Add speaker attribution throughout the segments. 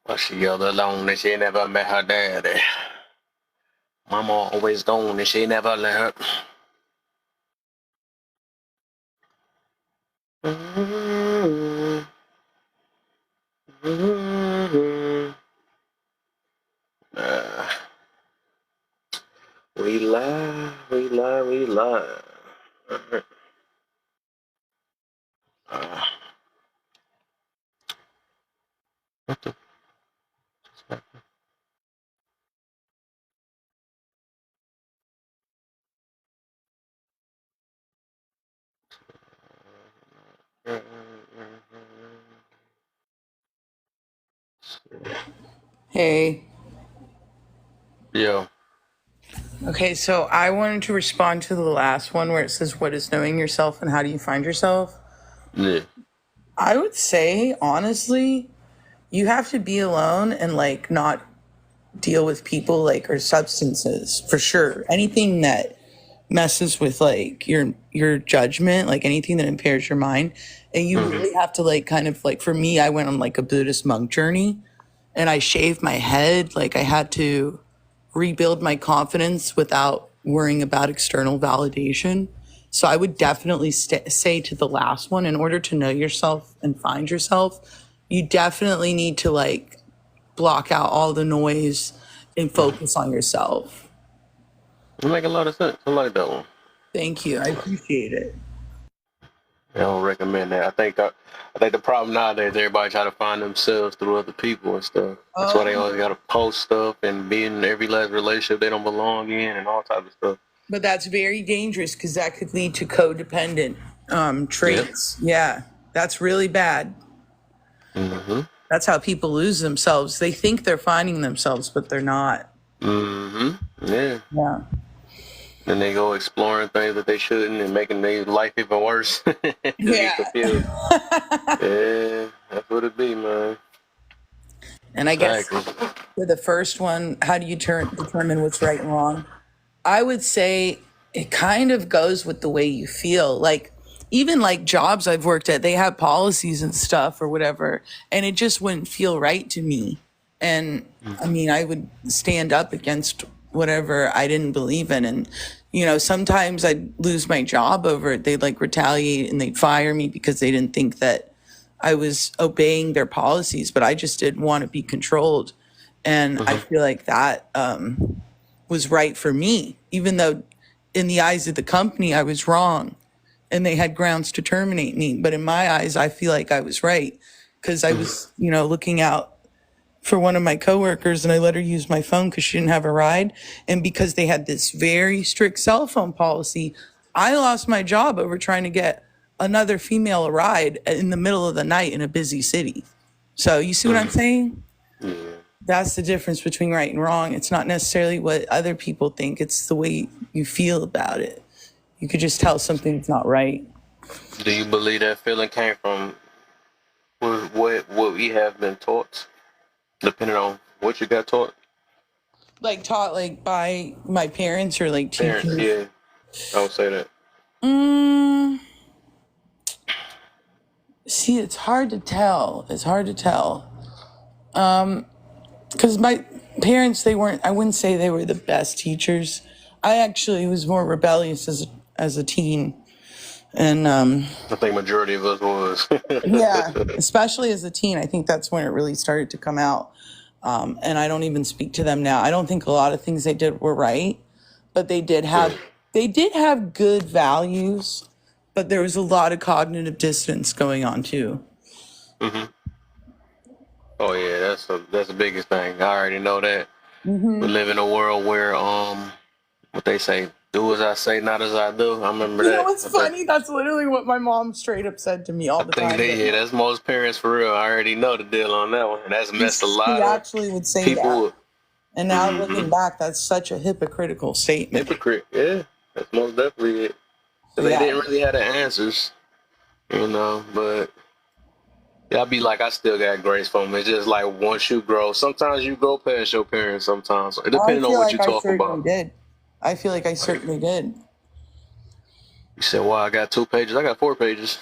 Speaker 1: Well, she yelled alone and she never met her daddy. Mama always gone and she never let her. Uh, we lie, we lie, we lie. Uh, what the?
Speaker 2: Hey.
Speaker 1: Yeah.
Speaker 2: Okay, so I wanted to respond to the last one where it says, "What is knowing yourself and how do you find yourself?"
Speaker 1: Yeah.
Speaker 2: I would say, honestly, you have to be alone and like not deal with people like or substances for sure. Anything that messes with like your judgment, like anything that impairs your mind, and you really have to like kind of like for me, I went on like a Buddhist monk journey and I shaved my head. Like I had to rebuild my confidence without worrying about external validation. So I would definitely say to the last one, in order to know yourself and find yourself, you definitely need to like block out all the noise and focus on yourself.
Speaker 1: It make a lot of sense. I like that one.
Speaker 2: Thank you. I appreciate it.
Speaker 1: I don't recommend that. I think the problem nowadays everybody try to find themselves through other people and stuff. That's why they
Speaker 2: Oh,
Speaker 1: always gotta post stuff and be in every last relationship they don't belong in and all type of stuff.
Speaker 2: but that's very dangerous because that could lead to codependent
Speaker 1: Yeah.
Speaker 2: traits. Yeah, that's really bad.
Speaker 1: Mm-hmm.
Speaker 2: That's how people lose themselves. They think they're finding themselves, but they're not.
Speaker 1: Mm-hmm. Yeah.
Speaker 2: Yeah.
Speaker 1: Then they go exploring things that they shouldn't and making their life even worse. Just
Speaker 2: Yeah.
Speaker 1: get confused. Yeah, that's what it be, man.
Speaker 2: And I guess
Speaker 1: Exactly.
Speaker 2: for the first one, how do you determine what's right and wrong? I would say it kind of goes with the way you feel. Like, even like jobs I've worked at, they have policies and stuff or whatever, and it just wouldn't feel right to me. And I mean, I would stand up against whatever I didn't believe in. And, sometimes I'd lose my job over it. They'd like retaliate and they'd fire me because they didn't think that I was obeying their policies, but I just didn't want to be controlled. And I feel like that was right for me, even though in the eyes of the company, I was wrong and they had grounds to terminate me. But in my eyes, I feel like I was right because I was, looking out for one of my coworkers and I let her use my phone because she didn't have a ride. And because they had this very strict cell phone policy, I lost my job over trying to get another female a ride in the middle of the night in a busy city. So you see what I'm saying?
Speaker 1: Yeah.
Speaker 2: That's the difference between right and wrong. It's not necessarily what other people think, it's the way you feel about it. You could just tell something's not right.
Speaker 1: Do you believe that feeling came from what we have been taught, depending on what you got taught?
Speaker 2: Like taught like by my parents or like
Speaker 1: Parents,
Speaker 2: teachers.
Speaker 1: yeah, I would say that.
Speaker 2: Mm, see, it's hard to tell. It's hard to tell. Because my parents, they weren't, I wouldn't say they were the best teachers. I actually was more rebellious as a teen. And
Speaker 1: I think majority of us was.
Speaker 2: yeah, especially as a teen, I think that's when it really started to come out. And I don't even speak to them now. I don't think a lot of things they did were right, but they did have good values, but there was a lot of cognitive dissonance going on too.
Speaker 1: Hmm. Oh yeah, that's the biggest thing. I already know that. We live in a world where what they say, do as I say, not as I do. I remember
Speaker 2: You know
Speaker 1: that.
Speaker 2: what's funny? That's literally what my mom straight up said to me all
Speaker 1: I
Speaker 2: the
Speaker 1: think
Speaker 2: time.
Speaker 1: they, yeah, that's most parents for real. I already know the deal on that one. And that's messed a
Speaker 2: She
Speaker 1: lot of
Speaker 2: actually would say that.
Speaker 1: people.
Speaker 2: And now
Speaker 1: Mm-hmm.
Speaker 2: looking back, that's such a hypocritical statement.
Speaker 1: Hypocrite, yeah. That's most definitely it.
Speaker 2: So
Speaker 1: 'Cause they
Speaker 2: yeah,
Speaker 1: didn't really have the answers, but yeah, I be like, I still got grace for them. It's just like once you grow, sometimes you grow past your parents sometimes. It
Speaker 2: I
Speaker 1: depends on
Speaker 2: feel
Speaker 1: what
Speaker 2: like
Speaker 1: you
Speaker 2: I
Speaker 1: talk
Speaker 2: certainly
Speaker 1: about.
Speaker 2: did. I feel like I
Speaker 1: Like,
Speaker 2: certainly did.
Speaker 1: you said, well, I got 2 pages. I got 4 pages.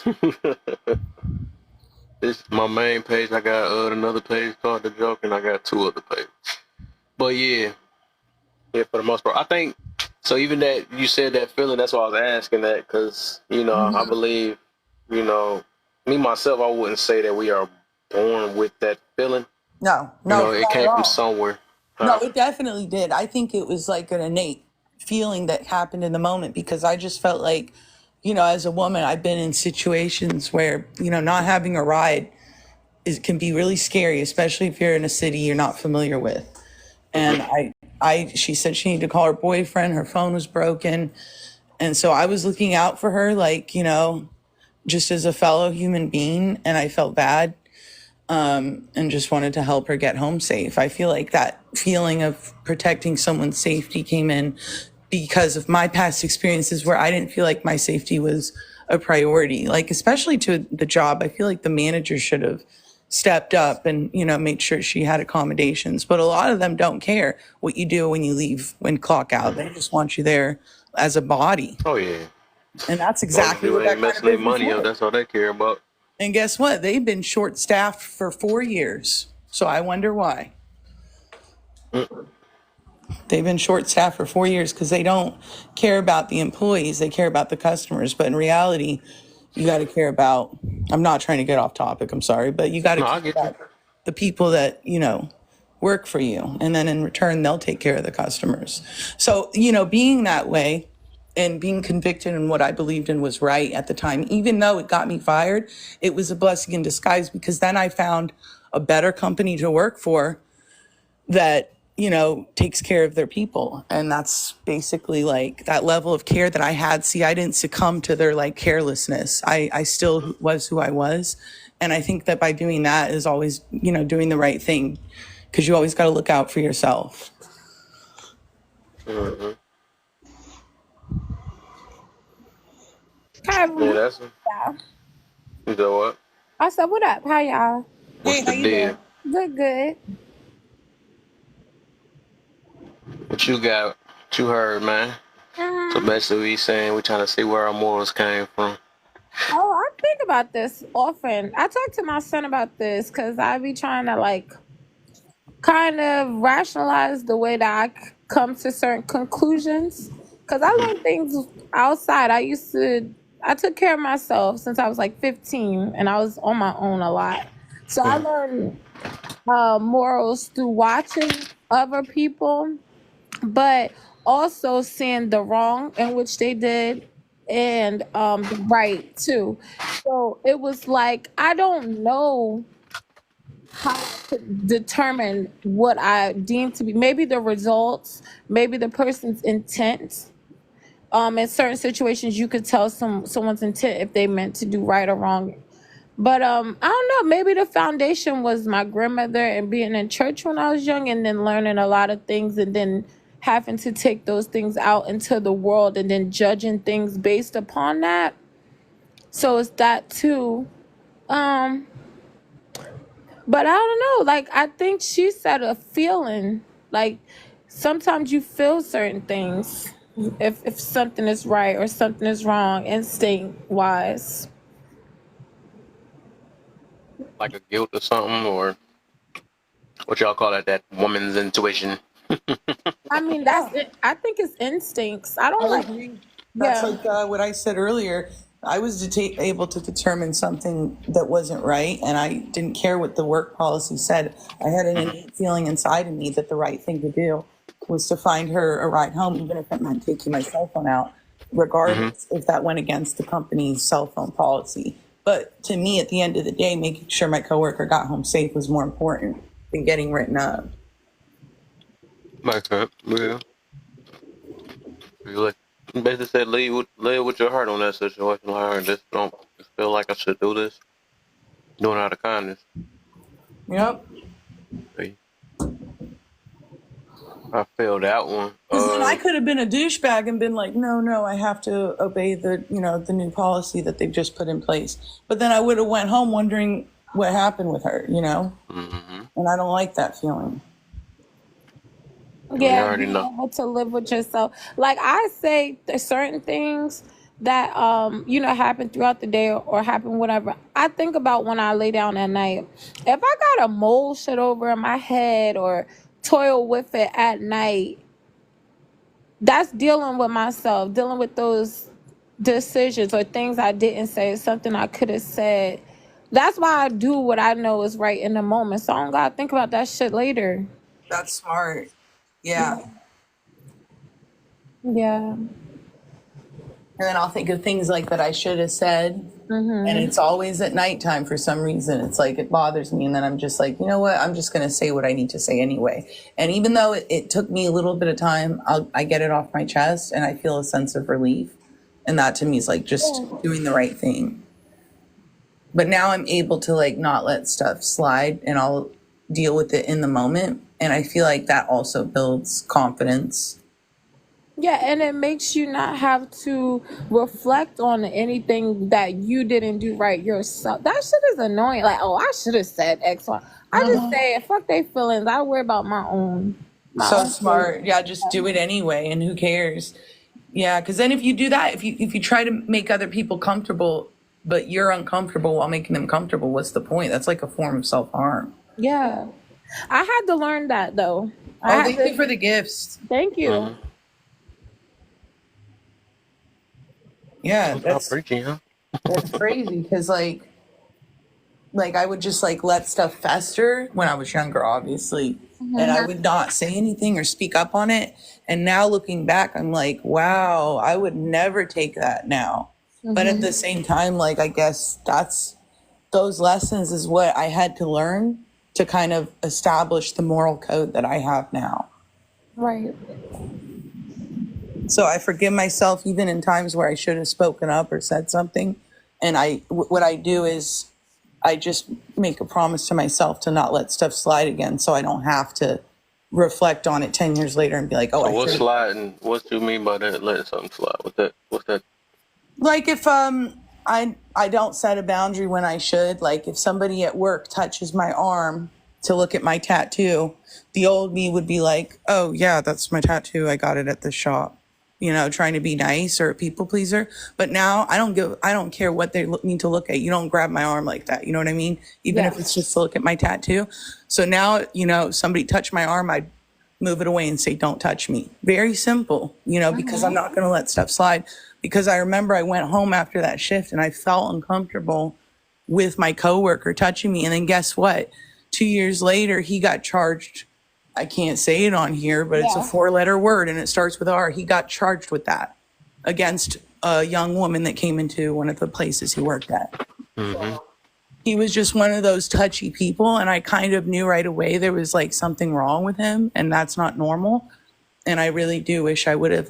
Speaker 1: This my main page. I got another page called The Joke, and I got two other pages. But yeah, for the most part, I think so. Even that you said that feeling, that's why I was asking that because I
Speaker 2: Hmm.
Speaker 1: believe you know me myself. I wouldn't say that we are born with that feeling.
Speaker 2: No, no,
Speaker 1: It
Speaker 2: not at
Speaker 1: came from
Speaker 2: all.
Speaker 1: somewhere.
Speaker 2: No,
Speaker 1: Huh?
Speaker 2: it definitely did. I think it was like an innate feeling that happened in the moment because I just felt like, as a woman, I've been in situations where, not having a ride can be really scary, especially if you're in a city you're not familiar with. And she said she needed to call her boyfriend. Her phone was broken. And so I was looking out for her, like, just as a fellow human being. And I felt bad, and just wanted to help her get home safe. I feel like that feeling of protecting someone's safety came in because of my past experiences where I didn't feel like my safety was a priority. Like, especially to the job, I feel like the manager should have stepped up and, made sure she had accommodations. But a lot of them don't care what you do when you leave, when clock out. They just want you there as a body.
Speaker 1: Oh yeah.
Speaker 2: And that's
Speaker 1: As long as
Speaker 2: exactly
Speaker 1: you
Speaker 2: what
Speaker 1: ain't
Speaker 2: that kind of
Speaker 1: messing their
Speaker 2: business
Speaker 1: money up,
Speaker 2: was.
Speaker 1: that's all they care about.
Speaker 2: And guess what? They've been short staffed for 4 years. So I wonder why.
Speaker 1: Mm.
Speaker 2: They've been short staffed for 4 years because they don't care about the employees. They care about the customers. But in reality, you got to care about, I'm not trying to get off topic, I'm sorry, but you got to
Speaker 1: No,
Speaker 2: care
Speaker 1: I get you.
Speaker 2: about the people that, work for you. And then in return, they'll take care of the customers. So, being that way and being convicted in what I believed in was right at the time, even though it got me fired, it was a blessing in disguise because then I found a better company to work for that takes care of their people. And that's basically like that level of care that I had. See, I didn't succumb to their like carelessness. I still was who I was. And I think that by doing that is always, doing the right thing because you always got to look out for yourself.
Speaker 1: Hmm.
Speaker 3: Hi,
Speaker 1: Yeah,
Speaker 3: everyone.
Speaker 1: that's
Speaker 3: Y'all.
Speaker 1: you know what?
Speaker 3: I said, what up? How y'all?
Speaker 1: What's
Speaker 2: Hey,
Speaker 1: the
Speaker 2: how you
Speaker 1: deal?
Speaker 2: doing?
Speaker 3: Good, good.
Speaker 1: What you got? What you heard, man? So
Speaker 3: hmm
Speaker 1: basically, we saying we trying to see where our morals came from.
Speaker 3: Oh, I think about this often. I talk to my son about this because I be trying to like kind of rationalize the way that come to certain conclusions. Because I learned things outside. I took care of myself since I was like 15 and I was on my own a lot. So I
Speaker 1: Mm.
Speaker 3: learned morals through watching other people, but also seeing the wrong in which they did and the right too. So it was like I don't know how I could determine what I deem to be maybe the results, maybe the person's intent. In certain situations, you could tell someone's intent if they meant to do right or wrong. But I don't know. Maybe the foundation was my grandmother and being in church when I was young, and then learning a lot of things, and then having to take those things out into the world, and then judging things based upon that. So it's that too. Um, but I don't know. Like I think she said a feeling. Like sometimes you feel certain things if something is right or something is wrong, instinct wise.
Speaker 1: Like a guilt or something, or what y'all call it? That woman's intuition.
Speaker 3: I mean,
Speaker 2: Yeah,
Speaker 3: that's it. I think it's instincts. I don't
Speaker 2: I
Speaker 3: like.
Speaker 2: agree. That's
Speaker 3: Yeah.
Speaker 2: like what I said earlier. I was able to determine something that wasn't right, and I didn't care what the work policy said. I had an
Speaker 1: Hmm.
Speaker 2: innate feeling inside of me that the right thing to do was to find her a ride home, even if it meant taking my cell phone out,
Speaker 1: Hmm.
Speaker 2: regardless if that went against the company's cell phone policy. But to me, at the end of the day, making sure my coworker got home safe was more important than getting written up.
Speaker 1: Makes sense. Yeah. You like basically said leave with your heart on that situation. I just don't feel like I should do this. Doing it out of kindness.
Speaker 2: Yep.
Speaker 1: See, I feel that one.
Speaker 2: Because then I could have been a douchebag and been like, no, no, I have to obey the new policy that they've just put in place. But then I would have went home wondering what happened with her.
Speaker 1: Hmm.
Speaker 2: And I don't like that feeling.
Speaker 1: You
Speaker 3: Yeah,
Speaker 1: already
Speaker 3: being
Speaker 1: know.
Speaker 3: able to live with yourself. Like I say there's certain things that happen throughout the day or happen whatever, I think about when I lay down at night. If I got a mole shit over in my head or toil with it at night, that's dealing with myself, dealing with those decisions or things I didn't say, something I could have said. That's why I do what I know is right in the moment. So I don't gotta think about that shit later.
Speaker 2: That's smart. Yeah.
Speaker 3: Yeah.
Speaker 2: And then I'll think of things like that I should have said. And it's always at nighttime for some reason. It's like it bothers me. And then I'm just like, you know what? I'm just going to say what I need to say anyway. And even though it took me a little bit of time, I get it off my chest and I feel a sense of relief. And that to me is like just doing the right thing. But now I'm able to like not let stuff slide and I'll deal with it in the moment. And I feel like that also builds confidence.
Speaker 3: Yeah, and it makes you not have to reflect on anything that you didn't do right yourself. That shit is annoying. Like, oh, I should have said X, Y. I just say it. Fuck their feelings. I worry about my own.
Speaker 2: So smart. Yeah, just do it anyway, and who cares? Yeah, because then if you do that, if you try to make other people comfortable, but you're uncomfortable while making them comfortable, what's the point? That's like a form of self-harm.
Speaker 3: Yeah. I had to learn that, though.
Speaker 2: Oh, thank you for the gifts.
Speaker 3: Thank you.
Speaker 2: Yeah,
Speaker 1: That's preaching, huh?
Speaker 2: that's crazy because like I would just like let stuff fester when I was younger, obviously, and I would not say anything or speak up on it. And now looking back, I'm like, wow, I would never take that now. But at the same time, like I guess those lessons is what I had to learn to kind of establish the moral code that I have now.
Speaker 3: Right.
Speaker 2: So I forgive myself even in times where I should have spoken up or said something. And what I do is I just make a promise to myself to not let stuff slide again, so I don't have to reflect on it 10 years later and be like, oh,
Speaker 1: So what's sliding? What do you mean by that? Letting something slide? What's that?
Speaker 2: Like if I don't set a boundary when I should, like if somebody at work touches my arm to look at my tattoo, the old me would be like, oh yeah, that's my tattoo. I got it at the shop. Trying to be nice or a people pleaser. But now I don't care what they need to look at. You don't grab my arm like that. You know what I mean? Even if it's just to look at my tattoo. So now, somebody touched my arm, I'd move it away and say, don't touch me. Very simple, because I'm not going to let stuff slide. Because I remember I went home after that shift and I felt uncomfortable with my coworker touching me. And then guess what? 2 years later, he got charged. I can't say it on here, but it's a 4-letter word and it starts with R. He got charged with that against a young woman that came into one of the places he worked at. He was just one of those touchy people. And I kind of knew right away there was like something wrong with him and that's not normal. And I really do wish I would have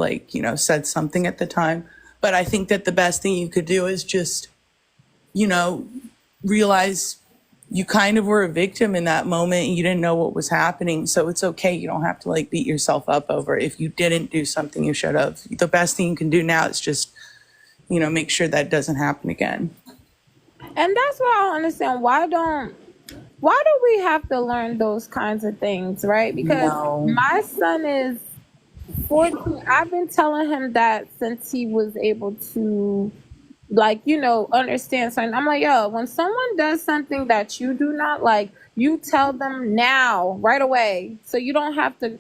Speaker 2: said something at the time. But I think that the best thing you could do is just, realize you kind of were a victim in that moment and you didn't know what was happening. So it's okay. You don't have to beat yourself up over it if you didn't do something you should have. The best thing you can do now is just, make sure that doesn't happen again.
Speaker 3: And that's what I don't understand. Why do we have to learn those kinds of things, right? Because my son is 14. I've been telling him that since he was able to understand something. I'm like, yo, when someone does something that you do not like, you tell them now, right away. So you don't have to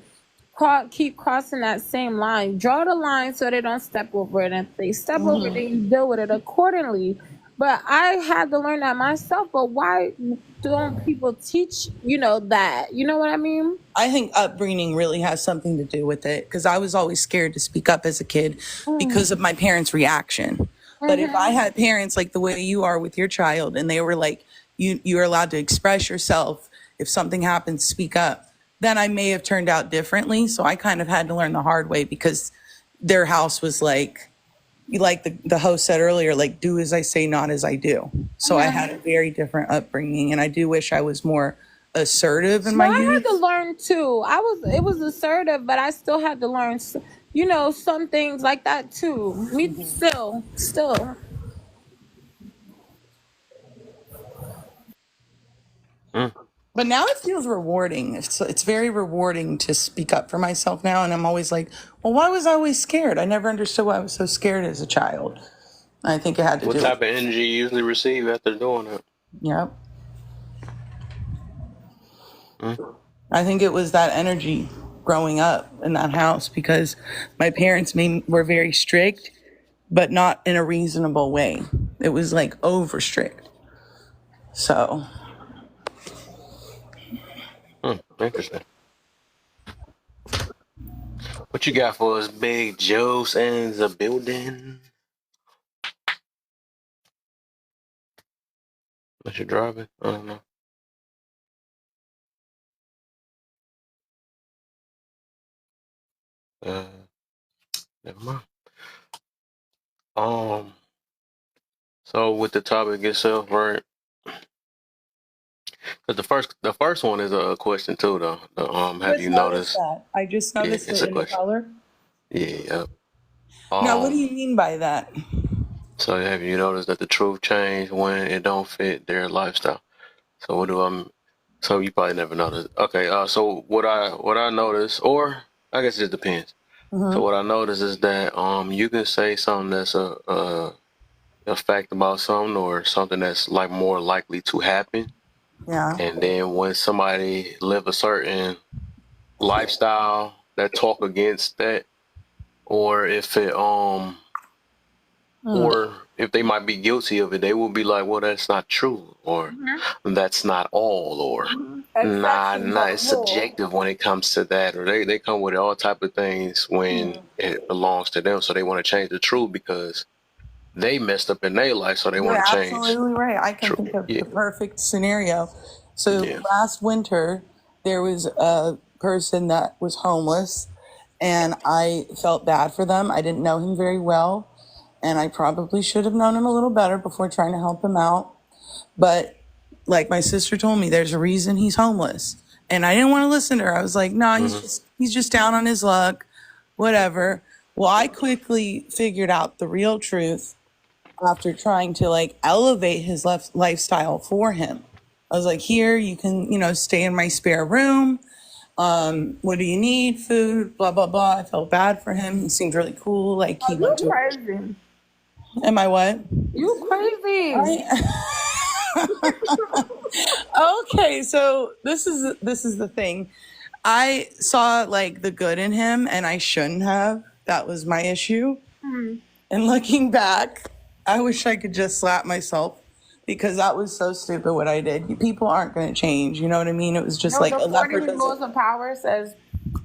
Speaker 3: keep crossing that same line. Draw the line so they don't step over it. And if they step over it, then you deal with it accordingly. But I had to learn that myself. But why don't people teach, that? You know what I mean?
Speaker 2: I think upbringing really has something to do with it because I was always scared to speak up as a kid because of my parents' reaction. But if I had parents like the way you are with your child and they were like, you're allowed to express yourself. If something happens, speak up. Then I may have turned out differently. So I kind of had to learn the hard way because their house was like the host said earlier, like do as I say, not as I do. So I had a very different upbringing. And I do wish I was more assertive in my youth.
Speaker 3: I had to learn too. It was assertive, but I still had to learn some things like that too. Me still.
Speaker 2: But now it feels rewarding. It's very rewarding to speak up for myself now. And I'm always like, well, why was I always scared? I never understood why I was so scared as a child. I think it had to
Speaker 1: What
Speaker 2: do
Speaker 1: type
Speaker 2: with
Speaker 1: of energy you usually receive after doing it?
Speaker 2: Yep.
Speaker 1: Hmm?
Speaker 2: I think it was that energy growing up in that house because my parents were very strict, but not in a reasonable way. It was like over strict. So,
Speaker 1: Interesting. What you got for us, Big Joe's in the building? What you driving? I don't know. Never mind. Um, so with the topic itself, right? Because the first one is a question too, though. Have
Speaker 2: just
Speaker 1: you
Speaker 2: noticed
Speaker 1: noticed?
Speaker 2: that. I just
Speaker 1: Yeah,
Speaker 2: noticed
Speaker 1: it's
Speaker 2: it
Speaker 1: a
Speaker 2: in the
Speaker 1: question.
Speaker 2: color.
Speaker 1: Yeah, yeah.
Speaker 2: Now, what do
Speaker 1: Um,
Speaker 2: you mean by that?
Speaker 1: so have you noticed that the truth changed when it don't fit their lifestyle? So what do I? So you probably never noticed. Okay. So what I noticed, or I guess it just depends. So
Speaker 2: Mm-hmm.
Speaker 1: what I noticed is that you can say something that's a fact about something or something that's like more likely to happen,
Speaker 2: Yeah.
Speaker 1: and then when somebody live a certain lifestyle that talk against that, or if it
Speaker 2: Mm.
Speaker 1: or if they might be guilty of it, they will be like, well, that's not true, or that's not all, or
Speaker 3: Exceptions
Speaker 1: nah,
Speaker 3: of
Speaker 1: it's
Speaker 3: rule.
Speaker 1: subjective when it comes to that, or they come with all type of things when it belongs to them, so they want to change the truth because they messed up in their life, so they
Speaker 2: You're
Speaker 1: want to change
Speaker 2: absolutely right. I can
Speaker 1: truth.
Speaker 2: think of
Speaker 1: Yeah,
Speaker 2: the perfect scenario. So
Speaker 1: yeah.
Speaker 2: last winter, there was a person that was homeless, and I felt bad for them. I didn't know him very well, and I probably should have known him a little better before trying to help him out. But like my sister told me, there's a reason he's homeless, and I didn't want to listen to her. I was like, "Nah,
Speaker 1: Hmm.
Speaker 2: he's just down on his luck, whatever." Well, I quickly figured out the real truth after trying to like elevate his lifestyle for him. I was like, here, you can, stay in my spare room. What do you need? Food, blah, blah, blah. I felt bad for him. He seemed really cool. Like he
Speaker 3: Oh,
Speaker 2: went
Speaker 3: you
Speaker 2: to,
Speaker 3: crazy.
Speaker 2: am I what?
Speaker 3: You crazy.
Speaker 2: Okay, so this is the thing. I saw like the good in him and I shouldn't have. That was my issue. And looking back, I wish I could just slap myself because that was so stupid what I did. People aren't going to change. You know what I mean? It was just
Speaker 3: No,
Speaker 2: like
Speaker 3: the
Speaker 2: a leopard
Speaker 3: 40
Speaker 2: doesn't.
Speaker 3: laws of power says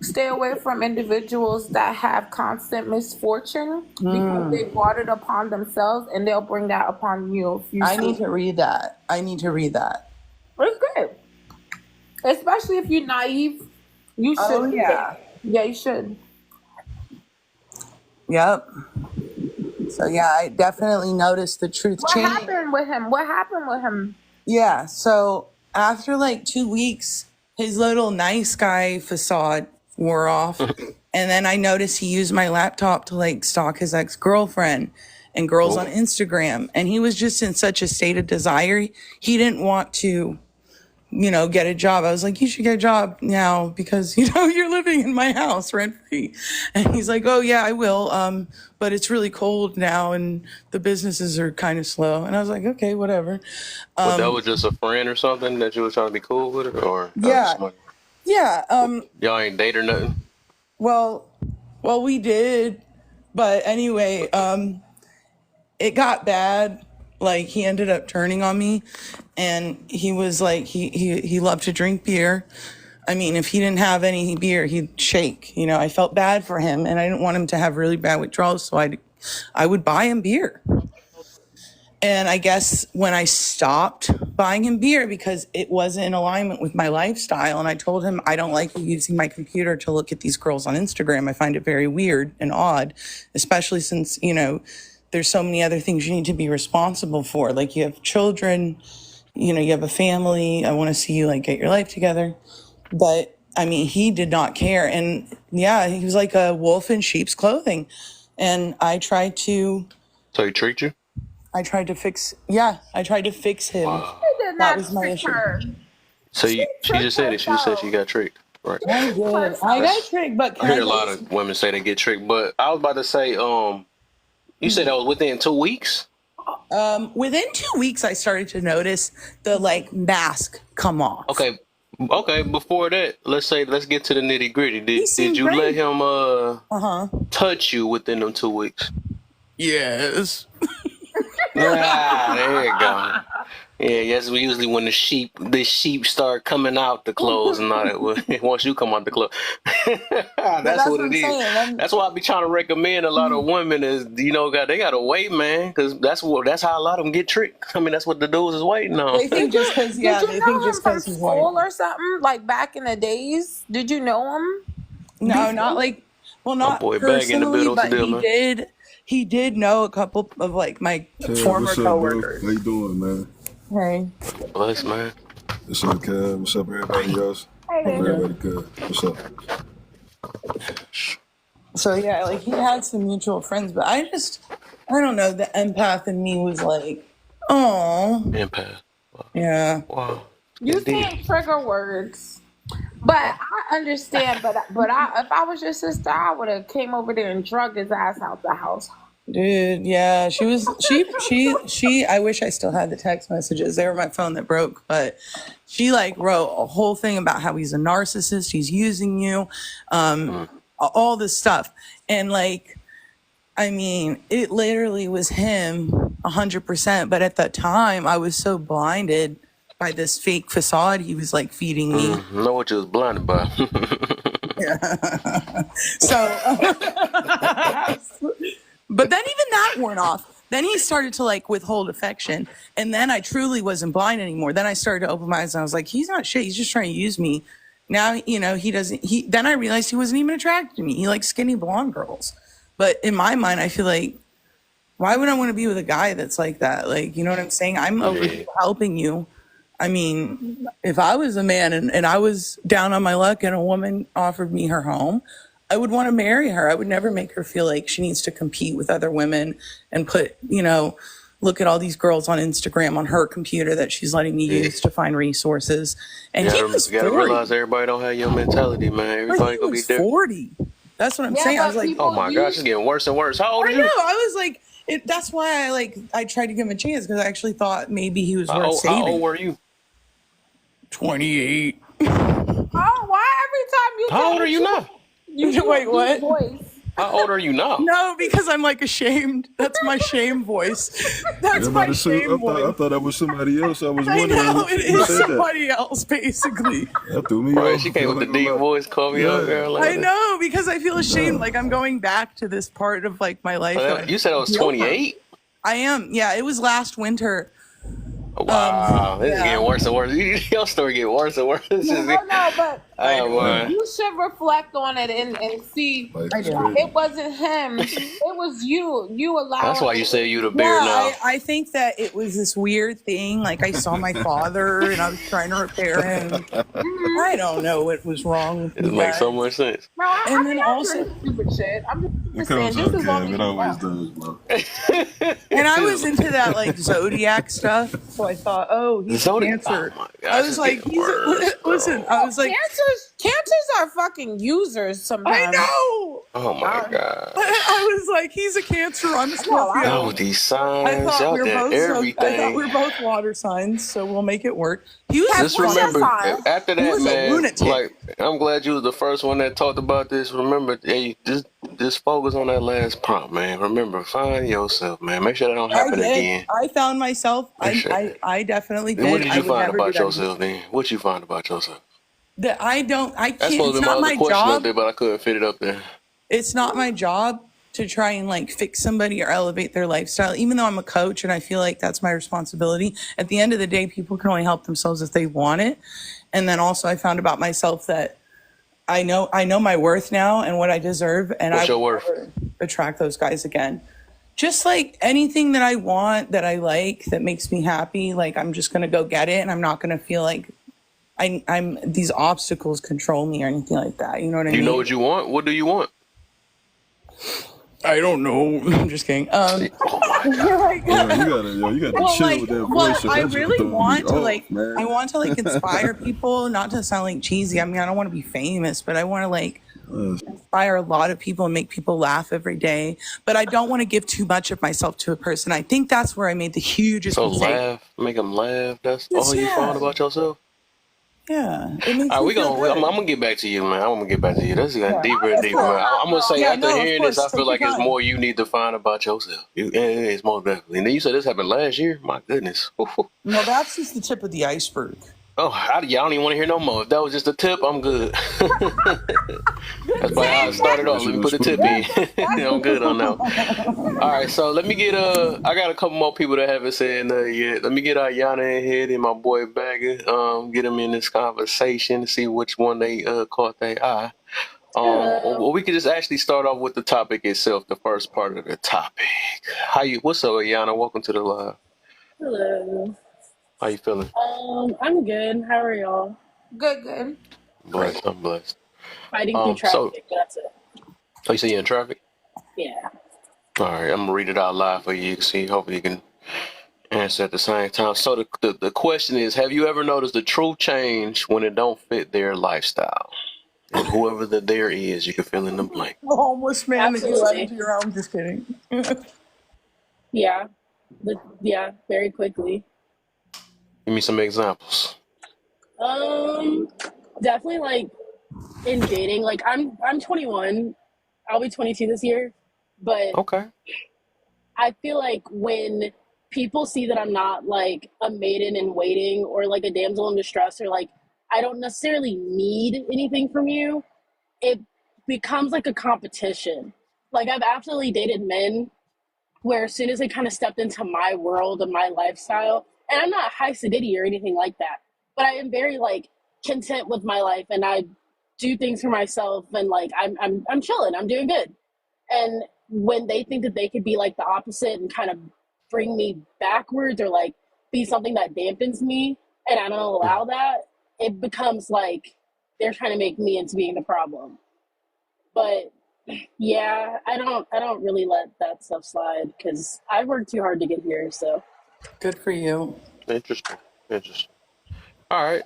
Speaker 3: stay away from individuals that have constant misfortune because they brought it upon themselves and they'll bring that upon you if you
Speaker 2: I need
Speaker 3: sleep.
Speaker 2: to read that. I need to read that.
Speaker 3: It's good. Especially if you're naive, you
Speaker 2: Oh,
Speaker 3: should read
Speaker 2: yeah.
Speaker 3: it. Yeah, you should.
Speaker 2: Yep. So, yeah, I definitely noticed the truth
Speaker 3: What
Speaker 2: change.
Speaker 3: happened with him? What happened with him?
Speaker 2: Yeah. So, after like 2 weeks, his little nice guy facade wore off. And then I noticed he used my laptop to like stalk his ex girlfriend and girls on
Speaker 1: Oh,
Speaker 2: Instagram. And he was just in such a state of desire. He didn't want to, get a job. I was like, you should get a job now because, you're living in my house rent free. And he's like, oh, yeah, I will. But it's really cold now and the businesses are kind of slow. And I was like, okay, whatever.
Speaker 1: but that was just a friend or something that you was trying to be cool with, or that was
Speaker 2: Yeah.
Speaker 1: somebody
Speaker 2: Yeah.
Speaker 1: y'all ain't date or nothing.
Speaker 2: Well, we did. But anyway, it got bad. Like he ended up turning on me and he was like, he loved to drink beer. I mean, if he didn't have any beer, he'd shake. I felt bad for him and I didn't want him to have really bad withdrawals. So I would buy him beer. And I guess when I stopped buying him beer because it wasn't in alignment with my lifestyle, and I told him I don't like using my computer to look at these girls on Instagram. I find it very weird and odd, especially since, there's so many other things you need to be responsible for. Like you have children, you have a family. I want to see you like get your life together. But I mean, he did not care. And yeah, he was like a wolf in sheep's clothing. And
Speaker 1: So he treat you?
Speaker 2: I tried to fix, yeah, I tried to fix him.
Speaker 1: Wow.
Speaker 3: He did
Speaker 2: That
Speaker 3: not
Speaker 2: was my
Speaker 3: trick
Speaker 2: issue.
Speaker 3: her.
Speaker 1: So
Speaker 3: She
Speaker 1: she just
Speaker 3: tricked
Speaker 1: said it. She just said she
Speaker 3: herself.
Speaker 1: got tricked, right?
Speaker 2: I
Speaker 3: She tricked
Speaker 2: did. I got
Speaker 3: herself.
Speaker 2: tricked, but
Speaker 1: I
Speaker 2: can I
Speaker 1: hear a
Speaker 2: tell
Speaker 1: lot
Speaker 2: you?
Speaker 1: of women say they get tricked, but I was about to say, you said that was within 2 weeks.
Speaker 2: Within 2 weeks, I started to notice the like mask come off.
Speaker 1: Okay. Okay, before that, let's get to the nitty gritty.
Speaker 2: He
Speaker 1: Did
Speaker 2: seemed
Speaker 1: you let
Speaker 2: great.
Speaker 1: him
Speaker 2: Uh-huh.
Speaker 1: touch you within them 2 weeks?
Speaker 2: Yes.
Speaker 1: Ah, there you go. Yeah, yes. We usually when the sheep start coming out the clothes and all that. Once you come out the clothes, that's what it
Speaker 2: I'm
Speaker 1: is.
Speaker 2: saying.
Speaker 1: That's why I be trying to recommend a lot of women is they gotta wait, man, because that's how a lot of them get tricked. I mean, that's what the dudes is waiting on.
Speaker 2: They think just because,
Speaker 3: Did
Speaker 2: yeah,
Speaker 3: you
Speaker 2: they
Speaker 3: know
Speaker 2: think
Speaker 3: him
Speaker 2: just
Speaker 3: from
Speaker 2: because he's
Speaker 3: school
Speaker 2: white.
Speaker 3: or something? Like back in the days? Did you know him?
Speaker 2: No, not like, well,
Speaker 1: My
Speaker 2: not
Speaker 1: boy Bag in the
Speaker 2: personally,
Speaker 1: building. What's the
Speaker 2: but
Speaker 1: deal,
Speaker 2: he
Speaker 1: man?
Speaker 2: did. He did know a couple of like my
Speaker 4: Kev,
Speaker 2: former
Speaker 4: what's up, bro?
Speaker 2: coworkers.
Speaker 4: How you doing, man?
Speaker 2: Hey.
Speaker 1: Bless, man.
Speaker 4: What's up, Kev? What's up, everybody else?
Speaker 3: Hey,
Speaker 2: How you
Speaker 3: there.
Speaker 4: Everybody good. What's up?
Speaker 2: So yeah, like he had some mutual friends, but I don't know. The empath in me was like, oh,
Speaker 1: Empath.
Speaker 2: yeah.
Speaker 1: Wow.
Speaker 3: You
Speaker 1: Indeed.
Speaker 3: saying trigger words, but I understand. But if I was your sister, I would have came over there and drug his ass out the house.
Speaker 2: Dude, yeah, she I wish I still had the text messages. They were my phone that broke, but she like wrote a whole thing about how he's a narcissist, he's using you, all this stuff. And like, I mean, it literally was him 100%, but at that time I was so blinded by this fake facade he was like feeding me.
Speaker 1: Know what you was blinded by.
Speaker 2: So but then even that wore off. Then he started to like withhold affection. And then I truly wasn't blind anymore. Then I started to open my eyes and I was like, he's not shit. He's just trying to use me. Now, you know, then I realized he wasn't even attracted to me. He likes skinny blonde girls. But in my mind, I feel like, why would I want to be with a guy that's like that? Like, you know what I'm saying? I'm over here helping you. I mean, if I was a man and I was down on my luck and a woman offered me her home, I would want to marry her. I would never make her feel like she needs to compete with other women and put, you know, look at all these girls on Instagram on her computer that she's letting me use to find resources. And he was 40.
Speaker 1: You gotta realize everybody don't have your mentality, man.
Speaker 2: But
Speaker 1: Everybody
Speaker 2: he
Speaker 1: gonna be
Speaker 2: was
Speaker 1: different.
Speaker 2: 40. That's what I'm
Speaker 3: Yeah,
Speaker 2: saying. I
Speaker 3: but
Speaker 2: was like,
Speaker 3: people
Speaker 1: Oh my gosh, it's getting worse and worse. How old are
Speaker 2: I
Speaker 1: you?
Speaker 2: know. I was like, that's why I tried to give him a chance because I actually thought maybe he was worth
Speaker 1: How
Speaker 2: saving.
Speaker 1: old were you?
Speaker 2: 28.
Speaker 3: Oh, why every time you
Speaker 1: How
Speaker 3: say
Speaker 1: old are you now?
Speaker 3: you do
Speaker 2: Wait,
Speaker 3: a
Speaker 2: what?
Speaker 3: deep voice?
Speaker 1: How old are you now?
Speaker 2: No, because I'm like ashamed. That's my shame voice. That's
Speaker 4: Yeah,
Speaker 2: my
Speaker 4: I
Speaker 2: shame voice.
Speaker 4: thought that was somebody else. I was
Speaker 2: I
Speaker 4: wondering
Speaker 2: know
Speaker 4: who
Speaker 2: it
Speaker 4: who
Speaker 2: is
Speaker 4: said that.
Speaker 2: somebody else, basically.
Speaker 4: That threw me
Speaker 1: Right,
Speaker 4: off.
Speaker 1: she
Speaker 4: I
Speaker 1: came
Speaker 4: feel
Speaker 1: with the
Speaker 4: like
Speaker 1: deep voice, called me out, girl.
Speaker 2: I know because I feel ashamed. Like I'm going back to this part of like my life. that I
Speaker 1: You said I was
Speaker 2: feel for.
Speaker 1: 28?
Speaker 2: I am. Yeah, it was last winter.
Speaker 1: Wow, this is
Speaker 2: yeah.
Speaker 1: getting worse and worse. Your story getting worse and worse. This is
Speaker 3: No, but
Speaker 1: oh, boy.
Speaker 3: you should reflect on it and see.
Speaker 4: Like,
Speaker 2: I
Speaker 4: it's
Speaker 2: do.
Speaker 4: crazy.
Speaker 3: It wasn't him. It was you. You allowed.
Speaker 1: That's why you say you the beer now.
Speaker 2: Yeah, I think that it was this weird thing. Like I saw my father and I was trying to repair him. I don't know what was wrong with
Speaker 1: It
Speaker 2: me.
Speaker 1: makes so
Speaker 2: guys.
Speaker 1: much sense.
Speaker 3: No, I
Speaker 2: And
Speaker 3: mean,
Speaker 2: then
Speaker 3: I'm
Speaker 2: also-
Speaker 3: doing stupid shit. I'm
Speaker 4: It
Speaker 3: just saying,
Speaker 4: comes
Speaker 3: just
Speaker 4: up,
Speaker 3: as long
Speaker 4: Kev.
Speaker 3: as
Speaker 4: It
Speaker 3: you
Speaker 4: always
Speaker 3: know.
Speaker 4: does, bro.
Speaker 2: And I was into that like zodiac stuff, so I thought, oh, he's
Speaker 1: Zodiac?
Speaker 2: Cancer.
Speaker 1: Oh my gosh,
Speaker 2: I was
Speaker 1: it's
Speaker 2: like,
Speaker 1: getting worse, bro.
Speaker 2: listen, I was like,
Speaker 3: Cancers are fucking users sometimes.
Speaker 2: I know.
Speaker 1: Oh my god.
Speaker 2: I was like, he's a Cancer. I'm a
Speaker 3: I
Speaker 2: Scorpio.
Speaker 1: Oh, these signs,
Speaker 2: I thought
Speaker 1: y'all
Speaker 2: we were
Speaker 1: did
Speaker 2: both. I thought
Speaker 1: everything.
Speaker 2: we were both water signs, so we'll make it work. He was.
Speaker 1: Just
Speaker 3: What's your
Speaker 1: remember,
Speaker 3: sign?
Speaker 1: after
Speaker 2: He
Speaker 1: that,
Speaker 2: was a
Speaker 1: man,
Speaker 2: lunatic.
Speaker 1: like, I'm glad you was the first one that talked about this. Remember, hey, just focus on that last prompt, man. Remember, find yourself, man. Make sure that don't
Speaker 2: I
Speaker 1: happen
Speaker 2: did.
Speaker 1: again.
Speaker 2: I found myself.
Speaker 1: Sure.
Speaker 2: I definitely did.
Speaker 1: Then what did
Speaker 2: I
Speaker 1: you
Speaker 2: would
Speaker 1: find
Speaker 2: never
Speaker 1: about
Speaker 2: do that
Speaker 1: yourself then? What you find about yourself?
Speaker 2: That I don't. I
Speaker 1: That's
Speaker 2: can't.
Speaker 1: supposed to
Speaker 2: It's
Speaker 1: be my
Speaker 2: not
Speaker 1: other
Speaker 2: my
Speaker 1: question up
Speaker 2: job.
Speaker 1: there, but I couldn't fit it up there.
Speaker 2: It's not my job to try and like fix somebody or elevate their lifestyle, even though I'm a coach and I feel like that's my responsibility. At the end of the day, people can only help themselves if they want it. And then also I found about myself that I know my worth now and what I deserve, and
Speaker 1: What's
Speaker 2: I
Speaker 1: your
Speaker 2: would
Speaker 1: worth?
Speaker 2: never attract those guys again. Just like anything that I want, that I like, that makes me happy, like I'm just gonna go get it, and I'm not gonna feel like I'm these obstacles control me or anything like that. You know what I
Speaker 1: You
Speaker 2: mean?
Speaker 1: know what you want? What do you want?
Speaker 2: I don't know. I'm just kidding.
Speaker 1: Oh my god.
Speaker 4: You gotta
Speaker 2: Well,
Speaker 4: chill
Speaker 2: like,
Speaker 4: with that
Speaker 2: well,
Speaker 4: voice.
Speaker 2: I
Speaker 4: That's
Speaker 2: really
Speaker 4: throwing me
Speaker 2: want to
Speaker 4: off,
Speaker 2: like,
Speaker 4: man.
Speaker 2: I want to like inspire people, not to sound like cheesy. I mean, I don't want to be famous, but I want to like inspire a lot of people and make people laugh every day. But I don't want to give too much of myself to a person. I think that's where I made the hugest
Speaker 1: So
Speaker 2: mistake.
Speaker 1: laugh, make them laugh. That's
Speaker 2: Yes,
Speaker 1: all you found
Speaker 2: yeah.
Speaker 1: about yourself.
Speaker 2: Yeah. It makes
Speaker 1: All right,
Speaker 2: me feel
Speaker 1: I'm
Speaker 2: good.
Speaker 1: gonna get back to you, man. I'm gonna get back to you. This is getting
Speaker 2: Yeah.
Speaker 1: deeper and deeper, man. I'm gonna say
Speaker 2: Yeah,
Speaker 1: after
Speaker 2: no, of
Speaker 1: hearing this, I
Speaker 2: course.
Speaker 1: feel
Speaker 2: Take your
Speaker 1: like it's
Speaker 2: time.
Speaker 1: more you need to find about yourself. It's most definitely. And then you said this happened last year. My goodness.
Speaker 2: No, that's just the tip of the iceberg.
Speaker 1: Oh, y'all don't even want to hear no more. If that was just a tip, I'm good. That's why I started off. Let me put the tip in. I'm good on that. All right, so let me get I got a couple more people that haven't said nothing yet. Let me get Ayana in here and my boy Bagger. Get them in this conversation, see which one they caught their eye. Or we could just actually start off with the topic itself, the first part of the topic. What's up, Ayana? Welcome to the live.
Speaker 5: Hello.
Speaker 1: How you feeling?
Speaker 5: I'm good. How are y'all?
Speaker 3: Good.
Speaker 1: Blessed. I'm blessed.
Speaker 5: Fighting through
Speaker 1: So,
Speaker 5: traffic, but that's it.
Speaker 1: you say you're in traffic?
Speaker 5: Yeah.
Speaker 1: All right, I'm gonna read it out loud for you. You can see. Hopefully, you can answer at the same time. So the question is: have you ever noticed the true change when it don't fit their lifestyle? And whoever the there is, you can fill in the blank.
Speaker 2: The homeless man that you let
Speaker 5: Absolutely.
Speaker 2: into your home. Just kidding.
Speaker 5: Yeah. Yeah, very quickly.
Speaker 1: Give me some examples.
Speaker 5: Definitely like in dating. Like I'm 21. I'll be 22 this year. But
Speaker 1: Okay.
Speaker 5: I feel like when people see that I'm not like a maiden in waiting or like a damsel in distress or like I don't necessarily need anything from you, it becomes like a competition. Like I've absolutely dated men where as soon as they kind of stepped into my world and my lifestyle, and I'm not high sedity or anything like that, but I am very like content with my life and I do things for myself and like I'm chilling, I'm doing good. And when they think that they could be like the opposite and kind of bring me backwards or like be something that dampens me and I don't allow that, it becomes like they're trying to make me into being the problem. But yeah, I don't really let that stuff slide because I worked too hard to get here. So
Speaker 2: Good for you.
Speaker 1: Interesting. All right.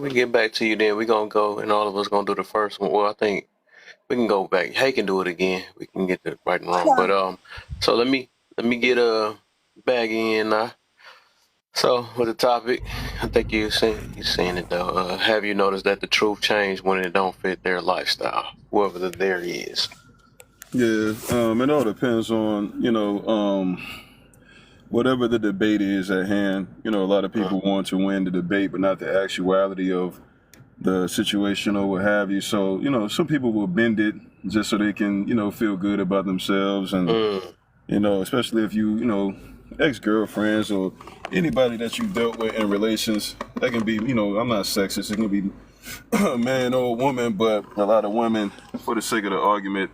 Speaker 1: We get back to you then. We're gonna go, and all of us gonna do the first one. Well, I think we can go back. Hey, can do it again. We can get the right and wrong. But so let me get a bag in now. So with the topic, I think you seen it though. Have you noticed that the truth changed when it don't fit their lifestyle, whoever the there is?
Speaker 4: Yeah, it all depends on, whatever the debate is at hand. A lot of people want to win the debate, but not the actuality of the situation or what have you. So, some people will bend it just so they can, feel good about themselves. And, especially if ex-girlfriends or anybody that you dealt with in relations, that can be, I'm not sexist, it can be a man or a woman, but a lot of women, for the sake of the argument,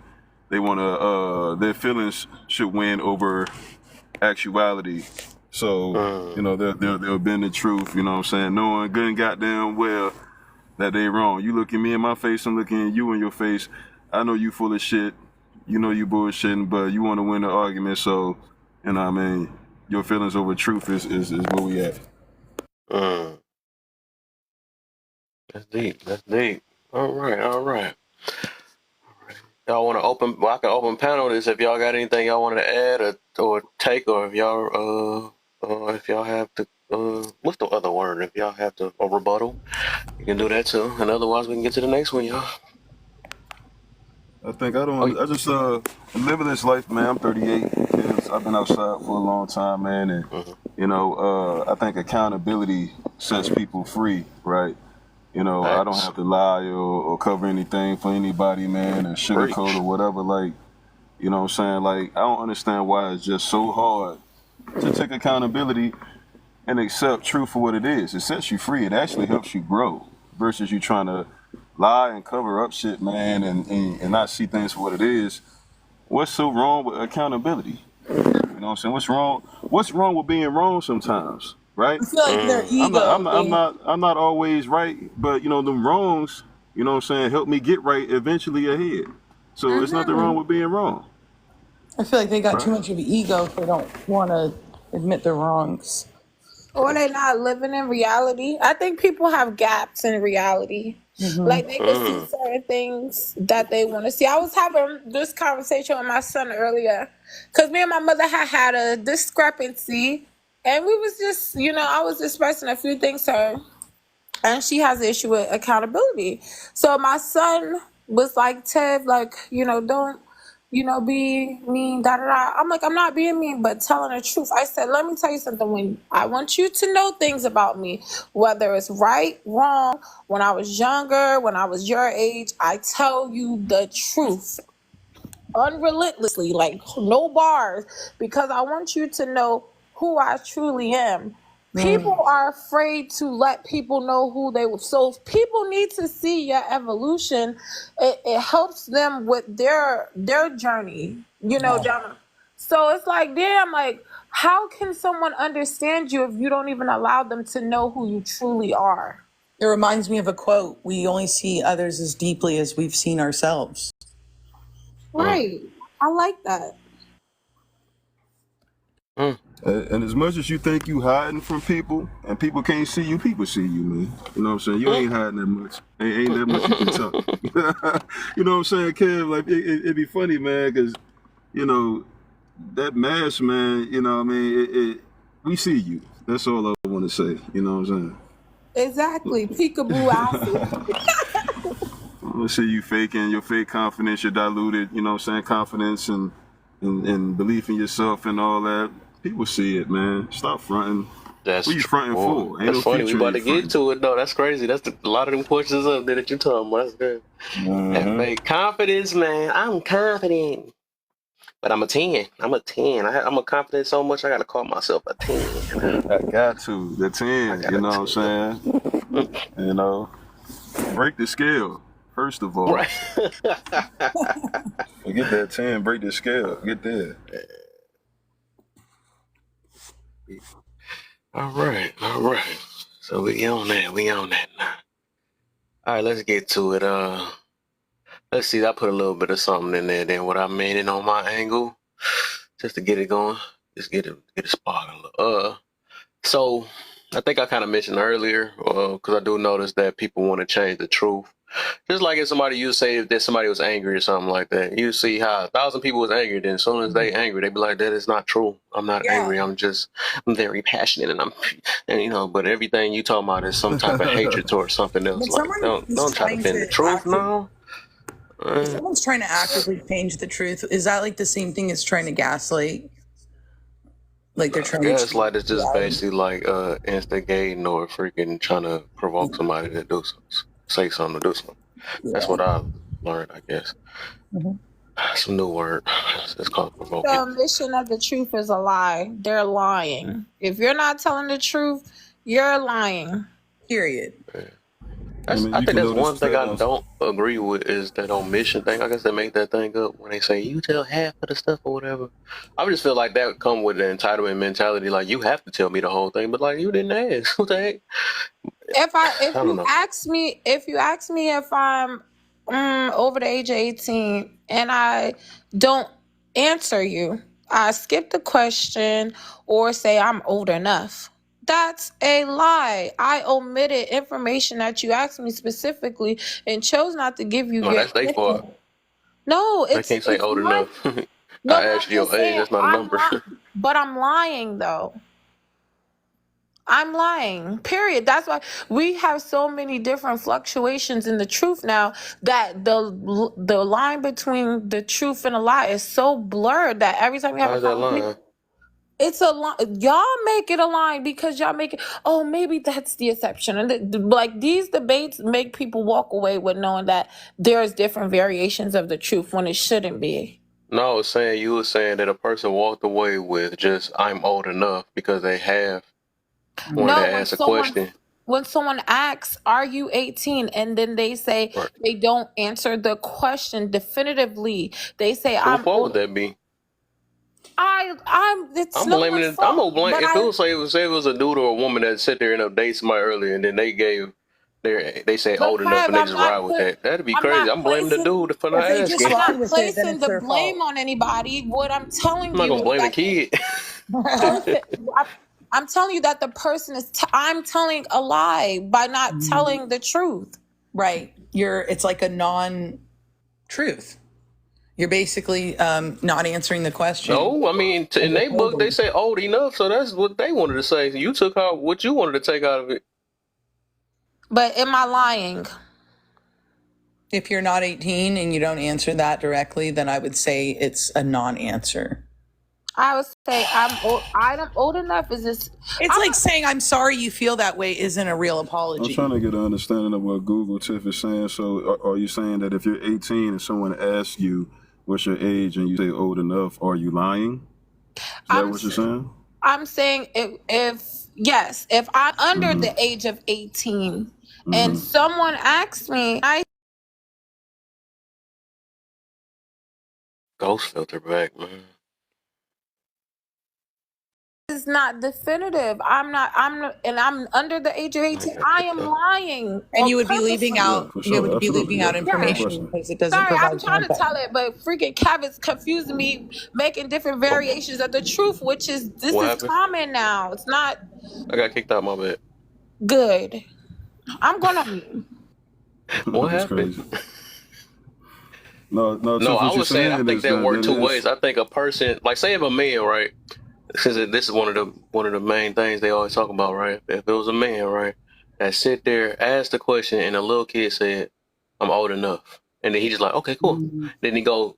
Speaker 4: they want to, their feelings should win over actuality. So, they'll bend the truth, you know what I'm saying? Knowing good and goddamn well that they wrong. You look at me in my face, I'm looking at you in your face. I know you full of shit. You know you bullshitting, but you want to win the argument. So, your feelings over truth is where we at.
Speaker 1: That's deep. All right. Y'all want to open? Well, I can open panel this if y'all got anything y'all wanted to add or take, or if y'all have to what's the other word? If y'all have to a rebuttal, you can do that too. And otherwise, we can get to the next one, y'all.
Speaker 4: I think I just living this life, man. I'm 38. I've been outside for a long time, man, and I think accountability sets people free, right? I don't have to lie or cover anything for anybody, man, or sugarcoat or whatever. Like, you know what I'm saying? Like, I don't understand why it's just so hard to take accountability and accept truth for what it is. It sets you free. It actually helps you grow versus you trying to lie and cover up shit, man, and not see things for what it is. What's so wrong with accountability? You know what I'm saying? What's wrong with being wrong sometimes? Right?
Speaker 2: I feel like their ego.
Speaker 4: I'm not always right, but them wrongs, you know what I'm saying, help me get right eventually ahead. So there's nothing wrong with being wrong.
Speaker 2: I feel like they got too much of an ego if they don't want to admit their wrongs.
Speaker 3: Or they not living in reality. I think people have gaps in reality. Like they can see certain things that they want to see. I was having this conversation with my son earlier because me and my mother had a discrepancy, and we was just, I was expressing a few things to her, and she has an issue with accountability. So my son was like, Tev, like, don't, be mean, da da da. I'm like, I'm not being mean, but telling the truth. I said, let me tell you something. When I want you to know things about me, whether it's right, wrong, when I was younger, when I was your age, I tell you the truth unrelentlessly, like no bars, because I want you to know who I truly am. People are afraid to let people know who they were. So people need to see your evolution. It helps them with their journey, down. So it's like, damn, like, how can someone understand you if you don't even allow them to know who you truly are?
Speaker 2: It reminds me of a quote: "We only see others as deeply as we've seen ourselves."
Speaker 3: Right. I like that.
Speaker 4: And as much as you think you hiding from people and people can't see you, people see you, man. You know what I'm saying? You ain't hiding that much. Ain't that much you can talk. You know what I'm saying, Kev? Like, it'd be funny, man, because, that mask, man, I mean, we see you. That's all I want to say. You know what I'm saying?
Speaker 3: Exactly. Peekaboo outfit.
Speaker 4: I see you faking your fake confidence, your diluted, confidence and belief in yourself and all that. People see it, man. Stop fronting.
Speaker 1: That's
Speaker 4: what you fronting for? Ain't
Speaker 1: that's
Speaker 4: no
Speaker 1: funny. We
Speaker 4: future
Speaker 1: about to get to it, though. That's crazy. That's a lot of them questions up there that you're talking about. That's good. That fake confidence, man. I'm confident. But I'm a 10. I'm a 10. I'm a confident so much I got to call myself a 10.
Speaker 4: I got to. The 10, you know what I'm saying? Break the scale, first of all.
Speaker 1: Right.
Speaker 4: Get that 10, break the scale. Get there.
Speaker 1: All right. So we on that now. All right, let's get to it. Let's see. I put a little bit of something in there. Then what I made it on my angle, just to get it going, just get it sparking. So I think I kind of mentioned earlier, because I do notice that people want to change the truth. Just like if you say that somebody was angry or something like that, you see how 1,000 people was angry, then as soon as they angry, they be like, that is not true. I'm not angry. I'm very passionate and but everything you talking about is some type of hatred towards something else. Like, don't try to bend the truth now.
Speaker 2: If someone's trying to actively change the truth, is that like the same thing as trying to gaslight? Like they're trying to
Speaker 1: gaslight is just basically like instigating or freaking trying to provoke somebody to do something. Say something to do something. That's what I learned, I guess. It's a new word. It's called provoking.
Speaker 3: The mission of the truth is a lie. They're lying. If you're not telling the truth, you're lying.
Speaker 2: Period.
Speaker 1: Yeah. I think that's one thing I don't agree with is that omission thing. I guess they make that thing up when they say you tell half of the stuff or whatever. I just feel like that would come with the entitlement mentality. Like, you have to tell me the whole thing, but like, you didn't ask. What the heck?
Speaker 3: If you ask me if I'm over the age of 18 and I don't answer you, I skip the question or say I'm old enough, that's a lie. I omitted information that you asked me specifically and chose not to give you.
Speaker 1: No, that's their fault.
Speaker 3: No,
Speaker 1: I can't say old enough.
Speaker 3: No,
Speaker 1: I asked you your age. That's not a number.
Speaker 3: But I'm lying, though. I'm lying, period. That's why we have so many different fluctuations in the truth now, that the line between the truth and a lie is so blurred that every time you have a conversation, it's a line. Y'all make it a line because y'all make it, oh, maybe that's the exception. And like, these debates make people walk away with knowing that there's different variations of the truth when it shouldn't be.
Speaker 1: No, I was saying, you were saying that a person walked away with just, I'm old enough, because they have wanted to ask a question.
Speaker 3: When someone asks, are you 18? And then they say they don't answer the question definitively. They say,
Speaker 1: what would that be?
Speaker 3: I'm blaming it.
Speaker 1: I'm gonna blame if it was a dude or a woman that sit there and date somebody earlier and then they say old enough and they just ride with that. That'd be crazy. I'm blaming the dude for not asking.
Speaker 3: I'm not placing the blame on anybody. What I'm telling you,
Speaker 1: I'm not gonna blame the kid.
Speaker 3: I'm telling you that the person I'm telling a lie by not telling the truth.
Speaker 2: Right. It's like a non-truth. You're basically not answering the question.
Speaker 1: No, I mean, in their book, they say old enough, so that's what they wanted to say. You took out what you wanted to take out of it.
Speaker 3: But am I lying?
Speaker 2: If you're not 18 and you don't answer that directly, then I would say it's a non-answer.
Speaker 3: I would say I'm old enough. Is this?
Speaker 2: It's like saying I'm sorry you feel that way isn't a real apology.
Speaker 4: I'm trying to get an understanding of what Google Tiff is saying. So are you saying that if you're 18 and someone asks you what's your age and you say old enough, are you lying? Is that what you're saying?
Speaker 3: I'm saying if I'm under the age of 18 and someone asks me,
Speaker 1: Ghost filter back, man.
Speaker 3: is not definitive. I'm under the age of 18. I am lying.
Speaker 2: And you would be leaving out
Speaker 4: Yeah, for sure.
Speaker 2: you would be leaving out
Speaker 4: Absolutely.
Speaker 2: information because it doesn't
Speaker 3: Sorry,
Speaker 2: provide
Speaker 3: I'm trying to
Speaker 2: context.
Speaker 3: tell it, but freaking Kevin's confusing me, making different variations of the truth, which is this
Speaker 1: What
Speaker 3: is
Speaker 1: happened?
Speaker 3: common now. It's not
Speaker 1: I got kicked out my bed.
Speaker 3: good. I'm gonna.
Speaker 1: What
Speaker 4: That's
Speaker 1: happened?
Speaker 4: crazy. No,
Speaker 1: No,
Speaker 4: Tiff,
Speaker 1: I
Speaker 4: what you're
Speaker 1: was saying I
Speaker 4: saying
Speaker 1: think
Speaker 4: is
Speaker 1: that work two
Speaker 4: is-
Speaker 1: ways. I think a person, like say if a man, right? Since this is one of the main things they always talk about, right? If it was a man, right, that sit there, ask the question, and a little kid said, "I'm old enough," and then he just like, "Okay, cool." Then he go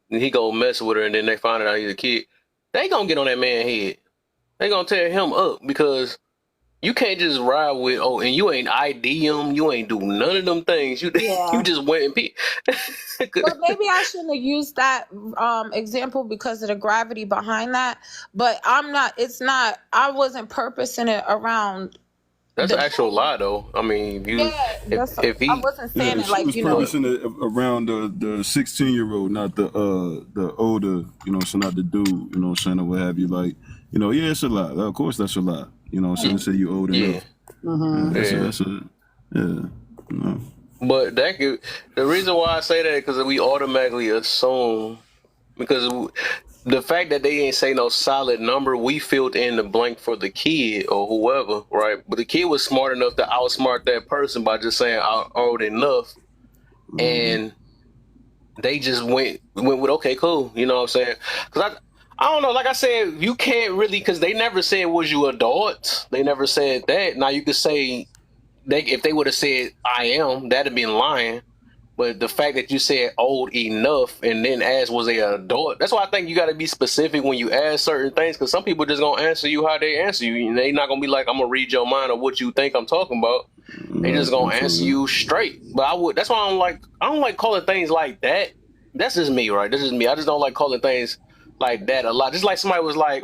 Speaker 1: mess with her, and then they find out he's a kid. They gonna get on that man's head. They gonna tear him up because you can't just ride with and you ain't ID him, you ain't do none of them things. You you just went and pee.
Speaker 3: But maybe I shouldn't have used that example because of the gravity behind that. But I'm not. It's not. I wasn't purposing it around.
Speaker 1: That's an actual lie, though. I mean, if he,
Speaker 3: I wasn't saying it
Speaker 4: she
Speaker 3: like
Speaker 4: was purposing it around the 16-year-old, not the older, so not the dude, saying or what have you. Like, yeah, it's a lie. Of course, that's a lie. Saying say you old enough. Yeah.
Speaker 1: But the reason why I say that because we automatically assume because the fact that they ain't say no solid number, we filled in the blank for the kid or whoever, right? But the kid was smart enough to outsmart that person by just saying old enough, and they just went with okay, cool. You know what I'm saying? Because I don't know. Like I said, you can't really because they never said was you adult. They never said that. Now you could say if they would have said I am, that'd have been lying. But the fact that you said old enough and then asked was they an adult, that's why I think you got to be specific when you ask certain things because some people just gonna answer you how they answer you, and they not gonna be like I'm gonna read your mind or what you think I'm talking about. They just gonna answer you straight. But that's why I don't like calling things like that. That's just me, right? This is me. I just don't like calling things like that a lot. Just like somebody was like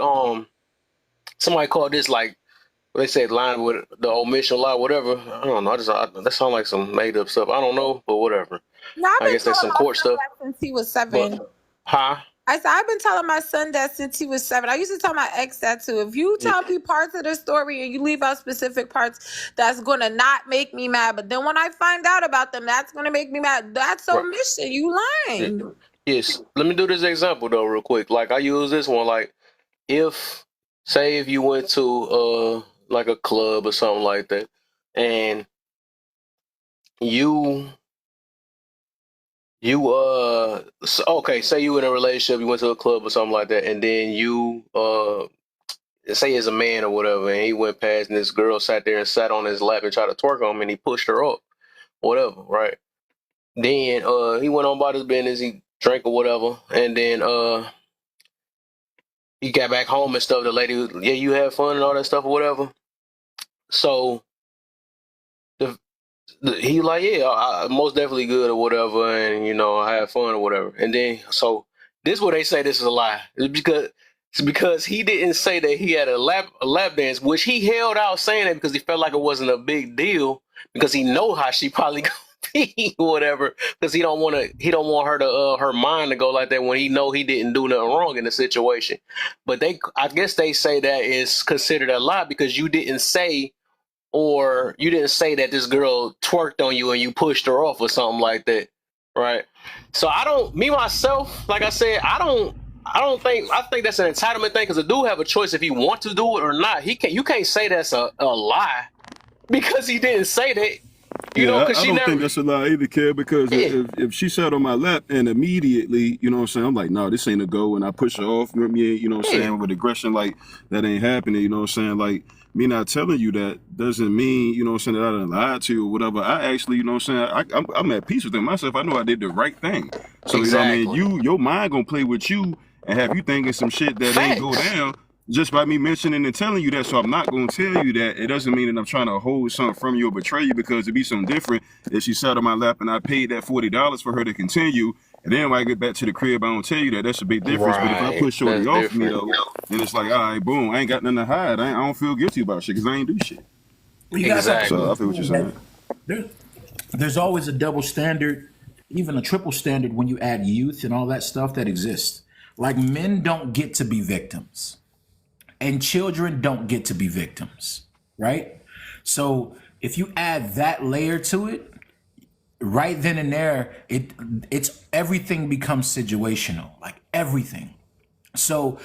Speaker 1: somebody called this like. They said line with the omission lie, whatever. I don't know. That sounds like some made up stuff. I don't know, but whatever.
Speaker 3: No,
Speaker 1: I guess that's some court stuff.
Speaker 3: Since he was 7.
Speaker 1: Huh?
Speaker 3: I said I've been telling my son that since he was 7. I used to tell my ex that too. If you tell me parts of the story and you leave out specific parts, that's gonna not make me mad. But then when I find out about them, that's gonna make me mad. That's omission. You lying.
Speaker 1: Yes. Let me do this example though, real quick. Like I use this one. Like if you went to like a club or something like that, and you okay, say you in a relationship, you went to a club or something like that, and then you say as a man or whatever, and he went past and this girl sat there and sat on his lap and tried to twerk on him and he pushed her up, whatever, right? Then he went on about his business, he drank or whatever, and then he got back home and stuff. The lady was, yeah, you had fun and all that stuff or whatever. So he like, yeah, I most definitely good or whatever, and I had fun or whatever. And then so this is what they say this is a lie. It's because he didn't say that he had a lap dance, which he held out saying it because he felt like it wasn't a big deal because he know how she probably gonna be or whatever, because he don't want her to her mind to go like that when he know he didn't do nothing wrong in the situation. But I guess they say that is considered a lie because you didn't say that this girl twerked on you and you pushed her off or something like that, right? So myself, like I said, I think that's an entitlement thing because a dude have a choice if he want to do it or not. You can't say that's a lie because he didn't say that. You know,
Speaker 4: Yeah,
Speaker 1: because
Speaker 4: I
Speaker 1: she
Speaker 4: don't think
Speaker 1: never.
Speaker 4: that's a lie either, kid, because
Speaker 1: Yeah,
Speaker 4: if she sat on my lap and immediately, you know what I'm saying, I'm like, no, this ain't a go, and I push her off with me, you know what I'm
Speaker 1: yeah,
Speaker 4: saying, with aggression, like, that ain't happening, you know what I'm saying, like, me not telling you that doesn't mean, you know what I'm saying, that I done lied to you or whatever. I actually, you know what I'm saying, I'm at peace within myself. I know I did the right thing. So, you know what I mean,
Speaker 1: exactly.
Speaker 4: your mind gonna play with you and have you thinking some shit that ain't go
Speaker 1: Facts.
Speaker 4: down just by me mentioning and telling you that. So I'm not gonna tell you that. It doesn't mean that I'm trying to hold something from you or betray you, because it'd be something different if she sat on my lap and I paid that $40 for her to continue. And then when I get back to the crib, I don't tell you that. That's a big difference. But if I
Speaker 1: Right.
Speaker 4: push Shorty
Speaker 1: That's
Speaker 4: off me
Speaker 1: different.
Speaker 4: though, then it's like, all right, boom, I ain't got nothing to hide. I don't feel guilty about shit because I ain't do shit.
Speaker 6: You guys have to
Speaker 4: So
Speaker 1: Exactly.
Speaker 4: I feel what you're
Speaker 6: understand
Speaker 4: saying.
Speaker 6: that there's always a double standard, even a triple standard when you add youth and all that stuff that exists. Like men don't get to be victims, and children don't get to be victims, right? So if you add that layer to it, right then and there, it's everything becomes situational, like everything. So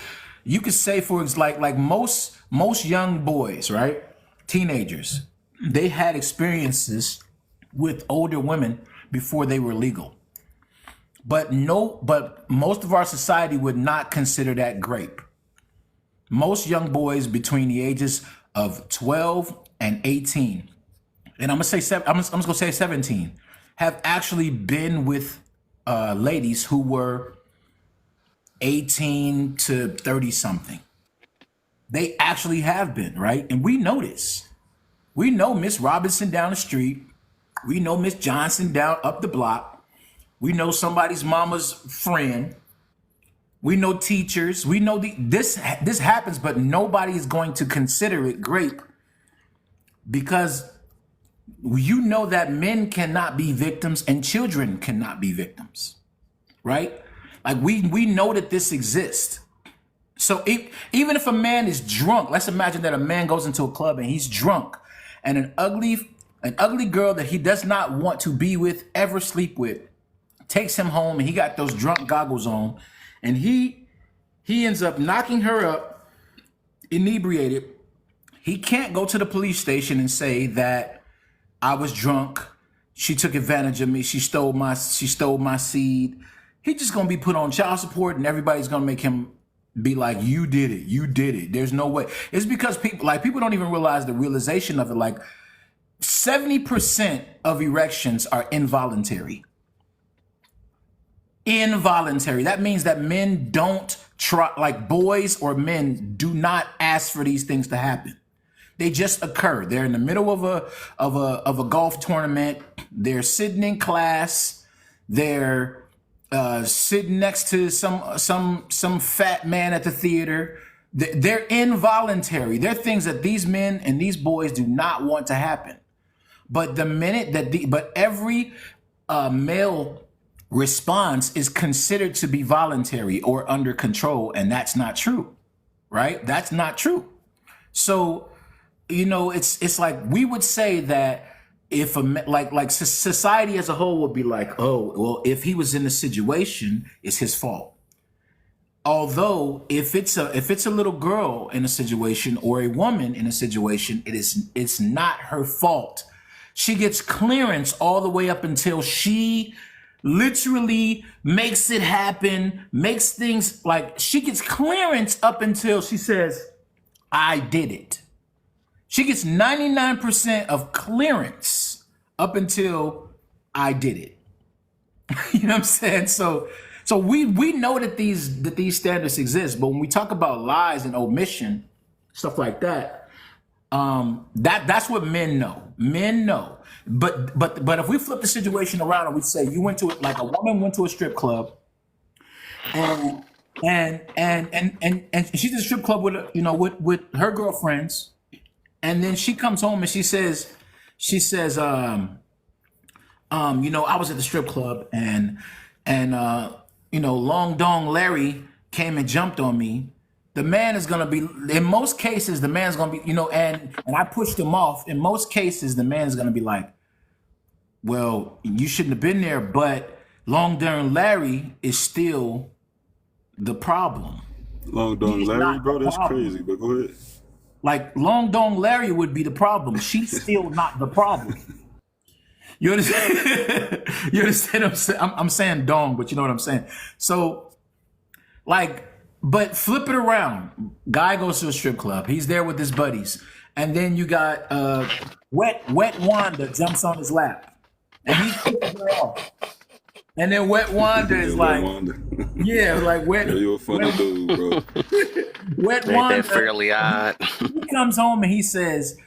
Speaker 6: you could say, for example, like most young boys, right, teenagers, they had experiences with older women before they were legal. But most of our society would not consider that grape. Most young boys between the ages of 12 and 18, and I'm gonna say I'm just gonna say 17, have actually been with ladies who were 18 to 30 something. They actually have been, right? And we know this. We know Miss Robinson down the street. We know Miss Johnson down up the block. We know somebody's mama's friend. We know teachers. We know this happens, but nobody is going to consider it grape, because you know that men cannot be victims and children cannot be victims, right? Like we know that this exists. So even if a man is drunk, let's imagine that a man goes into a club and he's drunk, and an ugly girl that he does not want to be with, ever sleep with, takes him home, and he got those drunk goggles on, and he ends up knocking her up, inebriated. He can't go to the police station and say that I was drunk, she took advantage of me, she stole my seed. He's just gonna be put on child support, and everybody's gonna make him be like, you did it. There's no way. It's because people don't even realize the realization of it. Like 70% of erections are involuntary. Involuntary. That means that men don't try, like boys or men do not ask for these things to happen. They just occur. They're in the middle of a golf tournament. They're sitting in class. They're sitting next to some fat man at the theater. They're involuntary. They're things that these men and these boys do not want to happen. But the minute that every male response is considered to be voluntary or under control, and that's not true, right? That's not true. So, it's like we would say that if like society as a whole would be like, oh, well, if he was in the situation, it's his fault. Although if it's a little girl in a situation or a woman in a situation, it's not her fault. She gets clearance all the way up until she literally makes it happen, makes things, like she gets clearance up until she says, I did it. She gets 99% of clearance up until I did it. You know what I'm saying? So we know that these standards exist, but when we talk about lies and omission, stuff like that, that's what men know. Men know. But if we flip the situation around and we say you went to it, like a woman went to a strip club, and she's in a strip club with her girlfriends, and then she comes home and she says, I was at the strip club and Long Dong Larry came and jumped on me. The man is gonna be, in most cases, the man's gonna be, and I pushed him off. In most cases, the man's gonna be like, well, you shouldn't have been there, but Long Dong Larry is still the problem.
Speaker 4: Long Dong
Speaker 6: He's
Speaker 4: Larry,
Speaker 6: not
Speaker 4: bro,
Speaker 6: the
Speaker 4: that's
Speaker 6: problem.
Speaker 4: crazy. But go ahead.
Speaker 6: Like Long Dong Larry would be the problem. She's still not the problem. You understand? You understand what I'm saying? I'm saying dong, but you know what I'm saying. So, like, but flip it around. Guy goes to a strip club. He's there with his buddies, and then you got wet Wanda jumps on his lap, and he pushes her off. And then wet Wanda
Speaker 4: Yeah,
Speaker 6: is
Speaker 4: Wet
Speaker 6: like,
Speaker 4: Wanda.
Speaker 6: yeah, like
Speaker 4: Yeah, you're a funny dude, bro.
Speaker 6: wet
Speaker 1: Ain't
Speaker 6: Wanda.
Speaker 1: that fairly odd?
Speaker 6: He comes home and he says,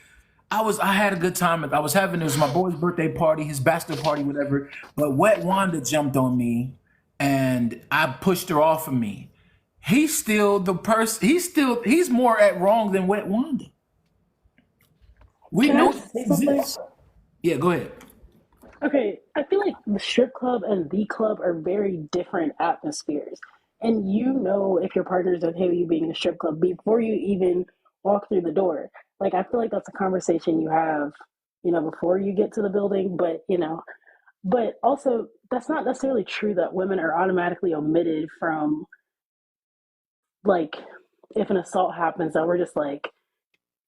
Speaker 6: I had a good time. I was having, it was my boy's birthday party, his bachelor party, whatever. But wet Wanda jumped on me and I pushed her off of me. He's still the person, he's more at wrong than wet Wanda. We
Speaker 5: Can
Speaker 6: know
Speaker 5: I say
Speaker 6: this
Speaker 5: something?
Speaker 6: exists. Yeah, go ahead.
Speaker 5: Okay, I feel like the strip club and the club are very different atmospheres. And you know if your partner is okay with you being in a strip club before you even walk through the door. Like, I feel like that's a conversation you have, before you get to the building. But also, that's not necessarily true that women are automatically omitted from, like, if an assault happens, that we're just like,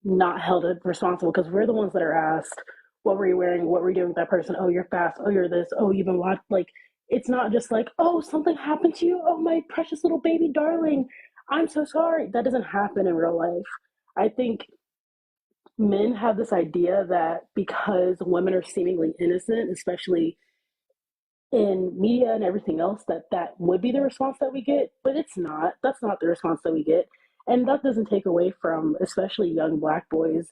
Speaker 5: not held responsible because we're the ones that are asked, what were you wearing? What were you doing with that person? Oh, you're fast. Oh, you're this. Oh, you've been watching. Like, it's not just like, oh, something happened to you. Oh, my precious little baby darling. I'm so sorry. That doesn't happen in real life. I think men have this idea that because women are seemingly innocent, especially in media and everything else, that would be the response that we get, but it's not. That's not the response that we get. And that doesn't take away from especially young black boys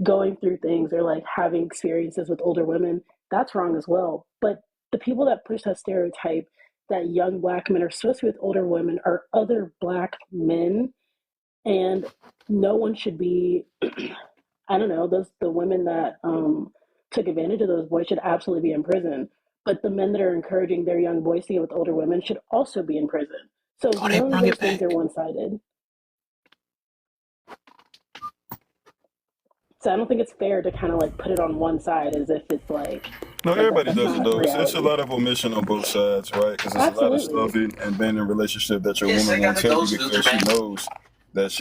Speaker 5: going through things or like having experiences with older women. That's wrong as well. But the people that push that stereotype that young black men are supposed to be with older women are other black men, and no one should be I don't know, those the women that took advantage of those boys should absolutely be in prison. But the men that are encouraging their young boys to get with older women should also be in prison. So
Speaker 1: Oh, they
Speaker 5: none of
Speaker 1: bring
Speaker 5: those
Speaker 1: it
Speaker 5: things
Speaker 1: back.
Speaker 5: are one sided. So I don't think it's fair to kind of like put it on one side as if it's
Speaker 4: No, everybody
Speaker 5: that's
Speaker 4: does it
Speaker 5: not
Speaker 4: though. It's a
Speaker 5: reality.
Speaker 4: lot of omission on both sides, right? Because there's a lot of
Speaker 5: Absolutely.
Speaker 4: stuff and being in a relationship that your
Speaker 1: Yes,
Speaker 4: woman
Speaker 1: I got
Speaker 4: won't
Speaker 1: the
Speaker 4: tell you
Speaker 1: ghost filter
Speaker 4: because she
Speaker 1: back.
Speaker 4: knows that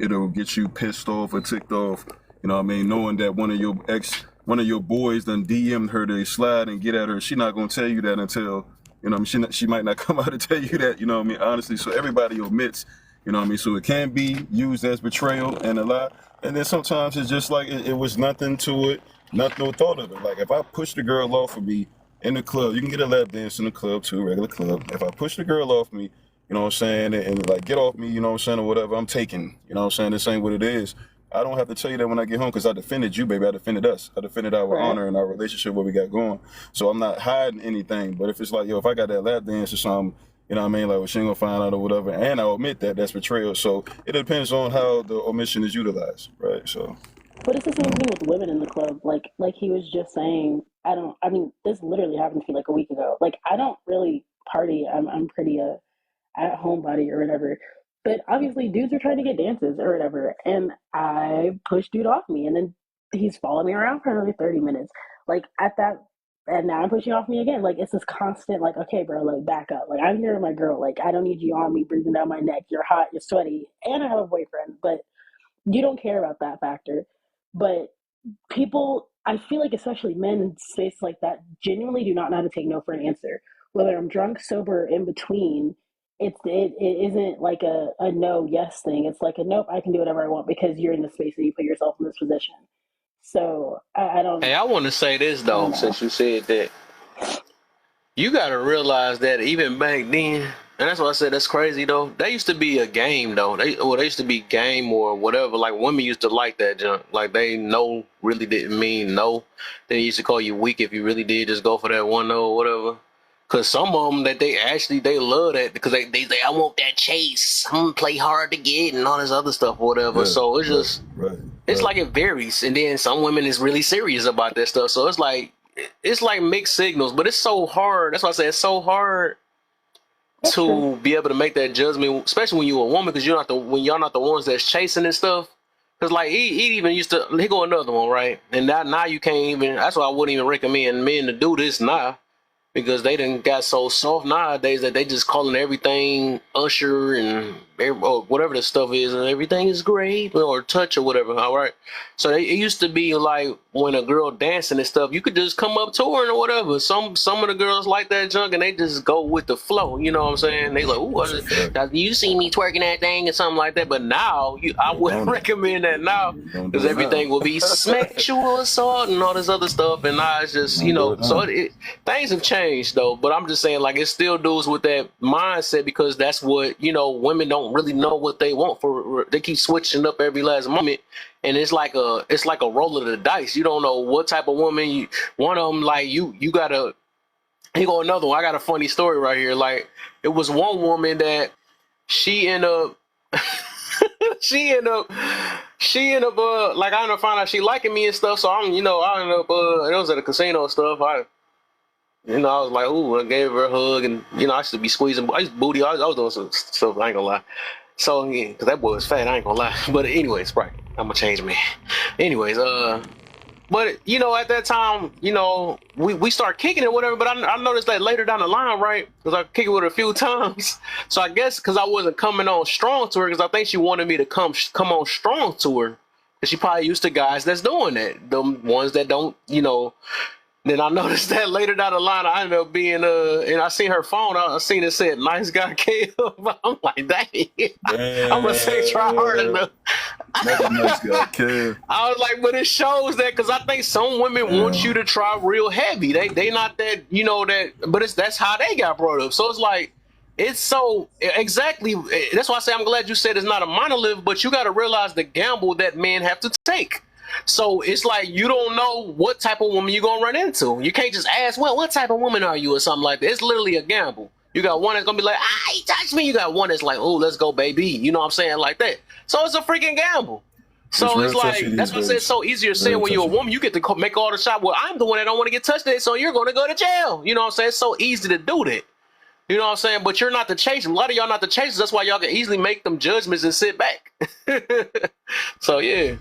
Speaker 4: it'll get you pissed off or ticked off. You know what I mean? Knowing that one of your boys done DM'd her to slide and get at her, she not gonna tell you that until, she might not come out and tell you that, you know what I mean? Honestly, so everybody omits, you know what I mean? So it can be used as betrayal and a lie. And then sometimes it's just like it was nothing to it, not no thought of it. Like if I push the girl off of me in the club, you can get a lap dance in the club too, regular club. If I push the girl off me, you know what I'm saying, and like get off me, you know what I'm saying, or whatever, I'm taking, you know what I'm saying, this ain't what it is. I don't have to tell you that when I get home because I defended you, baby. I defended us. I defended our
Speaker 5: Right.
Speaker 4: honor and our relationship, what we got going. So I'm not hiding anything. But if it's like, yo, if I got that lap dance or something, you know what I mean, like, well, she ain't gonna find out or whatever, and I admit that, that's betrayal. So it depends on how the omission is utilized, right? So,
Speaker 5: But it's the same thing with women in the club. Like he was just saying, I mean, this literally happened to me like a week ago. Like I don't really party. I'm pretty at home body or whatever. But obviously, dudes are trying to get dances or whatever, and I pushed dude off me, and then he's following me around for another 30 minutes. Like at that, and now I'm pushing off me again. Like it's this constant, like, okay, bro, like back up. Like I'm here with my girl. Like I don't need you on me, breathing down my neck. You're hot, you're sweaty, and I have a boyfriend, but you don't care about that factor. But people, I feel like especially men in spaces like that genuinely do not know how to take no for an answer. Whether I'm drunk, sober, in between, it isn't like a no yes thing. It's like a nope, I can do whatever I want because you're in the space and you put yourself in this position. So I don't
Speaker 1: Hey, I want to say this
Speaker 5: I don't
Speaker 1: though,
Speaker 5: know.
Speaker 1: since you said that, you got to realize that even back then, and that's why I said that's crazy though. That used to be a game though. They used to be game or whatever. Like women used to like that junk. Like they no really didn't mean no. They used to call you weak if you really did just go for that one no or whatever. Cause some of them that they love that because they say I want that chase. I'm gonna play hard to get and all this other stuff or whatever.
Speaker 4: yeah,
Speaker 1: So it's
Speaker 4: right,
Speaker 1: just
Speaker 4: right,
Speaker 1: it's
Speaker 4: right.
Speaker 1: like it varies, and then some women is really serious about that stuff. So it's like mixed signals, but it's so hard. That's why I say it's so hard
Speaker 5: That's true.
Speaker 1: to be able to make that judgment, especially when you're a woman, because when y'all not the ones that's chasing and stuff. Because like he even used to he go another one right, and now you can't even. That's why I wouldn't even recommend men to do this now because they done got so soft nowadays that they just calling everything Usher and or whatever the stuff is, and everything is great, or touch or whatever. All right. So it used to be like when a girl dancing and stuff, you could just come up to her or whatever. Some of the girls like that junk, and they just go with the flow. You know what I'm saying? They like, ooh, you see me twerking that thing and something like that. But now, I wouldn't recommend that now, because everything will be sexual assault and all this other stuff. And now it's just, so things have changed though. But I'm just saying, like, it still dudes with that mindset, because that's what, women don't really know what they want. They keep switching up every last moment. And it's like a roll of the dice. You don't know what type of woman one of them, like, you gotta. Here go another one. I got a funny story right here. Like, it was one woman that she ended up like, I ended up finding out she liking me and stuff. So I ended up it was at a casino and stuff. I was like, ooh, I gave her a hug, and I used to be squeezing. I used to booty. I was doing some stuff. I ain't gonna lie. So yeah, because that boy was fat. I ain't gonna lie. But anyways, right. I'm gonna change man. Anyways, but at that time, we start kicking it, whatever. But I noticed that later down the line, right? Because I kicked it with her a few times. So I guess because I wasn't coming on strong to her, because I think she wanted me to come on strong to her, because she probably used to guys that's doing that, the ones that don't, Then I noticed that later down the line, I ended up being and I seen her phone. I seen it said "Nice Guy Caleb." I'm like, dang. I'm gonna say try hard enough.
Speaker 4: Nice Guy Caleb.
Speaker 1: I was like, but it shows that, because I think some women want you to try real heavy. They not that, but that's how they got brought up. So it's like, it's so exactly. That's why I say I'm glad you said it's not a monolith, but you got to realize the gamble that men have to take. So it's like, you don't know what type of woman you're going to run into. You can't just ask, well, what type of woman are you, or something like that. It's literally a gamble. You got one that's going to be like, he touched me. You got one that's like, oh, let's go, baby. You know what I'm saying? Like that. So it's a freaking gamble. So it's like, that's why I said it's so easier to say when you're a woman, you get to make all the shot. Well, I'm the one that don't want to get touched today, so you're going to go to jail. You know what I'm saying? It's so easy to do that. You know what I'm saying? But you're not the chaser. A lot of y'all not the chasers. That's why y'all can easily make them judgments and sit back. So, yeah.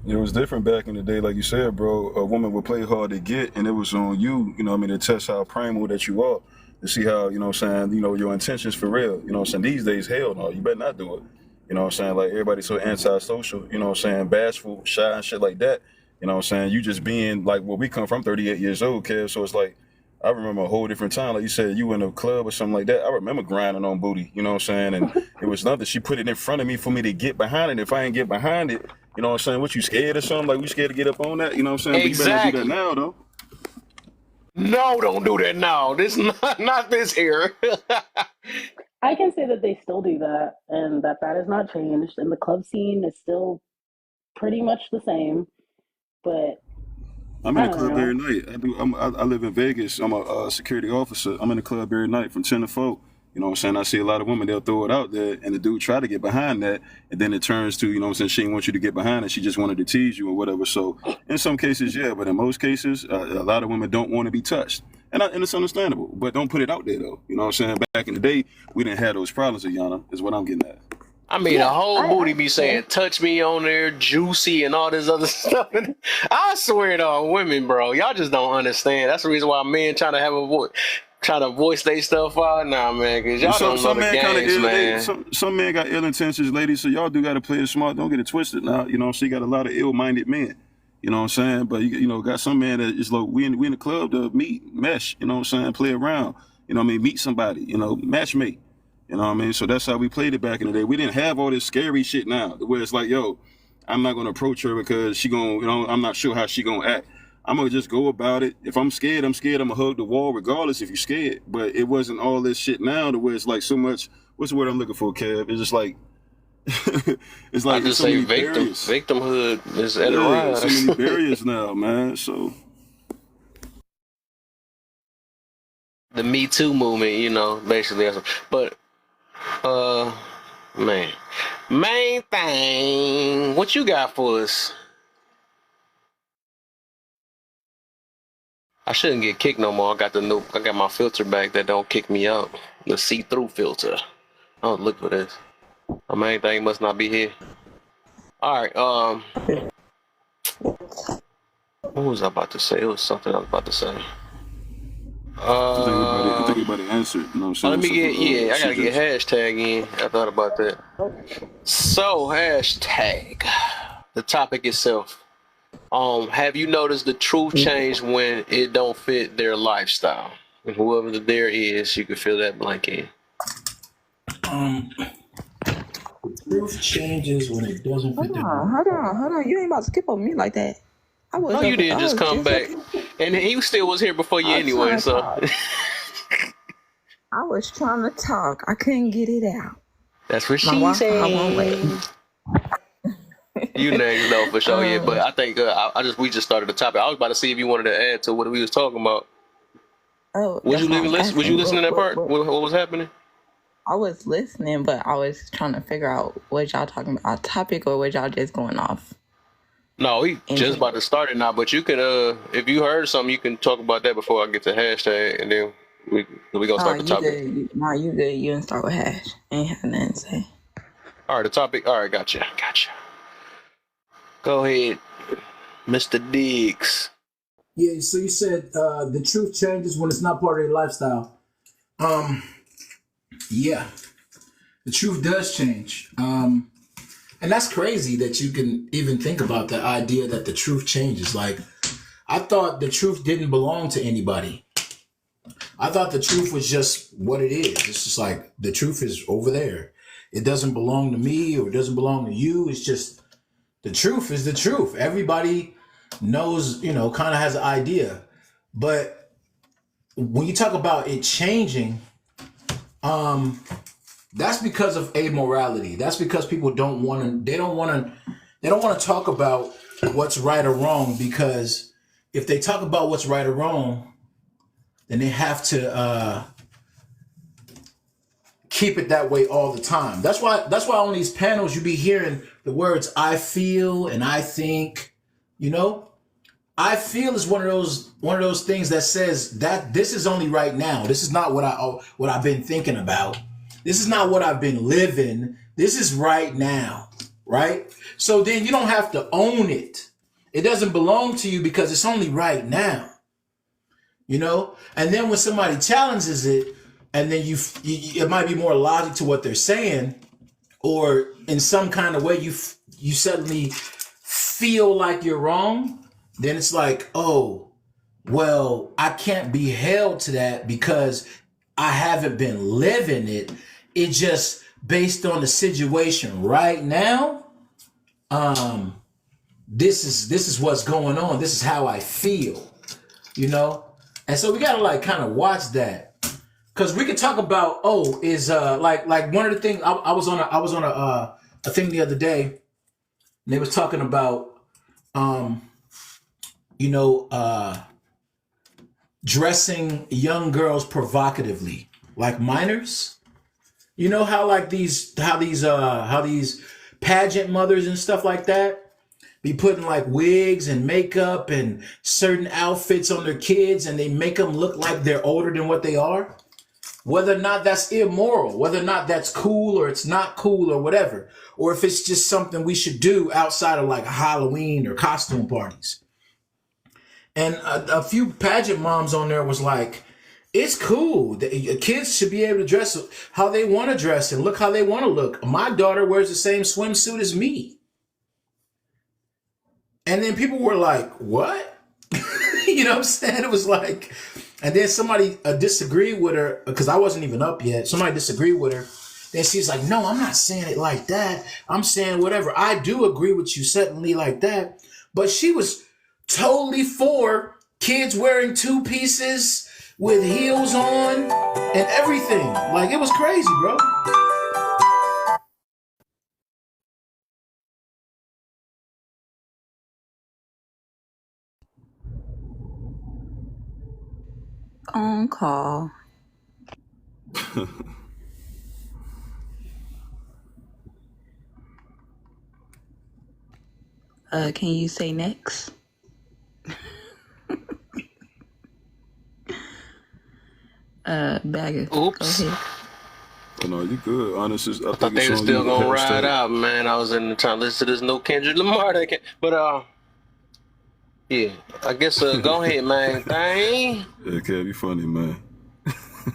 Speaker 4: It was different back in the day, like you said, bro. A woman would play hard to get, and it was on you, to test how primal that you are, to see how, your intentions for real. These days, hell no, you better not do it. Like, everybody's so antisocial, bashful, shy and shit like that. You just being like, well, we come from 38 years old, kid. So it's like, I remember a whole different time. Like you said, you in a club or something like that. I remember grinding on booty, and it was nothing. She put it in front of me for me to get behind it. If I ain't get behind it, what, you scared or something? Like, we scared to get up on that?
Speaker 1: Exactly.
Speaker 4: But you better not do that now, though.
Speaker 1: No, don't do that now. This not this here.
Speaker 5: I can say that they still do that, and that has not changed, and the club scene is still pretty much the same. But
Speaker 4: I'm in the club every night. I live in Vegas. I'm a security officer. I'm in the club every night from 10 to 4. I see a lot of women, they'll throw it out there, and the dude try to get behind that, and then it turns to, she didn't want you to get behind it. She just wanted to tease you or whatever. So in some cases, yeah, but in most cases, a lot of women don't want to be touched. And it's understandable, but don't put it out there, though. Back in the day, we didn't have those problems, Ayana, is what I'm getting at.
Speaker 1: I mean, the whole booty be saying, touch me on there, juicy, and all this other stuff. I swear to women, bro, y'all just don't understand. That's the reason why men trying to voice their stuff out. Nah, man, because y'all don't know the games, man.
Speaker 4: Some men got ill intentions, ladies, so y'all do got to play it smart. Don't get it twisted now. She got a lot of ill-minded men. You know what I'm saying? But, got some men that is like, we in the club to meet, mesh, play around. Meet somebody, matchmate. So that's how we played it back in the day. We didn't have all this scary shit now, where it's like, yo, I'm not going to approach her because she going to, I'm not sure how she going to act. I'm going to just go about it. If I'm scared, I'm going to hug the wall regardless if you're scared. But it wasn't all this shit now to where it's like so much, what's the word I'm looking for, Kev? It's just like, it's like,
Speaker 1: I just say victimhood is at a rise.
Speaker 4: So many barriers now, man. So
Speaker 1: the Me Too movement, basically. But, main thing, what you got for us? I shouldn't get kicked no more. I got my filter back that don't kick me out. The see-through filter. Oh, look for this. The main thing must not be here. All right. What was I about to say? It was something I was about to say.
Speaker 4: I think everybody answered. You know what I'm
Speaker 1: let
Speaker 4: saying?
Speaker 1: me get, yeah, I gotta get
Speaker 4: Suggestions.
Speaker 1: hashtag in. I thought about that. So, hashtag. The topic itself. Have you noticed the truth change when it don't fit their lifestyle? And whoever the there is, you can fill that blank in.
Speaker 6: Truth changes when it doesn't fit their.
Speaker 7: Hold on. You ain't about to skip on me like that. I was
Speaker 1: No, you
Speaker 7: over,
Speaker 1: did
Speaker 7: I
Speaker 1: just
Speaker 7: was
Speaker 1: come
Speaker 7: just
Speaker 1: back. And he still was here before you
Speaker 7: I was
Speaker 1: anyway,
Speaker 7: trying to
Speaker 1: so.
Speaker 7: talk. I was trying to talk. I couldn't get it out.
Speaker 1: That's what
Speaker 7: My
Speaker 1: she
Speaker 7: Wi-Fi won't let
Speaker 1: said.
Speaker 7: me.
Speaker 1: You next though for sure, yeah. But I think we just started the topic. I was about to see if you wanted to add to what we was talking about.
Speaker 7: Oh,
Speaker 1: Was
Speaker 7: that's
Speaker 1: you
Speaker 7: why I
Speaker 1: even
Speaker 7: was
Speaker 1: listen? Was you
Speaker 7: asking.
Speaker 1: listening to that part? What was happening?
Speaker 7: I was listening, but I was trying to figure out what y'all talking about, topic, or what y'all just going off.
Speaker 1: No, we just about to start it now. But you can, if you heard something, you can talk about that before I get to hashtag, and then we gonna start the topic.
Speaker 7: Good. You good. You didn't start with hash. Ain't had nothing to say.
Speaker 1: All right, the topic. All right, gotcha. Go ahead, Mr. Diggs.
Speaker 6: Yeah, so you said the truth changes when it's not part of their lifestyle. Yeah, the truth does change. And that's crazy that you can even think about the idea that the truth changes. Like, I thought the truth didn't belong to anybody. I thought the truth was just what it is. It's just like the truth is over there. It doesn't belong to me or it doesn't belong to you. It's just the truth is the truth. Everybody knows, kind of has an idea. But when you talk about it changing, that's because of amorality. That's because people don't want to talk about what's right or wrong, because if they talk about what's right or wrong, then they have to keep it that way all the time. That's why on these panels you be hearing the words "I feel" and "I think." I feel is one of those things that says that this is only right now. This is not what I've been thinking about. This is not what I've been living. This is right now, right? So then you don't have to own it. It doesn't belong to you because it's only right now. And then when somebody challenges it, and then it might be more logic to what they're saying, or in some kind of way you suddenly feel like you're wrong, then it's like, oh, well, I can't be held to that because I haven't been living it. It's just based on the situation right now. This is what's going on. This is how I feel, And so we gotta like kind of watch that, because we could talk about like one of the things I was on a thing the other day, and they was talking about dressing young girls provocatively, like minors. You know how like these pageant mothers and stuff like that be putting like wigs and makeup and certain outfits on their kids, and they make them look like they're older than what they are. Whether or not that's immoral, whether or not that's cool or it's not cool or whatever, or if it's just something we should do outside of like Halloween or costume parties. And a few pageant moms on there was like, it's cool. Kids should be able to dress how they want to dress and look how they want to look. My daughter wears the same swimsuit as me. And then people were like, what? You know what I'm saying? It was like, and then somebody disagreed with her, because I wasn't even up yet. Somebody disagreed with her. Then she's like, no, I'm not saying it like that. I'm saying whatever. I do agree with you certainly like that. But she was totally for kids wearing two pieces with heels on and everything. Like, it was crazy, bro.
Speaker 7: On call. Can you say next? Bagger.
Speaker 1: Oops.
Speaker 7: Go ahead.
Speaker 4: No, you good. Honest, I
Speaker 1: I thought they were still gonna ride out, man. I was in the time listen to this no Kendrick Lamar. But Yeah, I guess go ahead, man. Dang,
Speaker 4: Yeah, Kev, you funny, man.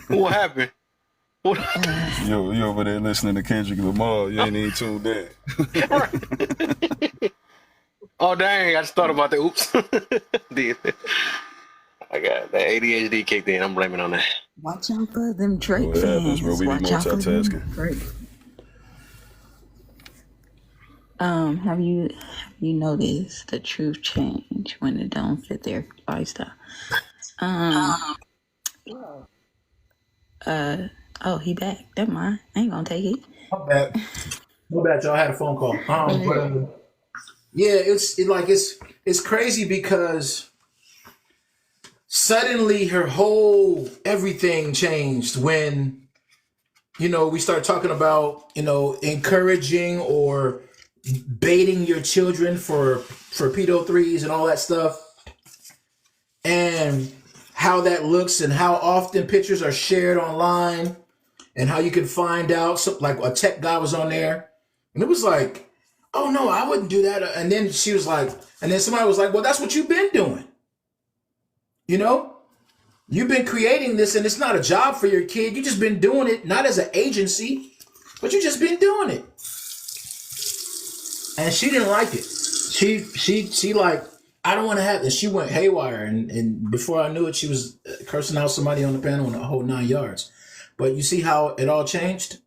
Speaker 1: what happened? What?
Speaker 4: Yo, you over there listening to Kendrick Lamar? You ain't even tuned in.
Speaker 1: Oh dang, I just thought about that. Oops. Did. I got that ADHD kicked in. I'm blaming on that.
Speaker 7: Watch out for them Drake
Speaker 4: What happens, bro?
Speaker 7: fans.
Speaker 4: We be
Speaker 7: Watch out for them
Speaker 4: multitasking.
Speaker 7: Drake. Have you noticed the truth change when it don't fit their lifestyle? Oh, he back. Never mind. I ain't gonna take it.
Speaker 6: My bad. My bad, y'all. I had a phone call. Yeah, it's crazy because suddenly her whole everything changed when we start talking about encouraging or baiting your children for pedo threes and all that stuff, and how that looks and how often pictures are shared online and how you can find out. Like a tech guy was on there and it was like, oh no, I wouldn't do that. And then she was like, and then somebody was like, well, that's what you've been doing. You've been creating this and it's not a job for your kid. You just been doing it, not as an agency, but you just been doing it. And she didn't like it. She like, I don't want to have this. She went haywire. And before I knew it, she was cursing out somebody on the panel in a whole 9 yards. But you see how it all changed?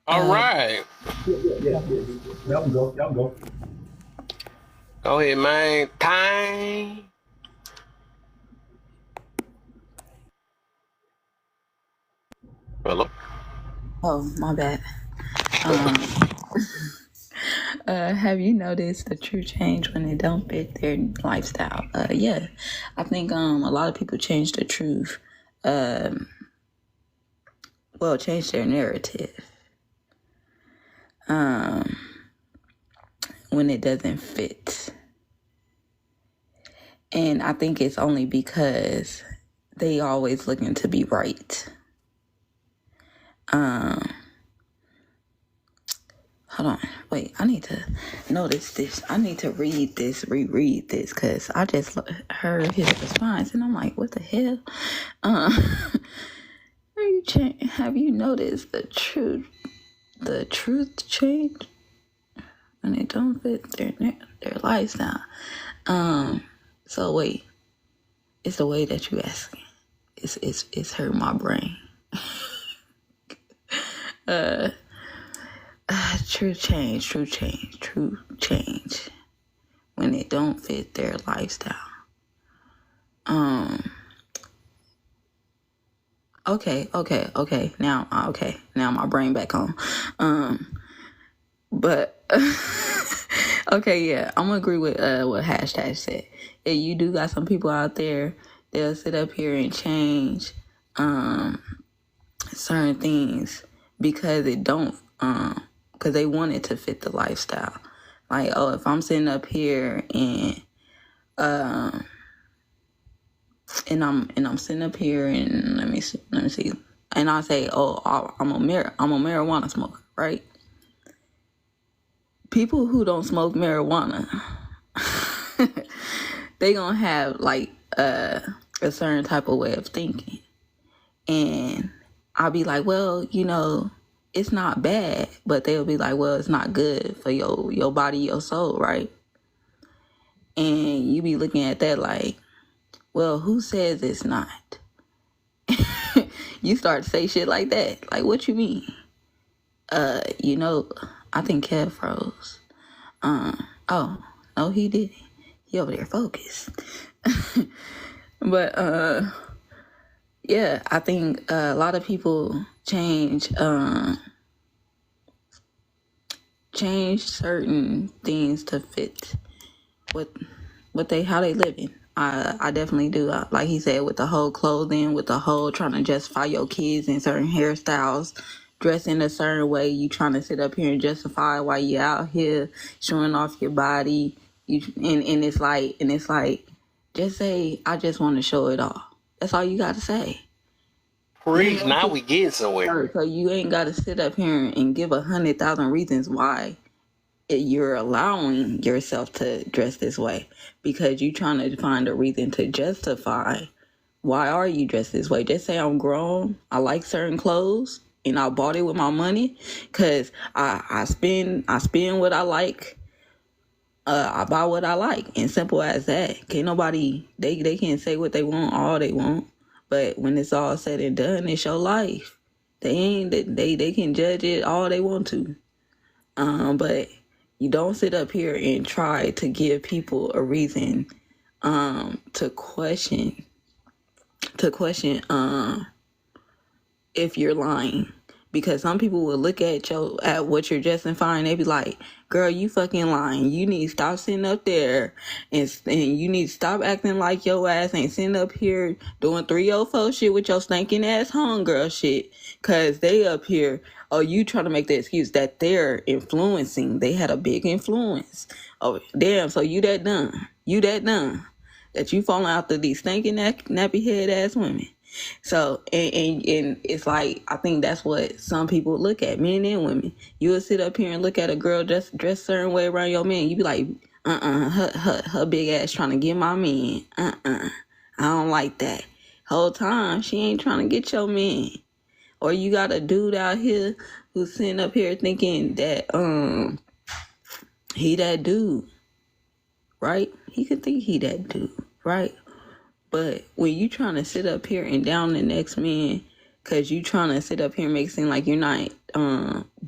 Speaker 1: All right.
Speaker 6: Yeah. Y'all can go.
Speaker 1: Go ahead, man. Time. Hello.
Speaker 7: Oh, my bad. Have you noticed the true change when it don't fit their lifestyle? Yeah, I think a lot of people change the truth. Change their narrative. When it doesn't fit. And I think it's only because they always looking to be right. Hold on. Wait, I need to notice this. I need to reread this, because I just heard his response and I'm like, what the hell? Have you noticed the truth change when it don't fit their lifestyle? So wait, it's the way that you asking. It's hurt my brain. True change when it don't fit their lifestyle. Okay. Now my brain back on. But okay, yeah, I'm gonna agree with what hashtag said. Yeah, you do got some people out there, they'll sit up here and change certain things because it don't because they want it to fit the lifestyle. Like, oh, if I'm sitting up here and I'm sitting up here and let me see, and I say, oh, I'm a marijuana smoker, right? People who don't smoke marijuana, they gonna have like a certain type of way of thinking, and I'll be like, well, it's not bad, but they'll be like, well, it's not good for your body, your soul, right? And you be looking at that like, well, who says it's not? You start to say shit like that. Like, what you mean? I think Kev froze. Oh, no, he didn't. He over there focused. But, yeah, I think a lot of people change certain things to fit how they living. I definitely do. Like he said, with the whole clothing, with the whole trying to justify your kids in certain hairstyles, dressing a certain way, you trying to sit up here and justify why you out here showing off your body. And it's like, just say, I just want to show it off. That's all you got to say.
Speaker 1: Preach. Now we getting somewhere.
Speaker 7: So you ain't got to sit up here and give 100,000 reasons why you're allowing yourself to dress this way, because you're trying to find a reason to justify why are you dressed this way. Just say I'm grown, I like certain clothes, and I bought it with my money because I spend what I like. I buy what I like, and simple as that. Can't nobody, they can't say what they want all they want, but when it's all said and done, it's your life. They can judge it all they want to. But you don't sit up here and try to give people a reason to question if you're lying, because some people will look at what you're justifying. They be like, girl, you fucking lying. You need to stop sitting up there and you need to stop acting like your ass ain't sitting up here doing 304 shit with your stinking ass homegirl shit, because they up here. Oh, you trying to make the excuse that they're influencing. They had a big influence. Oh, damn. So you that dumb that you falling out to these stinking nappy head ass women. So and it's like, I think that's what some people look at, men and women. You would sit up here and look at a girl dressed a certain way around your man. You be like, her big ass trying to get my man. I don't like that. Whole time she ain't trying to get your man. Or you got a dude out here who's sitting up here thinking that he that dude, right? He could think he that dude, right? But when you trying to sit up here and down the next man, because you trying to sit up here and make it seem like you're not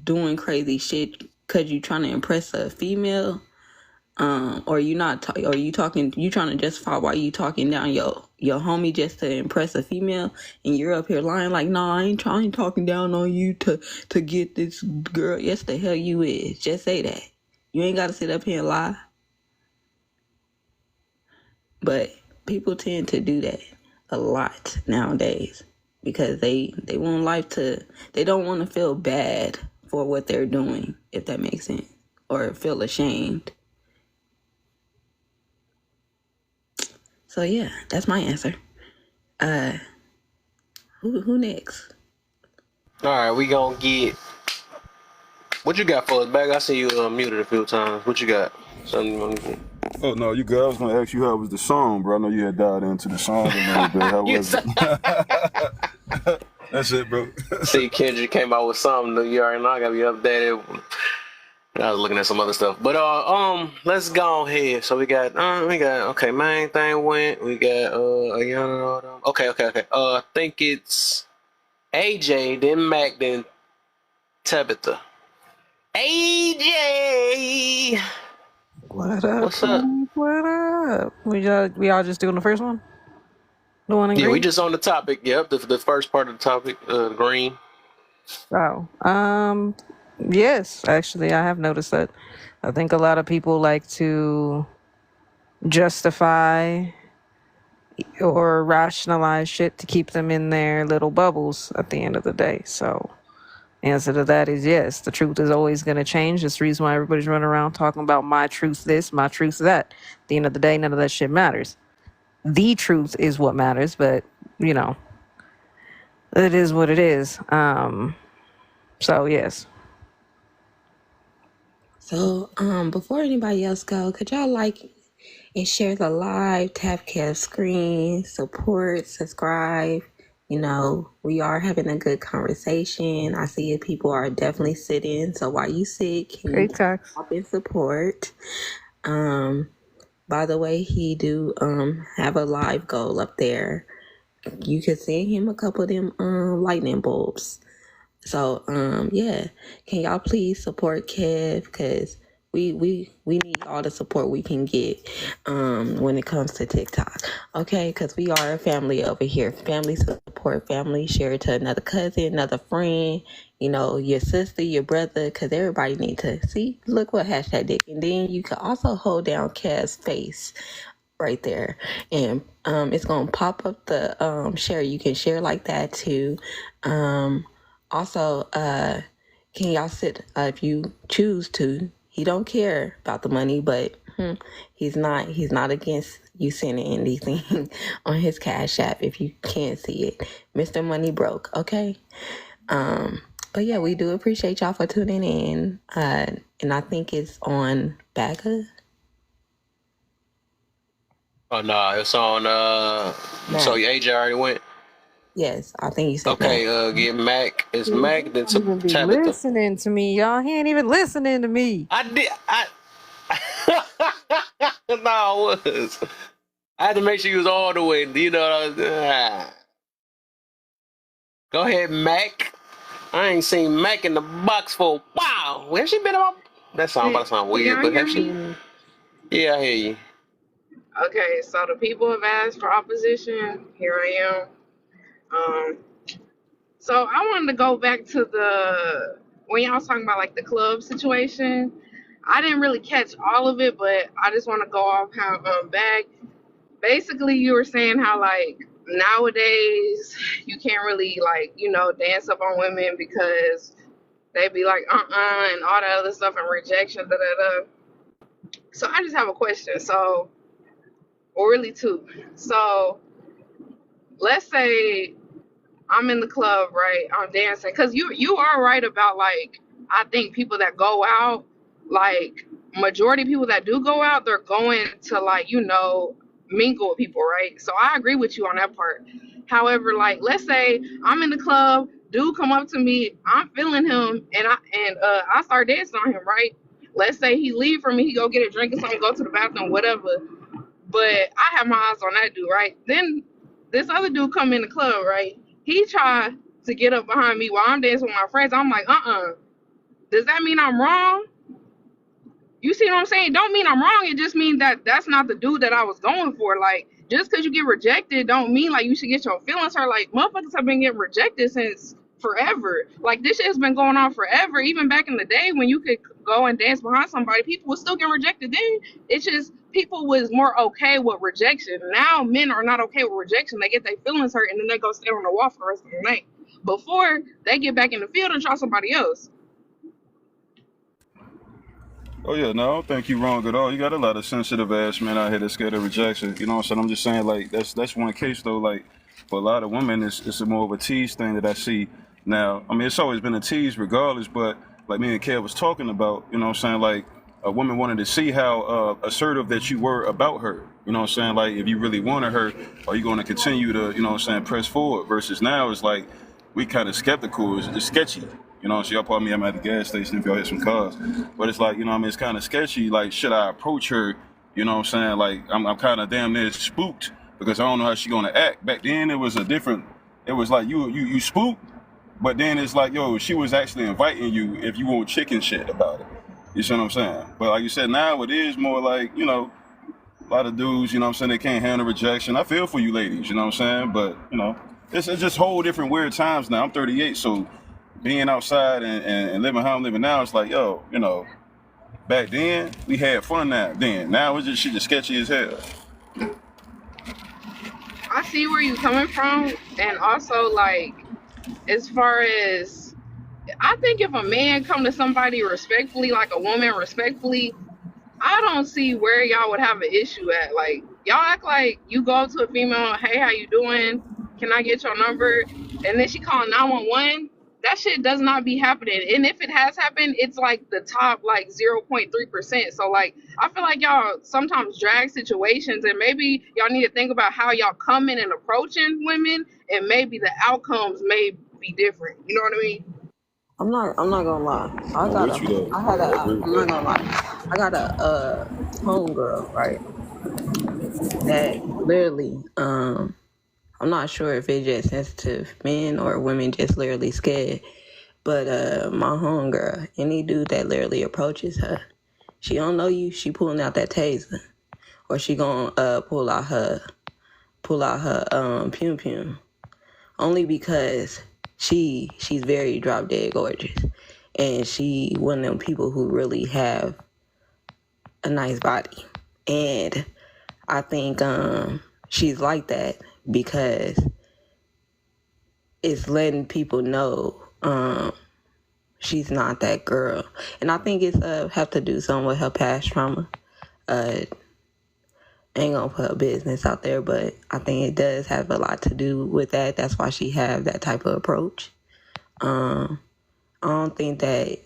Speaker 7: doing crazy shit because you trying to impress a female, or you trying to justify why you talking down your homie just to impress a female, and you're up here lying like, nah, I ain't talking down on you to get this girl. Yes, the hell you is. Just say that. You ain't got to sit up here and lie. But people tend to do that a lot nowadays because they want they don't want to feel bad for what they're doing, if that makes sense, or feel ashamed. So yeah, that's my answer. Who next?
Speaker 1: All right, we gonna get. What you got for us, Bag? I see you muted a few times. What you got? Something you want to get?
Speaker 4: Oh no, you guys. I was gonna ask you how was the song, bro. I know you had dialed into the song a little bit. How was it? That's it, bro.
Speaker 1: See, Kendrick came out with something new. You already know I gotta be updated. I was looking at some other stuff, but let's go ahead. So we got okay. Main thing went. We got Ayana. Okay. I think it's AJ, then Mac, then Tabitha. AJ,
Speaker 8: What up?
Speaker 1: what's up?
Speaker 8: What up? We all just doing the first one? The one in
Speaker 1: Yeah,
Speaker 8: green?
Speaker 1: we just on the topic. Yep, the first part of the topic, green.
Speaker 8: Oh. Yes, actually I have noticed that. I think a lot of people like to justify or rationalize shit to keep them in their little bubbles at the end of the day. So answer to that is yes. The truth is always going to change. That's the reason why everybody's running around talking about my truth this, my truth that. At the end of the day, none of that shit matters. The truth is what matters, but, you know, it is what it is. So, yes.
Speaker 7: So, before anybody else go, could y'all like and share the live, tap cap screen, support, subscribe? You know, we are having a good conversation. I see if people are definitely sitting. So while you sit, can you
Speaker 8: Great text.
Speaker 7: pop in support? By the way, he do have a live goal up there. You could send him a couple of them lightning bulbs. So yeah, can y'all please support Kev, because we need all the support we can get when it comes to TikTok. Okay, because we are a family over here. Family support, family share it to another cousin, another friend, you know, your sister, your brother, because everybody need to see. Look what hashtag dick. And then you can also hold down Kev's face right there, and it's gonna pop up the share. You can share like that too. Also, can y'all sit if you choose to? He don't care about the money, but he's not against you sending anything on his Cash App if you can't see it. Mr. Money Broke, okay? But yeah, we do appreciate y'all for tuning in. And I think it's on Bagga.
Speaker 1: Oh no, it's on. So your AJ already went.
Speaker 7: Yes, I think you said
Speaker 1: Okay,
Speaker 7: that.
Speaker 1: get Mac. It's
Speaker 8: He
Speaker 1: Mac. Then
Speaker 8: don't even be
Speaker 1: Tabitha.
Speaker 8: listening to me, y'all. He ain't even listening to me.
Speaker 1: I did. No, I was. I had to make sure you was all the way. You know. Go ahead, Mac. I ain't seen Mac in the box for a while. Where she been about? That sound about to sound weird,
Speaker 9: Y'all
Speaker 1: but
Speaker 9: hear
Speaker 1: have she?
Speaker 9: me?
Speaker 1: Yeah, I hear you.
Speaker 9: Okay, so the people have asked for opposition. Here I am. Um, so I wanted to go back to the when y'all was talking about like the club situation. I didn't really catch all of it, but I just want to go off how back. Basically, you were saying how like nowadays you can't really like dance up on women because they be like and all that other stuff and rejection da da da. So I just have a question. So or really two. So let's say I'm in the club, right? I'm dancing, cause you are right about like I think people that go out, like majority of people that do go out, they're going to like mingle with people, right? So I agree with you on that part. However, like let's say I'm in the club, dude come up to me, I'm feeling him, and I start dancing on him, right? Let's say he leave from me, he go get a drink or something, go to the bathroom, whatever. But I have my eyes on that dude, right? Then this other dude come in the club, right? He tried to get up behind me while I'm dancing with my friends. I'm like, Does that mean I'm wrong? You see what I'm saying? Don't mean I'm wrong. It just means that that's not the dude that I was going for. Like, just because you get rejected don't mean like you should get your feelings hurt. Like, motherfuckers have been getting rejected since forever. Like, this shit has been going on forever. Even back in the day when you could go and dance behind somebody, people would still get rejected then. It's just people was more okay with rejection. Now men are not okay with rejection. They get their feelings hurt and then they go stand on the wall for the rest of the night. Before they get back in the field and try somebody else.
Speaker 4: Oh yeah, no, I don't think you're wrong at all. You got a lot of sensitive ass men out here that's scared of rejection. You know what I'm saying? I'm just saying like that's one case though. Like for a lot of women, it's a more of a tease thing that I see now. I mean, it's always been a tease regardless, but like me and Kev was talking about, you know what I'm saying? Like a woman wanted to see how assertive that you were about her. You know what I'm saying? Like if you really wanted her, are you going to continue to, you know what I'm saying, press forward? Versus now it's like we kind of skeptical. It's sketchy. You know, so y'all pardon me, I'm at the gas station if y'all hit some cars. But it's like, you know what I mean, it's kind of sketchy. Like, should I approach her? You know what I'm saying? Like, I'm kind of damn near spooked because I don't know how she going to act. Back then, it was like you spooked, but then it's like, yo, she was actually inviting you if you want chicken shit about it. You see what I'm saying? But like you said, now it is more like, a lot of dudes, you know what I'm saying, they can't handle rejection. I feel for you ladies, you know what I'm saying? But, it's just whole different weird times now. I'm 38, so being outside and living how I'm living now, it's like, yo, back then we had fun. Now it's just shit just sketchy as hell.
Speaker 9: I see where you coming from, and also like as far as I think if a man come to somebody respectfully, like a woman respectfully, I don't see where y'all would have an issue at. Like y'all act like you go up to a female, hey, how you doing? Can I get your number? And then she call 911. That shit does not be happening. And if it has happened, it's like the top like 0.3%. So like I feel like y'all sometimes drag situations, and maybe y'all need to think about how y'all coming and approaching women, and maybe the outcomes may be different. You know what I mean?
Speaker 7: I'm not gonna lie.
Speaker 4: I'm with you though.
Speaker 7: I'm not
Speaker 4: with
Speaker 7: gonna lie. I got a homegirl, right? That literally, I'm not sure if it's just sensitive men or women just literally scared. But my homegirl, any dude that literally approaches her, she don't know you, she pulling out that taser. Or she gonna pull out her pum pum. Only because she's very drop dead gorgeous. And she one of them people who really have a nice body. And I think she's like that because it's letting people know she's not that girl. And I think it's have to do something with her past trauma. ain't gonna put her business out there, but I think it does have a lot to do with that. That's why she have that type of approach. I don't think that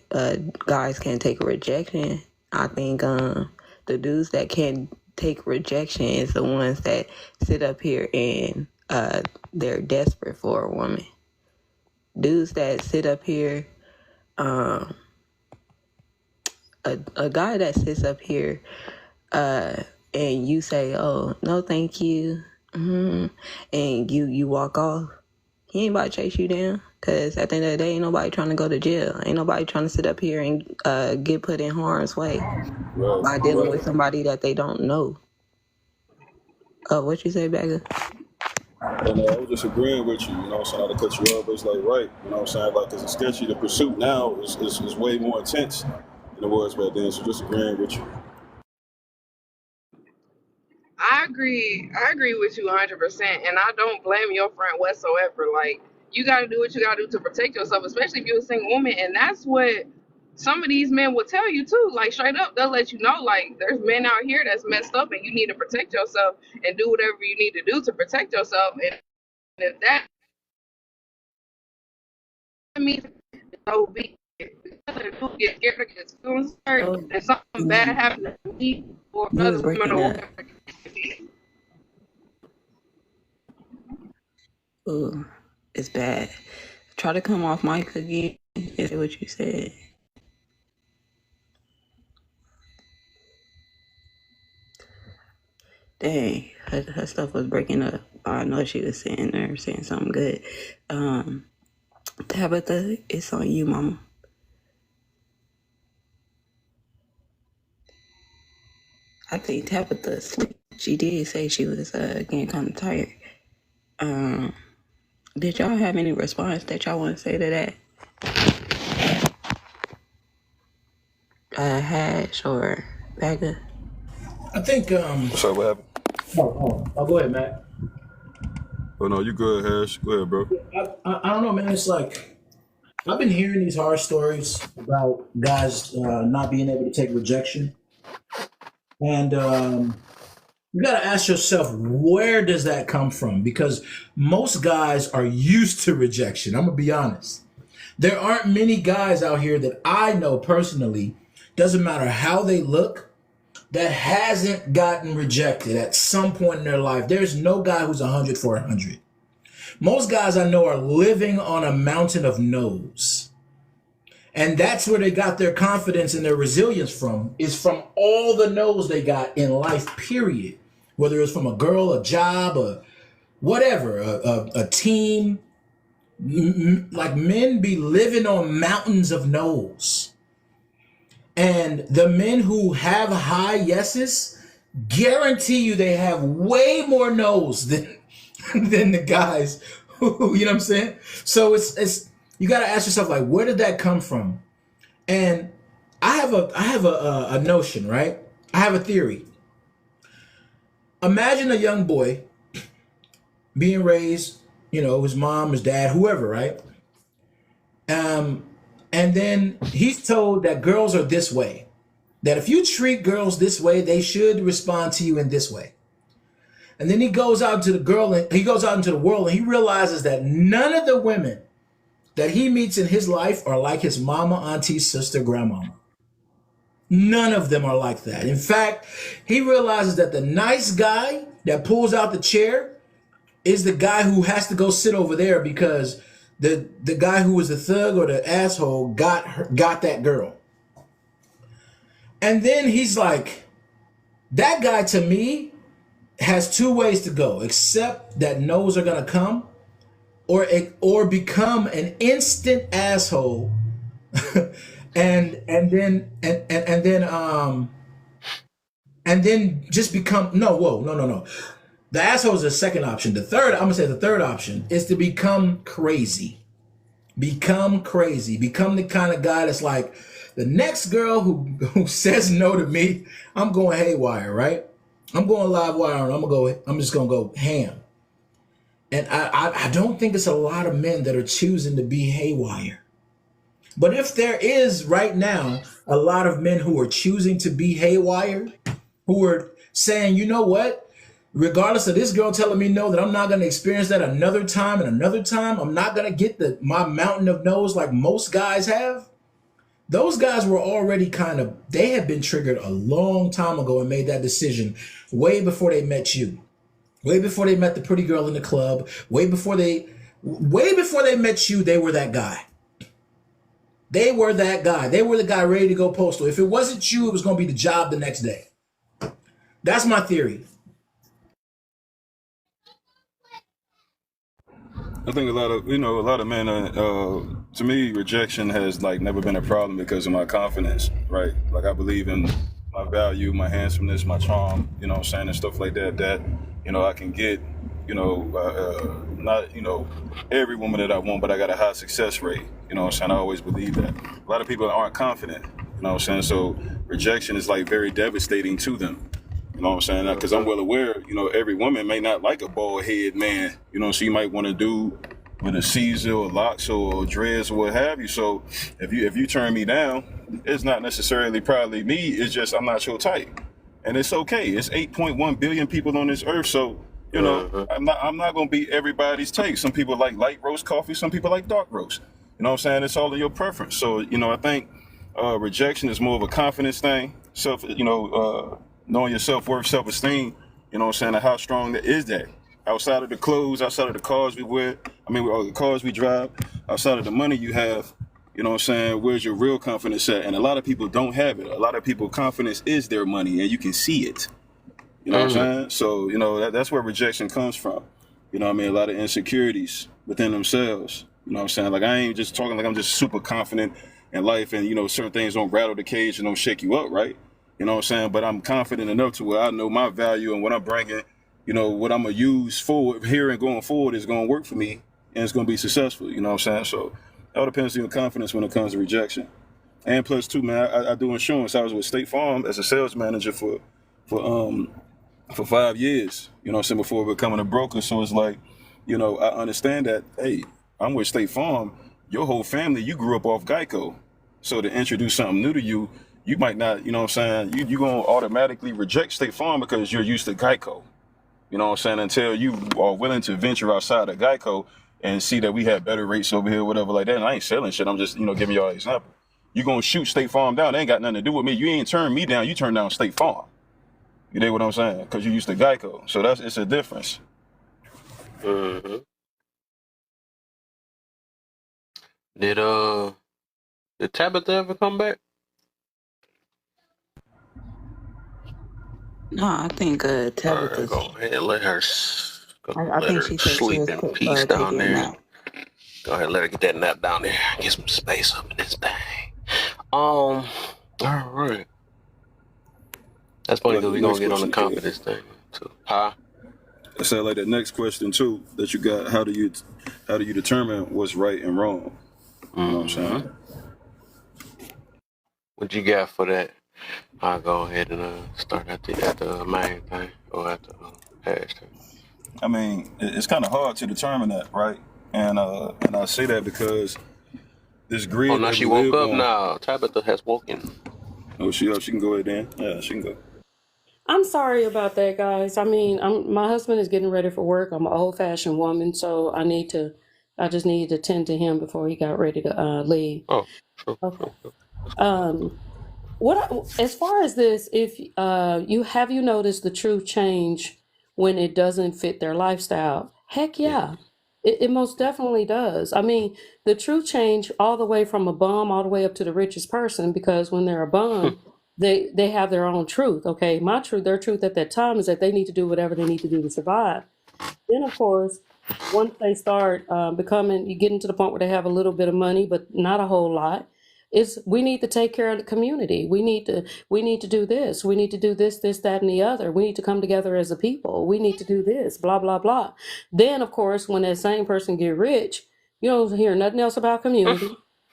Speaker 7: guys can take a rejection. I think the dudes that can take rejection is the ones that sit up here and they're desperate for a woman. Dudes that sit up here, a guy that sits up here and you say, "Oh, no, thank you," and you walk off, he ain't about to chase you down. Because at the end of the day, ain't nobody trying to go to jail. Ain't nobody trying to sit up here and get put in harm's way by dealing with somebody that they don't know. Oh, what you say, Bagger?
Speaker 4: And I was just agreeing with you, you know what I'm saying? Not to cut you off, but it's like, right, you know what I'm saying? Like, it's sketchy. The pursuit now is way more intense than it was back then, so just agreeing with you.
Speaker 9: I agree with you 100%, and I don't blame your friend whatsoever. Like, you got to do what you got to do to protect yourself, especially if you're a single woman, and that's what some of these men will tell you too. Like, straight up, they'll let you know, like, there's men out here that's messed up, and you need to protect yourself and do whatever you need to do to protect yourself. And if that means so be it. Because if you get scared or get feelings hurt, and something bad happens to me or
Speaker 7: You was
Speaker 9: another woman
Speaker 7: breaking
Speaker 9: or
Speaker 7: up.
Speaker 9: whatever.
Speaker 7: Ooh, it's bad. Try to come off mic again. Is what you said. Dang, her stuff was breaking up. I know she was sitting there saying something good. Tabitha, it's on you, mama. I think Tabitha sleep. She did say she was getting kind of tired. Did y'all have any response that y'all want to say to that? Hash or Bagger?
Speaker 6: I think.
Speaker 4: So what happened?
Speaker 6: Oh, go ahead, Matt.
Speaker 4: Oh, no, you good, Hash. Go ahead, bro.
Speaker 6: I don't know, man. It's like I've been hearing these horror stories about guys not being able to take rejection, and you got to ask yourself, where does that come from? Because most guys are used to rejection. I'm gonna be honest. There aren't many guys out here that I know personally, doesn't matter how they look, that hasn't gotten rejected at some point in their life. There's no guy who's 100 for 100. Most guys I know are living on a mountain of no's. And that's where they got their confidence and their resilience from, is from all the no's they got in life, period. Whether it's from a girl, a job, a whatever, a team. Like, men be living on mountains of no's. And the men who have high yeses, guarantee you they have way more no's than the guys who, you know what I'm saying? So it's you got to ask yourself, like, where did that come from? And I have a notion, right? I have a theory. Imagine a young boy being raised, you know, his mom, his dad, whoever, right? And then he's told that girls are this way, that if you treat girls this way, they should respond to you in this way. And then he goes out into the world, and he realizes that none of the women that he meets in his life are like his mama, auntie, sister, grandmama. None of them are like that. In fact, he realizes that the nice guy that pulls out the chair is the guy who has to go sit over there because the guy who was the thug or the asshole got that girl. And then he's like, that guy to me has two ways to go, except that no's are gonna come, or become an instant asshole, and then just become no. The asshole is the second option. The third option is to become crazy. Become the kind of guy that's like, the next girl who says no to me, I'm going haywire, right? I'm going live wire, and I'm just gonna go ham. And I don't think it's a lot of men that are choosing to be haywire. But if there is right now a lot of men who are choosing to be haywire, who are saying, you know what? Regardless of this girl telling me no, that I'm not going to experience that another time and another time, I'm not going to get my mountain of no's like most guys have. Those guys were already they had been triggered a long time ago and made that decision way before they met you. Way before they met the pretty girl in the club, way before they met you, they were that guy. They were that guy. They were the guy ready to go postal. If it wasn't you, it was going to be the job the next day. That's my theory.
Speaker 4: I think a lot of men, to me, rejection has like never been a problem because of my confidence, right? Like I believe in my value, my handsomeness, my charm, you know what I'm saying, and stuff like that, I can get, not, every woman that I want, but I got a high success rate, you know what I'm saying? I always believe that. A lot of people aren't confident, you know what I'm saying? So rejection is like very devastating to them. You know what I'm saying? Because I'm well aware, every woman may not like a bald head man. So you might want to do with a Caesar or locks or dreads or what have you. So if you turn me down, it's not necessarily probably me. It's just I'm not your type, and it's okay. It's 8.1 billion people on this earth, so I'm not gonna be everybody's taste. Some people like light roast coffee. Some people like dark roast. You know what I'm saying? It's all in your preference. So I think rejection is more of a confidence thing. Knowing your self-worth, self-esteem, you know what I'm saying, and how strong that is that. Outside of the clothes, outside of the cars we wear, the cars we drive, outside of the money you have, you know what I'm saying, where's your real confidence at? And a lot of people don't have it. A lot of people, confidence is their money, and you can see it. You know what I'm saying? So, that's where rejection comes from. A lot of insecurities within themselves. You know what I'm saying? Like, I ain't just talking like I'm just super confident in life and, certain things don't rattle the cage and don't shake you up, right? You know what I'm saying? But I'm confident enough to where I know my value and what I'm bringing, what I'm going to use forward here and going forward is going to work for me and it's going to be successful. You know what I'm saying? So it all depends on your confidence when it comes to rejection. And plus, too, man, I do insurance. I was with State Farm as a sales manager for 5 years, you know what I'm saying, before becoming a broker. So it's like, I understand that, hey, I'm with State Farm. Your whole family, you grew up off Geico. So to introduce something new to you, you might not, you know what I'm saying, you're going to automatically reject State Farm because you're used to Geico. You know what I'm saying, until you are willing to venture outside of Geico and see that we have better rates over here, whatever like that. And I ain't selling shit. I'm just, giving y'all an example. You're going to shoot State Farm down. They ain't got nothing to do with me. You ain't turn me down. You turn down State Farm. You dig what I'm saying? Because you're used to Geico. So it's a difference.
Speaker 1: Mm-hmm. Did Tabitha ever come back?
Speaker 7: No, I think Tabitha.
Speaker 1: Go ahead, let her
Speaker 7: I think she said she
Speaker 1: sleep
Speaker 7: was
Speaker 1: in peace
Speaker 7: taking
Speaker 1: down
Speaker 7: a
Speaker 1: there.
Speaker 7: nap.
Speaker 1: Go ahead, let her get that nap down there. Get some space up in this thing. All right. That's funny because we're gonna get on the confidence thing too. Huh?
Speaker 4: I said like the next question too that you got. How do you determine what's right and wrong? You know what I'm saying?
Speaker 1: What you got for that? I'll go ahead and start at the main thing or at the hashtag.
Speaker 4: It's kind of hard to determine that, right? And I say that because this grid.
Speaker 1: Oh, now she woke up now. Tabitha has woken.
Speaker 4: Oh, she can go ahead then. Yeah, she can go.
Speaker 10: I'm sorry about that, guys. My husband is getting ready for work. I'm an old-fashioned woman, so I just needed to tend to him before he got ready to leave.
Speaker 1: Oh, sure.
Speaker 10: Okay. As far as this, if you noticed the true change when it doesn't fit their lifestyle? Heck yeah. It most definitely does. The true change all the way from a bum all the way up to the richest person, because when they're a bum, they have their own truth. Okay, their truth at that time is that they need to do whatever they need to do to survive. Then, of course, once they start you get to the point where they have a little bit of money, but not a whole lot. We need to take care of the community. We need to do this. We need to do this, that, and the other. We need to come together as a people. We need to do this, blah, blah, blah. Then, of course, when that same person get rich, you don't hear nothing else about community.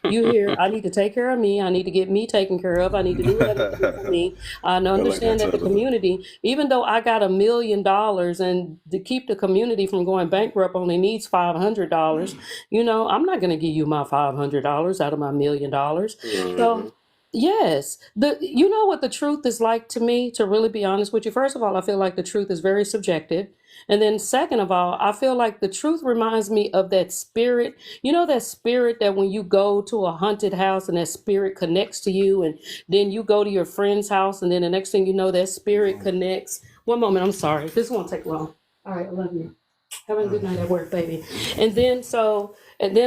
Speaker 10: You hear, I need to take care of me. I need to get me taken care of. I need to do what I need to do for me. I understand that the community, even though I got $1 million and to keep the community from going bankrupt only needs $500, I'm not going to give you my $500 out of my $1 million. So Yes. You know what the truth is like to me, to really be honest with you. First of all, I feel like the truth is very subjective. And then second of all, I feel like the truth reminds me of that spirit. You know that spirit that when you go to a haunted house and that spirit connects to you, and then you go to your friend's house and then the next thing you know that spirit connects. One moment, I'm sorry. This won't take long. All right, I love you. Have a good night at work, baby. And then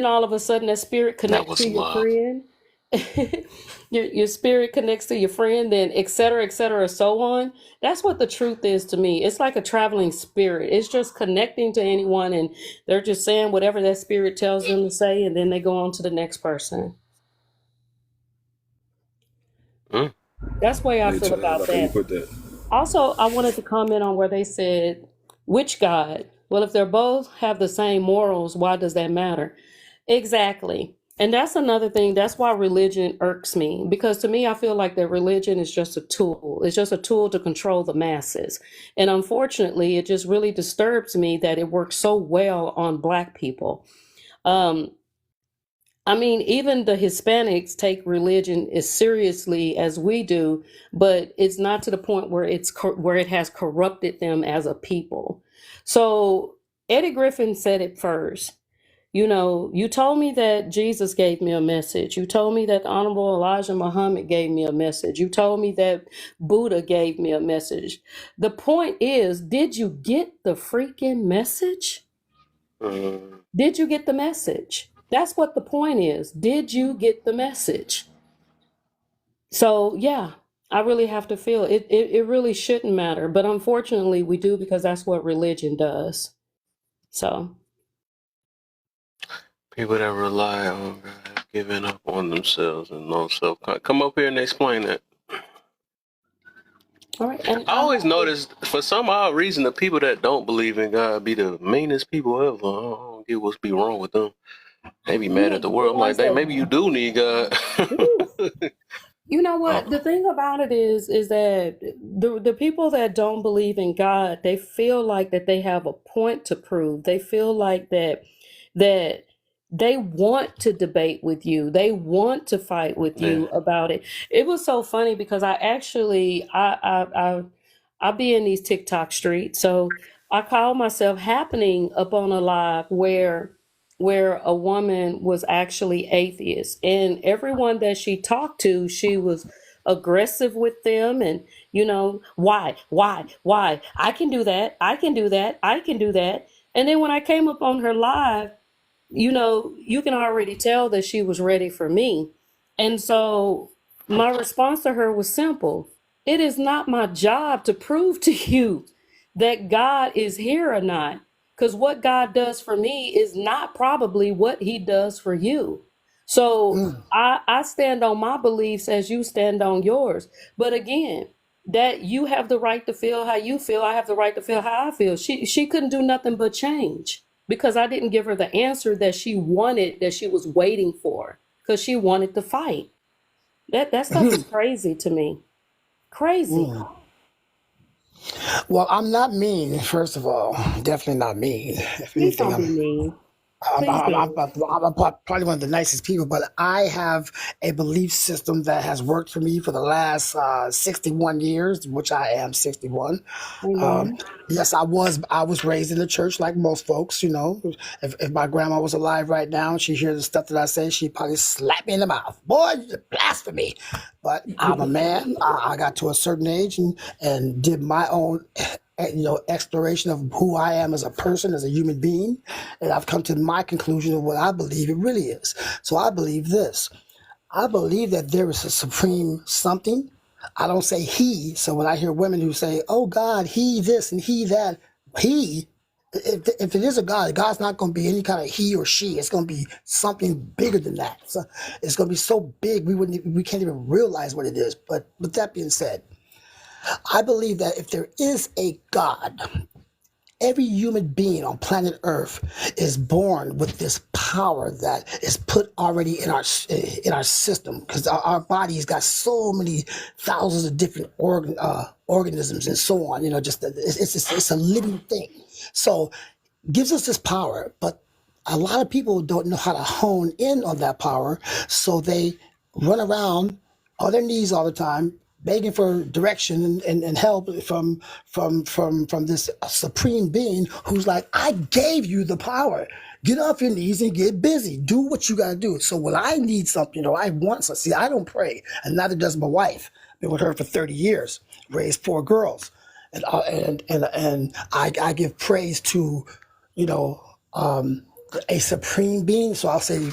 Speaker 10: all of a sudden that spirit
Speaker 1: That
Speaker 10: connects
Speaker 1: was
Speaker 10: to your
Speaker 1: love.
Speaker 10: friend. Your spirit connects to your friend, then et cetera, so on. That's what the truth is to me. It's like a traveling spirit. It's just connecting to anyone, and they're just saying whatever that spirit tells them to say, and then they go on to the next person.
Speaker 1: Mm.
Speaker 10: That's the way I
Speaker 4: Hey,
Speaker 10: feel
Speaker 4: Tab, I
Speaker 10: about
Speaker 4: how you
Speaker 10: that.
Speaker 4: put that?
Speaker 10: Also, I wanted to comment on where they said, which God? Well, if they're both have the same morals, why does that matter? Exactly. And that's another thing. That's why religion irks me. Because to me, I feel like that religion is just a tool. It's just a tool to control the masses. And unfortunately, it just really disturbs me that it works so well on Black people. I mean, even the Hispanics take religion as seriously as we do, but it's not to the point where where it has corrupted them as a people. So Eddie Griffin said it first. You know, you told me that Jesus gave me a message. You told me that the Honorable Elijah Muhammad gave me a message. You told me that Buddha gave me a message. The point is, did you get the freaking message?
Speaker 1: Mm.
Speaker 10: Did you get the message? That's what the point is. Did you get the message? So, yeah, I really have to feel it. It really shouldn't matter. But unfortunately, we do, because that's what religion does. So.
Speaker 1: People that rely on God have given up on themselves and no self. Come up here and explain that.
Speaker 10: All right. And
Speaker 1: I always notice, for some odd reason, the people that don't believe in God be the meanest people ever. I don't get what's be wrong with them. They be mad at the world. I'm like, dang, maybe you do need God.
Speaker 10: You know what? The thing about it is that the people that don't believe in God, they feel like that they have a point to prove. They feel like that they want to debate with you. They want to fight with you about it. It was so funny because I be in these TikTok streets, so I call myself happening up on a live where a woman was actually atheist, and everyone that she talked to, she was aggressive with them, and why I can do that, I can do that, I can do that. And then when I came up on her live, you can already tell that she was ready for me. And so my response to her was simple. It is not my job to prove to you that God is here or not. Because what God does for me is not probably what he does for you. So I stand on my beliefs as you stand on yours. But again, that you have the right to feel how you feel. I have the right to feel how I feel. She couldn't do nothing but change because I didn't give her the answer that she wanted, that she was waiting for, because she wanted to fight. That stuff is crazy to me. Crazy.
Speaker 11: Well, I'm not mean, first of all. Definitely not mean. If
Speaker 10: Please
Speaker 11: anything,
Speaker 10: don't be mean.
Speaker 11: I'm,
Speaker 10: Please
Speaker 11: I'm, I'm,
Speaker 10: don't.
Speaker 11: I'm probably one of the nicest people, but I have a belief system that has worked for me for the last 61 years, which I am 61.
Speaker 10: Amen.
Speaker 11: Yes, I was raised in the church like most folks. If my grandma was alive right now and she hears the stuff that I say, she'd probably slap me in the mouth. Boy, you blasphemy. But I'm a man. I got to a certain age and did my own exploration of who I am as a person, as a human being, and I've come to my conclusion of what I believe it really is. So I believe this. I believe that there is a supreme something. I don't say he. So when I hear women who say, "Oh God, he this and he that," if it is a God, God's not going to be any kind of he or she. It's going to be something bigger than that. So it's going to be so big we can't even realize what it is. But with that being said, I believe that if there is a God, every human being on planet Earth is born with this power that is put already in our system, because our body's got so many thousands of different organisms and so on. It's a living thing. So gives us this power, but a lot of people don't know how to hone in on that power, so they run around on their knees all the time, begging for direction and help from this supreme being who's like, I gave you the power. Get off your knees and get busy. Do what you gotta do. So when I need something, I want something. See, I don't pray, and neither does my wife. Been with her for 30 years, raised 4 girls, and I give praise to, you know, a supreme being. So I'll say,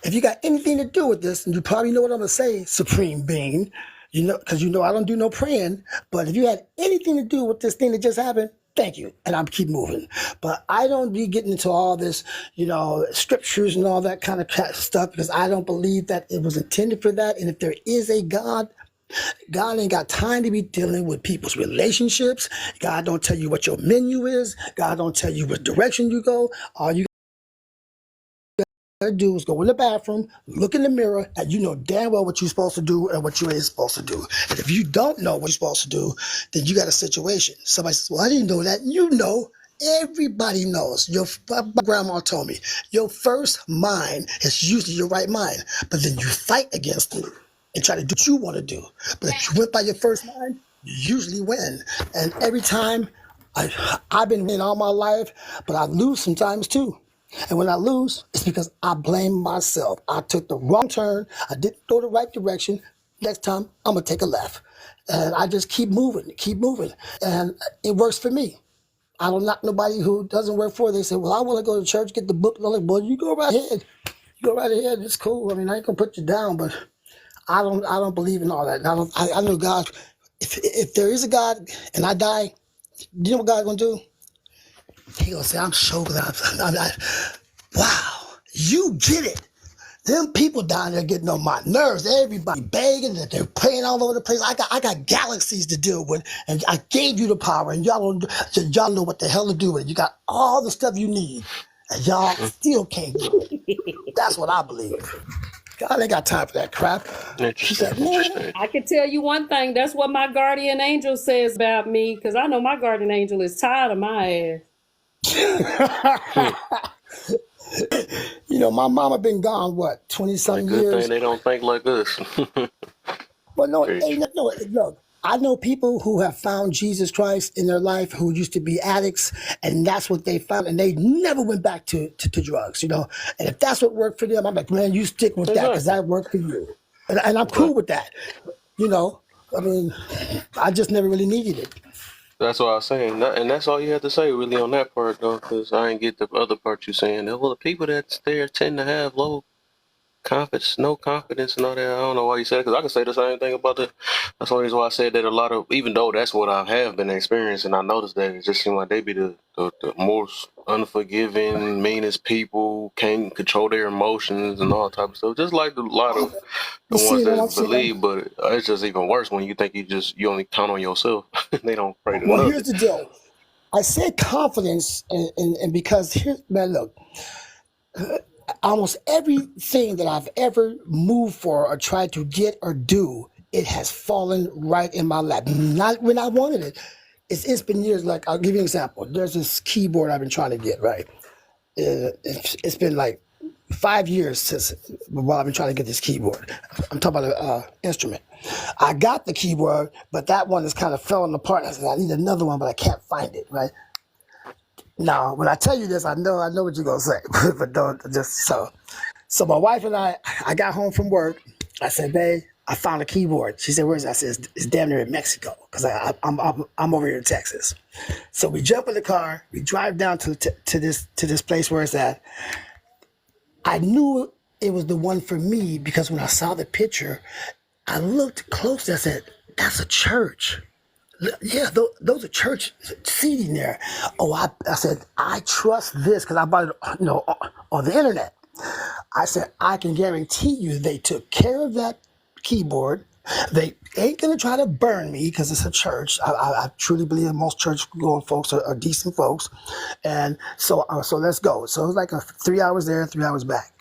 Speaker 11: if you got anything to do with this, and you probably know what I'm gonna say, supreme being, because I don't do no praying. But if you had anything to do with this thing that just happened, thank you, and I'm keep moving. But I don't be getting into all this, scriptures and all that kind of stuff, because I don't believe that it was intended for that. And if there is a God, God ain't got time to be dealing with people's relationships. God don't tell you what your menu is. God don't tell you what direction you go. All you gotta do is go in the bathroom, look in the mirror, and you know damn well what you're supposed to do and what you ain't supposed to do. And if you don't know what you're supposed to do, then you got a situation. Somebody says, well, I didn't know that. Everybody knows. My grandma told me, your first mind is usually your right mind, but then you fight against it and try to do what you want to do. But if you went by your first mind, you usually win. And every time, I've been winning all my life, but I lose sometimes too. And when I lose, it's because I blame myself. I took the wrong turn. I didn't go the right direction. Next time, I'm going to take a left. And I just keep moving. And it works for me. I don't knock nobody who doesn't work for it. They say, well, I want to go to church, get the book. And I'm like, well, you go right ahead. It's cool. I mean, I ain't going to put you down, but I don't believe in all that. And I know God, if there is a God and I die, you know what God's going to do? He going to say, I'm so glad. Wow, you get it. Them people down there getting on my nerves. Everybody begging that they're praying all over the place. I got galaxies to deal with, and I gave you the power, and y'all know what the hell to do with it. You got all the stuff you need, and y'all still can't do it. That's what I believe. God ain't got time for that crap.
Speaker 1: Interesting.
Speaker 10: I can tell you one thing. That's what my guardian angel says about me, because I know my guardian angel is tired of my ass.
Speaker 11: My mama been gone, 20-something years?
Speaker 1: Good thing they don't think like us.
Speaker 11: Well, no, look, I know people who have found Jesus Christ in their life who used to be addicts, and that's what they found, and they never went back to drugs, And if that's what worked for them, I'm like, man, you stick with that, because that worked for you. And I'm cool with that, I mean, I just never really needed it.
Speaker 1: That's what I was saying, and that's all you have to say really on that part, though, because I ain't get the other part you saying. Well, the people that's there tend to have low confidence, no confidence, and all that. I don't know why you said it, because I can say the same thing about that's the only reason why I said that a lot of, even though that's what I have been experiencing, I noticed that it just seemed like they be the most unforgiving, meanest people, can't control their emotions and all type of stuff. Just like a lot of the ones that believe, but it's just even worse when you think you only count on yourself. They don't pray to
Speaker 11: Well, here's the deal. I said confidence, and because man, look, almost everything that I've ever moved for or tried to get or do, it has fallen right in my lap. Not when I wanted it. It's been years. Like, I'll give you an example. There's this keyboard I've been trying to get, right? It's been like 5 years while I've been trying to get this keyboard. I'm talking about an instrument. I got the keyboard, but that one is kind of falling apart. I said, I need another one, but I can't find it, right? Now, when I tell you this, I know what you're going to say, but don't just so. So my wife and I got home from work. I said, babe, I found a keyboard. She said, where's it? I said, it's damn near in Mexico, because I'm over here in Texas. So we jump in the car, we drive down to this place where it's at. I knew it was the one for me because when I saw the picture, I looked closely. I said, that's a church. Yeah, those are church seating there. Oh, I said, I trust this because I bought it, on the internet. I said, I can guarantee you they took care of that keyboard. They ain't going to try to burn me because it's a church. I truly believe most church-going folks are decent folks. And so let's go. So it was like 3 hours there, 3 hours back.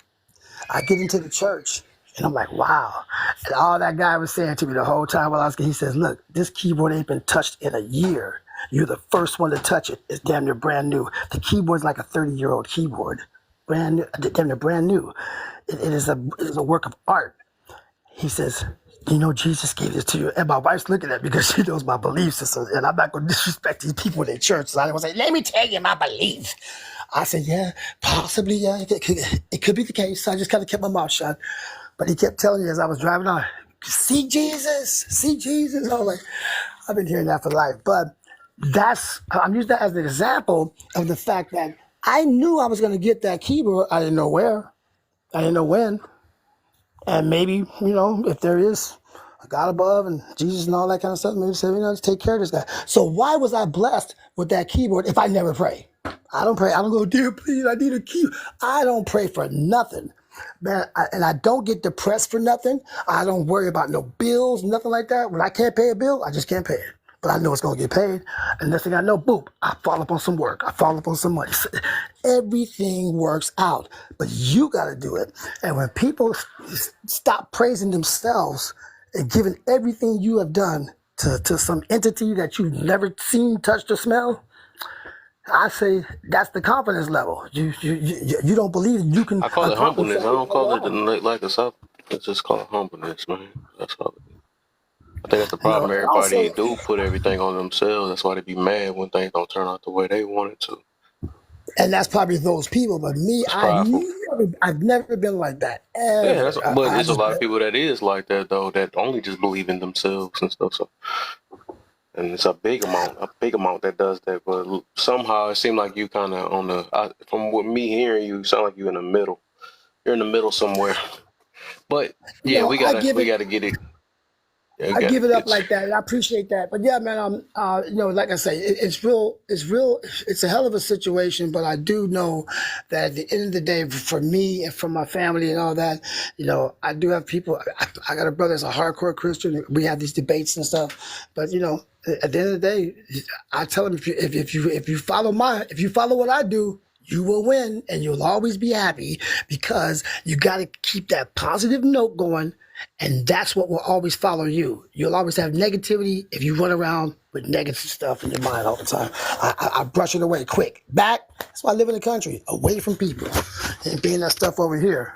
Speaker 11: I get into the church. And I'm like, wow. And all that guy was saying to me the whole time while I was, he says, look, this keyboard ain't been touched in a year. You're the first one to touch it. It's damn near brand new. The keyboard's like a 30-year-old keyboard. Brand new, damn near brand new. It is a work of art. He says, you know, Jesus gave this to you. And my wife's looking at me because she knows my belief system. And I'm not going to disrespect these people in their church. So I don't want to say, let me tell you my belief. I said, yeah, possibly, yeah, it could be the case. So I just kind of kept my mouth shut. But he kept telling me as I was driving on, see Jesus, see Jesus. I was like, I've been hearing that for life. But I'm using that as an example of the fact that I knew I was going to get that keyboard. I didn't know where. I didn't know when. And maybe, you know, if there is a God above and Jesus and all that kind of stuff, maybe say, you know, just take care of this guy. So why was I blessed with that keyboard if I never pray? I don't pray. I don't go, dear, please, I need a key. I don't pray for nothing. Man, and I don't get depressed for nothing. I don't worry about no bills, nothing like that. When I can't pay a bill, I just can't pay it. But I know it's going to get paid. And next thing I know, boom, I fall up on some work. I fall up on some money. Everything works out. But you got to do it. And when people stop praising themselves and giving everything you have done to some entity that you've never seen, touched, or smelled, I say that's the confidence level. You don't believe you can
Speaker 1: I call it
Speaker 11: accomplish
Speaker 1: humbleness. I
Speaker 11: something
Speaker 1: don't
Speaker 11: on
Speaker 1: call
Speaker 11: your
Speaker 1: it the
Speaker 11: own.
Speaker 1: like a up. It's just called humbleness, man. That's all. I think that's the
Speaker 11: You know,
Speaker 1: problem.
Speaker 11: and
Speaker 1: Everybody
Speaker 11: also,
Speaker 1: do put everything on themselves. That's why they be mad when things don't turn out the way they want it to.
Speaker 11: and that's probably those people. But me,
Speaker 1: It's prideful.
Speaker 11: I've never been like that
Speaker 1: Yeah, that's,
Speaker 11: ever.
Speaker 1: but
Speaker 11: I
Speaker 1: it's a
Speaker 11: just
Speaker 1: lot of people that is like that though. That only just believe in themselves and stuff. So, and it's a big amount that does that. But somehow it seems like you kind of on the. From what me hearing you, sound like you in the middle. You're in the middle somewhere. But yeah,
Speaker 11: no,
Speaker 1: we gotta get it. Yeah, we
Speaker 11: I
Speaker 1: gotta
Speaker 11: give it up
Speaker 1: get.
Speaker 11: like that, and I appreciate that. But yeah, man, you know, like I say, it's a hell of a situation. But I do know that at the end of the day, for me and for my family and all that, you know, I do have people. I got a brother that's a hardcore Christian. We have these debates and stuff. But you know, at the end of the day, I tell him if you follow what I do, you will win and you'll always be happy because you got to keep that positive note going. And that's what will always follow you. You'll always have negativity if you run around with negative stuff in your mind all the time. I brush it away quick. Back, that's why I live in the country, away from people and being that stuff over here.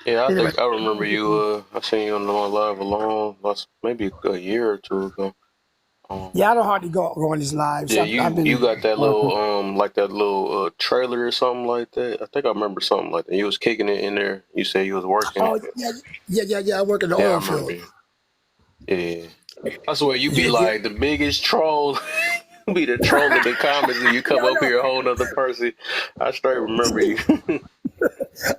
Speaker 1: Yeah, I
Speaker 11: Anyway,
Speaker 1: think I remember you. I seen you on the live alone, maybe a year or two ago.
Speaker 11: yeah, I don't hardly go on these lives.
Speaker 1: Yeah,
Speaker 11: I've
Speaker 1: you
Speaker 11: been
Speaker 1: got that
Speaker 11: working.
Speaker 1: little like that little trailer or something like that. I think I remember something like that. You was kicking it in there. You said you was working it.
Speaker 11: Oh, yeah. I work in the
Speaker 1: Yeah, I
Speaker 11: oil
Speaker 1: remember
Speaker 11: field.
Speaker 1: you. Yeah, I swear you be
Speaker 11: Yeah, yeah.
Speaker 1: like the biggest troll. You be the troll in the comments, and you come
Speaker 11: Yo,
Speaker 1: up here a whole nother person. I straight remember you.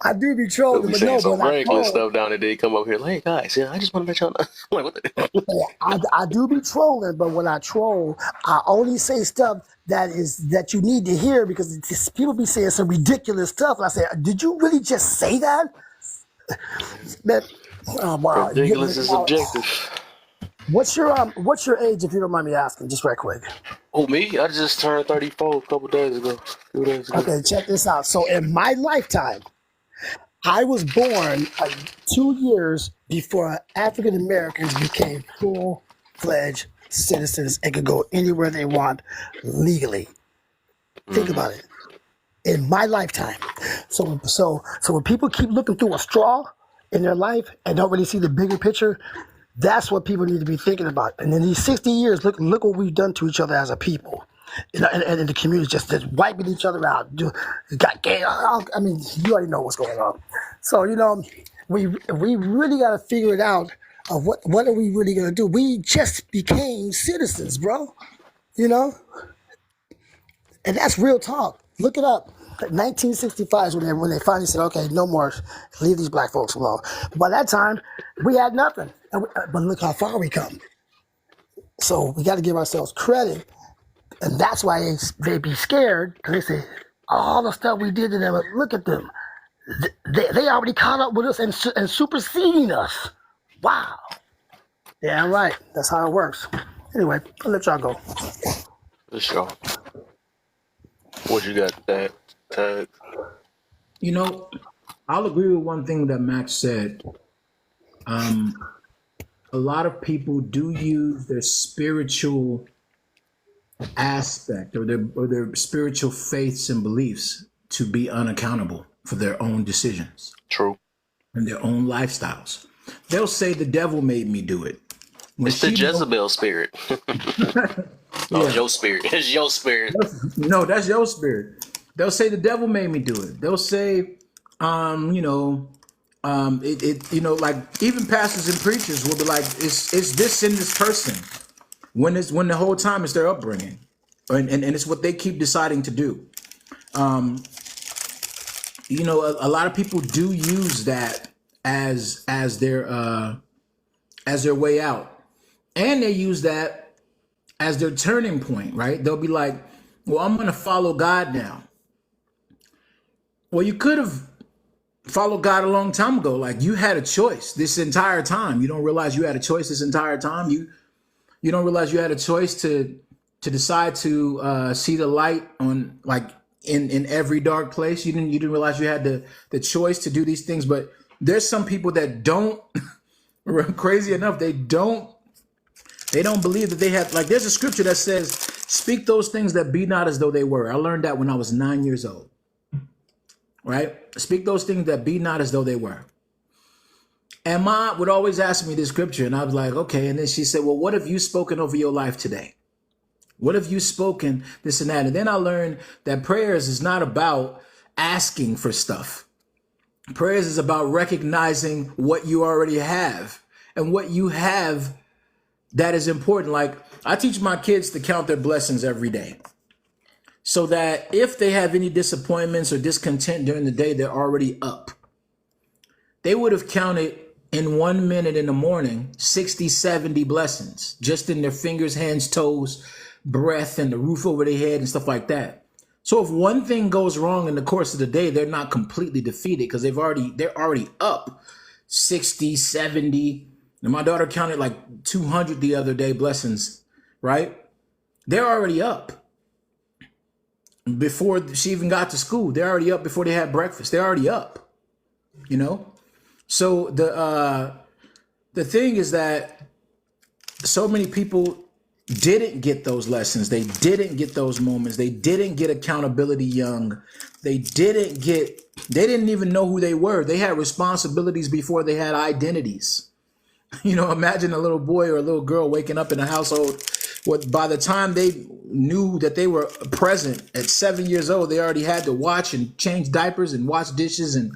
Speaker 11: I do be
Speaker 1: You'll
Speaker 11: trolling,
Speaker 1: be
Speaker 11: but
Speaker 1: saying
Speaker 11: no,
Speaker 1: some
Speaker 11: when I
Speaker 1: reckless
Speaker 11: troll,
Speaker 1: stuff down there. They come up here like, hey guys, yeah, I just want to let y'all know. I'm like, what the?
Speaker 11: yeah, I do be trolling, but when I troll, I only say stuff that you need to hear because people be saying some ridiculous stuff. And I say, did you really just say that? Man, oh wow.
Speaker 1: Ridiculous is
Speaker 11: Now,
Speaker 1: subjective.
Speaker 11: what's your age if you don't mind me asking, just right quick?
Speaker 1: Oh, me? I just turned 34 a couple days ago. 2 days ago.
Speaker 11: Okay, check this out. So in my lifetime, I was born 2 years before African Americans became full-fledged citizens and could go anywhere they want legally. Think
Speaker 1: Mm-hmm.
Speaker 11: about it. In my lifetime. So when people keep looking through a straw in their life and don't really see the bigger picture, that's what people need to be thinking about. And in these 60 years, look what we've done to each other as a people. You know, and in the community, just wiping each other out. Got gay. I mean, you already know what's going on. So you know, we really got to figure it out. Of what are we really gonna do? We just became citizens, bro. You know, and that's real talk. Look it up. 1965 is when they finally said, okay, no more, leave these black folks alone. But by that time, we had nothing. But look how far we come. So we got to give ourselves credit. And that's why they be scared, because they say, all the stuff we did to them, look at them. They already caught up with us and superseding us. Wow. Yeah, right. That's how it works. Anyway, I'll let y'all go.
Speaker 1: For sure. What you got, that tag?
Speaker 6: You know, I'll agree with one thing that Max said. A lot of people do use their spiritual aspect or their spiritual faiths and beliefs to be unaccountable for their own decisions
Speaker 1: True.
Speaker 6: and their own lifestyles. They'll say the devil made me do it. When
Speaker 1: It's the
Speaker 6: she knows,
Speaker 1: Jezebel spirit. Oh, it's
Speaker 6: yeah,
Speaker 1: your spirit. It's your spirit.
Speaker 6: no, that's your spirit. They'll say the devil made me do it. They'll say, you know, like even pastors and preachers will be like, it's this in this person when the whole time it's their upbringing, and it's what they keep deciding to do. You know, a lot of people do use that as their way out, and they use that as their turning point, right? They'll be like, well, I'm going to follow God now. Well, you could have followed God a long time ago. Like, you had a choice this entire time. You don't realize you had a choice this entire time. You don't realize you had a choice to decide to see the light on, like, in every dark place. You didn't realize you had the choice to do these things. But there's some people that don't, crazy enough, they don't believe that they have, like, there's a scripture that says, speak those things that be not as though they were. I learned that when I was 9 years old, right? Speak those things that be not as though they were. And Ma would always ask me this scripture, and I was like, okay. And then she said, well, what have you spoken over your life today? What have you spoken this and that? And then I learned that prayers is not about asking for stuff. Prayers is about recognizing what you already have, and what you have that is important. Like, I teach my kids to count their blessings every day, so that if they have any disappointments or discontent during the day, they're already up. They would have counted in 1 minute in the morning 60, 70 blessings just in their fingers, hands, toes, breath, and the roof over their head and stuff like that. So if one thing goes wrong in the course of the day, they're not completely defeated, because they're already up 60, 70. And my daughter counted like 200 the other day, blessings, right? They're already up before she even got to school. They're already up before they had breakfast. They're already up, you know? So the thing is that so many people didn't get those lessons. They didn't get those moments. They didn't get accountability young. They didn't even know who they were. They had responsibilities before they had identities. You know, imagine a little boy or a little girl waking up in a household. By the time they knew that they were present at 7 years old, they already had to watch and change diapers and wash dishes and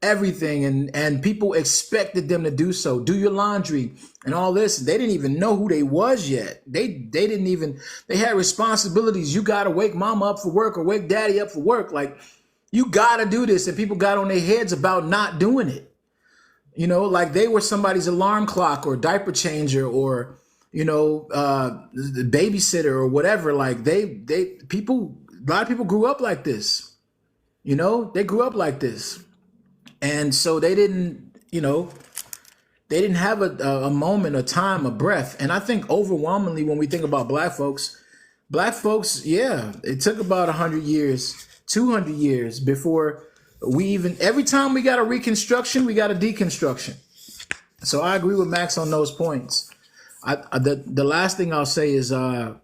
Speaker 6: everything. And people expected them to do so. Do your laundry and all this. They didn't even know who they was yet. They had responsibilities. You got to wake mama up for work or wake daddy up for work. Like, you got to do this. And people got on their heads about not doing it. You know, like they were somebody's alarm clock or diaper changer or, you know, the babysitter or whatever. Like a lot of people grew up like this. You know, they grew up like this. And so they didn't have a moment, a time, a breath. And I think overwhelmingly when we think about black folks, yeah, it took about 100 years, 200 years before every time we got a reconstruction, we got a deconstruction. So I agree with Max on those points. The last thing I'll say is, and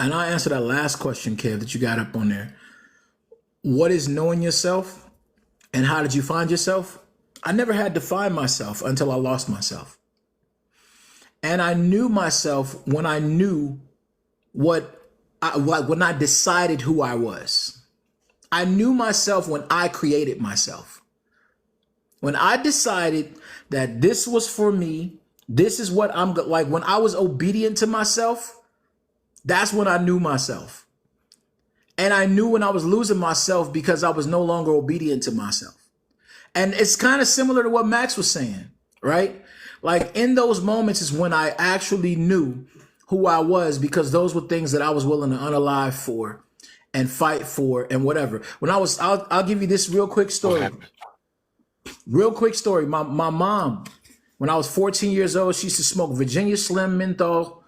Speaker 6: I'll answer that last question, Kev, that you got up on there. What is knowing yourself and how did you find yourself? I never had to find myself until I lost myself. And I knew myself when I knew when I decided who I was. I knew myself when I created myself. When I decided that this was for me, this is what I'm like. When I was obedient to myself, that's when I knew myself. And I knew when I was losing myself because I was no longer obedient to myself. And it's kind of similar to what Max was saying, right? Like in those moments is when I actually knew who I was, because those were things that I was willing to unalive for and fight for and whatever. I'll give you this real quick story. Real quick story. My mom, when I was 14 years old, she used to smoke Virginia Slim Menthol,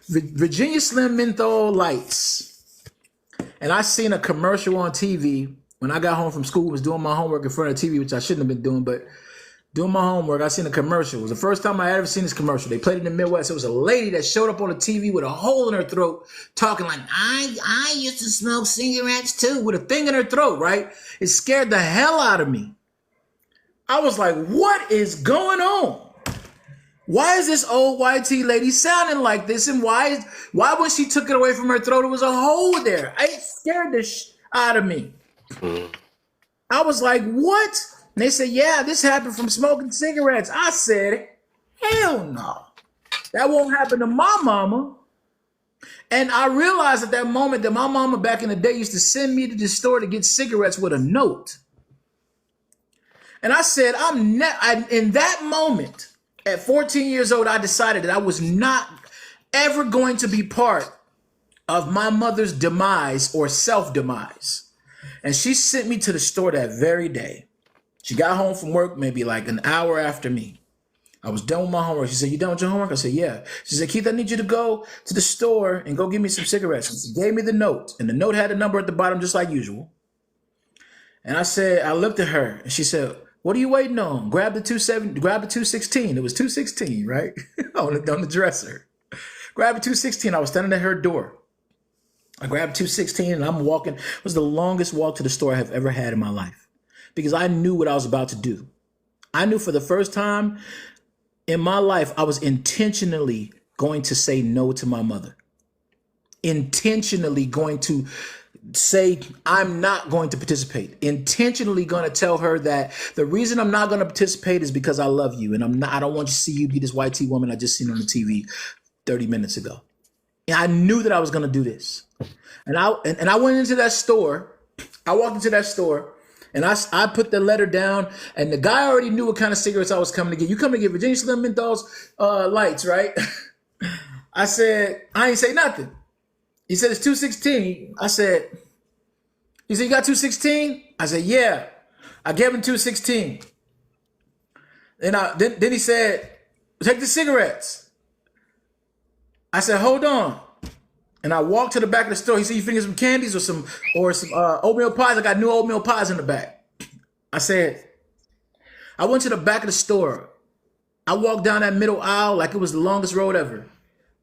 Speaker 6: Virginia Slim Menthol lights. And I seen a commercial on TV when I got home from school, was doing my homework in front of TV, which I shouldn't have been doing, but doing my homework, I seen a commercial. It was the first time I ever seen this commercial. They played it in the Midwest. It was a lady that showed up on the TV with a hole in her throat, talking like, I used to smoke cigarettes too, with a thing in her throat, right? It scared the hell out of me. I was like, what is going on? Why is this old YT lady sounding like this? And why when she took it away from her throat, there was a hole there? It scared the out of me. I was like, what? And they said, yeah, this happened from smoking cigarettes. I said, hell no. That won't happen to my mama. And I realized at that moment that my mama back in the day used to send me to the store to get cigarettes with a note. And I said, in that moment, at 14 years old, I decided that I was not ever going to be part of my mother's demise or self-demise. And she sent me to the store that very day. She got home from work maybe like an hour after me. I was done with my homework. She said, you done with your homework? I said, yeah. She said, Keith, I need you to go to the store and go get me some cigarettes. And she gave me the note. And the note had a number at the bottom just like usual. And I looked at her and she said, what are you waiting on? Grab the 216. It was 216, right? on the dresser. Grab the 216. I was standing at her door. I grabbed 216 and I'm walking. It was the longest walk to the store I have ever had in my life because I knew what I was about to do. I knew for the first time in my life, I was intentionally going to say no to my mother. Intentionally going to say, I'm not going to participate. Intentionally going to tell her that the reason I'm not going to participate is because I love you. And I don't want to see you be this YT woman I just seen on the TV 30 minutes ago. And I knew that I was going to do this. And I went into that store. I walked into that store and I put the letter down and the guy already knew what kind of cigarettes I was coming to get. You coming to get Virginia Slim Menthols lights, right? I said, I ain't say nothing. He said, it's 216. He said, you got 216? I said, yeah. I gave him 216. And then he said, take the cigarettes. I said, hold on. And I walked to the back of the store. He said, you fingers some candies or some oatmeal pies? I got new oatmeal pies in the back. I said, I went to the back of the store. I walked down that middle aisle like it was the longest road ever.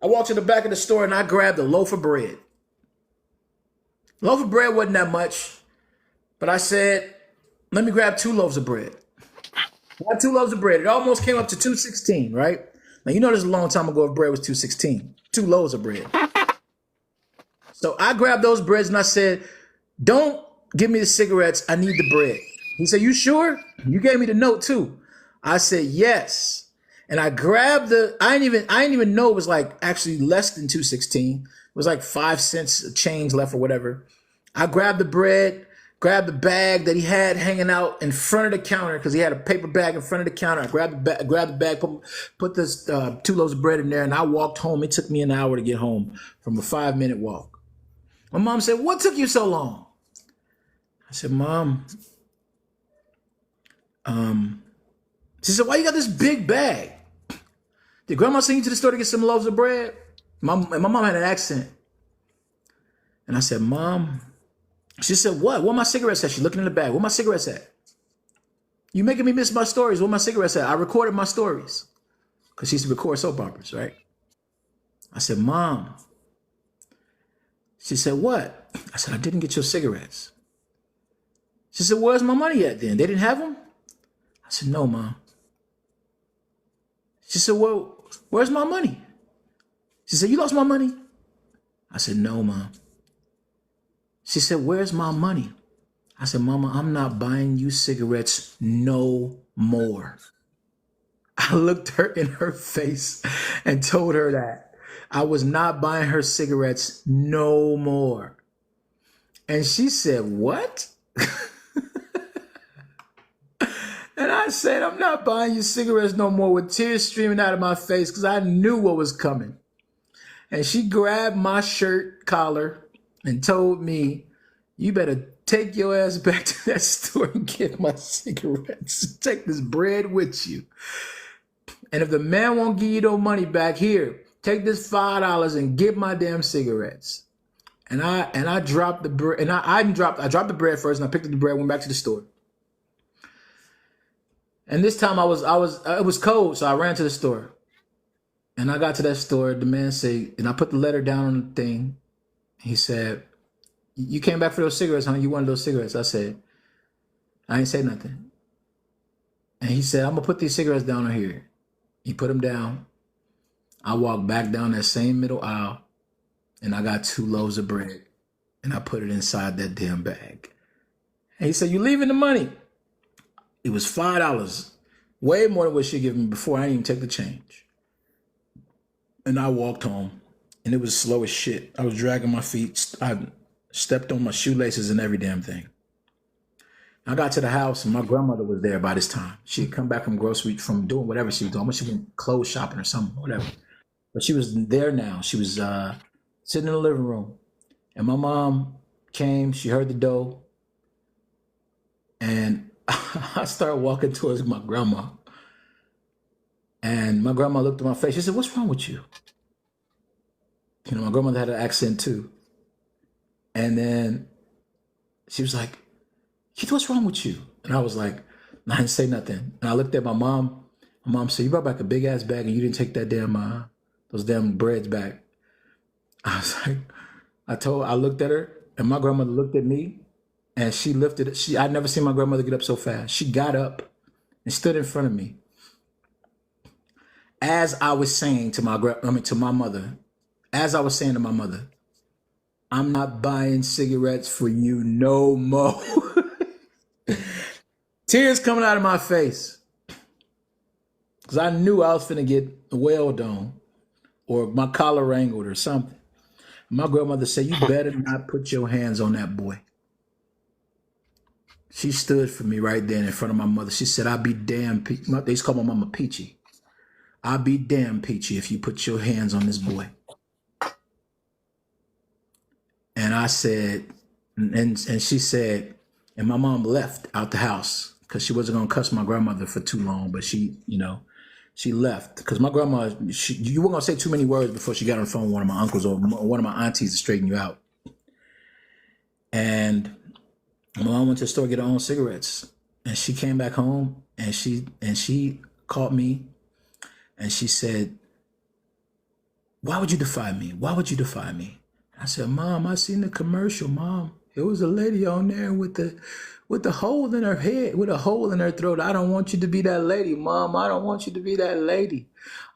Speaker 6: I walked to the back of the store and I grabbed a loaf of bread. Loaf of bread wasn't that much, but I said, let me grab 2 loaves of bread. I got 2 loaves of bread. It almost came up to 216, right? Now, you know this is a long time ago if bread was 216. 2 loaves of bread. So I grabbed those breads and I said, don't give me the cigarettes. I need the bread. He said, you sure? You gave me the note too. I said, yes. And I grabbed I didn't even know it was like actually less than 216. It was like 5 cents of change left or whatever. I grabbed the bread, grabbed the bag that he had hanging out in front of the counter because he had a paper bag in front of the counter. I grabbed the bag, put this 2 loaves of bread in there, and I walked home. It took me an hour to get home from a 5-minute walk. My mom said, what took you so long? I said, Mom, she said, why you got this big bag? Did grandma send you to the store to get some loaves of bread? My mom had an accent. And I said, Mom, she said, what? Where my cigarettes at? She's looking in the bag. Where my cigarettes at? You making me miss my stories. Where my cigarettes at? I recorded my stories. Because she used to record soap operas, right? I said, Mom. She said, what? I said, I didn't get your cigarettes. She said, where's my money at then? They didn't have them? I said, no, Mom. She said, well, where's my money? She said, you lost my money? I said, no, Mom. She said, where's my money? I said, Mama, I'm not buying you cigarettes no more. I looked her in her face and told her that I was not buying her cigarettes no more. And she said, what? And I said, I'm not buying you cigarettes no more, with tears streaming out of my face because I knew what was coming. And she grabbed my shirt collar and told me, you better take your ass back to that store and get my cigarettes. Take this bread with you. And if the man won't give you no money back, here, take this $5 and get my damn cigarettes. And I dropped the bread, and I dropped the bread first, and I picked up the bread, went back to the store. And this time it was cold, so I ran to the store. And I got to that store, the man said, and I put the letter down on the thing. He said, you came back for those cigarettes, huh? You wanted those cigarettes? I said, I ain't say nothing. And he said, I'm gonna put these cigarettes down here. He put them down. I walked back down that same middle aisle and I got 2 loaves of bread and I put it inside that damn bag. And he said, you leaving the money? It was $5, way more than what she gave me before. I didn't even take the change. And I walked home and it was slow as shit. I was dragging my feet. I stepped on my shoelaces and every damn thing. I got to the house and my grandmother was there by this time. She had come back from from doing whatever she was doing. She went clothes shopping or something, whatever. But she was there now. She was sitting in the living room. And my mom came, she heard the door. And I started walking towards my grandma. And my grandma looked at my face. She said, what's wrong with you? You know, my grandmother had an accent too. And then she was like, Keith, what's wrong with you? And I was like, I didn't say nothing. And I looked at my mom. My mom said, you brought back a big ass bag and you didn't take that damn, those damn breads back. I was like, I looked at her and my grandmother looked at me and she lifted it. I'd never seen my grandmother get up so fast. She got up and stood in front of me. As I was saying to my mother, I'm not buying cigarettes for you no more. Tears coming out of my face. Because I knew I was finna get wailed on or my collar wrangled or something. My grandmother said, you better not put your hands on that boy. She stood for me right then in front of my mother. She said, I'll be damned. They used to call my mama Peachy. I'll be damned, Peachy, if you put your hands on this boy. And I said, and she said, and my mom left out the house because she wasn't going to cuss my grandmother for too long, but she, you know, she left because my grandma, you weren't going to say too many words before she got on the phone with one of my uncles or one of my aunties to straighten you out. And my mom went to the store to get her own cigarettes and she came back home and she called me and she said, why would you defy me? Why would you defy me? I said, Mom, I seen the commercial, Mom. It was a lady on there with the hole in her head, with a hole in her throat. I don't want you to be that lady, Mom. I don't want you to be that lady.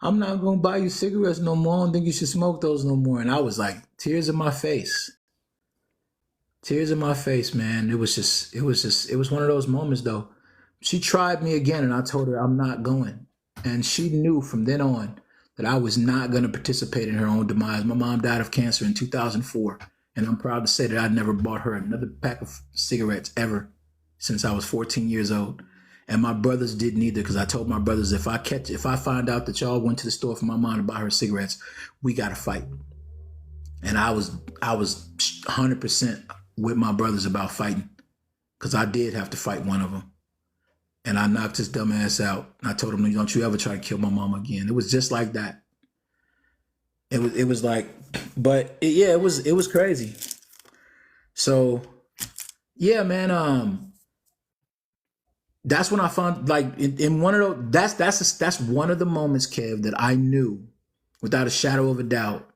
Speaker 6: I'm not going to buy you cigarettes no more. I don't think you should smoke those no more. And I was like, tears in my face. Tears in my face, man. It was one of those moments, though. She tried me again, and I told her I'm not going. And she knew from then on that I was not going to participate in her own demise. My mom died of cancer in 2004, and I'm proud to say that I'd never bought her another pack of cigarettes ever since I was 14 years old. And my brothers didn't either, because I told my brothers, if I find out that y'all went to the store for my mom to buy her cigarettes, we got to fight. And I was 100% with my brothers about fighting, because I did have to fight one of them. And I knocked his dumb ass out. And I told him, don't you ever try to kill my mom again. It was just like that. It was like, but it was crazy. So yeah, man, that's when I found, like, in one of those, that's one of the moments, Kev, that I knew without a shadow of a doubt,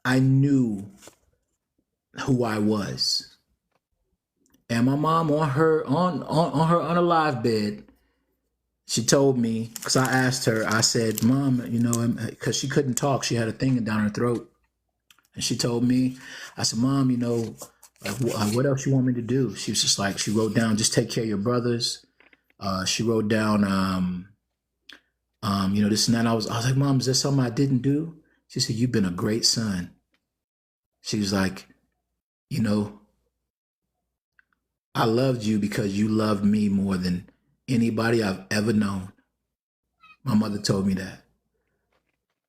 Speaker 6: I knew who I was. And my mom on her unalive bed, she told me, because I asked her, I said, Mom, you know, because she couldn't talk, she had a thing down her throat. And she told me, I said, Mom, you know, what else you want me to do? She was just like, she wrote down, just take care of your brothers. She wrote down, you know, this and that. I was like, Mom, is there something I didn't do? She said, you've been a great son. She was like, you know, I loved you because you loved me more than anybody I've ever known. My mother told me that.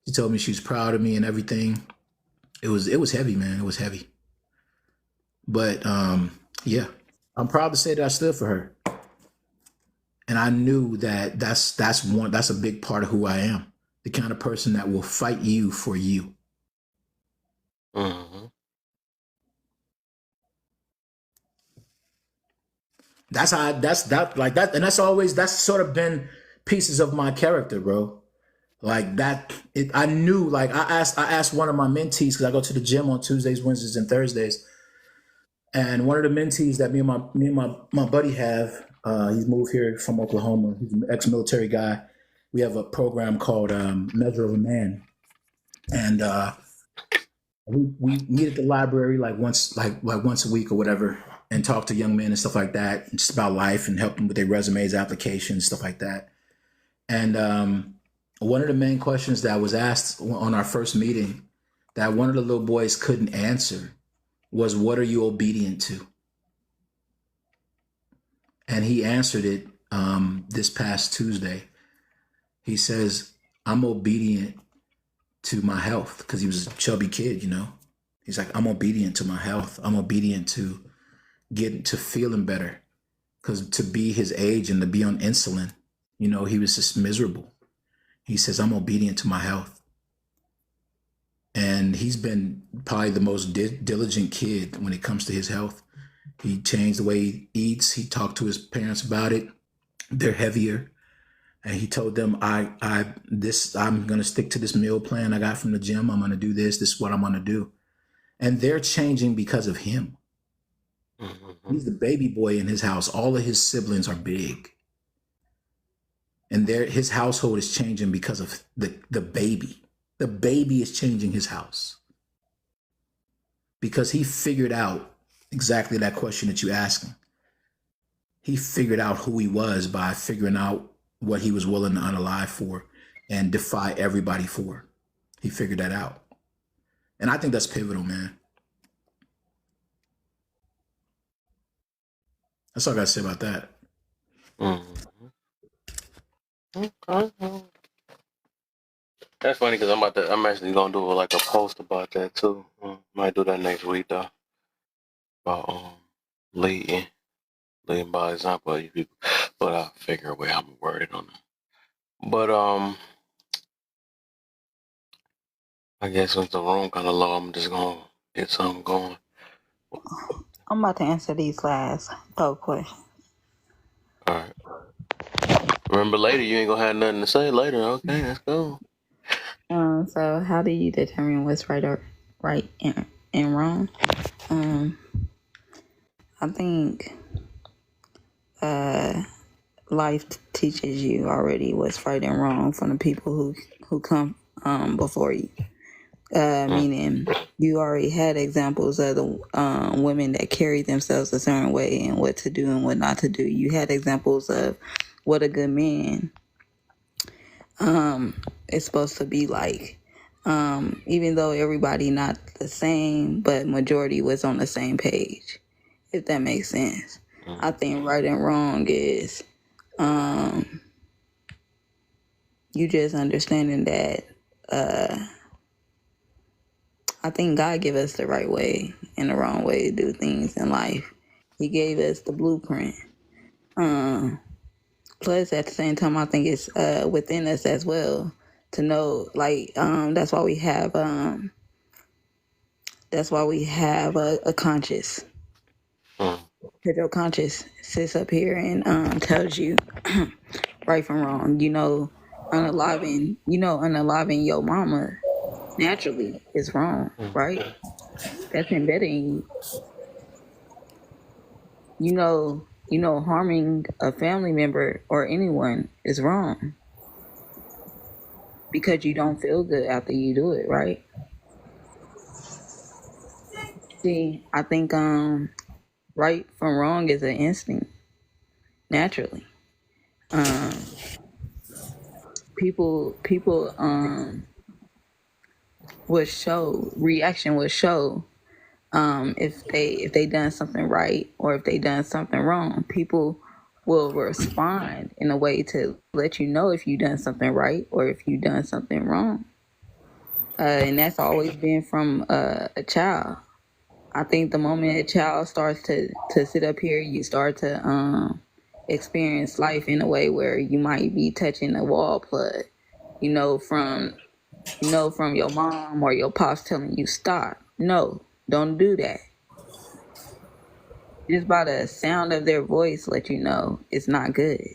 Speaker 6: She told me she was proud of me and everything. It was heavy, man. It was heavy. But yeah, I'm proud to say that I stood for her. And I knew that that's a big part of who I am. The kind of person that will fight you for you.
Speaker 1: Mm-hmm.
Speaker 6: That's sort of been pieces of my character, bro. Like that, I knew, like I asked one of my mentees, because I go to the gym on Tuesdays, Wednesdays, and Thursdays. And one of the mentees that me and my buddy have, He's moved here from Oklahoma. He's an ex-military guy. We have a program called Measure of a Man, and we meet at the library like once a week or whatever, and talk to young men and stuff like that, and just about life and help them with their resumes, applications, stuff like that. And one of the main questions that was asked on our first meeting that one of the little boys couldn't answer was, "What are you obedient to?" And he answered it this past Tuesday. He says, "I'm obedient to my health," because he was a chubby kid, you know. He's like, "I'm obedient to my health. I'm obedient to getting to feeling better," because to be his age and to be on insulin, you know, he was just miserable. He says, "I'm obedient to my health." And he's been probably the most diligent kid when it comes to his health. He changed the way he eats. He talked to his parents about it. They're heavier. And he told them, I'm going to stick to this meal plan I got from the gym. I'm going to do this. This is what I'm going to do. And they're changing because of him. Mm-hmm. He's the baby boy in his house. All of his siblings are big. And his household is changing because of the baby. The baby is changing his house. Because he figured out exactly that question that you asked him. He figured out who he was by figuring out what he was willing to unalive for and defy everybody for. He figured that out. And I think that's pivotal, man. That's all I got to say about that.
Speaker 1: Mm-hmm. Okay. That's funny because I'm actually gonna do like a post about that too. Might do that next week though. About leading by example of you people. But I'll figure a way I'm gonna word it on that. But I guess since the room kind of low, I'm just gonna get something going.
Speaker 7: I'm about to answer these last couple questions.
Speaker 1: All right. Remember later, you ain't gonna have nothing to say later. Okay, let's go.
Speaker 7: So how do you determine what's right and wrong? I think life teaches you already what's right and wrong from the people who come before you. Meaning you already had examples of the women that carried themselves a certain way and what to do and what not to do. You had examples of what a good man is supposed to be like. Even though everybody not the same, but majority was on the same page, if that makes sense. I think right and wrong is you just understanding that I think God gave us the right way and the wrong way to do things in life. He gave us the blueprint. Plus, at the same time, I think it's within us as well to know, like, that's why we have a conscience. Because your conscience sits up here and tells you right from wrong. Unaliving your mama naturally is wrong, right? That's embedded in you. Harming a family member or anyone is wrong because you don't feel good after you do it, right? See, I think right from wrong is an instinct, naturally. People reaction would show if they done something right or if they done something wrong. People will respond in a way to let you know if you done something right or if you done something wrong. And that's always been from a child. I think the moment a child starts to sit up here, you start to experience life in a way where you might be touching a wall plug, from your mom or your pops telling you stop. No, don't do that. Just by the sound of their voice, let you know it's not good.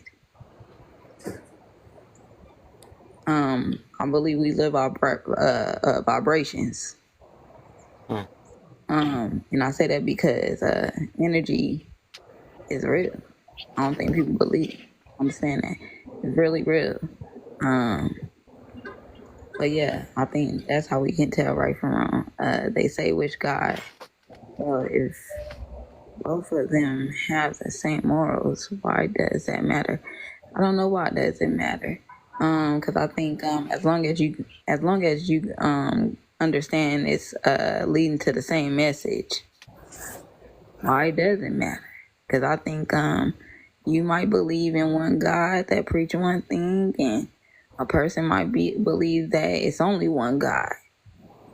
Speaker 7: I believe we live our vibrations. And I say that because energy is real. I don't think people believe. Understand that. It's really real. But yeah, I think that's how we can tell right from wrong. They say which God. Well, if both of them have the same morals, why does that matter? I don't know why does it matter. Because I think as long as you understand it's leading to the same message, why does it matter? Because I think you might believe in one God that preach one thing, and a person might believe that it's only one God.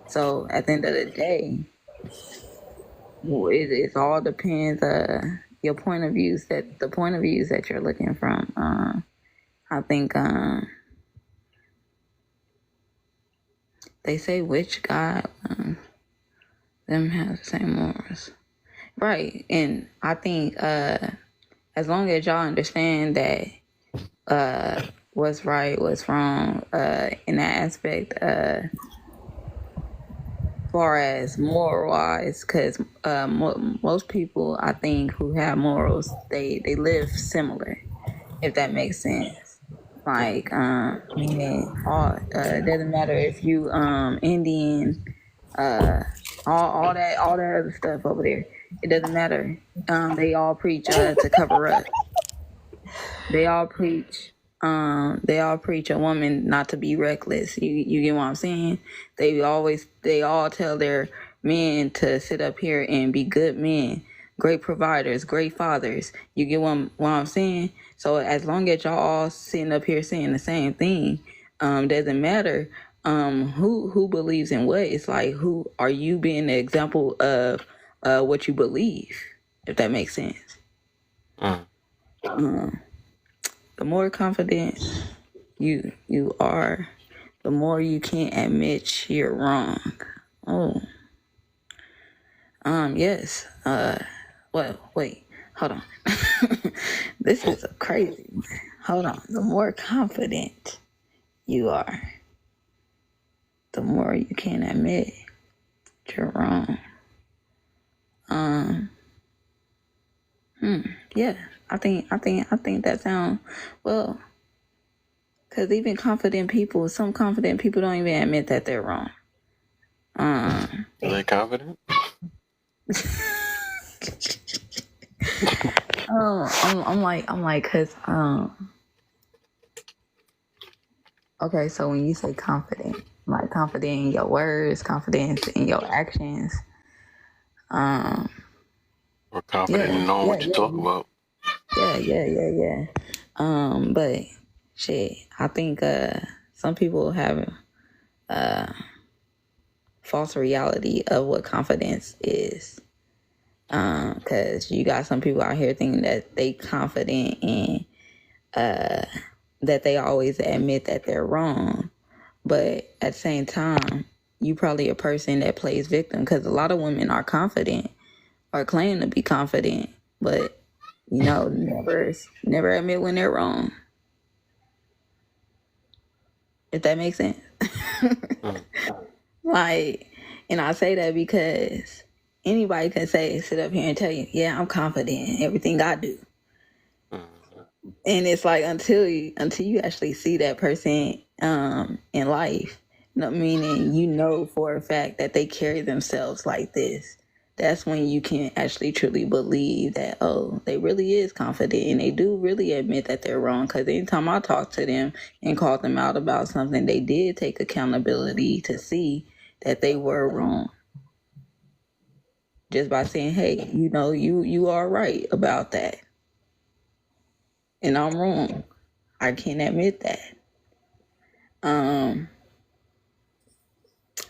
Speaker 7: So at the end of the day, it all depends your point of views that you're looking from. I think they say which God them have the same morals, right? And I think as long as y'all understand that what's right, what's wrong in that aspect, as far as moral wise, because most people I think who have morals, they live similar, if that makes sense. Like meaning it doesn't matter if you Indian, all that other stuff over there, it doesn't matter. They all preach to cover up. They all preach a woman not to be reckless. You get what I'm saying? They all tell their men to sit up here and be good men, great providers, great fathers. You get what I'm saying? So as long as y'all all sitting up here saying the same thing, doesn't matter who believes in what. It's like, who are you being the example of what you believe, if that makes sense. The more confident you are, the more you can't admit you're wrong. Yes. Well, wait, hold on. This is a crazy one. Hold on. The more confident you are, the more you can't admit you're wrong. Yeah. I think that sounds well, because even some confident people don't even admit that they're wrong.
Speaker 1: Are they confident?
Speaker 7: I'm like, cause okay, so when you say confident, like confident in your words, confidence in your actions,
Speaker 1: Or confident in knowing what you talk about?
Speaker 7: Yeah. But shit, I think some people have false reality of what confidence is. Cause you got some people out here thinking that they confident and that they always admit that they're wrong. But at the same time, you probably a person that plays victim, because a lot of women are confident or claim to be confident, but never admit when they're wrong. If that makes sense. Like, and I say that because anybody can sit up here and tell you, yeah, I'm confident in everything I do. And it's like until you actually see that person in life, meaning for a fact that they carry themselves like this, that's when you can actually truly believe that, oh, they really is confident and they do really admit that they're wrong. Because anytime I talk to them and call them out about something, they did take accountability to see that they were wrong. Just by saying, hey, you are right about that. And I'm wrong. I can't admit that.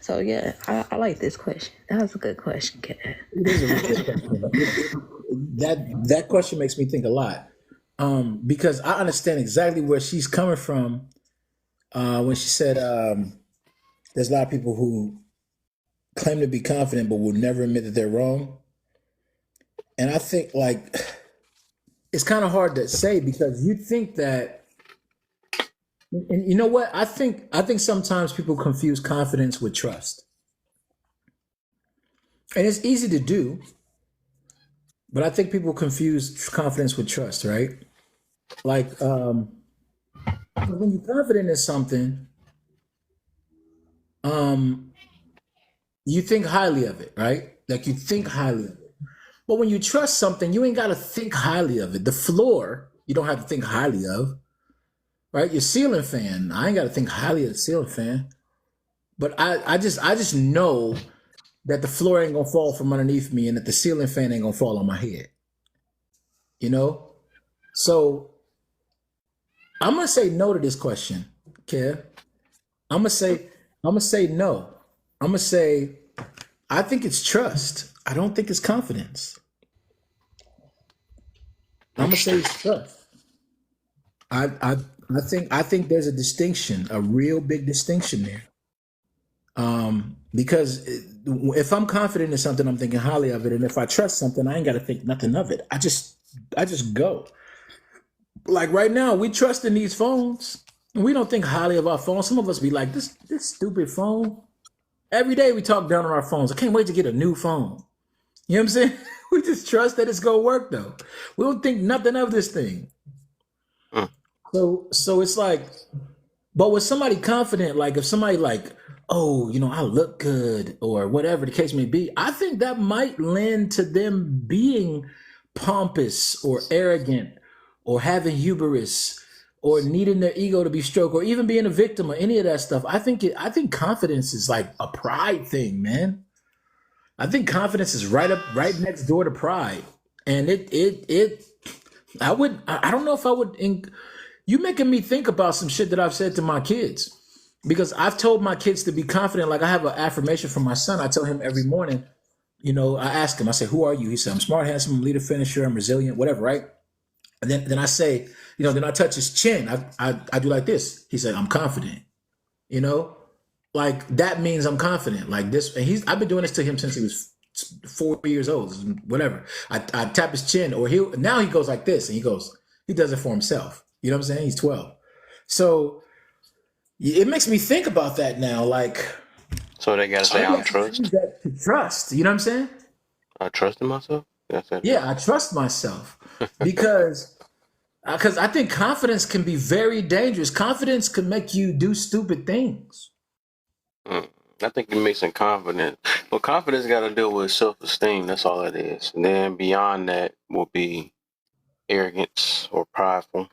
Speaker 7: So yeah, I like this question. That was a good question, Kat.
Speaker 6: It is a really good question. That question makes me think a lot. Because I understand exactly where she's coming from when she said there's a lot of people who claim to be confident but will never admit that they're wrong. And I think like it's kind of hard to say, because you think that, and you know what? I think sometimes people confuse confidence with trust. And it's easy to do, but I think people confuse confidence with trust, right? Like, when you're confident in something, you think highly of it, right? Like you think highly of it. But when you trust something, you ain't got to think highly of it. The floor, you don't have to think highly of, right? Your ceiling fan, I ain't got to think highly of the ceiling fan. But I just know that the floor ain't gonna fall from underneath me and that the ceiling fan ain't gonna fall on my head. You know? So I'm gonna say no to this question, Kev. I'm gonna say no. I'm gonna say I think it's trust. I don't think it's confidence. I'm gonna say it's trust. I think there's a distinction, a real big distinction there. Because if I'm confident in something, I'm thinking highly of it, and if I trust something, I ain't got to think nothing of it. I just go. Like right now, we trust in these phones, and we don't think highly of our phones. Some of us be like, this stupid phone. Every day we talk down on our phones. I can't wait to get a new phone. You know what I'm saying? We just trust that it's gonna work though. We don't think nothing of this thing. So it's like, but with somebody confident, like if somebody like, oh, I look good or whatever the case may be, I think that might lend to them being pompous or arrogant or having hubris or needing their ego to be stroked or even being a victim or any of that stuff. I think confidence is like a pride thing, man. I think confidence is right next door to pride. And I don't know if I would, you making me think about some shit that I've said to my kids. Because I've told my kids to be confident. Like I have an affirmation from my son. I tell him every morning, I ask him, I say, who are you? He said, I'm smart, handsome, I'm leader, finisher, I'm resilient, whatever, right? And then I say, then I touch his chin. I do like this. He said, I'm confident. Like that means I'm confident. Like this, and I've been doing this to him since he was 4 years old, whatever. I tap his chin, or now he goes like this, and he does it for himself. You know what I'm saying? He's 12. So it makes me think about that now. Like,
Speaker 1: so they gotta say I'm trust.
Speaker 6: Trust. You know what I'm saying?
Speaker 1: I trust in myself.
Speaker 6: Yeah, I trust myself because I think confidence can be very dangerous. Confidence can make you do stupid things.
Speaker 1: I think you're mixing confidence. Well, confidence got to deal with self-esteem. That's all it is. And then beyond that will be arrogance or prideful.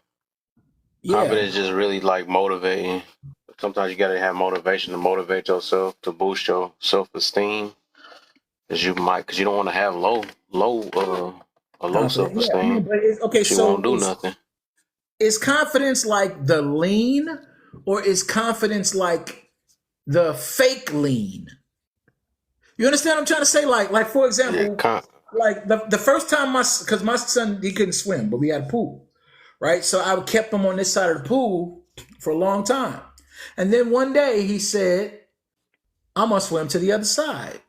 Speaker 1: Yeah. Confidence is really like motivating. Sometimes you got to have motivation to motivate yourself to boost your self-esteem, because you don't want to have low self-esteem.
Speaker 6: Yeah,
Speaker 1: so won't do nothing.
Speaker 6: Is confidence like the lean, or is confidence like the fake lean? You understand what I'm trying to say? Like for example, like the first time because my son, he couldn't swim, but we had a pool, right? So I kept him on this side of the pool for a long time. And then one day he said, I'm gonna swim to the other side.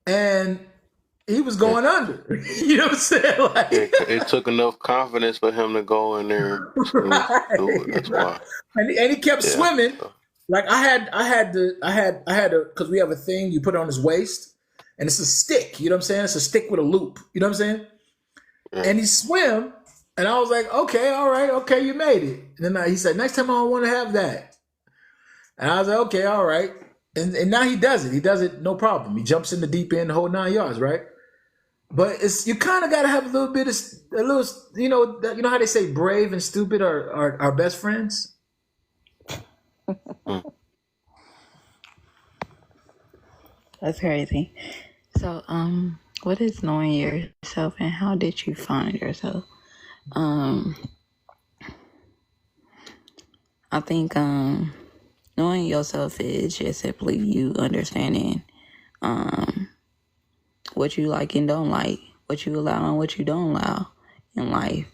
Speaker 6: And he was going under. You know what I'm saying? Like,
Speaker 1: it took enough confidence for him to go in there.
Speaker 6: Right, do it. That's why. And he kept swimming. Like I had to, because we have a thing you put it on his waist, and it's a stick. You know what I'm saying? It's a stick with a loop. You know what I'm saying? Yeah. And he swam, and I was like, okay, all right, okay, you made it. And then he said, next time I don't want to have that. And I was like, okay, all right. And now he does it. He does it no problem. He jumps in the deep end the whole 9 yards, right? But you kind of got to have a little bit of you know how they say brave and stupid are best friends.
Speaker 7: That's crazy. So, what is knowing yourself, and how did you find yourself? I think knowing yourself is just simply you understanding what you like and don't like, what you allow and what you don't allow in life.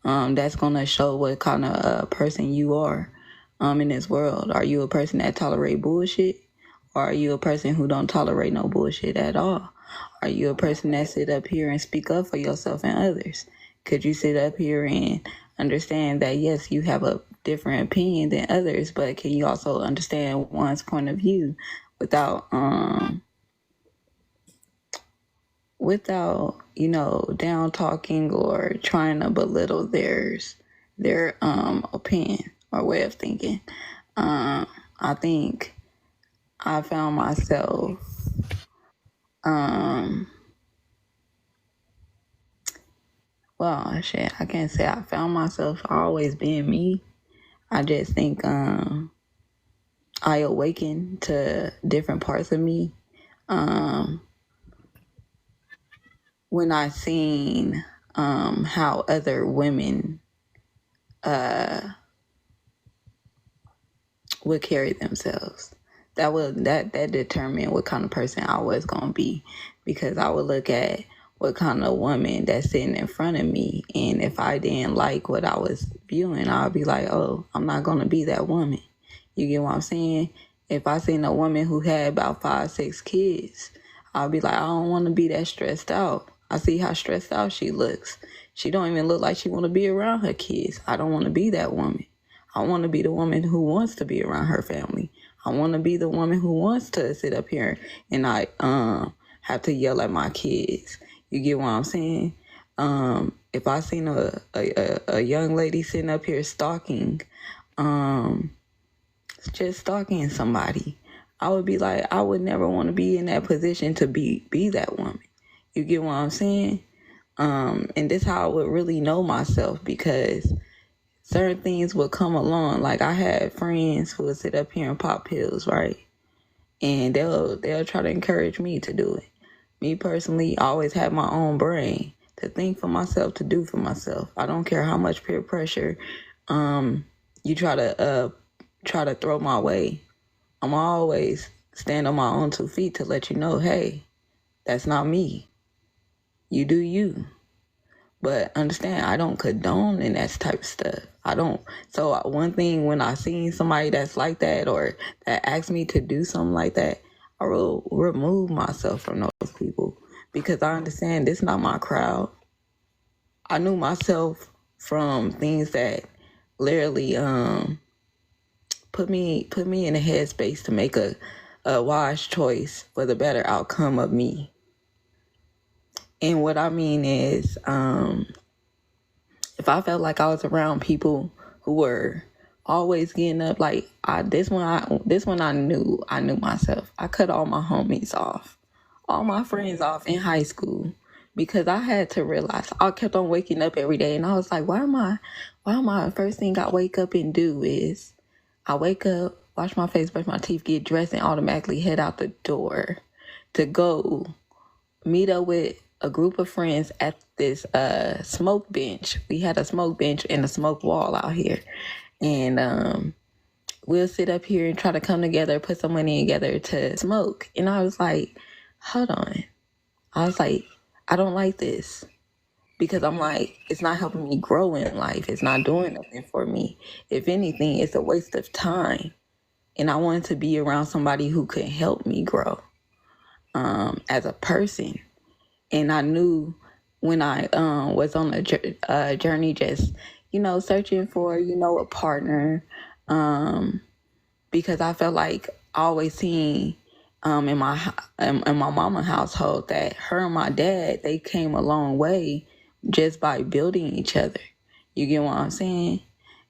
Speaker 7: That's gonna show what kind of person you are in this world. Are you a person that tolerate bullshit? Or are you a person who don't tolerate no bullshit at all? Are you a person that sit up here and speak up for yourself and others? Could you sit up here and understand that, yes, you have a different opinion than others, but can you also understand one's point of view without without, down talking or trying to belittle their opinion or way of thinking. I think I found myself I can't say I found myself always being me. I just think I awakened to different parts of me when I seen how other women would carry themselves. That determined what kind of person I was gonna be, because I would look at what kind of woman that's sitting in front of me, and if I didn't like what I was viewing, I'd be like, oh, I'm not gonna be that woman. You get what I'm saying? If I seen a woman who had about 5-6 kids, I'll be like, I don't want to be that stressed out. I see how stressed out she looks. She don't even look like she want to be around her kids. I don't want to be that woman. I want to be the woman who wants to be around her family. I want to be the woman who wants to sit up here and not have to yell at my kids. You get what I'm saying? If I seen a young lady sitting up here stalking, just stalking somebody, I would be like, I would never want to be in that position to be that woman. You get what I'm saying? And this how I would really know myself, because certain things would come along. Like, I had friends who would sit up here and pop pills, right? And they'll try to encourage me to do it. Me personally, I always have my own brain to think for myself, to do for myself. I don't care how much peer pressure you try to throw my way. I'm always stand on my own 2 feet to let you know, hey, that's not me. You do you. But understand, I don't condone in that type of stuff. I don't. So one thing, when I seen somebody that's like that, or that asks me to do something like that, I will remove myself from those people, because I understand this not my crowd. I knew myself from things that literally put me in a headspace to make a wise choice for the better outcome of me. And what I mean is, if I felt like I was around people who were always getting up, like this one I knew myself. I cut all my homies off, all my friends off in high school, because I had to realize I kept on waking up every day, and I was like, why am I first thing I wake up and do is I wake up, wash my face, brush my teeth, get dressed, and automatically head out the door to go meet up with a group of friends at this smoke bench. We had a smoke bench and a smoke wall out here. And we'll sit up here and try to come together, put some money together to smoke. And I was like, hold on. I was like, I don't like this. Because I'm like, it's not helping me grow in life. It's not doing nothing for me. If anything, it's a waste of time. And I wanted to be around somebody who could help me grow as a person. And I knew when I was on a journey, just, searching for, a partner, because I felt like I always seen in my mama household that her and my dad, they came a long way just by building each other. You get what I'm saying?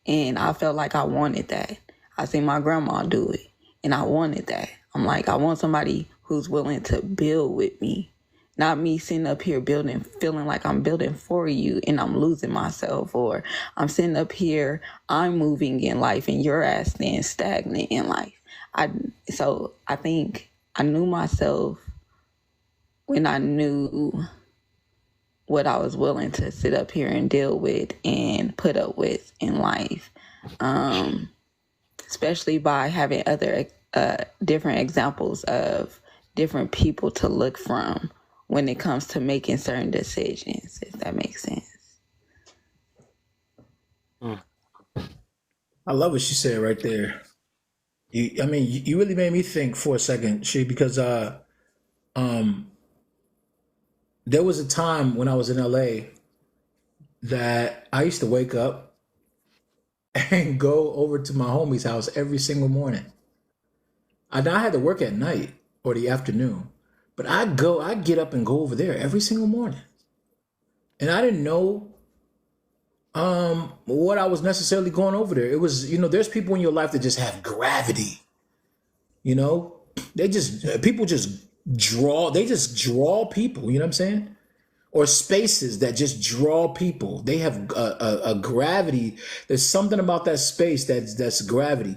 Speaker 7: And I felt like I wanted that. I seen my grandma do it, and I wanted that. I'm like, I want somebody who's willing to build with me. Not me sitting up here building, feeling like I'm building for you and I'm losing myself, or I'm sitting up here, I'm moving in life and your ass staying stagnant in life. So I think I knew myself when I knew what I was willing to sit up here and deal with and put up with in life, especially by having other different examples of different people to look from when it comes to making certain decisions, if that makes sense.
Speaker 6: I love what she said right there. You really made me think for a second, she, because there was a time when I was in LA that I used to wake up and go over to my homie's house every single morning. I had to work at night or the afternoon, But I get up and go over there every single morning. And I didn't know what I was necessarily going over there. It was, there's people in your life that just have gravity. People just draw people, you know what I'm saying? Or spaces that just draw people. They have a gravity. There's something about that space that's gravity.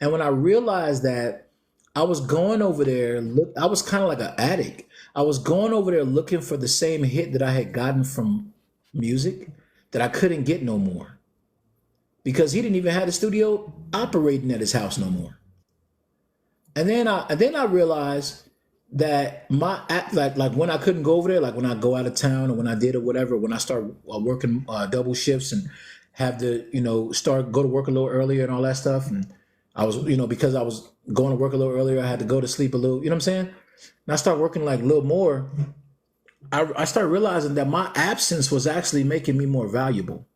Speaker 6: And when I realized that, I was going over there, I was kind of like an addict. I was going over there looking for the same hit that I had gotten from music that I couldn't get no more. Because he didn't even have the studio operating at his house no more. And then I realized that like when I couldn't go over there, like when I go out of town or when I did or whatever, when I start working double shifts and have to, go to work a little earlier and all that stuff. And I was, because I was going to work a little earlier, I had to go to sleep a little, you know what I'm saying? And I started working like a little more. I started realizing that my absence was actually making me more valuable.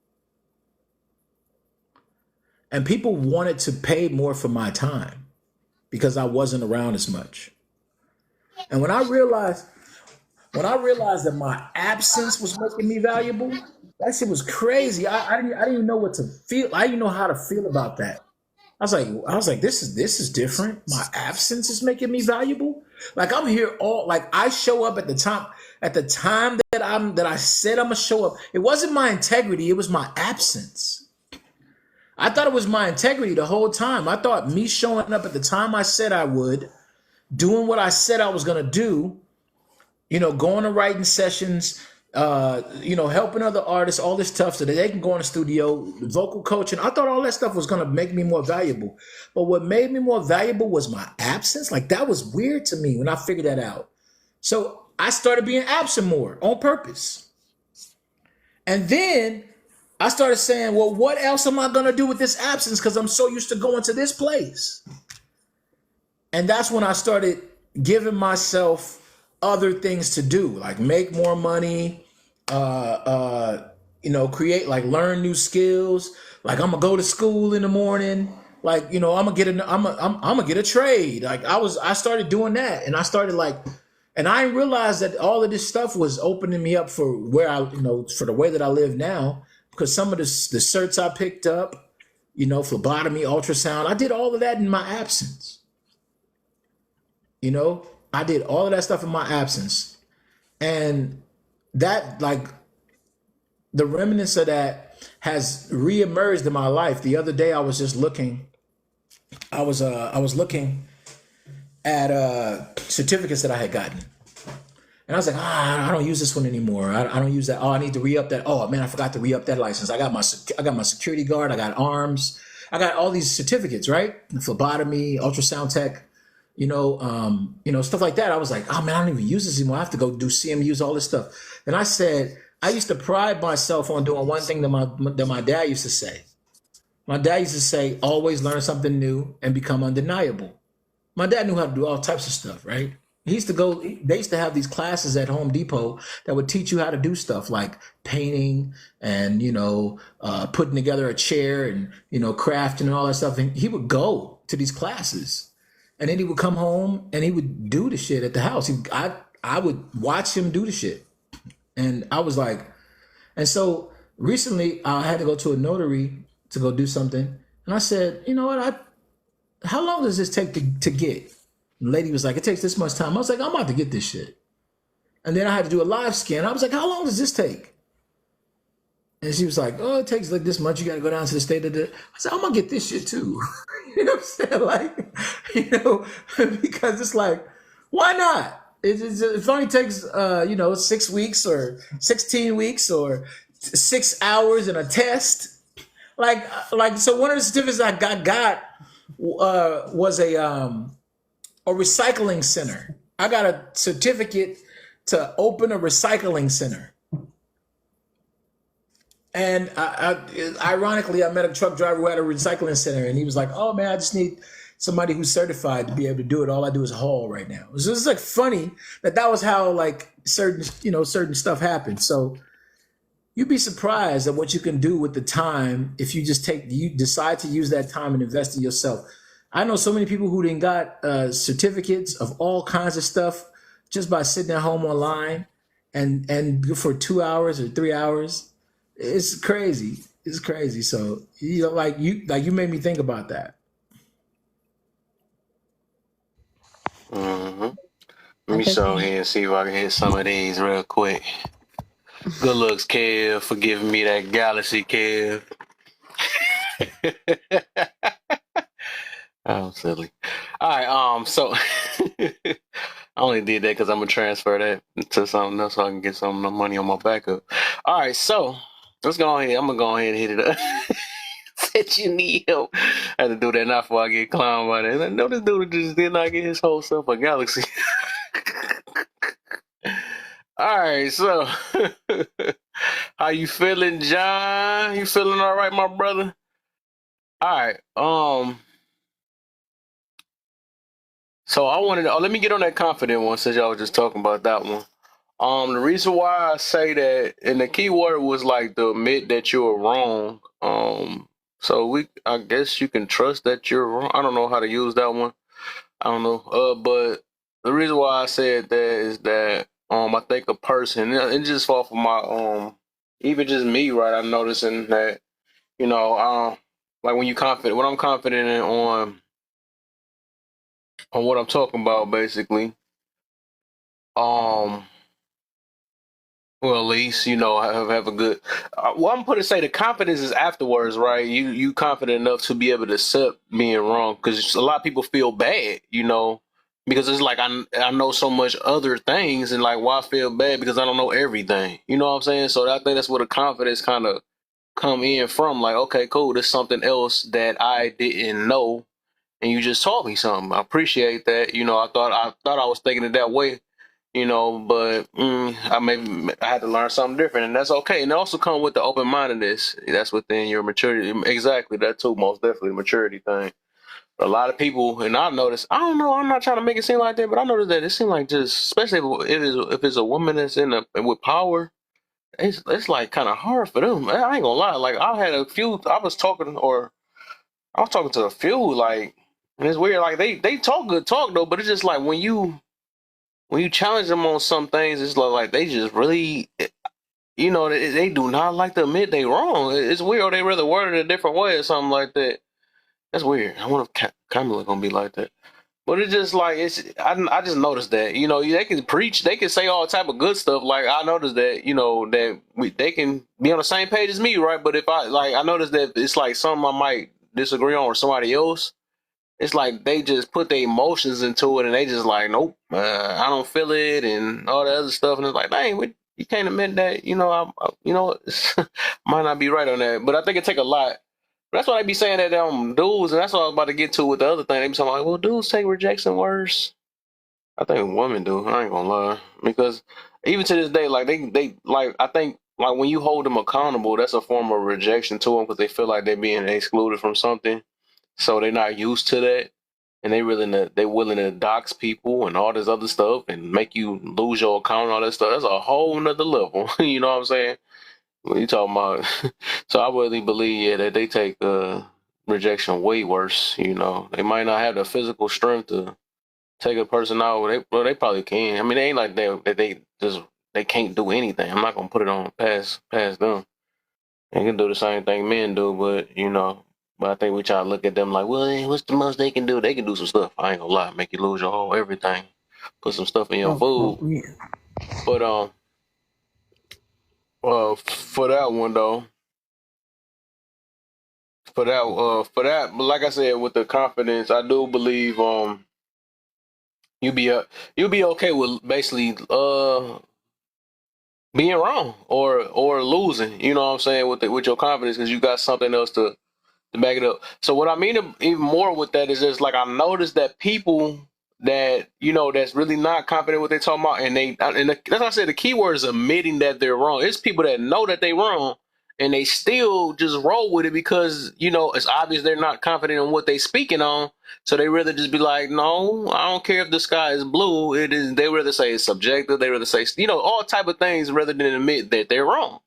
Speaker 6: And people wanted to pay more for my time because I wasn't around as much. And when I realized that my absence was making me valuable, that shit was crazy. I didn't even know what to feel. I didn't know how to feel about that. I was like, this is different. My absence is making me valuable. Like I'm here I show up at the time that I said I'm gonna show up. It wasn't my integrity, it was my absence. I thought it was my integrity the whole time. I thought me showing up at the time I said I would, doing what I said I was gonna do, going to writing sessions, helping other artists, all this stuff so that they can go in the studio, vocal coaching. I thought all that stuff was going to make me more valuable. But what made me more valuable was my absence. Like that was weird to me when I figured that out. So I started being absent more on purpose. And then I started saying, well, what else am I going to do with this absence? Because I'm so used to going to this place. And that's when I started giving myself other things to do, like make more money, create, like learn new skills. Like I'm gonna go to school in the morning. Like, I'm gonna get a trade. Like I started doing that, and I started and I realized that all of this stuff was opening me up for where for the way that I live now, because some of the certs I picked up, phlebotomy, ultrasound, I did all of that in my absence. I did all of that stuff in my absence. And that, like, the remnants of that has reemerged in my life. The other day I was just looking, I was looking at certificates that I had gotten. And I was like, I don't use this one anymore. I don't use that. Oh, I need to re-up that. Oh man, I forgot to re-up that license. I got my security guard. I got arms. I got all these certificates, right? Phlebotomy, ultrasound tech, stuff like that. I was like, oh man, I don't even use this anymore. I have to go do CMUs, all this stuff. And I said, I used to pride myself on doing one thing that my dad used to say. My dad used to say, always learn something new and become undeniable. My dad knew how to do all types of stuff, right? They used to have these classes at Home Depot that would teach you how to do stuff like painting and, putting together a chair and, crafting and all that stuff. And he would go to these classes and then he would come home and he would do the shit at the house. I would watch him do the shit. And I was like, and so recently I had to go to a notary to go do something. And I said, you know what? How long does this take to get? The lady was like, it takes this much time. I was like, I'm about to get this shit. And then I had to do a live scan. I was like, how long does this take? And she was like, oh, it takes like this much. You got to go down to the state of the. I said, I'm going to get this shit too. You know what I'm saying? Because it's like, why not? It only takes, 6 weeks or 16 weeks or 6 hours and a test. So one of the certificates I got was a recycling center. I got a certificate to open a recycling center. And ironically, I met a truck driver who had a recycling center, and he was like, oh man, I just need somebody who's certified to be able to do it. All I do is haul right now. So it's like funny that was how like certain stuff happened. So you'd be surprised at what you can do with the time if you decide to use that time and invest in yourself. I know so many people who done got certificates of all kinds of stuff, just by sitting at home online and for 2 hours or 3 hours. It's crazy. It's crazy. So like you made me think about that.
Speaker 1: Mm-hmm. Let me show here and see if I can hit some of these real quick. Good looks, Kev, for giving me that galaxy, Kev. Oh, silly. All right, so I only did that because I'm gonna transfer that to something else so I can get some money on my backup. All right, so let's go ahead. I'm gonna go ahead and hit it up. Said you need help. I had to do that now before I get clowned by that. I know this dude just did not get his whole self a galaxy. All right, so how you feeling, John? You feeling all right, my brother? All right. So I wanted to let me get on that confident one since y'all was just talking about that one. The reason why I say that, and the key word was like to admit that you were wrong. So I guess you can trust that you're wrong. I don't know how to use that one. I don't know. But the reason why I said that is that I think a person, it just fall for my even just me, right? I'm noticing that like when when I'm confident on what I'm talking about, basically. Well, at least have a good. Well, I'm going to say the confidence is afterwards, right? You confident enough to be able to accept being wrong, because a lot of people feel bad, because it's like I know so much other things, and like why feel bad because I don't know everything. You know what I'm saying? So I think that's where the confidence kind of come in from. Like, okay, cool, there's something else that I didn't know, and you just taught me something. I appreciate that. I thought I was thinking it that way. But I had to learn something different, and that's okay. And it also comes with the open-mindedness. That's within your maturity. Exactly, that too, most definitely, maturity thing. A lot of people, and I noticed, I don't know, I'm not trying to make it seem like that, but I noticed that it seems like just, especially if it's a woman that's with power, it's like kind of hard for them. I ain't gonna lie. Like I was talking to a few, like, and it's weird. Like they talk good talk though, but it's just like when you challenge them on some things, it's like they just really, they do not like to admit they wrong. It's weird. Or they rather word it a different way or something like that. That's weird. I wonder if Kamala gonna be like that. But it's just like I just noticed that they can preach, they can say all type of good stuff. Like I noticed that they can be on the same page as me, right? But if I noticed that it's like something I might disagree on with somebody else. It's like they just put their emotions into it, and they just like, nope, I don't feel it, and all the other stuff. And it's like, dang, you can't admit that, might not be right on that. But I think it take a lot. That's why they be saying that dudes, and that's what I was about to get to with the other thing. They be talking like, well, dudes take rejection worse. I think women do. I ain't gonna lie, because even to this day, like they like I think like when you hold them accountable, that's a form of rejection to them because they feel like they're being excluded from something. So they're not used to that, and they're willing to dox people and all this other stuff and make you lose your account and all that stuff. That's a whole nother level. You know what I'm saying? When you talking about, so I really believe that they take rejection way worse. They might not have the physical strength to take a person out. They probably can. I mean, they ain't like they can't do anything. I'm not gonna put it on past them. They can do the same thing men do, but I think we try to look at them like, well, what's the most they can do? They can do some stuff. I ain't gonna lie, make you lose your whole everything. Put some stuff in your food.
Speaker 2: Yeah.
Speaker 1: But for that one though, for that, like I said, with the confidence, I do believe you be okay with basically being wrong or losing. You know what I'm saying, with your confidence, because you got something else to back it up. So what I mean even more with that is just like I noticed that people that that's really not confident what they're talking about, and that's why I said the key word is admitting that they're wrong. It's people that know that they're wrong and they still just roll with it because it's obvious they're not confident in what they speaking on. So they rather just be like, no, I don't care if the sky is blue. It is. They rather say it's subjective. They rather say all type of things rather than admit that they're wrong.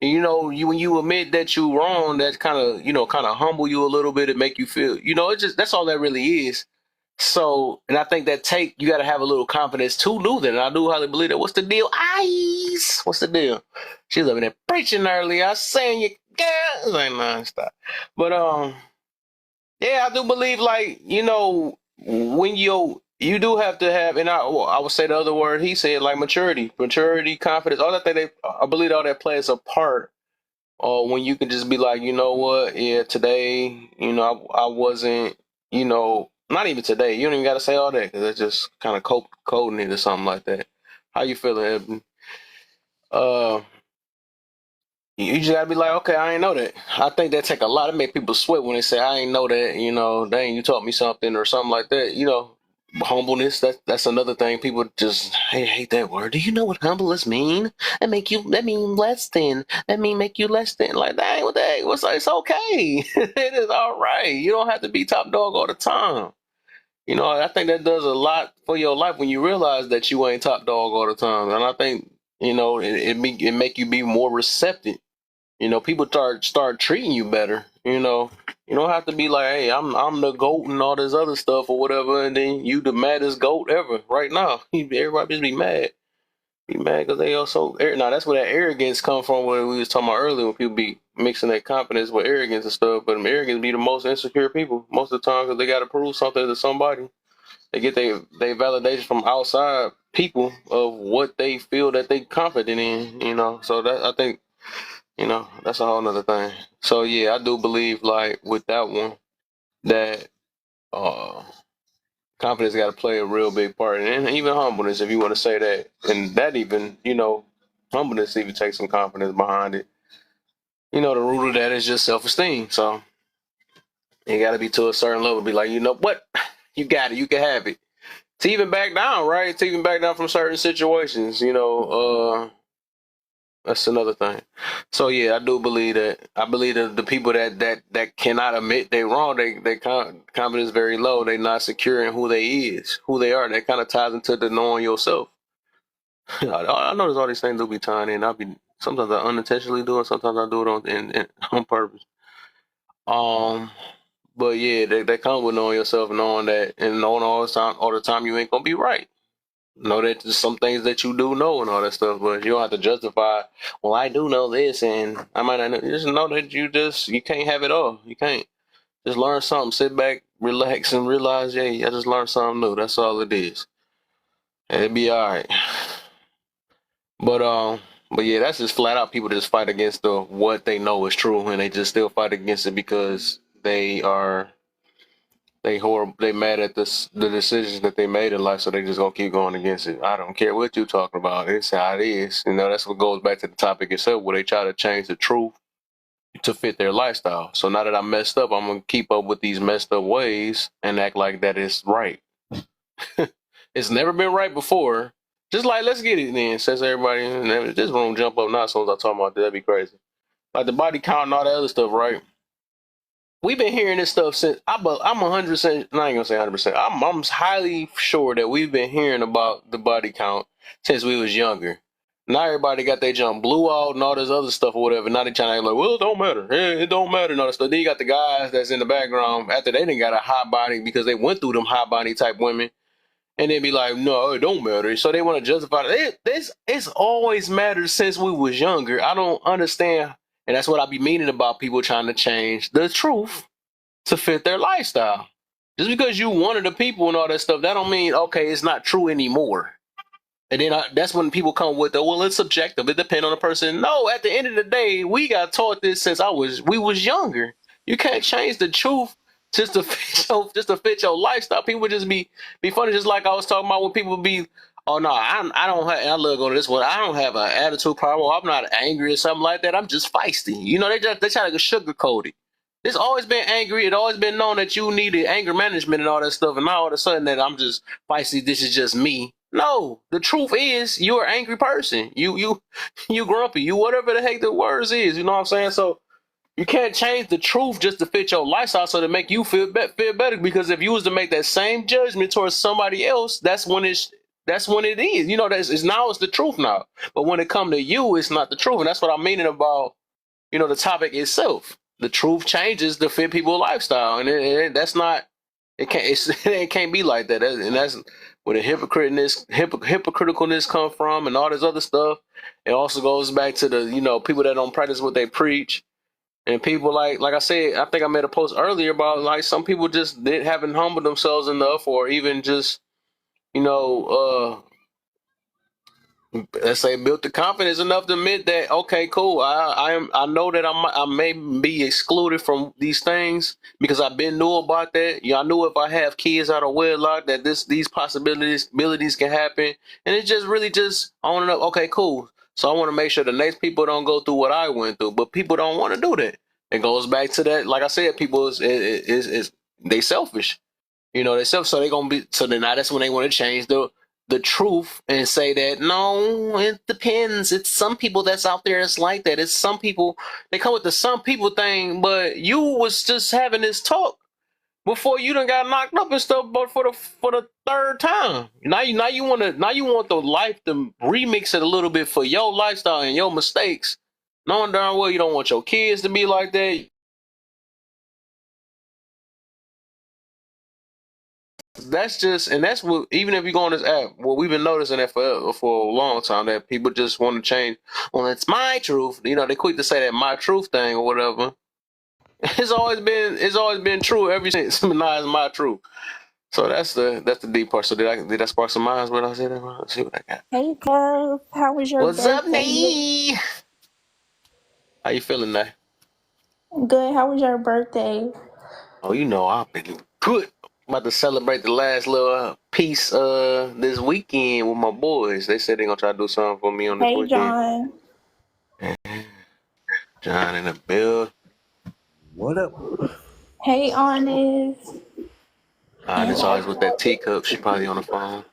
Speaker 1: When you admit that you're wrong, that's kind of humble you a little bit and make you feel, it's just, that's all that really is. So, and I think that you got to have a little confidence to do that. And I do highly believe that. What's the deal? Ice. What's the deal? She's over there preaching earlier. I was saying you girl. Like, nah, stop. But yeah, I do believe like, when you do have to have, and I would say the other word he said, like maturity, confidence, all that thing. I believe all that plays a part. Or when you can just be like, you know what? Yeah, today, I wasn't, not even today. You don't even got to say all that because that's just kind of coding it or something like that. How you feeling, Ebony? Uh, you just gotta be like, okay, I ain't know that. I think that take a lot to make people sweat when they say, I ain't know that. Dang, you taught me something or something like that. Humbleness. That's another thing. People just hate that word. Do you know what humbleness mean? That mean less than. That mean make you less than. Like, dang, what the heck? It's okay. It is all right. You don't have to be top dog all the time. I think that does a lot for your life when you realize that you ain't top dog all the time. And I think, it make you be more receptive. People start treating you better. You don't have to be like, hey, I'm the goat and all this other stuff or whatever, and then you the maddest goat ever right now. Everybody just be mad because they are so. Now that's where that arrogance come from. What we was talking about earlier, when people be mixing that confidence with arrogance and stuff. But arrogance be the most insecure people most of the time because they got to prove something to somebody. They get their validation from outside people of what they feel that they confident in. So that I think. That's a whole nother thing. So yeah, I do believe like with that one that confidence got to play a real big part, and even humbleness, if you want to say that, and that even humbleness even takes some confidence behind it. The root of that is just self-esteem. So you got to be to a certain level, be like, you know what, you got it, you can have it. To even back down, right? To even back down from certain situations, that's another thing. So yeah, I do believe that. I believe that the people that cannot admit they wrong, they confidence very low. They not secure in who they are. That kind of ties into the knowing yourself. I notice all these things do be tying in. Sometimes I unintentionally do it. Sometimes I do it on purpose. But yeah, they come with knowing yourself, and knowing that, and knowing all the time you ain't gonna be right. Know that there's some things that you do know and all that stuff, but you don't have to justify. Well, I do know this, and I might not know. You just know that you can't have it all. You can't just learn something. Sit back, relax, and realize, hey, I just learned something new. That's all it is. And it'll be all right. But yeah, that's just flat out. People just fight against what they know is true, and they just still fight against it because they mad at the decisions that they made in life, so they just gonna keep going against it. I don't care what you talking about. It's how it is. That's what goes back to the topic itself, where they try to change the truth to fit their lifestyle. So now that I'm messed up, I'm gonna keep up with these messed up ways and act like that is right. It's never been right before. Just like, let's get it then, says everybody in this room jump up now as soon as I talk about that. That'd be crazy. Like the body count and all that other stuff, right? We've been hearing this stuff since I'm 100%. Not even gonna say 100%. I'm highly sure that we've been hearing about the body count since we was younger. Now everybody got their jump blew out and all this other stuff or whatever. Now they trying to act like, well, it don't matter. It don't matter and all that stuff. Then you got the guys that's in the background after they didn't got a hot body because they went through them hot body type women, and they be like, no, it don't matter. So they want to justify it. It's always mattered since we was younger. I don't understand. And that's what I be meaning about people trying to change the truth to fit their lifestyle. Just because you one of the people and all that stuff, that don't mean, okay, it's not true anymore. And then that's when people come with well, it's subjective. It depends on the person. No, at the end of the day, we got taught this since we was younger. You can't change the truth just to fit your lifestyle. People just be funny, just like I was talking about when people be, oh no, I don't have. And I love going to this one. I don't have an attitude problem. I'm not angry or something like that. I'm just feisty. They try to sugarcoat it. It's always been angry. It always been known that you needed anger management and all that stuff. And now all of a sudden that I'm just feisty. This is just me. No, the truth is you're an angry person. You grumpy. You whatever the heck the words is. You know what I'm saying? So you can't change the truth just to fit your lifestyle so to make you feel better. Because if you was to make that same judgment towards somebody else, that's when it is. It's the truth now. But when it come to you, it's not the truth. And that's what I'm meaning about, the topic itself. The truth changes to fit people's lifestyle. And that's not It can't be like that. And that's where the hypocriticalness come from, and all this other stuff. It also goes back to the people that don't practice what they preach, and people like I said, I think I made a post earlier about like some people just haven't humbled themselves enough, or even just you know let's say built the confidence enough to admit that okay, cool, I know that I may be excluded from these things because I've been knew about that. I knew if I have kids out of wedlock that these abilities can happen, and it's just really just owning up. Okay, cool. So I want to make sure the next people don't go through what I went through, but people don't want to do that. It goes back to that. Like I said, people is they selfish. They self, so they gonna be. So then now that's when they want to change the truth and say that no, it depends. It's some people that's out there that's like that. It's some people they come with the some people thing, but you was just having this talk before you done got knocked up and stuff, but for the third time. Now you want the life to remix it a little bit for your lifestyle and your mistakes. Knowing darn well you don't want your kids to be like that. That's what, even if you go on this app, well, we've been noticing that for a long time that people just want to change. Well, it's my truth. They quick to say that my truth thing or whatever. It's always been true ever since. Now it's my truth. So that's the deep part. So did I spark some minds when I said that? Let's see what I got.
Speaker 12: Hey, Cove. How was your
Speaker 1: What's up,
Speaker 12: birthday?
Speaker 1: Nee? How you feeling now?
Speaker 12: Good. How was your birthday?
Speaker 1: Oh, I've been good. About to celebrate the last little piece this weekend with my boys. They said they're gonna try to do something for me on this
Speaker 12: Hey,
Speaker 1: weekend.
Speaker 12: John.
Speaker 1: John in the bill.
Speaker 13: What up?
Speaker 12: Hey, Honest.
Speaker 1: It's always with that teacup. She probably on the phone.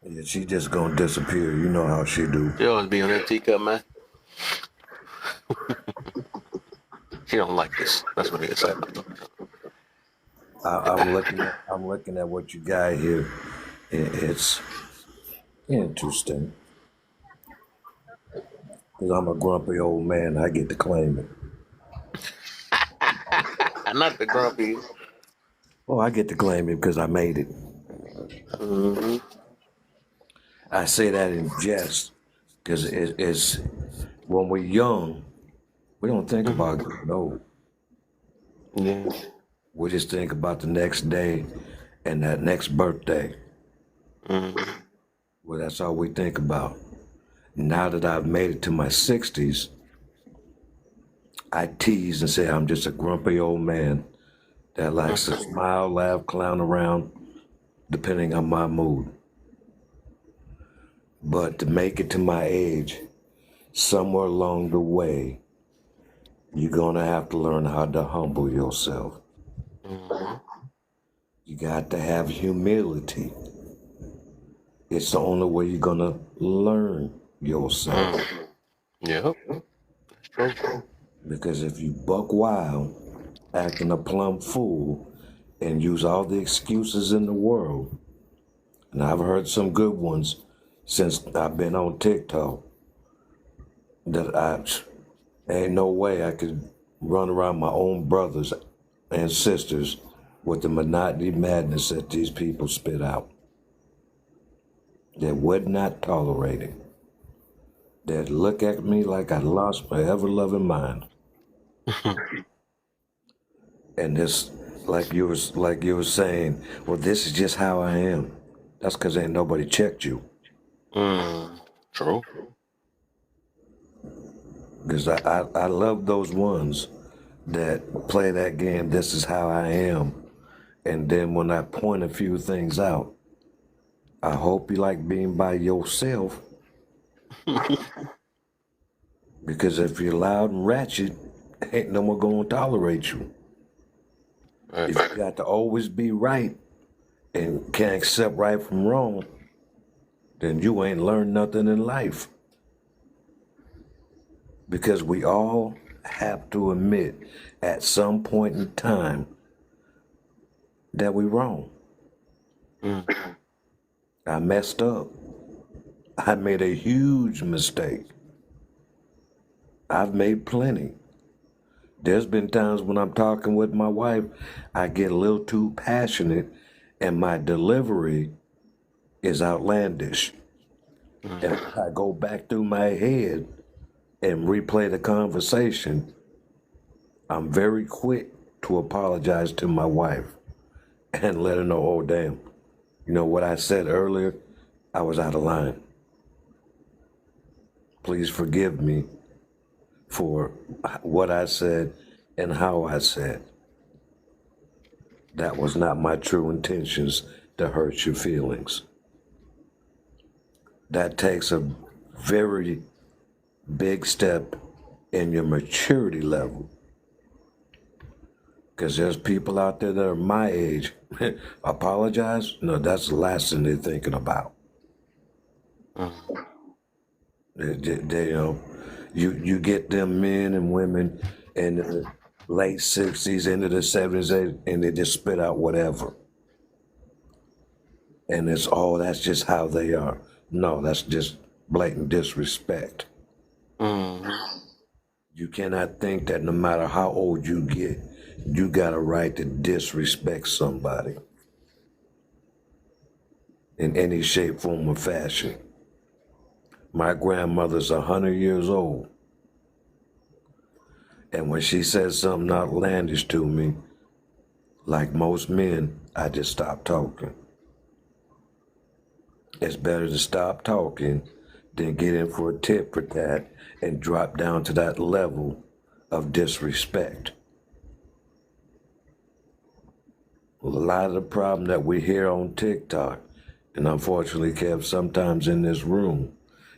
Speaker 13: Yeah, she just gonna disappear. You know how she do.
Speaker 1: She always be on that teacup, man. She don't like this. That's what he said.
Speaker 13: I'm looking at what you got here. It's interesting. Because I'm a grumpy old man, I get to claim it.
Speaker 1: Not the grumpy.
Speaker 13: Oh, I get to claim it because I made it.
Speaker 1: Mm-hmm.
Speaker 13: I say that in jest because it's when we're young, we don't think about getting old.
Speaker 1: Yeah.
Speaker 13: We just think about the next day and that next birthday.
Speaker 1: Mm-hmm.
Speaker 13: Well, that's all we think about. Now that I've made it to my 60s, I tease and say I'm just a grumpy old man that likes to smile, laugh, clown around, depending on my mood. But to make it to my age, somewhere along the way, you're gonna have to learn how to humble yourself.
Speaker 1: Mm-hmm.
Speaker 13: You got to have humility. It's the only way you're gonna learn yourself.
Speaker 1: Yep. That's true.
Speaker 13: Because if you buck wild, acting a plumb fool, and use all the excuses in the world, and I've heard some good ones since I've been on TikTok, that ain't no way I could run around my own brothers and sisters with the monotony madness that these people spit out. That would not tolerate it. That look at me like I lost my ever-loving mind. And this, like you were saying, well, this is just how I am. That's because ain't nobody checked you.
Speaker 1: True.
Speaker 13: Because I love those ones that play that game, this is how I am. And then when I point a few things out, I hope you like being by yourself. Because if you're loud and ratchet, ain't no one gonna tolerate you. If you got to always be right and can't accept right from wrong, then you ain't learned nothing in life. Because we all have to admit at some point in time that we're wrong. I messed up. I made a huge mistake. I've made plenty. There's been times when I'm talking with my wife, I get a little too passionate and my delivery is outlandish. And I go back through my head and replay the conversation. I'm very quick to apologize to my wife and let her know, oh, damn, you know what I said earlier? I was out of line. Please forgive me for what I said and how I said. That was not my true intentions to hurt your feelings. That takes a very big step in your maturity level. Because there's people out there that are my age. Apologize? No, that's the last thing they're thinking about. They, you get them men and women in the late 60s, into the 70s, and they just spit out whatever. And it's, oh, that's just how they are. No, that's just blatant disrespect. You cannot think that no matter how old you get, you got a right to disrespect somebody in any shape, form, or fashion. My grandmother's 100 years old. And when she says something outlandish to me, like most men, I just stop talking. It's better to stop talking than get in for a tit for tat and drop down to that level of disrespect. A lot of the problem that we hear on TikTok, and unfortunately, Kev, sometimes in this room,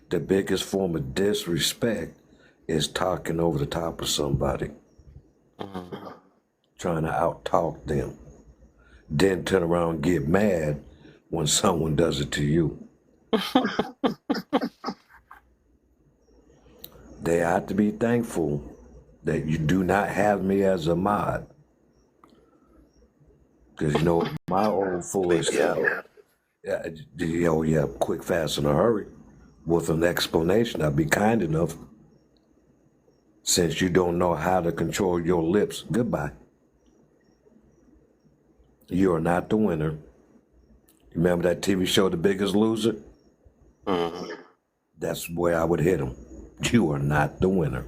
Speaker 13: the biggest form of disrespect is talking over the top of somebody, trying to out-talk them, then turn around and get mad when someone does it to you. They have to be thankful that you do not have me as a mod. Because, you know, my old foolish self, quick, fast, in a hurry, with an explanation, I'd be kind enough. Since you don't know how to control your lips, goodbye. You are not the winner. Remember that TV show, The Biggest Loser? That's where I would hit him. You are not the winner.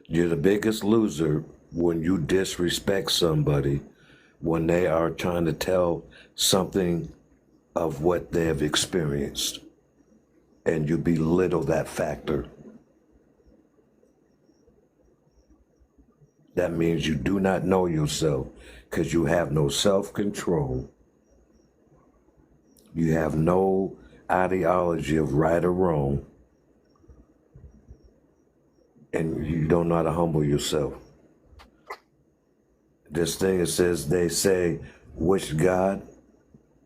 Speaker 13: You're the biggest loser when you disrespect somebody, when they are trying to tell something of what they have experienced, and you belittle that factor. That means you do not know yourself because you have no self-control. You have no ideology of right or wrong, and you don't know how to humble yourself. This thing, it says, they say, which God?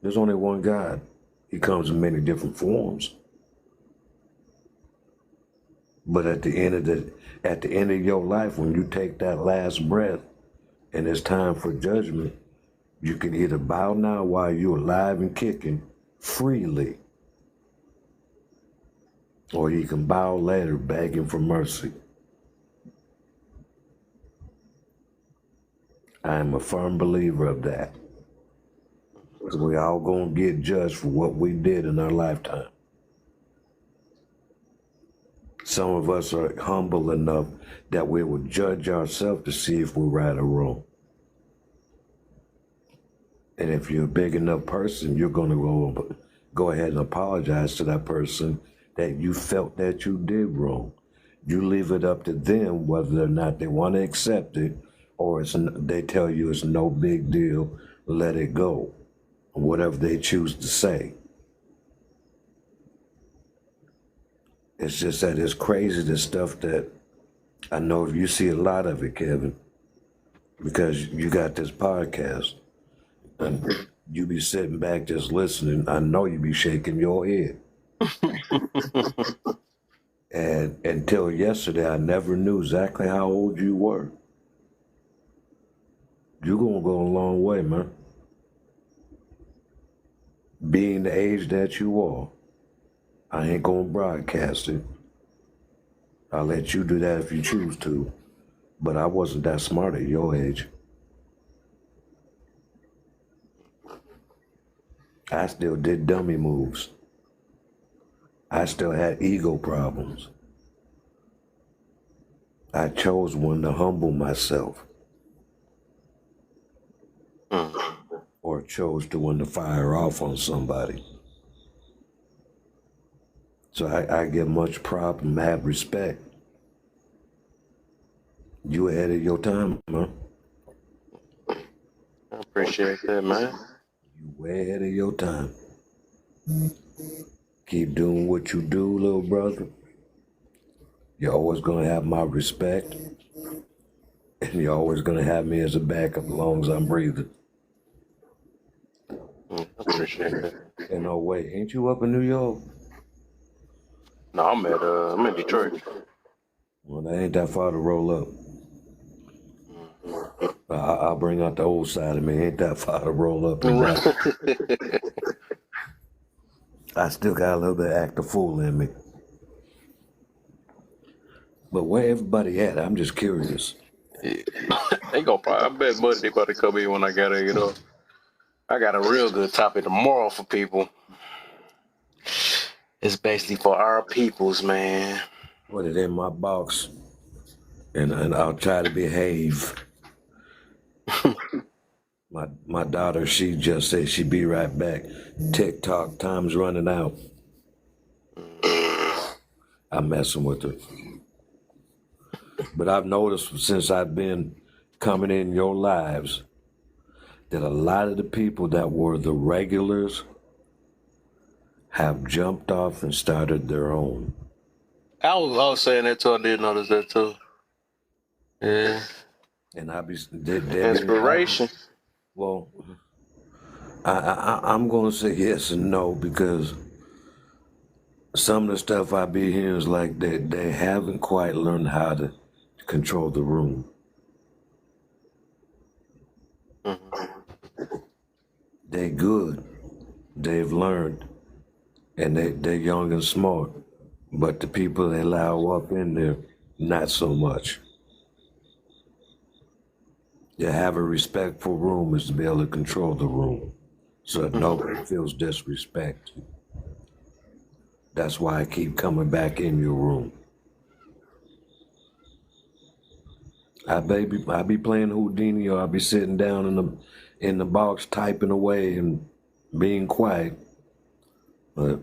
Speaker 13: There's only one God. He comes in many different forms. But at the end of your life, when you take that last breath and it's time for judgment, you can either bow now while you're alive and kicking freely, or you can bow later begging for mercy. I am a firm believer of that. Because we all gonna get judged for what we did in our lifetime. Some of us are humble enough that we will judge ourselves to see if we're right or wrong. And if you're a big enough person, you're gonna go ahead and apologize to that person that you felt that you did wrong. You leave it up to them whether or not they want to accept it, or they tell you it's no big deal, let it go, whatever they choose to say. It's just that it's crazy, the stuff that I know you see a lot of it, Kevin, because you got this podcast and you be sitting back just listening. I know you be shaking your head. And until yesterday, I never knew exactly how old you were. You're gonna go a long way, man. Being the age that you are, I ain't gonna broadcast it. I'll let you do that if you choose to. But I wasn't that smart at your age. I still did dummy moves. I still had ego problems. I chose one to humble myself, or chose to one to fire off on somebody. So I get much pride and have respect. You ahead of your time, man.
Speaker 1: I appreciate that, man.
Speaker 13: You way ahead of your time. Keep doing what you do, little brother. You're always gonna have my respect, and you're always gonna have me as a backup as long as I'm breathing.
Speaker 1: I appreciate that.
Speaker 13: And no way, ain't you up in New York?
Speaker 1: No, I'm in Detroit.
Speaker 13: Well, that ain't that far to roll up. I'll bring out the old side of me. Ain't that far to roll up. I still got a little bit of act a fool in me. But where everybody at? I'm just curious.
Speaker 1: They gonna probably, I bet Buddy they about to come in when I got here, you know. I got a real good topic tomorrow for people. It's basically for our peoples, man.
Speaker 13: Put it in my box, and I'll try to behave. My daughter, she just said she'd be right back. TikTok, time's running out. I'm messing with her. But I've noticed since I've been coming in your lives that a lot of the people that were the regulars have jumped off and started their own.
Speaker 1: I was saying that too. I did notice that too. Yeah.
Speaker 13: And
Speaker 1: Inspiration.
Speaker 13: Well, I'm going to say yes and no, because some of the stuff I be hearing is like they haven't quite learned how to control the room. They good. They've learned. And they're young and smart. But the people they allow up in there, not so much. To have a respectful room is to be able to control the room so that nobody feels disrespected. That's why I keep coming back in your room. I be playing Houdini, or I be sitting down in the box typing away and being quiet. But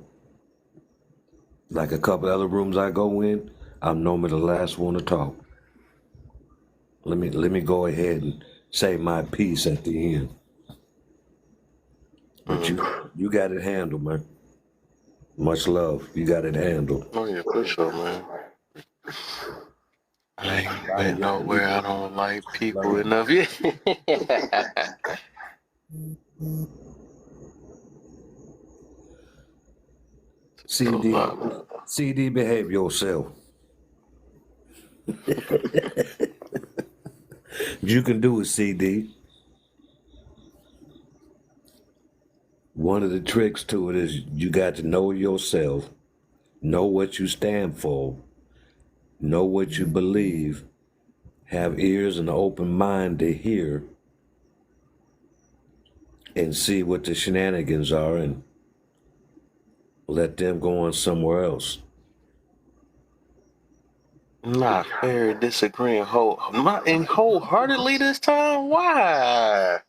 Speaker 13: like a couple other rooms I go in, I'm normally the last one to talk. Let me go ahead and say my piece at the end. But you got it handled, man. Much love. You got it handled.
Speaker 1: Oh yeah, for sure, man. I ain't been nowhere. I don't like people enough. Yeah.
Speaker 13: CD, behave yourself. You can do it, CD. One of the tricks to it is you got to know yourself, know what you stand for, know what you believe, have ears and an open mind to hear, and see what the shenanigans are and let them go on somewhere else.
Speaker 1: Not very disagreeing wholeheartedly this time. Why?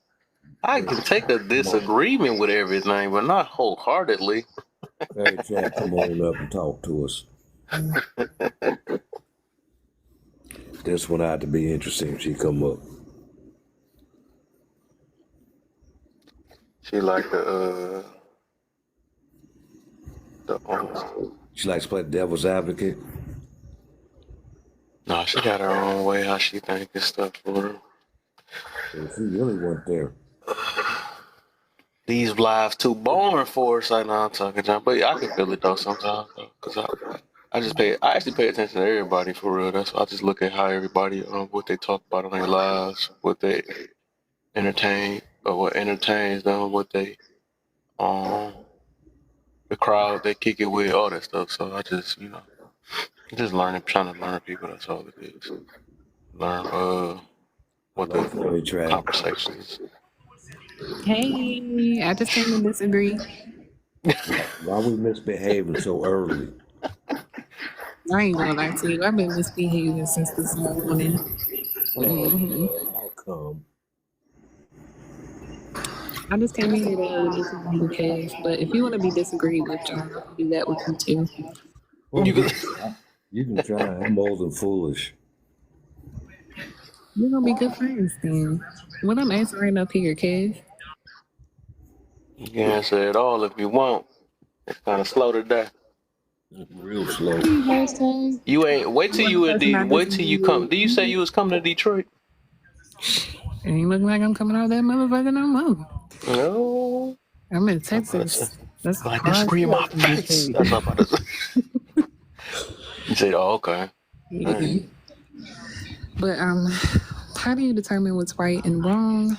Speaker 1: I can take a disagreement with everything, but not wholeheartedly.
Speaker 13: Hey, Chad, come on up and talk to us. This one had to be interesting if she come up.
Speaker 1: She like
Speaker 13: She likes to play the devil's advocate.
Speaker 1: No, she got her own way how she think and stuff for her.
Speaker 13: She really went there.
Speaker 1: These lives too boring for us. I know I'm talking, John, but I can feel it though sometimes, though, cause I actually pay attention to everybody for real. That's why I just look at how everybody what they talk about in their lives, what they entertain or what entertains them, what they the crowd they kick it with, all that stuff. So I just Just learning, trying to learn people. That's all it is. Learn what the
Speaker 13: Very track.
Speaker 1: conversations.
Speaker 9: Hey, I just came to disagree.
Speaker 13: Why we misbehaving so early?
Speaker 9: I ain't gonna lie to you. I've been misbehaving since this morning.
Speaker 13: How come?
Speaker 9: I just came here to disagree with Cash, but if you want to be disagreed with, John, I can do that with you too.
Speaker 13: Well, you can try. I'm old and foolish.
Speaker 9: We're gonna be good friends then. What I'm answering up here, Cash.
Speaker 1: You can answer it all if you want. It's kind of slow today.
Speaker 13: Real slow.
Speaker 1: You ain't wait till you wait till you come. Do you say you was coming to Detroit?
Speaker 9: It ain't looking like I'm coming out that motherfucker no more.
Speaker 1: No.
Speaker 9: I'm in Texas. That's
Speaker 1: like disagree in my face. That's what I'm about to say. You say, oh, okay.
Speaker 9: Right. But how do you determine what's right and wrong?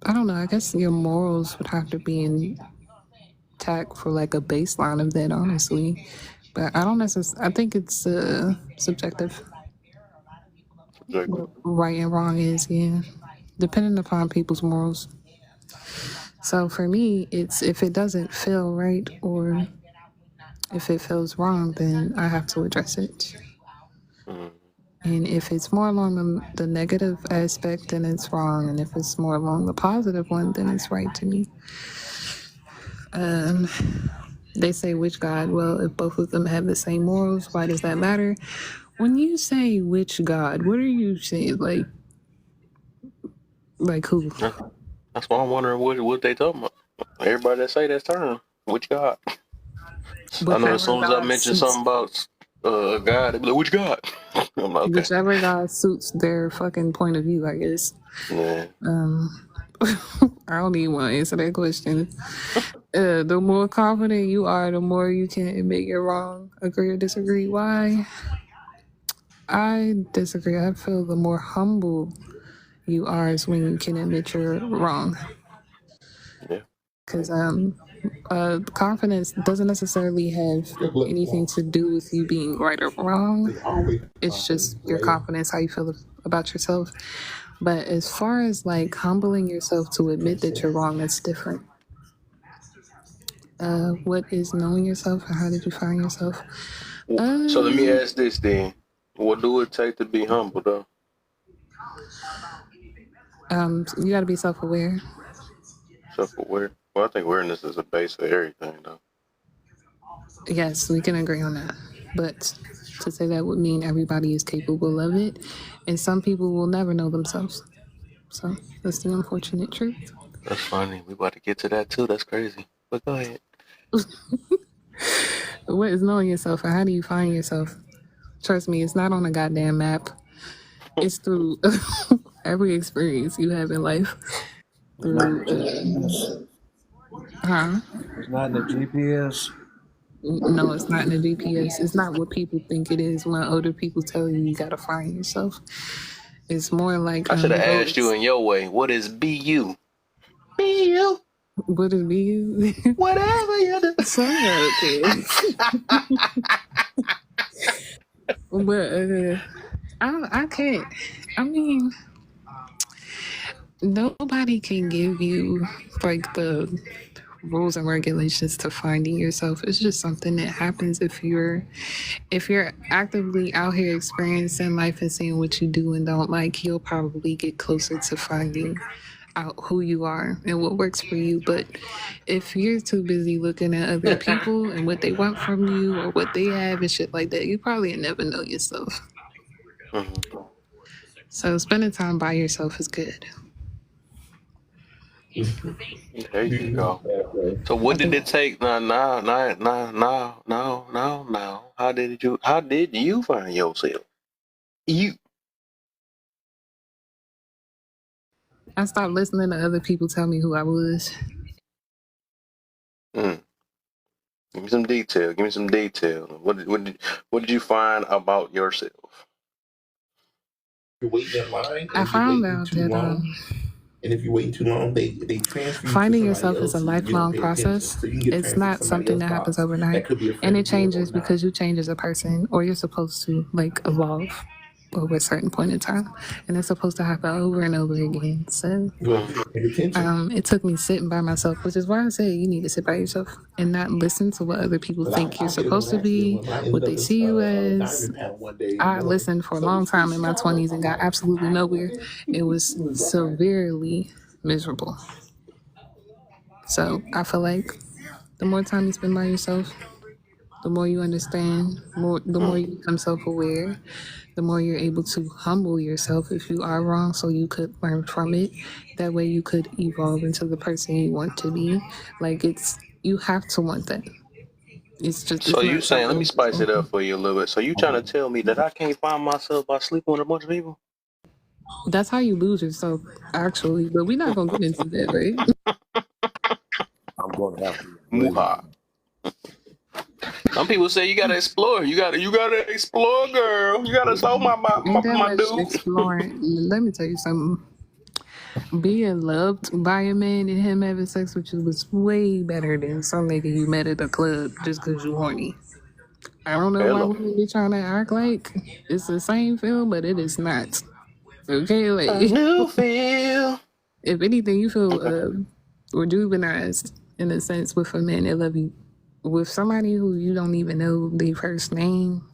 Speaker 9: I don't know. I guess your morals would have to be intact for like a baseline of that, honestly. But I don't necessarily. I think it's subjective. What right and wrong is, yeah, depending upon people's morals. So for me, it's if it doesn't feel right or if it feels wrong, then I have to address it. And if it's more along the negative aspect, then it's wrong. And if it's more along the positive one, then it's right to me. They say which God? Well, if both of them have the same morals, why does that matter? When you say which God, what are you saying? Like who?
Speaker 1: That's why I'm wondering what they talking about. Everybody that say that term, which God? I know as soon as I mention something about God, they be like, which God? I'm like, okay.
Speaker 9: Whichever God suits their fucking point of view, I guess.
Speaker 1: Yeah.
Speaker 9: I don't even want to answer that question. The more confident you are, the more you can admit you're wrong. Agree or disagree? Why? I disagree. I feel the more humble you are is when you can admit you're wrong.
Speaker 1: Yeah.
Speaker 9: Because confidence doesn't necessarily have anything to do with you being right or wrong. It's just your confidence, how you feel about yourself. But as far as like humbling yourself to admit that you're wrong, that's different. What is knowing yourself and how did you find yourself?
Speaker 1: So let me ask this then. What do it take to be humble though?
Speaker 9: You gotta be self-aware.
Speaker 1: Self-aware? Well, I think awareness is a base of everything though.
Speaker 9: Yes, we can agree on that. But to say that would mean everybody is capable of it. And some people will never know themselves. So that's the unfortunate truth.
Speaker 1: That's funny. We about to get to that too. That's crazy. But go ahead.
Speaker 9: What is knowing yourself and how do you find yourself? Trust me, it's not on a goddamn map. It's through every experience you have in life. Through,
Speaker 13: It's not in the GPS.
Speaker 9: No, it's not in the GPS. It's not what people think it is when older people tell you you gotta find yourself. It's more like
Speaker 1: I should have asked you in your way. What is BU? BU.
Speaker 9: What is BU?
Speaker 1: Whatever you do.
Speaker 9: But I can't. I mean, nobody can give you like the rules and regulations to finding yourself. It's just something that happens if you're actively out here experiencing life and seeing what you do and don't like. You'll probably get closer to finding out who you are and what works for you. But if you're too busy looking at other people and what they want from you or what they have and shit like that, you probably never know yourself. So spending time by yourself is good.
Speaker 1: There you go. So what did it take? Now. How did you find yourself?
Speaker 9: I stopped listening to other people tell me who I was.
Speaker 1: Give me some detail. What did you find about yourself?
Speaker 9: I found out that
Speaker 14: And if you wait too long, they transfer you to
Speaker 9: Finding
Speaker 14: somebody
Speaker 9: yourself is
Speaker 14: else
Speaker 9: a
Speaker 14: who you don't
Speaker 9: lifelong
Speaker 14: pay attention.
Speaker 9: process.
Speaker 14: So you can get
Speaker 9: It's
Speaker 14: transferred to
Speaker 9: not
Speaker 14: somebody
Speaker 9: something
Speaker 14: else's
Speaker 9: that happens
Speaker 14: boss.
Speaker 9: overnight.
Speaker 14: That could be a
Speaker 9: And
Speaker 14: friend
Speaker 9: it
Speaker 14: of yours or
Speaker 9: changes
Speaker 14: not.
Speaker 9: because you change as a person, or you're supposed to like evolve over a certain point in time. And it's supposed to happen over and over again. So
Speaker 14: Well, if you don't pay attention.
Speaker 9: it took me sitting by myself, which is why I say you need to sit by yourself and not listen to what other people
Speaker 14: But
Speaker 9: think you're
Speaker 14: I did it on
Speaker 9: supposed to be,
Speaker 14: accident when I ended
Speaker 9: what
Speaker 14: up
Speaker 9: they
Speaker 14: in
Speaker 9: see you as.
Speaker 14: diamond panel one day.
Speaker 9: I listened for a long time in my 20s and got absolutely nowhere. It was severely miserable. So I feel like the more time you spend by yourself, the more you understand, the more you become self-aware, the more you're able to humble yourself if you are wrong so you could learn from it. That way you could evolve into the person you want to be. Like you have to want that. It's just,
Speaker 1: So
Speaker 9: it's
Speaker 1: you
Speaker 9: not
Speaker 1: saying, let me
Speaker 9: something.
Speaker 1: spice it up for you a little bit. So you trying to tell me that I can't find myself by sleeping with a bunch of people?
Speaker 9: That's how you lose yourself, actually. But we're not going to get into that, right?
Speaker 13: I'm going to have to agree.
Speaker 1: Muha. Some people say you gotta explore. You gotta explore, girl. You gotta show
Speaker 9: Ain't that
Speaker 1: my
Speaker 9: much
Speaker 1: dude.
Speaker 9: exploring. Let me tell you something. Being loved by a man and him having sex with you was way better than some nigga you met at a club just because you horny. I don't know why
Speaker 1: Hello.
Speaker 9: women be trying to act like it's the same film, but it is not. Okay,
Speaker 1: A
Speaker 9: like
Speaker 1: new feel.
Speaker 9: if anything, you feel rejuvenized in a sense with a man that love you. With somebody who you don't even know their first name,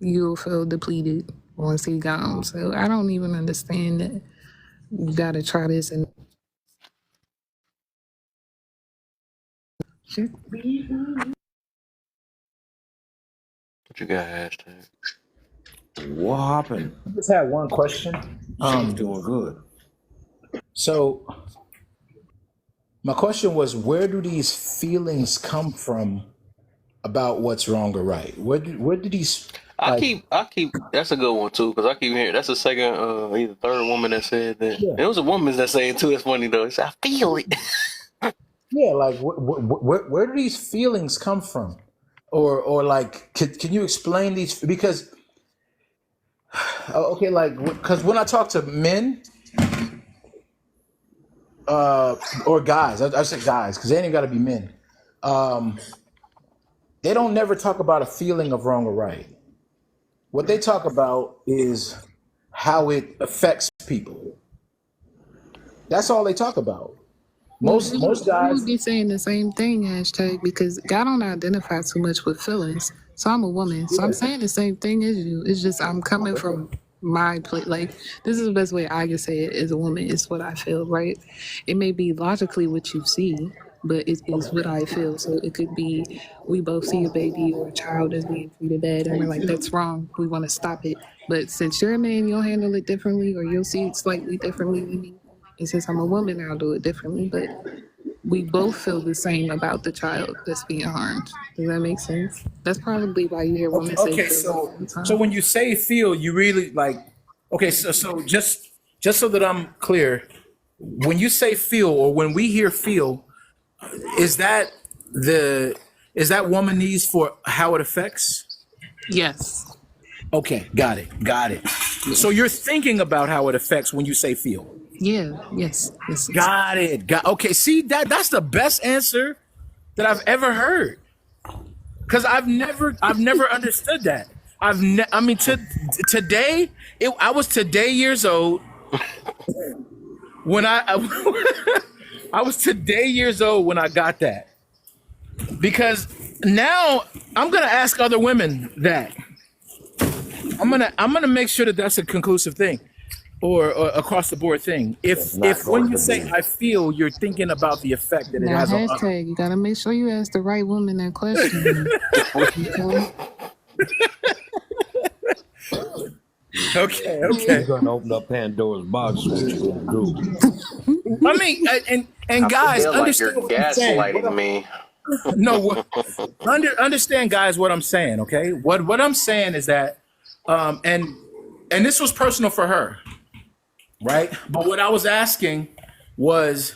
Speaker 9: you'll feel depleted once he gone. So I don't even understand that. You gotta try this and shit.
Speaker 1: What you got, hashtag?
Speaker 13: What happened?
Speaker 6: I just had one question.
Speaker 13: She's doing good.
Speaker 6: So my question was, where do these feelings come from about what's wrong or right? Where do these
Speaker 1: I keep. That's a good one too, because I keep hearing. That's the second, either third woman that said that.
Speaker 6: Yeah.
Speaker 1: It was a woman that said it too. It's funny though. It's, I feel it.
Speaker 6: Yeah, like where do these feelings come from, or like can you explain these? Because okay, like because when I talk to men, or guys, I say guys because they ain't got to be men. They don't never talk about a feeling of wrong or right. What they talk about is how it affects people. That's all they talk about. Most
Speaker 9: You
Speaker 6: guys.
Speaker 9: would be saying the same thing, hashtag, because God don't identify too much with feelings. So I'm a woman. So I'm saying the same thing as you. It's just I'm coming from my place. Like, this is the best way I can say it as a woman. It's what I feel, right? It may be logically what you see, but it is what I feel. So it could be we both see a baby or a child as being treated bad, and we're like, that's wrong. We want to stop it. But since you're a man, you'll handle it differently, or you'll see it slightly differently than me. And since I'm a woman, I'll do it differently. But we both feel the same about the child that's being harmed. Does that make sense? That's probably why you hear women say
Speaker 6: Okay,
Speaker 9: feel all the time.
Speaker 6: so when you say feel, you really like. Okay, so just so that I'm clear, when you say feel or when we hear feel, is that womanese for how it affects?
Speaker 9: Yes.
Speaker 6: Okay, got it. So you're thinking about how it affects when you say feel.
Speaker 9: Yeah. Yes.
Speaker 6: Got it. Okay. See that's the best answer that I've ever heard. Because I've never understood that. Today I was today years old when I was today years old when I got that. Because now I'm gonna ask other women that. I'm gonna make sure that that's a conclusive thing. Or across the board thing. If when you say I feel, you're thinking about the effect that it
Speaker 9: Now,
Speaker 6: has on
Speaker 9: hashtag, you gotta make sure you ask the right woman that question.
Speaker 6: Okay.
Speaker 13: You're gonna open up Pandora's box. What you gonna do?
Speaker 6: I mean, and guys,
Speaker 1: feel like
Speaker 6: understand
Speaker 1: you're
Speaker 6: what I'm saying.
Speaker 1: gaslighting me.
Speaker 6: No, understand, guys, what I'm saying. Okay, what I'm saying is that, and this was personal for her, right? But what I was asking was,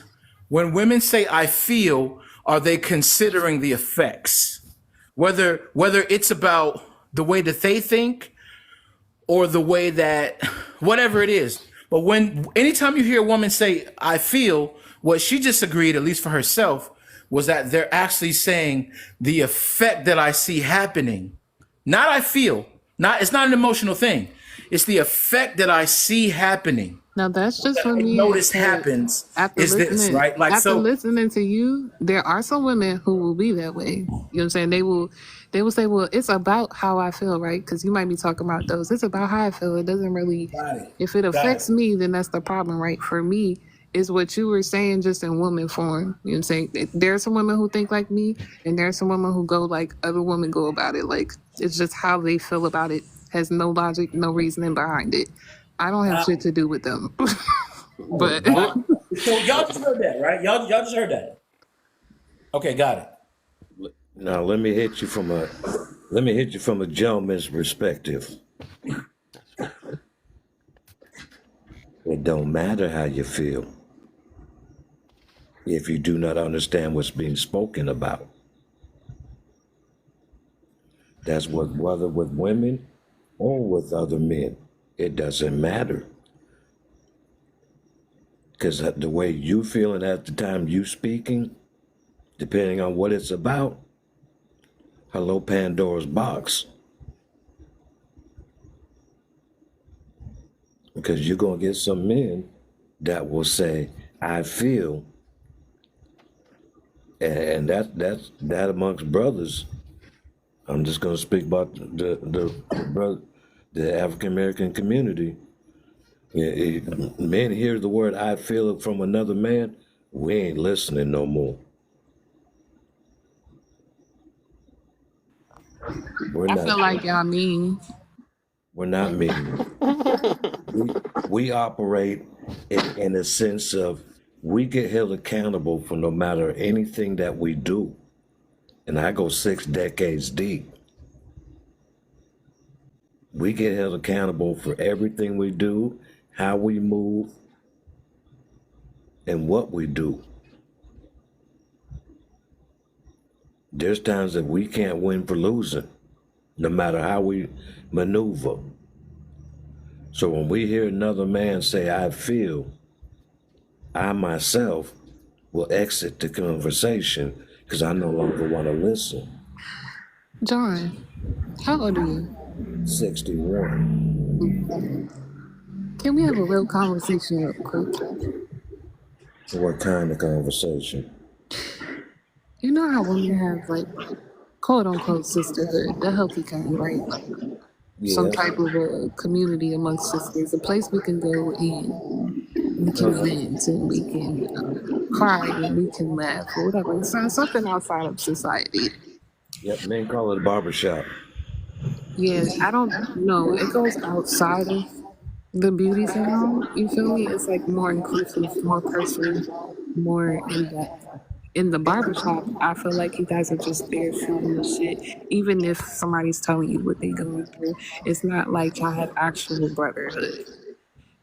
Speaker 6: when women say "I feel," are they considering the effects? Whether it's about the way that they think or the way that whatever it is. But anytime you hear a woman say, I feel, what she just agreed, at least for herself, was that they're actually saying the effect that I see happening. Not I feel. It's not an emotional thing. It's the effect that I see happening.
Speaker 9: Now that's just
Speaker 6: That
Speaker 9: for
Speaker 6: I
Speaker 9: me.
Speaker 6: notice happens is this, right? Like,
Speaker 9: After
Speaker 6: so
Speaker 9: listening to you, there are some women who will be that way. You know what I'm saying? They will say, well, it's about how I feel, right? Because you might be talking about those. It's about how I feel. It doesn't really, if it affects me, then that's the problem, right? For me, is what you were saying just in woman form. You know what I'm saying? There are some women who think like me, and there are some women who go like other women go about it. Like, it's just how they feel about it. Has no logic, no reasoning behind it. I don't have shit to do with them. But
Speaker 6: so y'all just heard that, right? Y'all just heard that. Okay, got it.
Speaker 13: Now let me hit you from a gentleman's perspective. It don't matter how you feel if you do not understand what's being spoken about. That's whether with women or with other men. It doesn't matter. Because the way you feeling at the time you speaking, depending on what it's about, hello Pandora's box. Because you're going to get some men that will say, I feel, and that amongst brothers. I'm just going to speak about the African American community. Men hear the word I feel from another man, we ain't listening no more.
Speaker 9: I feel like y'all mean.
Speaker 13: We're not mean. we operate in a sense of we get held accountable for no matter anything that we do. And I go 6 decades deep. We get held accountable for everything we do, how we move, and what we do. There's times that we can't win for losing, no matter how we maneuver. So when we hear another man say, I feel, I myself will exit the conversation because I no longer want to listen.
Speaker 9: John, how old are you?
Speaker 13: 61.
Speaker 9: Can we have a real conversation real quick?
Speaker 13: What kind of conversation?
Speaker 9: You know how women have like quote unquote sisterhood, the healthy kind, right? Some type of a community amongst sisters, a place we can go and we can vent and we can cry and we can laugh or whatever. It's not something outside of society.
Speaker 13: Yep, men call it a barbershop.
Speaker 9: Yeah, I don't know. It goes outside of the beauty salon. You feel me? It's like more inclusive, more personal, more in depth. In the barbershop, I feel like you guys are just there shooting the shit. Even if somebody's telling you what they're going through, it's not like y'all have actual brotherhood.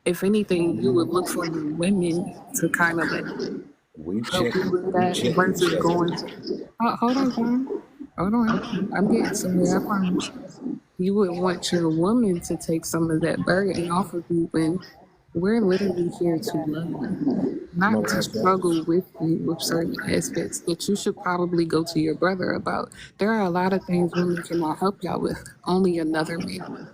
Speaker 9: If anything, you would look for the women to kind of like help you with that versus going. Hold on, John. Hold on. I'm getting somewhere, I promise. You would want your woman to take some of that burden off of you when we're literally here to love you, not to struggle with you with certain aspects that you should probably go to your brother about. There are a lot of things women cannot help y'all with, only another man.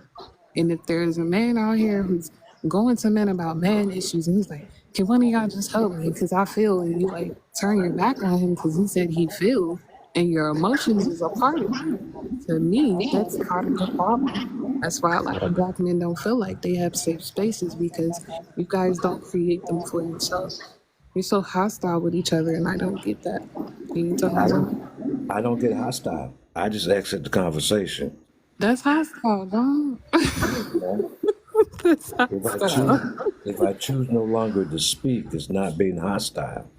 Speaker 9: And if there's a man out here who's going to men about man issues and he's like, can one of y'all just help me because I feel, and you like turn your back on him because he said he feels, and your emotions is a part of you. To me, that's part of the problem. That's why a lot of black men don't feel like they have safe spaces because you guys don't create them for yourself. You're so hostile with each other, and I don't get that.
Speaker 13: I don't get hostile. I just exit the conversation.
Speaker 9: That's hostile, dog. That's hostile.
Speaker 13: If I choose no longer to speak, it's not being hostile.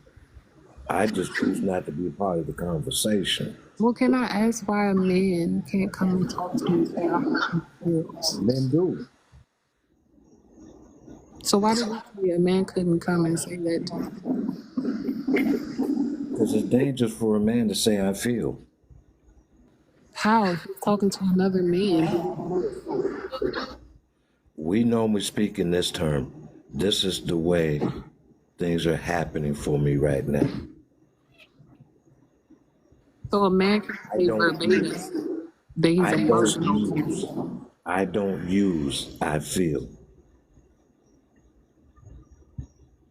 Speaker 13: I just choose not to be a part of the conversation.
Speaker 9: Well, can I ask why a man can't come and talk to you about how he feels?
Speaker 13: Men do.
Speaker 9: So why did you say a man couldn't come and say that to you?
Speaker 13: Because it's dangerous for a man to say I feel.
Speaker 9: How? If he's talking to another man.
Speaker 13: We normally speak in this term. this is the way things are happening for me right now.
Speaker 9: So a man can
Speaker 13: I
Speaker 9: say
Speaker 13: don't
Speaker 9: verbatim
Speaker 13: use,
Speaker 9: that he's
Speaker 13: I don't
Speaker 9: emotional.
Speaker 13: use, I don't use I feel.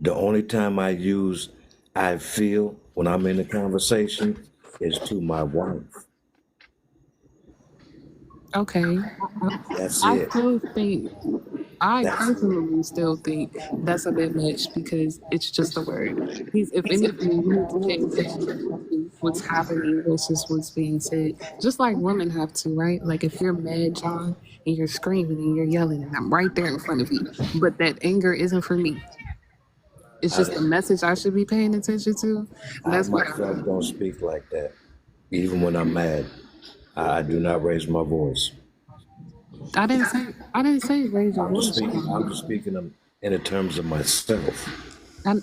Speaker 13: The only time I use I feel when I'm in a conversation is to my wife.
Speaker 9: Okay.
Speaker 13: That's
Speaker 9: I
Speaker 13: it.
Speaker 9: still think, I
Speaker 13: That's it.
Speaker 9: personally still think that's a bit much because it's just a word. If anything, you need to pay attention to what's happening versus what's being said. Just like women have to, right? Like if you're mad, John, and you're screaming and you're yelling, and I'm right there in front of you, but that anger isn't for me. It's just
Speaker 13: I,
Speaker 9: a message I should be paying attention to.
Speaker 13: I
Speaker 9: That's what
Speaker 13: myself don't speak like that. Even when I'm mad, I do not raise my voice.
Speaker 9: I didn't say raise your voice.
Speaker 13: I'm just speaking in the terms of myself.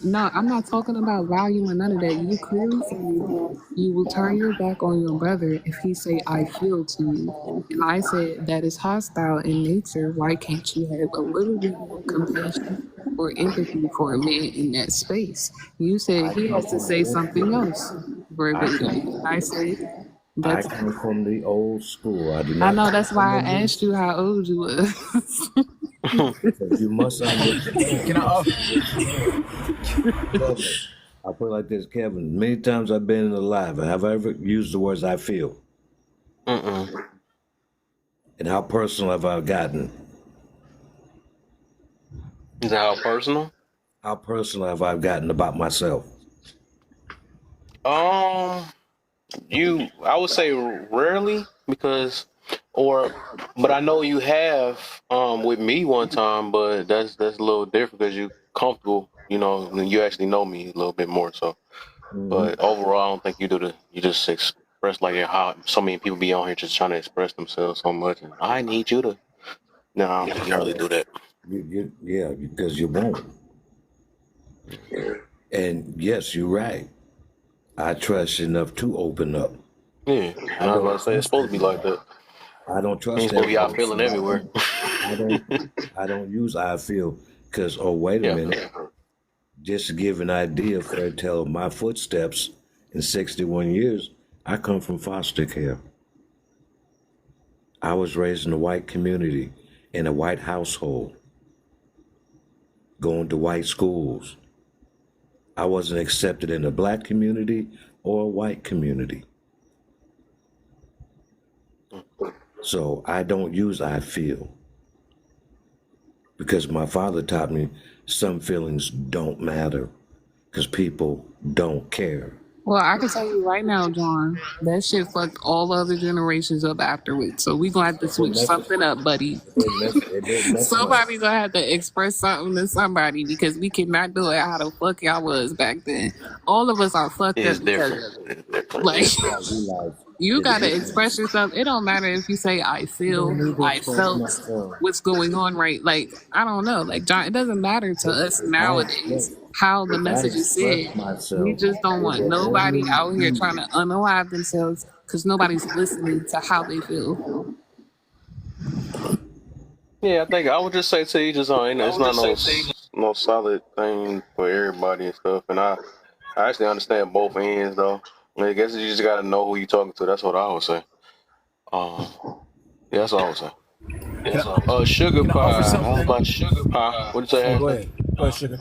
Speaker 9: No, I'm not talking about volume or none of that. You clearly said you will turn your back on your brother if he say I feel to you. And I said that is hostile in nature. Why can't you have a little bit more compassion or empathy for a man in that space? You said he has to say something else verbatim. I say
Speaker 13: I
Speaker 9: that's
Speaker 13: come from the old school. I do
Speaker 9: I
Speaker 13: not
Speaker 9: know
Speaker 13: come
Speaker 9: that's
Speaker 13: from
Speaker 9: why
Speaker 13: the
Speaker 9: I
Speaker 13: new
Speaker 9: asked you how old you was.
Speaker 13: Because you must understand.
Speaker 6: Can I?
Speaker 13: Kevin, I'll put it like this, Kevin. Many times I've been alive. Have I ever used the words I feel?
Speaker 1: Mm-mm.
Speaker 13: And how personal have I gotten?
Speaker 1: Is that how personal?
Speaker 13: How personal have I gotten about myself?
Speaker 1: I would say rarely but I know you have with me one time, but that's a little different because you're comfortable, and you actually know me a little bit more. So, but overall, I don't think you just express like how so many people be on here just trying to express themselves so much. And I need you to. No, I don't think you really do that.
Speaker 13: Yeah, because you won't. And yes, you're right. I trust you enough to open up.
Speaker 1: Yeah, and I was about to say it's supposed to be like that.
Speaker 13: I don't
Speaker 1: You
Speaker 13: trust
Speaker 1: ain't supposed to be out
Speaker 13: everybody.
Speaker 1: feeling everywhere.
Speaker 13: I don't use I feel because, oh, wait a
Speaker 1: Yeah.
Speaker 13: minute. Just to give an idea, fairy tale of my footsteps in 61 years, I come from foster care. I was raised in a white community, in a white household, going to white schools. I wasn't accepted in a black community or a white community. So I don't use I feel because my father taught me some feelings don't matter because people don't care.
Speaker 9: Well, I can tell you right now, John, that shit fucked all other generations up afterwards. So we gonna have to switch something up, buddy. Somebody gonna have to express something to somebody because we cannot do it how the fuck y'all was back then. All of us are fucked
Speaker 1: It's
Speaker 9: up because of
Speaker 1: different.
Speaker 9: it. Like you gotta express yourself. It don't matter if you say I feel, I felt, what's going on, right? Like I don't know, like John. It doesn't matter to us nowadays how the message is said. We just don't want nobody out here trying to unalive themselves because nobody's listening to how they feel.
Speaker 1: Yeah, I think I would just say to each his own. It's not no solid thing for everybody and stuff. And I actually understand both ends though. I guess you just gotta know who you're talking to. That's what I would say. Yeah, that's all I would say. Sugar
Speaker 6: Can I offer
Speaker 1: pie. How
Speaker 6: something?
Speaker 1: about sugar pie? What did you say?
Speaker 6: Oh, go ahead. Go ahead, sugar.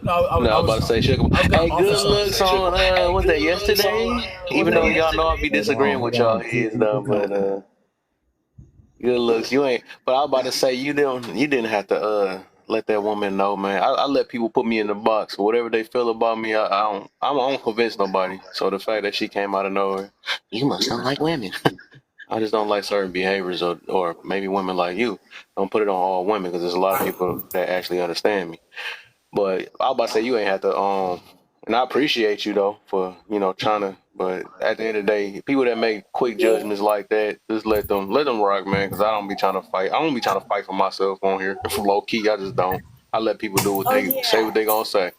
Speaker 6: No,
Speaker 1: I was about to say sugar pie. Hey, good looks on was that yesterday? Even though y'all know I be disagreeing with y'all heads though, but good looks. You ain't. But I was about to say you didn't have to let that woman know, man. I let people put me in the box. Whatever they feel about me, I don't convince nobody. So the fact that she came out of nowhere, you must not like women. I just don't like certain behaviors, or maybe women like you. Don't put it on all women because there's a lot of people that actually understand me. But I was about to say you ain't have to. And I appreciate you though for trying to. But at the end of the day, people that make quick judgments like that, just let them rock, man. Because I don't be trying to fight. I don't be trying to fight for myself on here. Low key, I just don't. I let people do what they say what they gonna say.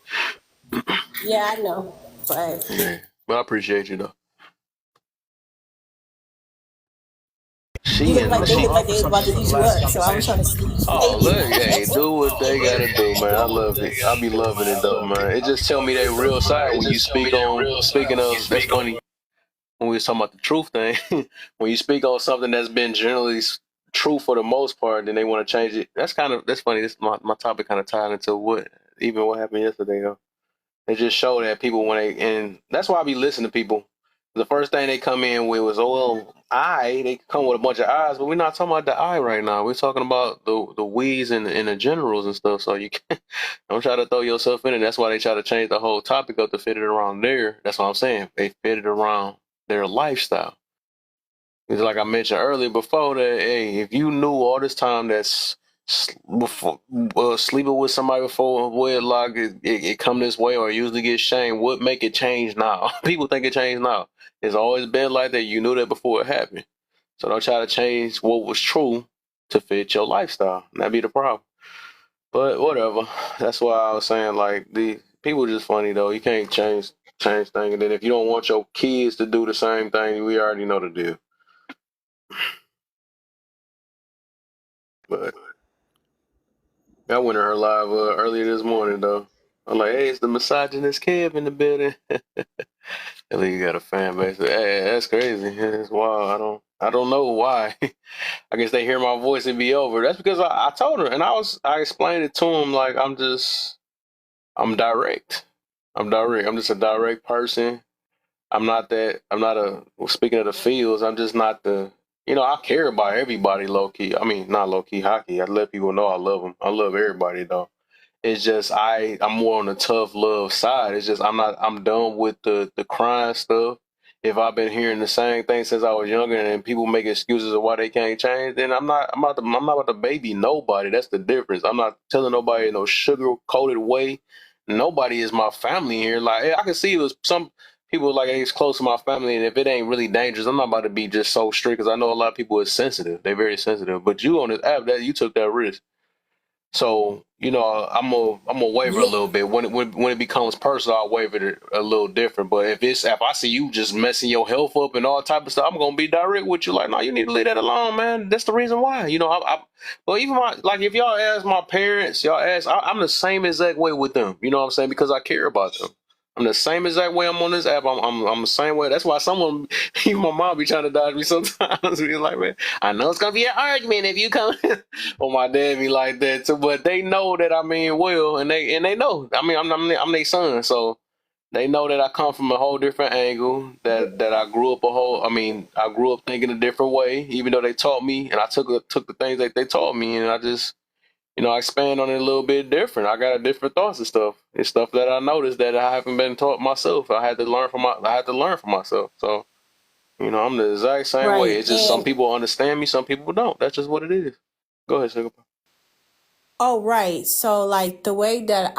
Speaker 15: Yeah, I know. But
Speaker 1: Yeah. But I appreciate you though.
Speaker 15: You
Speaker 1: She
Speaker 15: look
Speaker 1: and
Speaker 15: like they
Speaker 1: she.
Speaker 15: look like
Speaker 6: on
Speaker 15: they
Speaker 6: for
Speaker 15: was
Speaker 6: some
Speaker 15: about to
Speaker 6: people the
Speaker 15: eat you
Speaker 6: last
Speaker 15: up. So I was trying to
Speaker 6: conversation.
Speaker 15: save
Speaker 1: Oh
Speaker 15: you.
Speaker 1: look, hey, do what they gotta do, man. I love it. I be loving it though, man. It just tell me they real side when you speak on. Speaking of, that's funny when we was talking about the truth thing. When you speak on something that's been generally true for the most part, then they want to change it. That's funny. This my topic kind of tied into what happened yesterday though. It just show that people when they and that's why I be listening to people. The first thing they come in with was, oh well, they come with a bunch of eyes, but we're not talking about the eye right now. We're talking about the we's and the generals and stuff. So you can't don't try to throw yourself in it. That's why they try to change the whole topic up to fit it around there. That's what I'm saying. They fit it around their lifestyle. It's like I mentioned earlier before that, hey, if you knew all this time that's before sleeping with somebody before wedlock, it come this way or usually get shamed, what make it change now? People think it changed now. It's always been like that. You knew that before it happened. So don't try to change what was true to fit your lifestyle. That'd be the problem. But whatever. That's why I was saying like the people just funny though. You can't change things. And then if you don't want your kids to do the same thing, we already know the deal. But I went to her live earlier this morning though. I'm like, hey, it's the misogynist Kev in the building. At least you got a fan base. Hey, that's crazy. It's wild. I don't know why. I guess they hear my voice and be over. That's because I told her and I explained it to him like I'm direct. I'm direct. I'm just a direct person. I'm not speaking of the fields, I'm just not I care about everybody low key. I mean, not low key hockey. I let people know I love them. I love everybody though. It's just I'm more on the tough love side. It's just I'm done with the crying stuff. If I've been hearing the same thing since I was younger and people make excuses of why they can't change, then I'm not about to baby nobody. That's the difference. I'm not telling nobody in no sugar coated way. Nobody is my family here. Like I can see it was some people like it's close to my family, and if it ain't really dangerous, I'm not about to be just so strict because I know a lot of people is sensitive. They're very sensitive. But you on this app, that you took that risk. So I'm gonna waver a
Speaker 15: Yeah.
Speaker 1: little bit when it becomes personal. I'll waver it a little different. But if I see you just messing your health up and all type of stuff, I'm gonna be direct with you. Like, no, you need to leave that alone, man. That's the reason why. Well, even if y'all ask my parents, I'm the same exact way with them. You know what I'm saying? Because I care about them. I'm the same exact way I'm on this app. I'm the same way. That's why someone, even my mom, be trying to dodge me sometimes. Be like, man, I know it's gonna be an argument if you come. Or my dad be like that too, but they know that I mean well, and they know. I mean, I'm their son, so they know that I come from a whole different angle. That I grew up I grew up thinking a different way, even though they taught me, and I took the things that they taught me, and I just I expand on it a little bit different. I got a different thoughts and stuff. It's stuff that I noticed that I haven't been taught myself. I had to learn for myself. So I'm the exact same way.
Speaker 15: Right.
Speaker 1: It's just some
Speaker 15: And
Speaker 1: people understand me, some people don't. That's just what it is. Go ahead, Sugar.
Speaker 15: oh, right. So, like, the way that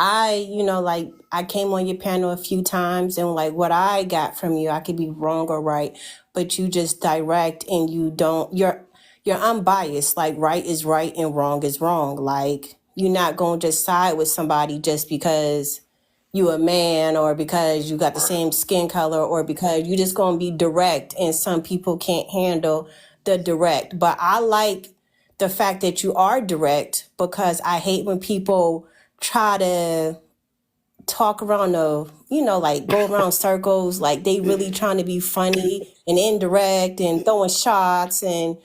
Speaker 15: like, I came on your panel a few times, and like what I got from you, I could be wrong or right, but you just direct and you're unbiased. Like, right is right and wrong is wrong. Like, you're not going to just side with somebody just because you a man or because you got the
Speaker 1: Right.
Speaker 15: same skin color or because you just going to be direct, and some people can't handle the direct. But I like the fact that you are direct, because I hate when people try to talk around like go around circles, like they really
Speaker 1: Yeah.
Speaker 15: trying to be funny and indirect and throwing shots, and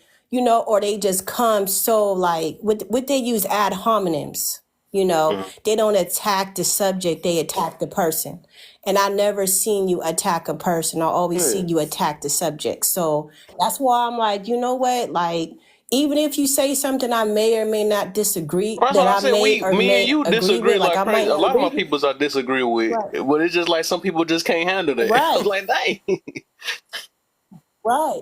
Speaker 15: or they just come so like what they use ad hominems.
Speaker 1: Mhm.
Speaker 15: They don't attack the subject, they attack the person. And I never seen you attack a person. I always see
Speaker 1: Yeah.
Speaker 15: you attack the subject. So that's why I'm like, you know what? Like, even if you say something I may or may not disagree,
Speaker 1: That's
Speaker 15: that
Speaker 1: why I
Speaker 15: I
Speaker 1: said
Speaker 15: may or
Speaker 1: me and
Speaker 15: may
Speaker 1: you
Speaker 15: agree
Speaker 1: disagree
Speaker 15: with, like
Speaker 1: like
Speaker 15: I might
Speaker 1: crazy. A
Speaker 15: not
Speaker 1: lot of
Speaker 15: agree
Speaker 1: my
Speaker 15: with.
Speaker 1: peoples I disagree with,
Speaker 15: Right.
Speaker 1: but it's just like some people just can't handle that. I was
Speaker 15: Right.
Speaker 1: like, dang.
Speaker 15: Right.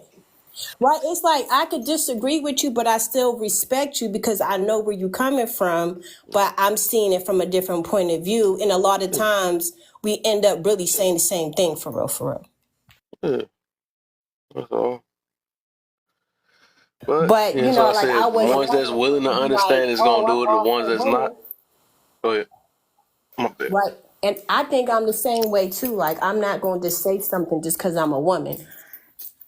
Speaker 15: Right. It's like I could disagree with you, but I still respect you because I know where you're coming from, but I'm seeing it from a different point of view. And a lot of times we end up really saying the same thing, for real, for real.
Speaker 1: Yeah, that's all. But
Speaker 15: But,
Speaker 1: yeah, so I
Speaker 15: like I
Speaker 1: said the
Speaker 15: wasn't
Speaker 1: ones that's
Speaker 15: one of them
Speaker 1: willing to
Speaker 15: to be like,
Speaker 1: understand is
Speaker 15: oh,
Speaker 1: gonna
Speaker 15: I'm
Speaker 1: do it. The
Speaker 15: all
Speaker 1: ones
Speaker 15: for
Speaker 1: that's not,
Speaker 15: women.
Speaker 1: go ahead. My bad.
Speaker 15: Right. And I think I'm the same way too. Like, I'm not going to say something just because I'm a woman.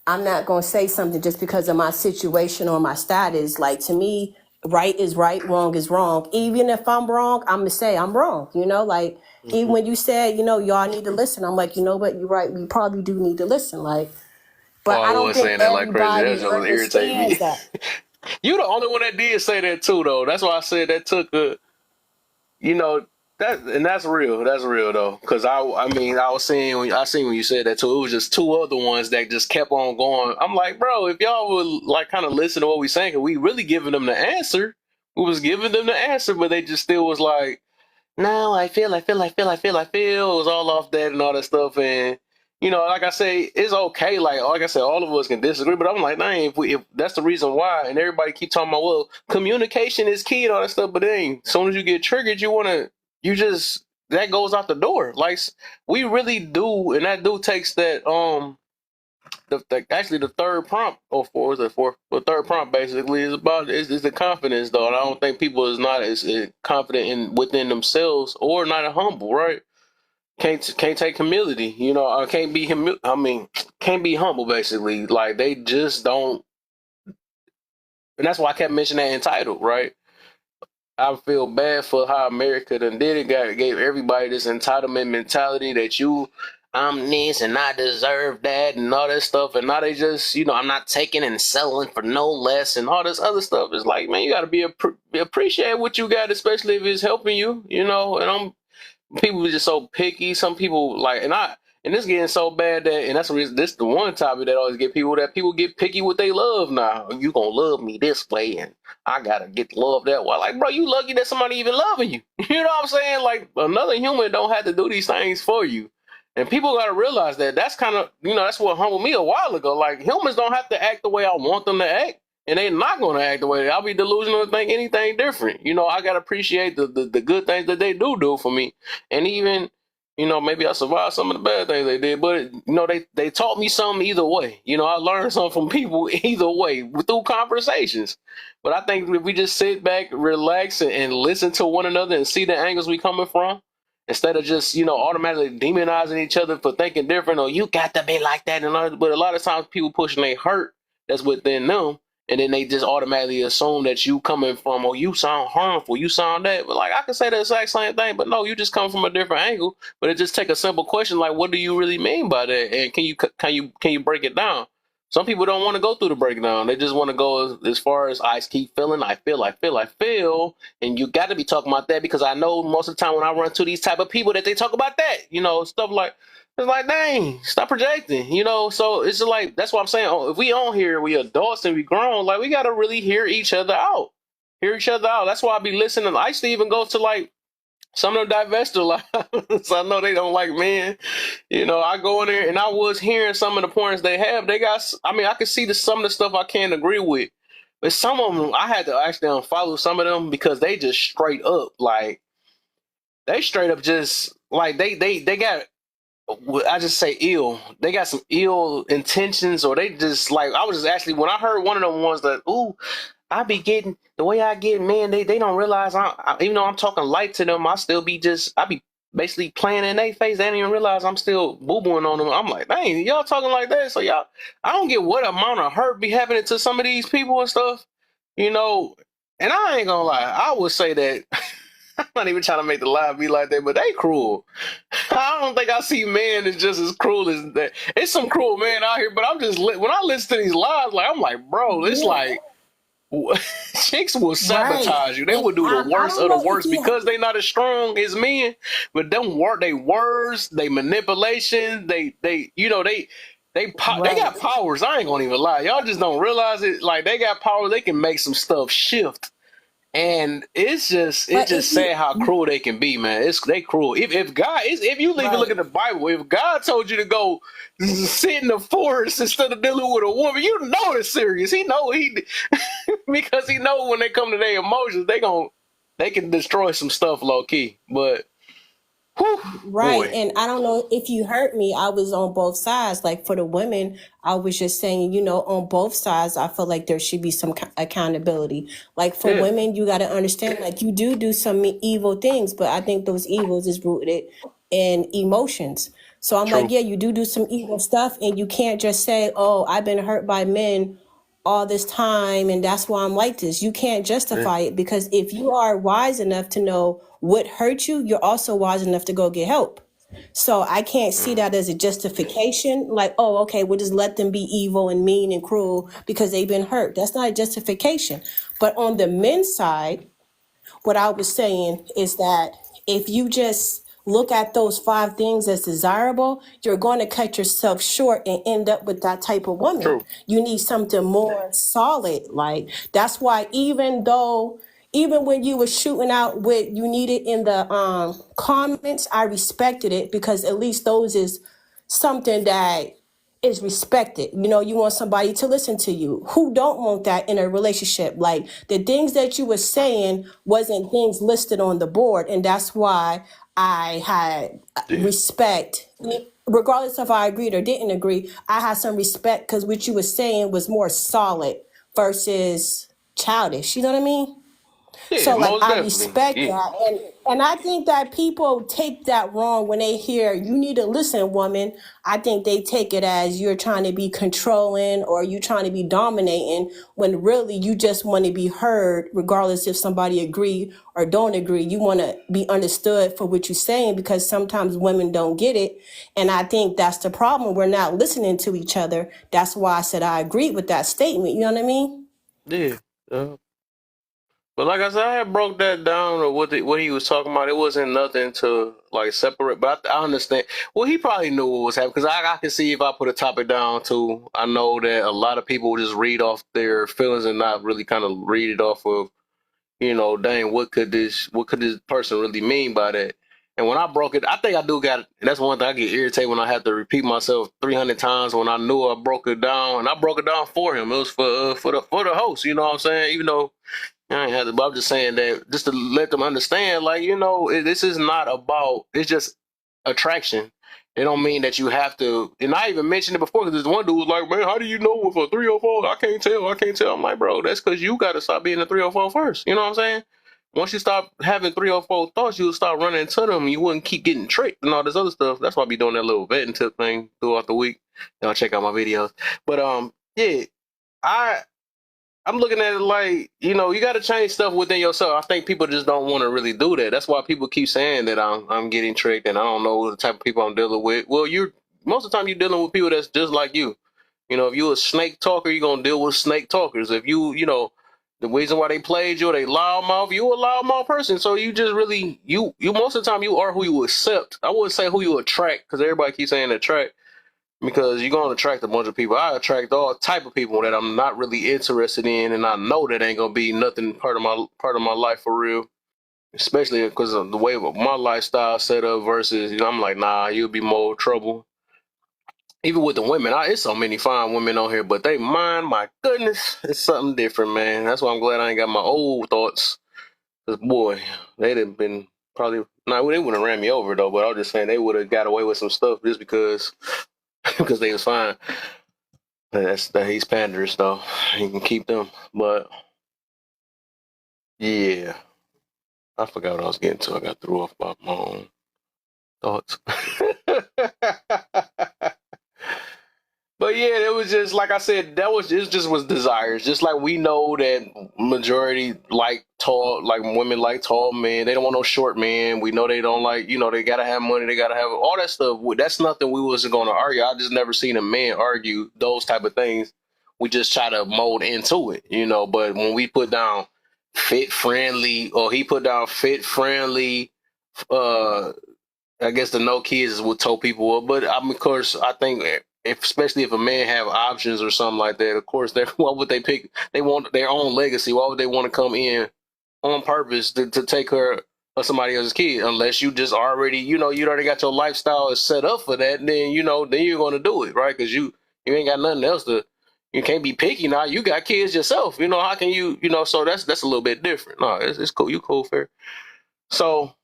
Speaker 15: I'm not going to say something just because of my situation or my status. Like, to me, right is right, wrong is wrong. Even if I'm wrong, I'm going to say I'm wrong. You know, like, even when you said, y'all need to listen, I'm like, you know what, you're right. We probably do need to listen. Like, but I
Speaker 1: I
Speaker 15: don't
Speaker 1: was
Speaker 15: think
Speaker 1: saying that like crazy. That
Speaker 15: everybody
Speaker 1: just would irritate me.
Speaker 15: understands that.
Speaker 1: You the only one that did say that too, though. That's why I said that took a, that's real. That's real though, because I mean, I seen when you said that too. It was just two other ones that just kept on going. I'm like, bro, if y'all would like kind of listen to what we saying, 'cause we really giving them the answer. We was giving them the answer, but they just still was like, no, I feel. It was all off that and all that stuff. And, like I say, it's okay. Like I said, all of us can disagree, but I'm like, dang, if that's the reason why, and everybody keep talking about, well, communication is key and all that stuff, but then as soon as you get triggered, that goes out the door. Like, we really do, and that takes that, actually the third prompt, or fourth, the third prompt basically is the confidence though, and I don't think people is not as confident within themselves or not humble, right? Can't take humility, or can't be can't be humble basically. Like, they just don't, and that's why I kept mentioning that entitled, right? I feel bad for how America done did it. Gave everybody this entitlement mentality that I'm this and I deserve that and all that stuff. And now they just, I'm not taking and selling for no less and all this other stuff. It's like, man, you got to appreciate what you got, especially if it's helping you, and people are just so picky. Some people and it's getting so bad that, and that's the reason, this is the one topic that always get people get picky with they love now. You gonna love me this way and I gotta get love that way. Like, bro, you lucky that somebody even loving you. You know what I'm saying? Like, another human don't have to do these things for you. And people gotta realize that that's kind of, that's what humbled me a while ago. Like, humans don't have to act the way I want them to act. And they're not going to act the way I'll be delusional to think anything different. I got to appreciate the good things that they do for me. And even, maybe I survived some of the bad things they did, but, they taught me something either way. I learned something from people either way through conversations. But I think if we just sit back, relax, and listen to one another and see the angles we coming from, instead of just, automatically demonizing each other for thinking different, or you got to be like that. But a lot of times people pushing their hurt that's within them. And then they just automatically assume that you coming from, oh, you sound harmful, you sound that. But like, I can say the exact same thing, but no, you just come from a different angle. But it just take a simple question like, what do you really mean by that? And can you break it down? Some people don't want to go through the breakdown. They just want to go as far as I keep feeling, I feel. And you got to be talking about that, because I know most of the time when I run to these type of people that they talk about that, stuff like, it's like, dang, stop projecting, So it's like, that's what I'm saying. If we on here, we adults and we grown, like, we got to really hear each other out. That's why I be listening. I used to even go to like some of them divester lives. I know they don't like men. I go in there and I was hearing some of the points they have. I could see some of the stuff I can't agree with. But some of them, I had to actually unfollow some of them because they just straight up just like, they got, I just say ill. They got some ill intentions, or they just like, I was just actually, when I heard one of them ones that, ooh, I be getting the way I get, man, they don't realize even though I'm talking light to them, I be basically playing in their face. They don't even realize I'm still boo-booing on them. I'm like, dang, y'all talking like that? So I don't get what amount of hurt be happening to some of these people and stuff, and I ain't gonna lie, I would say that I'm not even trying to make the lie be like that, but they cruel. I don't think I see men as just as cruel as that. It's some cruel men out here, but I'm just, when I listen to these lies, like, I'm like, bro, it's like, chicks will sabotage you. They will do the worst of the worst because they not as strong as men. But they words, they manipulation, they got powers. I ain't gonna even lie. Y'all just don't realize it. Like, they got power. They can make some stuff shift. And it's just sad how cruel they can be, man. They cruel. If you even look at the Bible, if God told you to go sit in the forest instead of dealing with a woman, you know it's serious. Because he know when they come to their emotions, they can destroy some stuff low key. But whew,
Speaker 15: Right.
Speaker 1: boy.
Speaker 15: And I don't know if you heard me, I was on both sides. Like, for the women, I was just saying, on both sides, I feel like there should be some accountability. Like, for women, you got to understand, like, you do some evil things, but I think those evils is rooted in emotions. So I'm like,
Speaker 1: True.
Speaker 15: yeah, you do some evil stuff, and you can't just say, oh, I've been hurt by men all this time, and that's why I'm like this. You can't
Speaker 1: Yeah.
Speaker 15: justify it, because if you are wise enough to know what hurt you, you're also wise enough to go get help. So I can't see that as a justification. Like, oh, okay, we'll just let them be evil and mean and cruel because they've been hurt. That's not a justification. But on the men's side, what I was saying is that if you just look at those 5 things as desirable, you're going to cut yourself short and end up with that type of woman.
Speaker 1: True.
Speaker 15: You need something more solid. Like, that's why even when you were shooting out what you needed in the comments, I respected it, because at least those is something that is respected. You know, you want somebody to listen to you. Who don't want that in a relationship? Like, the things that you were saying wasn't things listed on the board, and that's why I had
Speaker 1: Yeah.
Speaker 15: respect. Regardless if I agreed or didn't agree, I had some respect because what you were saying was more solid versus childish. You know what I mean?
Speaker 1: Yeah,
Speaker 15: So like,
Speaker 1: most
Speaker 15: I
Speaker 1: definitely.
Speaker 15: respect
Speaker 1: Yeah.
Speaker 15: that, and I think that people take that wrong when they hear you need to listen, woman. I think they take it as you're trying to be controlling or you trying to be dominating, when really you just want to be heard, regardless if somebody agree or don't agree. You want to be understood for what you're saying, because sometimes women don't get it, and I think that's the problem. We're not listening to each other. That's why I said I agreed with that statement. You know what I mean?
Speaker 1: Yeah. But like I said, I had broke that down or what he was talking about. It wasn't nothing to like separate, but I understand. Well, he probably knew what was happening, because I can see if I put a topic down too. I know that a lot of people will just read off their feelings and not really kind of read it off of, dang, what could this person really mean by that? And when I broke it, I think I do got it. And that's one thing I get irritated when I have to repeat myself 300 times when I knew I broke it down, and I broke it down for him. It was for the host. You know what I'm saying? Even though I ain't had to, but I'm just saying that just to let them understand, like, this is not about, it's just attraction. It don't mean that you have to, and I even mentioned it before, because this one dude was like, man, how do you know if a 304? I can't tell. I'm like, bro, that's because you got to stop being a 304 first. You know what I'm saying? Once you stop having 304 thoughts, you'll start running into them. You wouldn't keep getting tricked and all this other stuff. That's why I be doing that little vetting tip thing throughout the week. Y'all check out my videos. But, yeah, I'm looking at it like, you got to change stuff within yourself. I think people just don't want to really do that. That's why people keep saying that I'm getting tricked and I don't know the type of people I'm dealing with. Well, most of the time you're dealing with people that's just like you. If you're a snake talker, you're going to deal with snake talkers. If the reason why they played you, they loudmouth, you a loudmouth person. So you just really, you most of the time you are who you accept. I wouldn't say who you attract, because everybody keeps saying attract, because you're going to attract a bunch of people. I attract all type of people that I'm not really interested in, and I know that ain't going to be nothing part of my life for real, especially because of the way my lifestyle set up versus, I'm like, nah, you'll be more trouble. Even with the women, it's so many fine women on here, but they mind, my goodness, it's something different, man. That's why I'm glad I ain't got my old thoughts, because, boy, they'd have been probably, they wouldn't have ran me over, though, but I was just saying they would have got away with some stuff just because they was fine. He's panderers, though. He can keep them. But, yeah. I forgot what I was getting to. I got threw off by my own thoughts. But yeah, it was just like I said. It just was desires. Just like we know that majority like tall, like women like tall men. They don't want no short men. We know they don't like. They gotta have money. They gotta have all that stuff. That's nothing we wasn't gonna argue. I just never seen a man argue those type of things. We just try to mold into it, But when we put down fit friendly, or he put down fit friendly, I guess the no kids is what told people. But of course, I think especially if a man have options or something like that, of course, why would they pick? They want their own legacy. Why would they want to come in on purpose to take care of somebody else's kid? Unless you just already, you already got your lifestyle set up for that. Then then you're going to do it, right? Because you ain't got nothing else to. You can't be picky now. You got kids yourself. How can you? So that's a little bit different. No, it's cool. You cool, fair. So.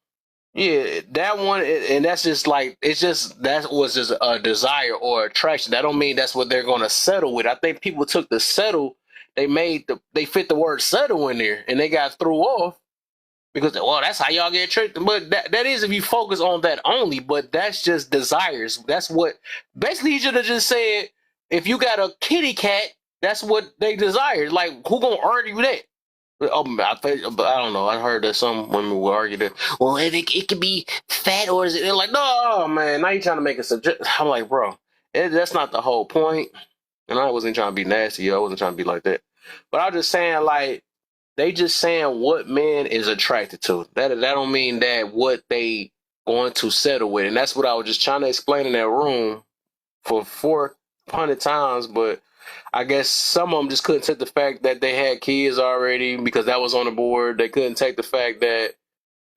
Speaker 1: Yeah, that one, and that's just like, that was just a desire or attraction. That don't mean that's what they're going to settle with. I think people took the settle, they fit the word settle in there, and they got threw off because well, that's how y'all get tricked. But that is if you focus on that only. But that's just desires. That's what basically you should have just said. If you got a kitty cat, that's what they desire. Like who gonna argue that? I don't know. I heard that some women will argue that. Well, it could be fat, or is it? They're like, no, man. Now you're trying to make it subject. I'm like, bro, that's not the whole point. And I wasn't trying to be nasty. I wasn't trying to be like that. But I'm just saying, like, they just saying what men is attracted to. That don't mean that what they going to settle with. And that's what I was just trying to explain in that room for 400 times. But I guess some of them just couldn't take the fact that they had kids already because that was on the board. They couldn't take the fact that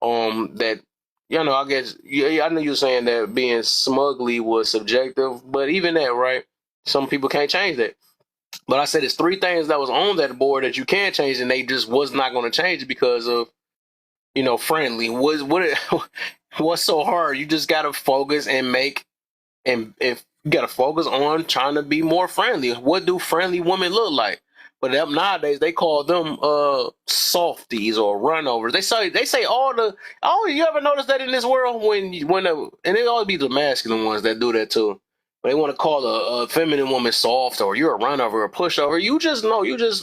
Speaker 1: that I guess I know you were saying that being smugly was subjective, but even that, right? Some people can't change that. But I said it's 3 things that was on that board that you can change, and they just was not going to change it because of friendly. What's so hard? You just got to focus and make and if you got to focus on trying to be more friendly. What do friendly women look like? But them nowadays they call them softies or runovers. They say you ever notice that in this world and it always be the masculine ones that do that too. They want to call a feminine woman soft or you're a runover or a pushover. You just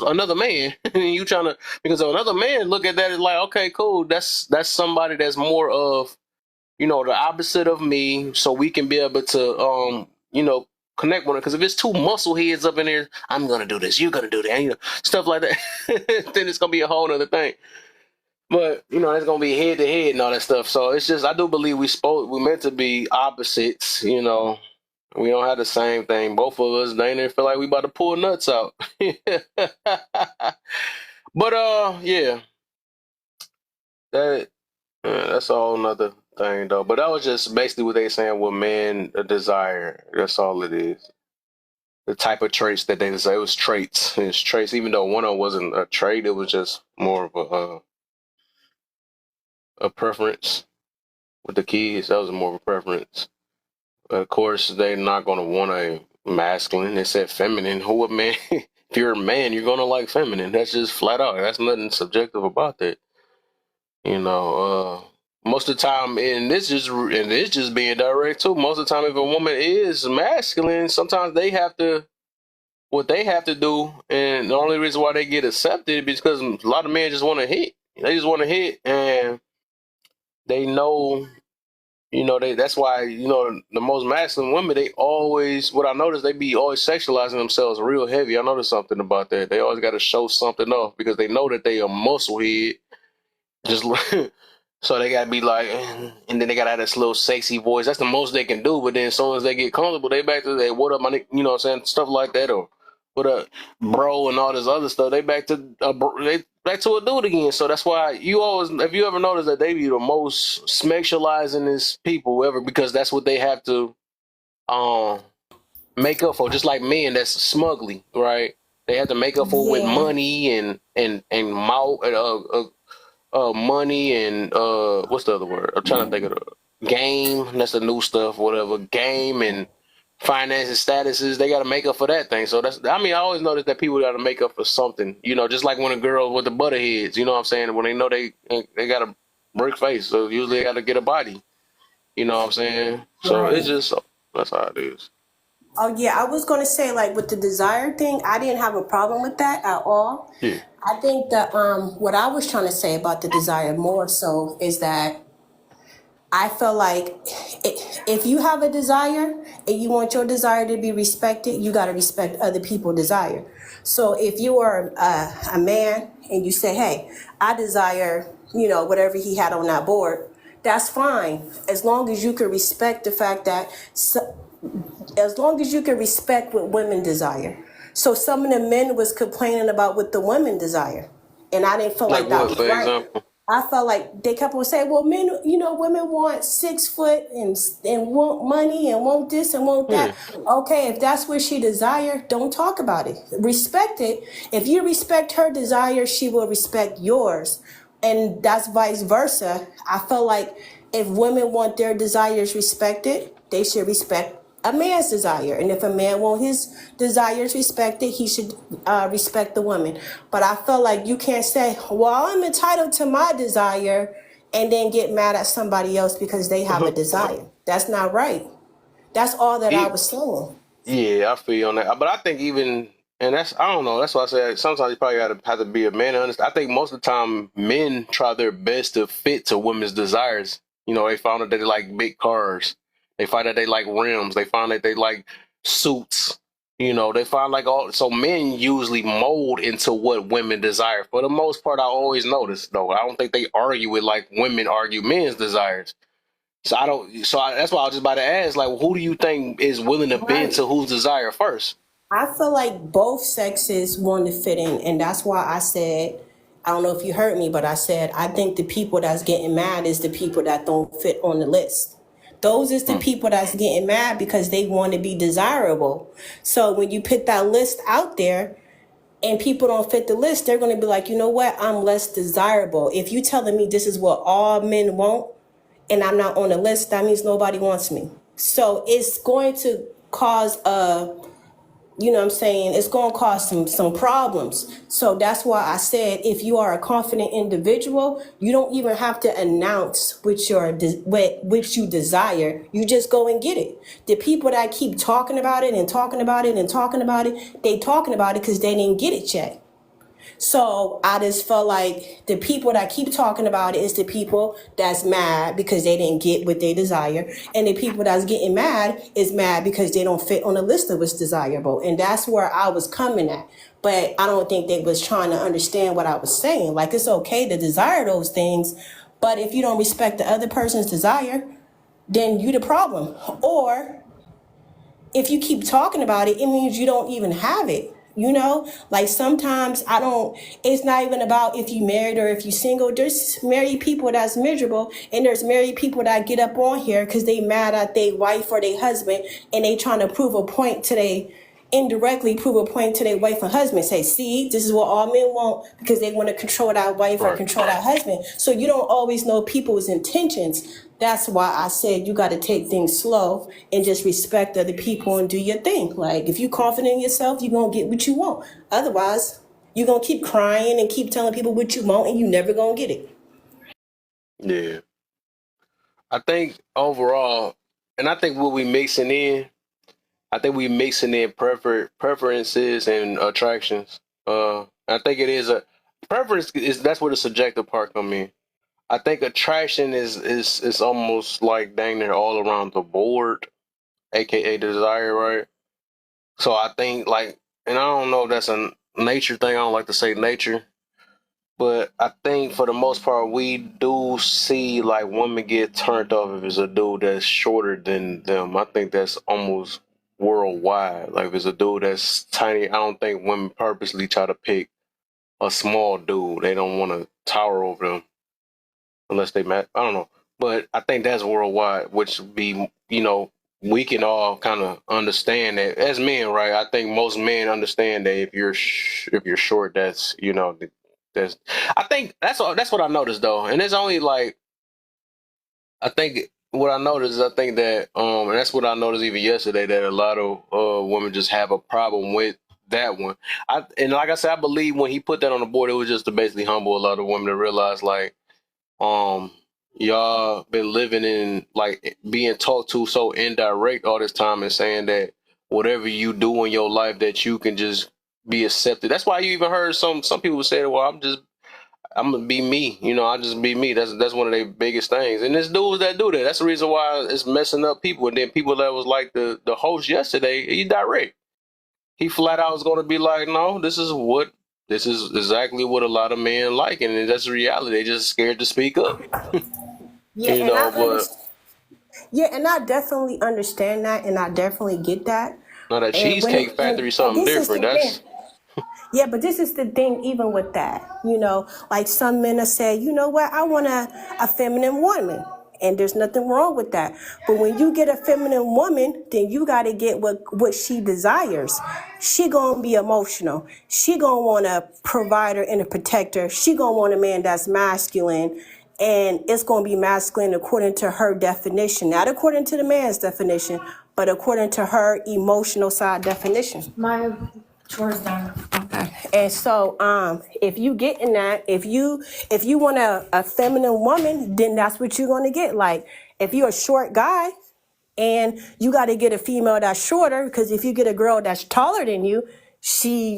Speaker 1: another man. You trying to because another man look at that as like, okay, cool. That's somebody that's more of the opposite of me, so we can be able to connect with it. Because if it's 2 muscle heads up in there, I'm gonna do this, you're gonna do that, and, stuff like that, then it's gonna be a whole other thing. But it's gonna be head to head and all that stuff. So it's just I do believe we meant to be opposites. We don't have the same thing. Both of us, they didn't feel like we about to pull nuts out. But yeah, that's a whole nother thing though. But that was just basically what they saying what men desire. That's all it is. The type of traits that they say. It was traits. It's traits, even though one of them wasn't a trait, it was just more of a preference with the kids. That was more of a preference. Of course, they're not gonna want a masculine. They said feminine. Who a man? If you're a man, you're gonna like feminine. That's just flat out. That's nothing subjective about that. Most of the time, and it's just being direct too. Most of the time, if a woman is masculine, sometimes what they have to do, and the only reason why they get accepted is because a lot of men just want to hit. They just want to hit, and they know, that's why, the most masculine women, they always, what I noticed, they be always sexualizing themselves real heavy. I noticed something about that. They always got to show something off because they know that they a muscle head. Just so they gotta be like, and then they gotta have this little sexy voice. That's the most they can do. But then as soon as they get comfortable, they back to that what up, my what I'm saying, stuff like that, or what up, bro, and all this other stuff. They back to a dude again. So that's why you always, if you ever notice that they be the most sexualizing this people ever, because that's what they have to make up for. Just like men, that's smugly, right? They have to make up for with money and money and what's the other word? I'm trying to think of the game. That's the new stuff, whatever. Game and finances, statuses. They got to make up for that thing. So I always notice that people got to make up for something. Just like when a girl with the butterheads. You know what I'm saying? When they know they got a brick face, so usually they got to get a body. You know what I'm saying? So it's just that's how it is.
Speaker 15: Oh yeah, I was gonna say like with the desire thing, I didn't have a problem with that at all.
Speaker 1: Yeah.
Speaker 15: I think that what I was trying to say about the desire more so is that I feel like if you have a desire and you want your desire to be respected, you got to respect other people's desire. So if you are a man and you say, hey, I desire, whatever he had on that board, that's fine. As long as you can respect the fact that, as long as you can respect what women desire. So some of the men was complaining about what the women desire. And I didn't feel like that was right. Example? I felt like they kept on saying, well, men, women want 6 foot and want money and want this and want that. Okay, if that's what she desire, don't talk about it. Respect it. If you respect her desire, she will respect yours. And that's vice versa. I feel like if women want their desires respected, they should respect a man's desire. And if a man want his desires respected, he should respect the woman. But I feel like you can't say, well, I'm entitled to my desire and then get mad at somebody else because they have a desire. That's not right. That's all that I was saying.
Speaker 1: Yeah, I feel you on that. But I think even, and that's, I don't know, that's why I said sometimes you probably have to be a man to understand. I think most of the time men try their best to fit to women's desires. You know, they found that they like big cars. They find that they like rims. They find that they like suits. You know, they find like all, so men usually mold into what women desire. For the most part, I always notice though, I don't think they argue with like women argue men's desires. So that's why I was just about to ask, like, who do you think is willing to bend to whose desire first?
Speaker 15: I feel like both sexes want to fit in. And that's why I said, I don't know if you heard me, but I said, I think the people that's getting mad is the people that don't fit on the list. Those is the people that's getting mad because they want to be desirable. So when you put that list out there and people don't fit the list, they're going to be like, you know what? I'm less desirable. If you telling me this is what all men want and I'm not on the list, that means nobody wants me. So it's going to cause you know what I'm saying, it's going to cause some problems. So that's why I said, if you are a confident individual, you don't even have to announce which you desire. You just go and get it. The people that keep talking about it and talking about it and talking about it, they talking about it because they didn't get it yet. So I just felt like the people that keep talking about it is the people that's mad because they didn't get what they desire. And the people that's getting mad is mad because they don't fit on the list of what's desirable. And that's where I was coming at. But I don't think they was trying to understand what I was saying. Like, it's okay to desire those things, but if you don't respect the other person's desire, then you the problem. Or if you keep talking about it, it means you don't even have it. You know, like sometimes it's not even about if you married or if you single. There's married people that's miserable, and there's married people that get up on here because they mad at their wife or their husband, and they trying to indirectly prove a point to their wife and husband. Say, see, this is what all men want because they want to control that wife or control that husband. So you don't always know people's intentions. That's why I said you got to take things slow and just respect other people and do your thing. Like, if you're confident in yourself, you're going to get what you want. Otherwise, you're going to keep crying and keep telling people what you want and you never going to get it.
Speaker 1: Yeah. I think overall, and I think what we mixing in preferences and attractions. I think it is a preference that's where the subjective part come in. I think attraction is almost like dang near all around the board, aka desire, right? So I think like, and I don't know if that's a nature thing. I don't like to say nature, but I think for the most part we do see like women get turned off if it's a dude that's shorter than them. I think that's almost worldwide. Like if it's a dude that's tiny, I don't think women purposely try to pick a small dude. They don't want to tower over them. Unless they met, I don't know, but I think that's worldwide, which would be, you know, we can all kind of understand that as men, right? I think most men understand that if you're short, that's, you know, that's. I think that's what I noticed though, and it's only like, I think what I noticed is I think that, and that's what I noticed even yesterday, that a lot of women just have a problem with that one. And like I said, I believe when he put that on the board, it was just to basically humble a lot of women to realize like. Y'all been living in like being talked to so indirect all this time and saying that whatever you do in your life that you can just be accepted. That's why you even heard some people say, well, I'm gonna be me, you know, I just be me. That's one of their biggest things. And there's dudes that do that. That's the reason why it's messing up people. And then people that was like the host yesterday, he direct. He flat out was gonna be like, no, this is exactly what a lot of men like, and that's the reality. They just scared to speak up.
Speaker 15: And I definitely understand that, and I definitely get that.
Speaker 1: Not a Cheesecake Factory, something different.
Speaker 15: Yeah, but this is the thing, even with that, you know, like some men are saying, you know what, I want a feminine woman. And there's nothing wrong with that. But when you get a feminine woman, then you got to get what she desires. She going to be emotional. She going to want a provider and a protector. She going to want a man that's masculine. And it's going to be masculine according to her definition, not according to the man's definition, but according to her emotional side definition.
Speaker 12: My chores done. Okay.
Speaker 15: And so, if you get in that, if you want a feminine woman, then that's what you're gonna get. Like, if you're a short guy and you got to get a female that's shorter, because if you get a girl that's taller than you, she,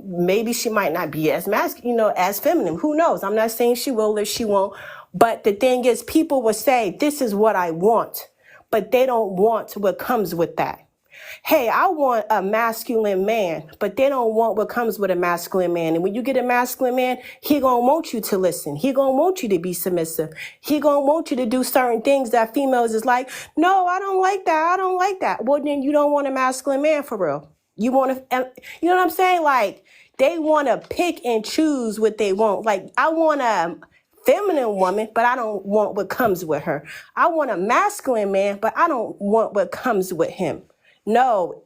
Speaker 15: maybe she might not be as masculine, as feminine. Who knows? I'm not saying she will or she won't. But the thing is, people will say, this is what I want, but they don't want what comes with that. Hey, I want a masculine man, but they don't want what comes with a masculine man. And when you get a masculine man, he gonna want you to listen. He gonna want you to be submissive. He gonna want you to do certain things that females is like, no, I don't like that. I don't like that. Well, then you don't want a masculine man for real. You want to, you know what I'm saying? Like, they want to pick and choose what they want. Like, I want a feminine woman, but I don't want what comes with her. I want a masculine man, but I don't want what comes with him. No,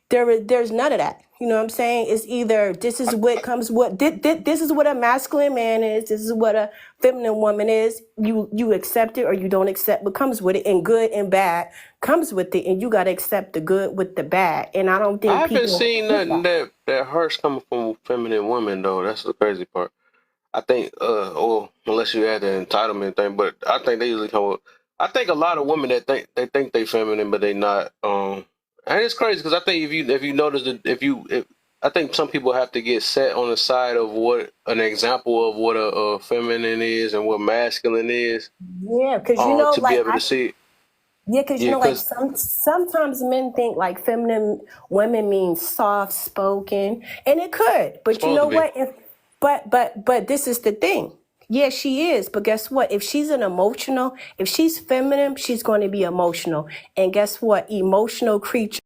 Speaker 15: there's none of that. You know what I'm saying? It's either this is what comes with this is what a masculine man is. This is what a feminine woman is. You accept it or you don't accept what comes with it, and good and bad comes with it, and you gotta accept the good with the bad. And I don't think
Speaker 1: I haven't
Speaker 15: people
Speaker 1: seen nothing that harsh coming from feminine women though. That's the crazy part. I think, or unless you had the entitlement thing, but I think they usually come with. I think a lot of women that think they feminine, but they not. And it's crazy because I think if you notice that I think some people have to get set on the side of what an example of what a feminine is and what masculine is.
Speaker 15: Yeah, because
Speaker 1: to be able to see it.
Speaker 15: Yeah, because like sometimes men think like feminine women means soft spoken, and it could. But you know what? But this is the thing. Yeah, she is. But guess what? If she's if she's feminine, she's going to be emotional. And guess what? Emotional creature.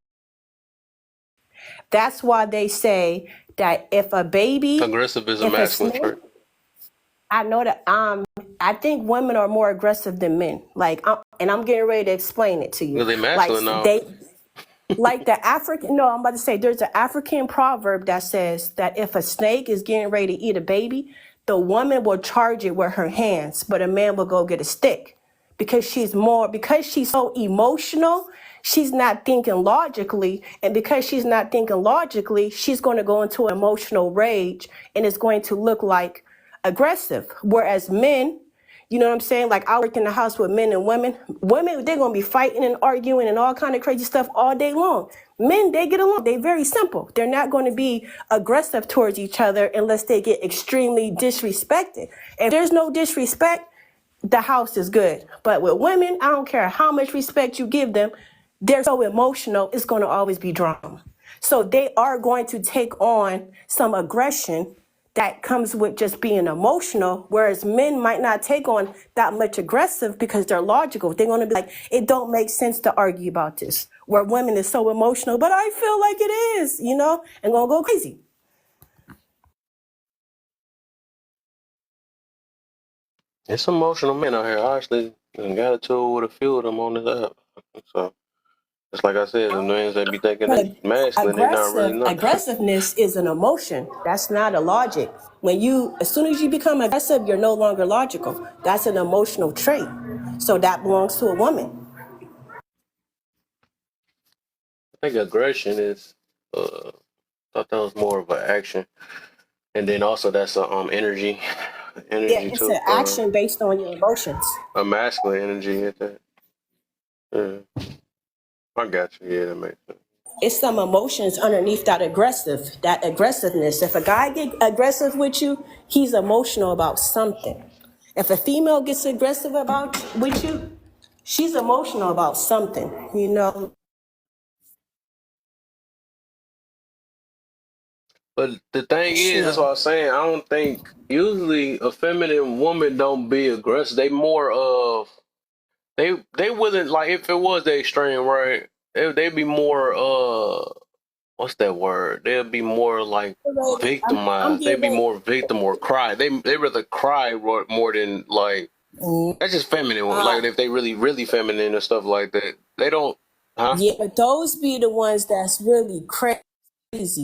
Speaker 15: That's why they say that if a baby,
Speaker 1: aggressive is a masculine trait.
Speaker 15: I know that. I think women are more aggressive than men. Like, and I'm getting ready to explain it to you.
Speaker 1: Really masculine now.
Speaker 15: Like the African, no, I'm about to say there's an African proverb that says that if a snake is getting ready to eat a baby, the woman will charge it with her hands, but a man will go get a stick because she's so emotional. She's not thinking logically. And because she's not thinking logically, she's going to go into an emotional rage and it's going to look like aggressive. Whereas men, you know what I'm saying? Like, I work in the house with men and women. Women, they're going to be fighting and arguing and all kind of crazy stuff all day long. Men, they get along. They're very simple. They're not going to be aggressive towards each other unless they get extremely disrespected. If there's no disrespect, the house is good. But with women, I don't care how much respect you give them. They're so emotional, it's going to always be drama. So they are going to take on some aggression that comes with just being emotional, whereas men might not take on that much aggressive because they're logical. They're going to be like, it don't make sense to argue about this. Where women is so emotional, but I feel like it is, and going to go crazy.
Speaker 1: It's emotional men out here. I actually got a tool with a few of them on this app. So it's like I said, the men that be thinking they masculine, they're not really not.
Speaker 15: Aggressiveness is an emotion. That's not a logic. As soon as you become aggressive, you're no longer logical. That's an emotional trait. So that belongs to a woman.
Speaker 1: I think aggression is, thought that was more of an action. And then also that's a energy
Speaker 15: Yeah, it's
Speaker 1: too.
Speaker 15: an action based on your emotions.
Speaker 1: A masculine energy at that. Yeah. I got you. Yeah, that makes sense.
Speaker 15: It's some emotions underneath that aggressiveness. If a guy get aggressive with you, he's emotional about something. If a female gets aggressive with you, she's emotional about something,
Speaker 1: But the thing is, that's what I was saying. I don't think usually a feminine woman don't be aggressive. They more of they wouldn't, like, if it was the extreme, right? They'd be more what's that word? They'll be more like victimized. They'd be more victim or cry. They rather cry more than like. That's just feminine. Like if they really feminine and stuff like that, they don't. Huh?
Speaker 15: Yeah, but those be the ones that's really crazy.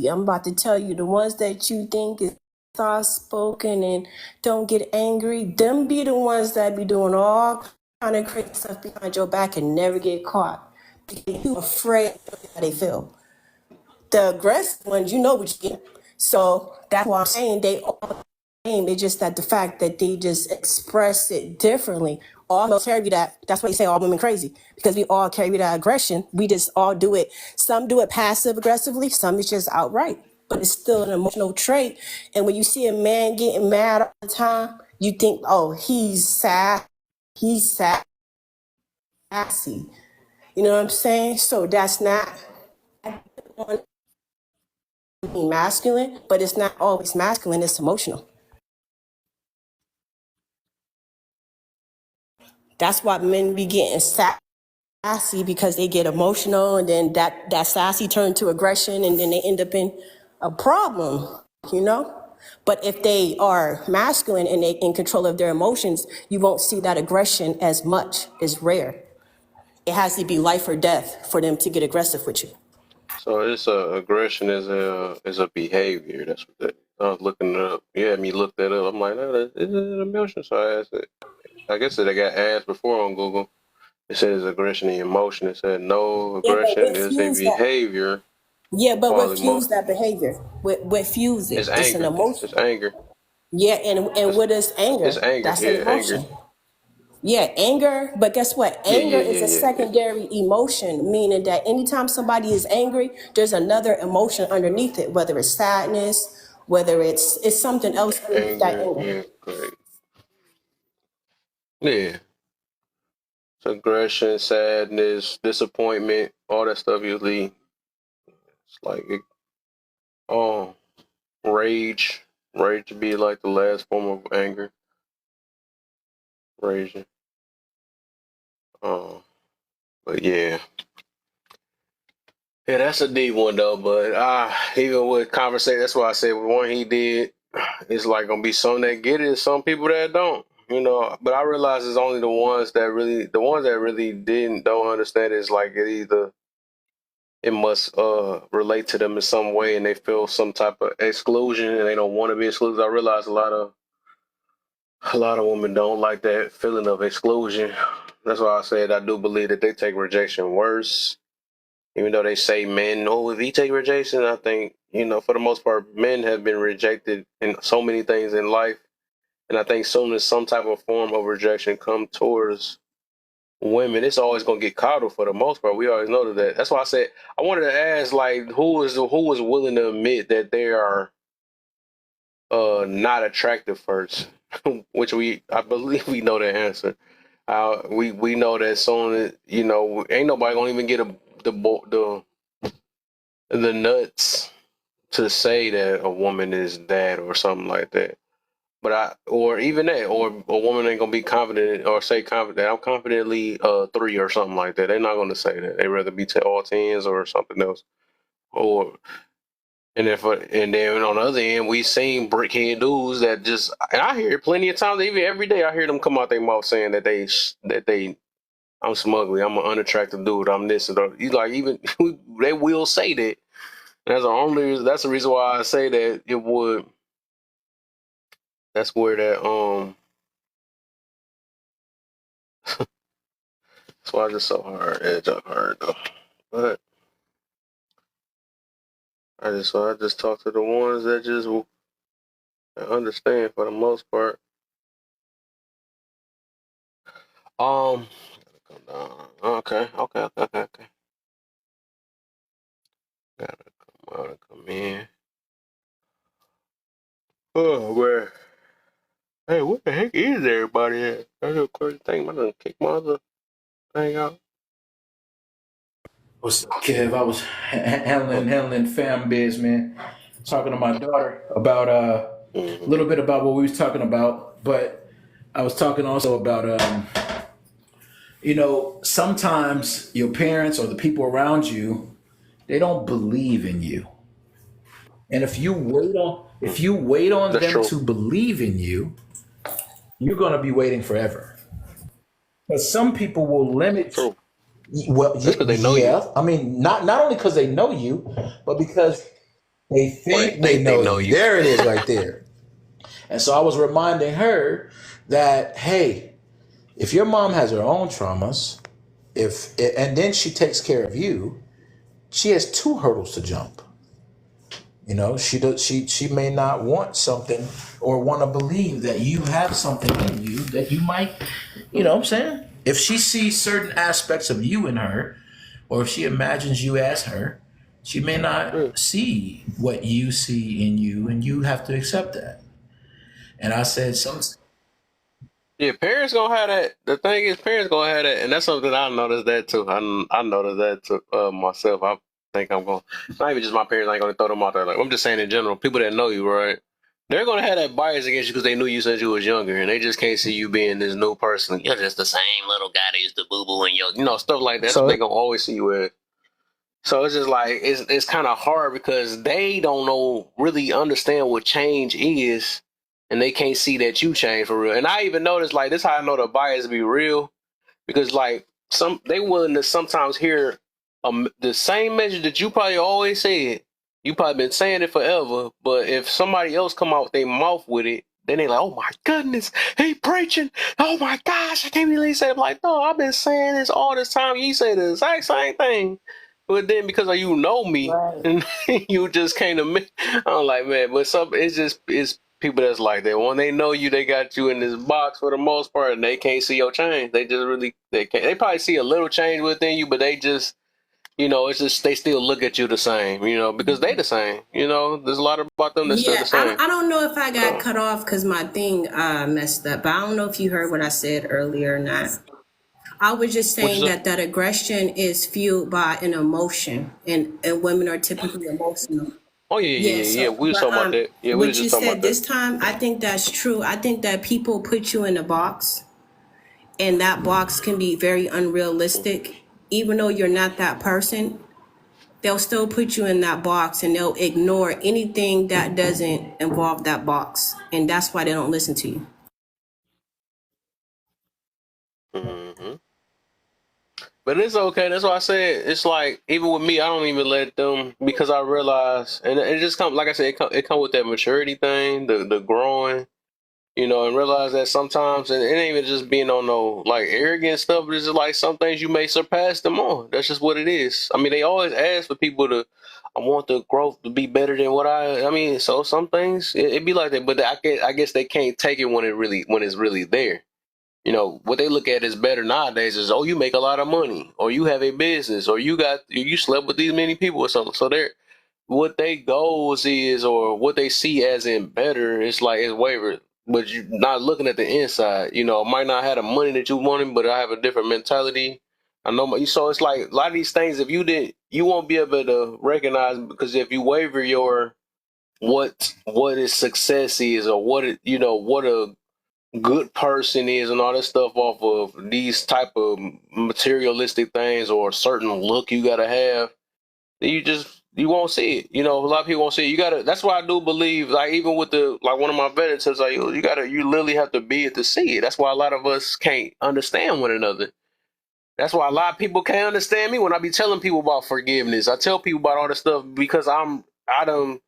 Speaker 15: I'm about to tell you, the ones that you think is soft-spoken and don't get angry, them be the ones that be doing all kind of crazy stuff behind your back and never get caught. too afraid of how they feel. The aggressive ones, you know what you get. So that's why I'm saying they all the same. It's just that the fact that they just express it differently. All males carry that. That's why they say all women crazy, because we all carry that aggression. We just all do it. Some do it passive aggressively. Some is just outright. But it's still an emotional trait. And when you see a man getting mad all the time, you think, oh, he's sad. He's sassy. You know what I'm saying? So that's not masculine, but it's not always masculine. It's emotional. That's why men be getting sassy, because they get emotional, and then that sassy turn to aggression, and then they end up in a problem, you know? But if they are masculine and they in control of their emotions, you won't see that aggression as much. It's rare. It has to be life or death for them to get aggressive with you.
Speaker 1: So it's aggression is a behavior. That's what that. I was looking it up. You had me look that up. I'm like, no, it's an emotion. So I asked it. I guess that I got asked before on Google. It says aggression and emotion. It said no, aggression is a behavior.
Speaker 15: Yeah, but what fuels that behavior? What fuels it?
Speaker 1: It's
Speaker 15: It's an
Speaker 1: anger.
Speaker 15: emotion.
Speaker 1: It's anger.
Speaker 15: Yeah, and what is anger?
Speaker 1: It's anger.
Speaker 15: That's
Speaker 1: Yeah,
Speaker 15: an emotion.
Speaker 1: anger.
Speaker 15: Yeah, anger. But guess what? Anger is a
Speaker 1: Yeah.
Speaker 15: secondary emotion, meaning that anytime somebody is angry, there's another emotion underneath it, whether it's sadness, whether it's something else underneath that
Speaker 1: Anger.
Speaker 15: anger.
Speaker 1: Yeah, correct. Yeah. So aggression, sadness, disappointment, all that stuff usually. It's like rage. Rage would be like the last form of anger. Raging. But yeah. Yeah, that's a deep one though. But even with conversation, that's why I said with one he did, it's like gonna be some that get it, and some people that don't. You know, but I realize it's only the ones that really don't understand it. Is like it must relate to them in some way, and they feel some type of exclusion, and they don't want to be excluded. I realize a lot of women don't like that feeling of exclusion. That's why I said I do believe that they take rejection worse. Even though they say men, if you take rejection, I think, for the most part, men have been rejected in so many things in life. And I think soon as some type of form of rejection come towards women, it's always going to get coddled for the most part. We always know that. That's why I said, I wanted to ask, like, who is willing to admit that they are not attractive first, which I believe we know the answer. We know that soon as, ain't nobody going to even get the nuts to say that a woman is that or something like that. But or even that, or a woman ain't gonna be confident or say confident. I'm confidently 3 or something like that. They're not gonna say that. They rather be all 10s or something else. And then on the other end, we seen brickhead dudes that just, and I hear it plenty of times, even every day, I hear them come out their mouth saying that I'm smugly, I'm an unattractive dude, I'm this and that. He's like, even they will say that. That's the reason why I say that it would. That's where that that's why I just so hard edge up hard though. But I just talk to the ones that just understand for the most part. Gotta come down. Okay. Gotta come out and come in. Oh man. Hey, what the heck is everybody at? That's a crazy thing. I done kick my other thing out.
Speaker 6: What's up, Kev? I was handling fam biz, man. Talking to my daughter about a little bit about what we was talking about, but I was talking also about sometimes your parents or the people around you, they don't believe in you. And if you wait on
Speaker 1: That's
Speaker 6: them
Speaker 1: true.
Speaker 6: to believe in you, you're gonna be waiting forever. But some people will limit.
Speaker 1: True.
Speaker 6: Well,
Speaker 1: That's because they know you.
Speaker 6: I mean, not only because they know you, but because they think they know you. There it is, right there. And so I was reminding her that, hey, if your mom has her own traumas, And then she takes care of you, she has two hurdles to jump. You know, she may not want something or want to believe that you have something in you that you might, you know what I'm saying? If she sees certain aspects of you in her, or if she imagines you as her, she may not see what you see in you, and you have to accept that. And I said,
Speaker 1: Yeah, parents gonna have that. The thing is, parents gonna have that, and that's something I noticed that too. I noticed that too, myself. I think I'm going. Not even just my parents. I ain't gonna throw them out there. Like I'm just saying in general, people that know you, right? They're gonna have that bias against you because they knew you since you was younger, and they just can't see you being this new person. You're just the same little guy that used to boo boo in your, stuff like that. That's what they gonna always see you as. So it's just like it's kind of hard because they don't really understand what change is, and they can't see that you change for real. And I even noticed like this how I know the bias be real because like they willing to sometimes hear the same message that you probably always said. You probably been saying it forever, but if somebody else come out with their mouth with it, then they like, oh my goodness, he preaching. Oh my gosh, I can't believe he said it. Like, no, I've been saying this all this time. You say the exact same thing. But then because of you know me, and you just can't admit, I'm like, man, but it's people that's like that. When they know you, they got you in this box for the most part, and they can't see your change. They just really, they can't. They probably see a little change within you, but they just, it's just, they still look at you the same, because they the same. There's a lot about them that's still the same.
Speaker 15: I don't know if I got cut off because my thing messed up, but I don't know if you heard what I said earlier or not. I was just saying that aggression is fueled by an emotion, and women are typically emotional.
Speaker 1: Oh yeah. We was talking about that. Yeah, we
Speaker 15: what
Speaker 1: was
Speaker 15: you
Speaker 1: just talking
Speaker 15: said
Speaker 1: about
Speaker 15: this
Speaker 1: that.
Speaker 15: time, I think that's true. I think that people put you in a box, and that box can be very unrealistic. Even though you're not that person, they'll still put you in that box, and they'll ignore anything that doesn't involve that box, and that's why they don't listen to you.
Speaker 1: Mm-hmm. But it's okay. That's why I said it's like even with me, I don't even let them because I realize, and it just comes like I said, it come with that maturity thing, the growing, and realize that sometimes, and it ain't even just being on no like arrogant stuff, but it's just like some things you may surpass them on. That's just what it is. I mean, they always ask for people to, I want the growth to be better than what I mean, so some things it be like that, but I guess they can't take it when it's really there. What they look at is better nowadays is, oh, you make a lot of money, or you have a business, or you slept with these many people or something. So what they goals is, or what they see as in better, it's like it's wavered. But you're not looking at the inside. Might not have the money that you wanted, but I have a different mentality. I know so it's like a lot of these things. If you didn't, you won't be able to recognize because if you waver your what is success is, or what a good person is and all this stuff off of these type of materialistic things or a certain look you gotta have, you won't see it. A lot of people won't see it. That's why I do believe, like even with one of my veterans says, like you literally have to be it to see it. That's why a lot of us can't understand one another. That's why a lot of people can't understand me when I be telling people about forgiveness. I tell people about all this stuff because I done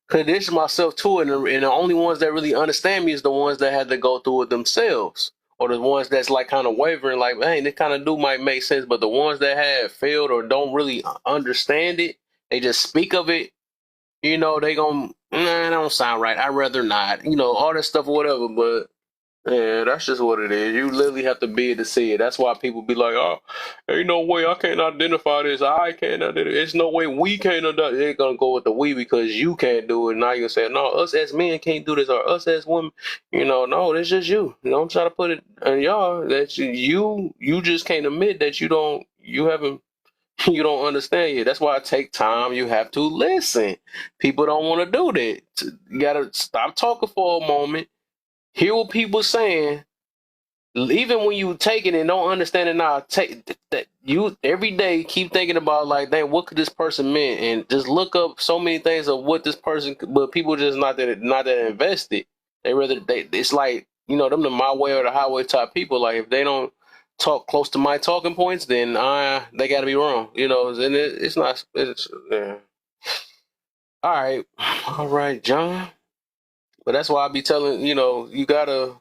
Speaker 1: condition myself to it, and the only ones that really understand me is the ones that had to go through it themselves, or the ones that's like kind of wavering, like, hey, this kind of might make sense, but the ones that have failed or don't really understand it, they just speak of it, they gon' that don't sound right. I'd rather not, all that stuff or whatever, but yeah, that's just what it is. You literally have to be able to see it. That's why people be like, oh, ain't no way I can't identify this. I can't identify. There's no way we can't identify. They're going to go with the we because you can't do it. Now you're saying, no, us as men can't do this, or us as women. No, it's just you. Don't try to put it on y'all. That you just can't admit that you don't understand yet. That's why I take time. You have to listen. People don't want to do that. You got to stop talking for a moment. Hear what people saying, even when you take it and don't understand it now. Take that you every day keep thinking about like, dang, what could this person mean, and just look up so many things of what this person. But people just not that invested. It's like them the my way or the highway type people. Like if they don't talk close to my talking points, then they got to be wrong. And it's not. It's yeah. All right, John. But that's why I be telling, you gotta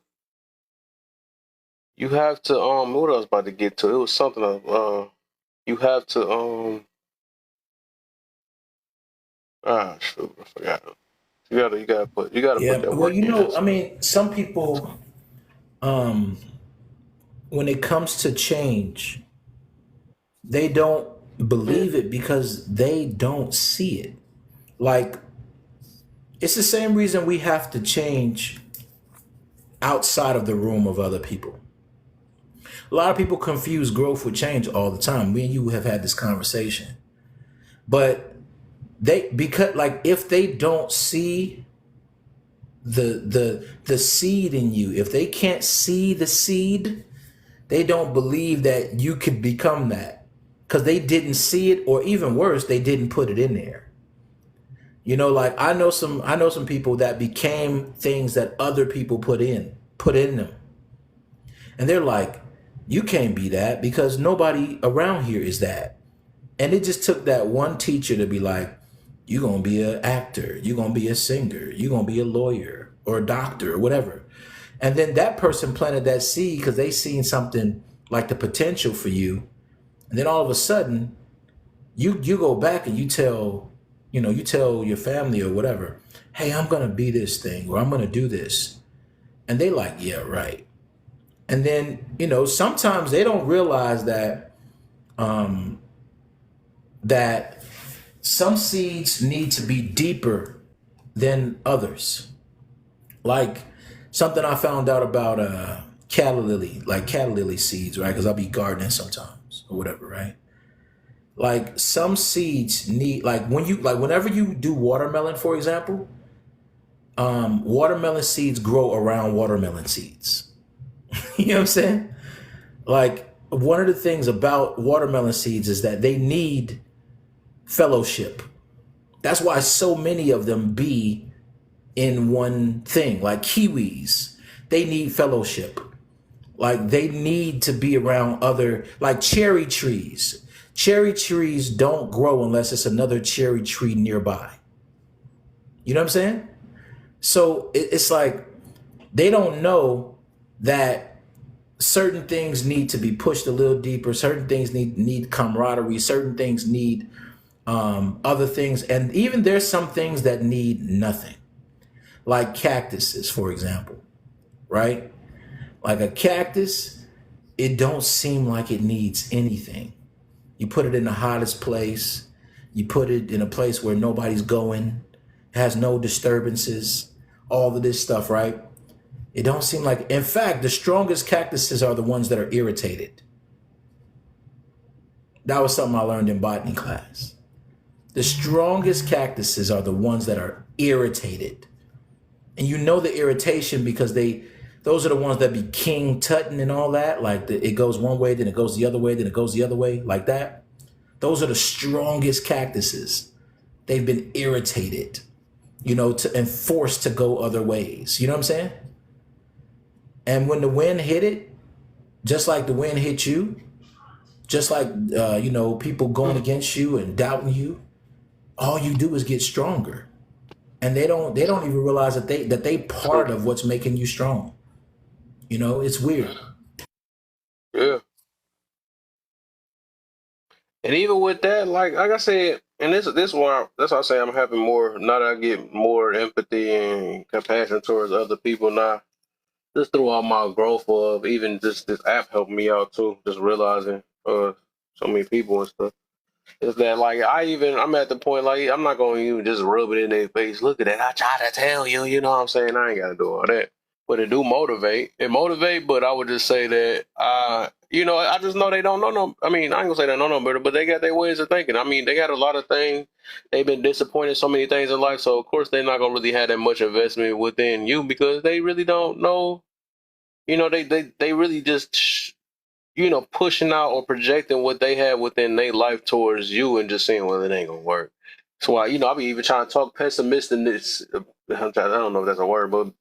Speaker 1: you have to what I was about to get to, it was something of you have to shoot, I forgot. You gotta put
Speaker 6: Yeah.
Speaker 1: that
Speaker 6: Well,
Speaker 1: work in.
Speaker 6: I mean, some people, when it comes to change, they don't believe it because they don't see it. Like, it's the same reason we have to change outside of the room of other people. A lot of people confuse growth with change all the time. Me and you have had this conversation. But because like if they don't see the seed in you, if they can't see the seed, they don't believe that you could become that. Because they didn't see it, or even worse, they didn't put it in there. Like I know some people that became things that other people put in them. And they're like, you can't be that because nobody around here is that. And it just took that one teacher to be like, you're going to be an actor, you're going to be a singer, you're going to be a lawyer or a doctor or whatever. And then that person planted that seed because they seen something like the potential for you. And then all of a sudden, you go back and you tell your family or whatever, hey, I'm going to be this thing or I'm going to do this. And they like, yeah, right. And then, sometimes they don't realize that that some seeds need to be deeper than others. Like something I found out about calla lily seeds, right? Because I'll be gardening sometimes or whatever, right? Like some seeds need, whenever you do watermelon, for example, watermelon seeds grow around watermelon seeds. You know what I'm saying? Like one of the things about watermelon seeds is that they need fellowship. That's why so many of them be in one thing. Like kiwis, they need fellowship. Like they need to be around other, like cherry trees. Cherry trees don't grow unless it's another cherry tree nearby. You know what I'm saying? So it's like they don't know that certain things need to be pushed a little deeper. Certain things need camaraderie. Certain things need other things. And even there's some things that need nothing. Like cactuses, for example, right? Like a cactus, it don't seem like it needs anything. You put it in the hottest place. You put it in a place where nobody's going. It has no disturbances. All of this stuff, right? It don't seem like, in fact, the strongest cactuses are the ones that are irritated. That was something I learned in botany class. The strongest cactuses are the ones that are irritated. And you know the irritation because those are the ones that be King Tutton and all that. Like it goes one way, then it goes the other way, then it goes the other way, like that. Those are the strongest cactuses. They've been irritated, and forced to go other ways. You know what I'm saying? And when the wind hit it, just like the wind hit you, just like, people going against you and doubting you, all you do is get stronger. And they don't even realize that they part of what's making you strong. It's weird.
Speaker 1: Yeah. And even with that, like I said, and this one, that's why I say I'm having more, now that I get more empathy and compassion towards other people now, just through all my growth of even just this app helped me out too, just realizing so many people and stuff. Is that like I'm at the point like I'm not going to even just rub it in their face. Look at that. I try to tell you, you know what I'm saying? I ain't got to do all that. But it do motivate. It motivate, but I would just say that I just know they don't know no. I mean, I ain't gonna say they don't know better, but they got their ways of thinking. I mean, they got a lot of things. They've been disappointed in so many things in life, so of course they're not gonna really have that much investment within you because they really don't know. They really just pushing out or projecting what they have within their life towards you and just saying, well, it ain't gonna work. So why, I be even trying to talk pessimistic. I don't know if that's a word, but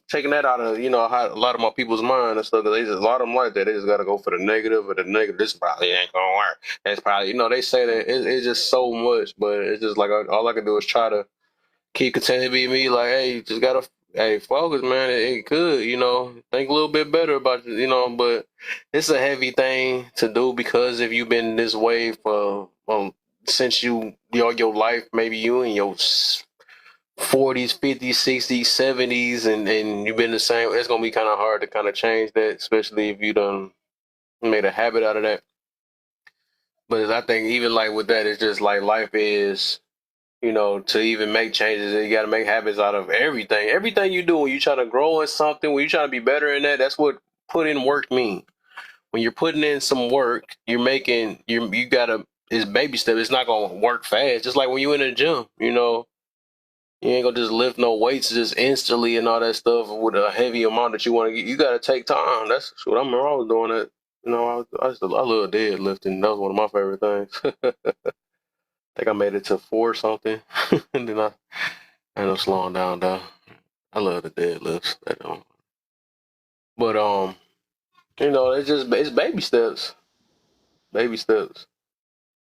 Speaker 1: taking that out of how a lot of my people's mind and stuff. Cause a lot of them like that. They just got to go for the negative or the negative. This probably ain't gonna work. That's probably they say that it's just so much, but it's just like all I can do is try to keep continuing to be me. Like, hey, you just gotta hey, focus, man. It could, think a little bit better about it, but it's a heavy thing to do because if you've been this way for since your life, maybe you in your 40s, 50s, 60s, 70s, and you've been the same. It's gonna be kind of hard to kind of change that, especially if you done made a habit out of that. But I think even like with that, it's just like life is. To even make changes, you got to make habits out of everything. Everything you do when you try to grow in something, when you try to be better in that, that's what put in work mean. When you're putting in some work, you gotta, it's baby step. It's not gonna work fast. Just like when you in the gym, you ain't gonna just lift no weights just instantly and all that stuff with a heavy amount that you want to get. You gotta take time. That's what I remember I was doing. That I love deadlifting. That was one of my favorite things. I think I made it to 4 or something, and then I ended up slowing down. Though I love the deadlifts. But it's baby steps,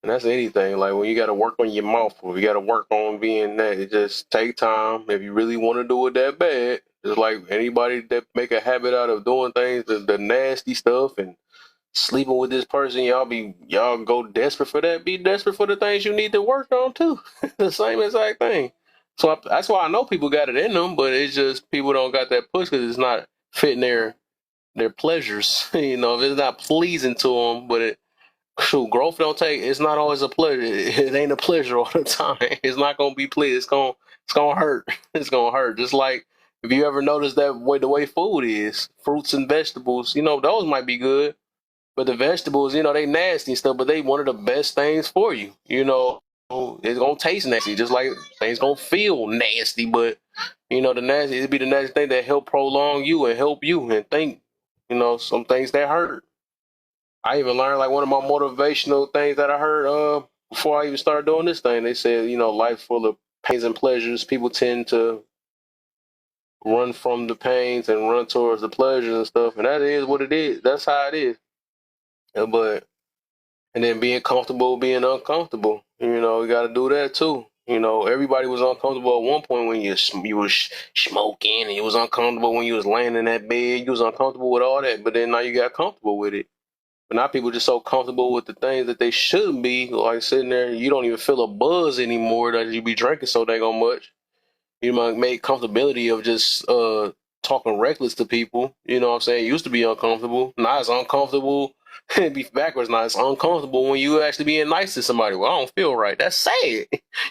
Speaker 1: and that's anything. Like when you got to work on your mouth, or you got to work on being that. It just take time. If you really want to do it that bad, just like anybody that make a habit out of doing things, the nasty stuff and sleeping with this person, y'all go desperate for that. Be desperate for the things you need to work on too. The same exact thing. So that's why I know people got it in them, but it's just people don't got that push because it's not fitting their pleasures. If it's not pleasing to them, but growth don't take. It's not always a pleasure. It ain't a pleasure all the time. It's not gonna be pleased. It's gonna hurt. It's gonna hurt. Just like if you ever notice the way food is, fruits and vegetables, those might be good. But the vegetables, they nasty and stuff, but they one of the best things for you. It's gonna taste nasty, just like things gonna feel nasty. But the nasty, it'd be the nasty thing that help prolong you and help you and think. Some things that hurt. I even learned like one of my motivational things that I heard before I even started doing this thing. They said, life's full of pains and pleasures. People tend to run from the pains and run towards the pleasures and stuff, and that is what it is. That's how it is. And then being comfortable, being uncomfortable, you got to do that too. Everybody was uncomfortable at one point when you was smoking, and you was uncomfortable when you was laying in that bed. You was uncomfortable with all that, but then now you got comfortable with it. But now people just so comfortable with the things that they shouldn't be, like sitting there, you don't even feel a buzz anymore that you be drinking so dang on much. You might make comfortability of just talking reckless to people. You know what I'm saying? It used to be uncomfortable. Now it's uncomfortable. It'd be backwards now. It's uncomfortable when you actually being nice to somebody. Well, I don't feel right. That's sad.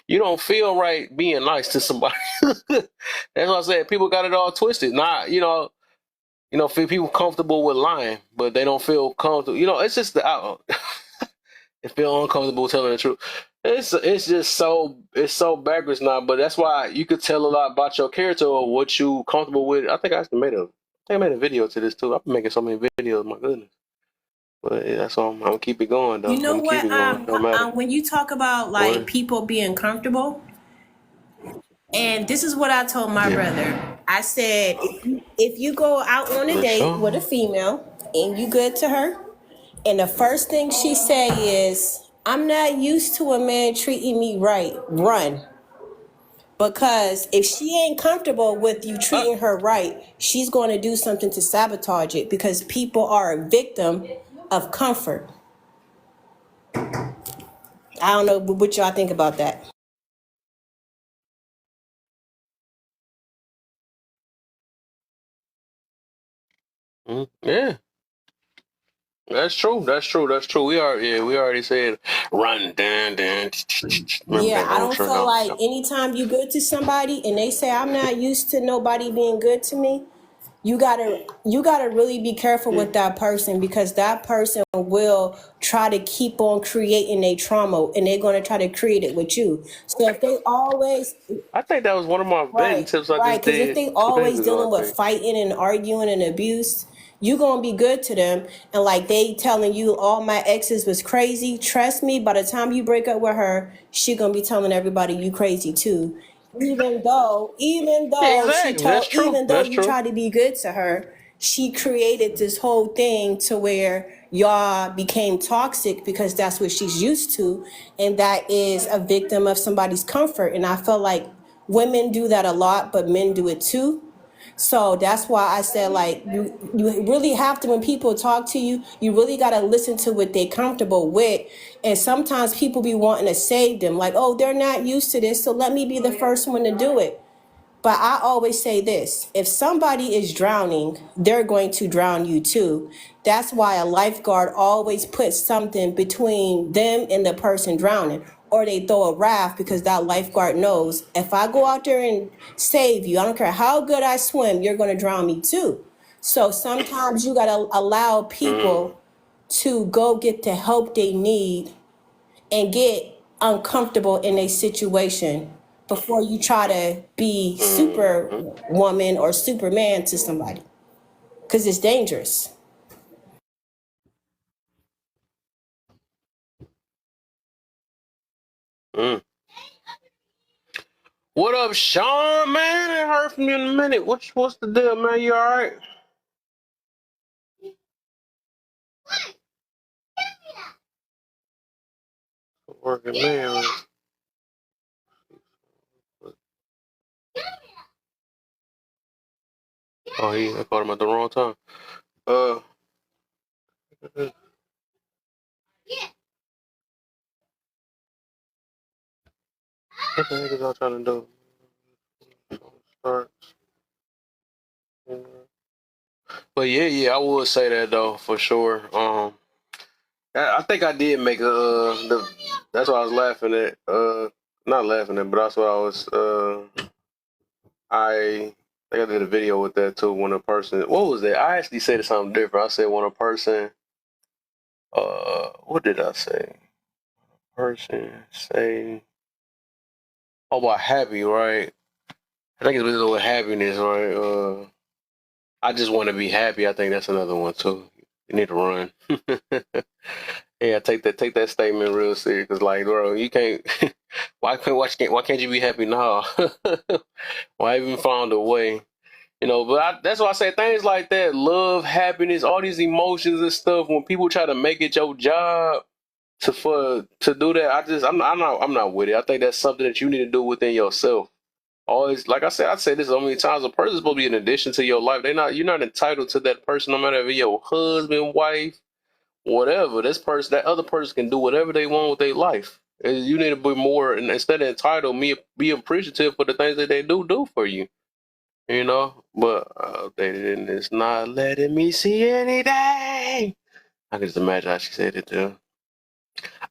Speaker 1: You don't feel right being nice to somebody. That's what I said. People got it all twisted. Nah, feel people comfortable with lying, but they don't feel comfortable. It's just it feel uncomfortable telling the truth. It's just so backwards now. But that's why you could tell a lot about your character or what you comfortable with. I think I made a video to this too. I've been making so many videos. My goodness. But that's all. I'm gonna keep it going though.
Speaker 15: You know what?
Speaker 1: No matter.
Speaker 15: When you talk about like people being comfortable, and this is what I told my brother. I said, if you go out on a date with a female and you good to her, and the first thing she say is, "I'm not used to a man treating me right," run. Because if she ain't comfortable with you treating her right, she's going to do something to sabotage it, because people are a victim of comfort. I don't know what y'all think about that.
Speaker 1: Yeah. That's true. We already said run down.
Speaker 15: Yeah, I don't feel like anytime you good to somebody and they say, "I'm not used to nobody being good to me," you gotta really be careful with that person, because that person will try to keep on creating a trauma, and they're gonna try to create it with you. So if they always,
Speaker 1: I think that was one of my betting tips I just did.
Speaker 15: because if they always dealing with fighting and arguing and abuse, you gonna be good to them, and like they telling you all my exes was crazy. Trust me, by the time you break up with her, she gonna be telling everybody you crazy too. Even though
Speaker 1: Exactly.
Speaker 15: even though you try to be good to her, she created this whole thing to where y'all became toxic, because that's what she's used to, and that is a victim of somebody's comfort. And I feel like women do that a lot, but men do it too. So that's why I said, like, you really have to, when people talk to you, you really got to listen to what they're comfortable with. And sometimes people be wanting to save them, like, oh, they're not used to this, so let me be the first one to do it. But I always say this, if somebody is drowning, they're going to drown you too. That's why a lifeguard always puts something between them and the person drowning. Or they throw a raft, because that lifeguard knows, if I go out there and save you, I don't care how good I swim, you're going to drown me too. So sometimes you got to allow people to go get the help they need and get uncomfortable in a situation before you try to be superwoman or superman to somebody, because it's dangerous.
Speaker 1: Mm. What up, Sean, man? I ain't heard from you in a minute. What's the deal, man? You all right? Working man. Oh, I caught him at the wrong time. What the heck is y'all trying to do? Start. But yeah, I would say that though for sure. I think I did make that's what I was laughing at. Not laughing at, but that's what I was. I think I did a video with that too. When a person, what was that? I actually said something different. I said when a person, what did I say? Person say, oh, about happy, right? I think it's with happiness, right? I just want to be happy. I think that's another one too. You need to run. Yeah, take that statement real serious. Cause like, bro, you can't. Why can't you be happy now? Why even found a way? You know, but that's why I say things like that, love, happiness, all these emotions and stuff. When people try to make it your job to do that, I'm not with it. I think that's something that you need to do within yourself. Always, like I say this so many times. A person's supposed to be an addition to your life. You're not entitled to that person, no matter if it's your husband, wife, whatever. That other person can do whatever they want with their life. And you need to be more, and instead of entitled, be appreciative for the things that they do for you. You know, but they didn't. It's not letting me see anything. I can just imagine how she said it too.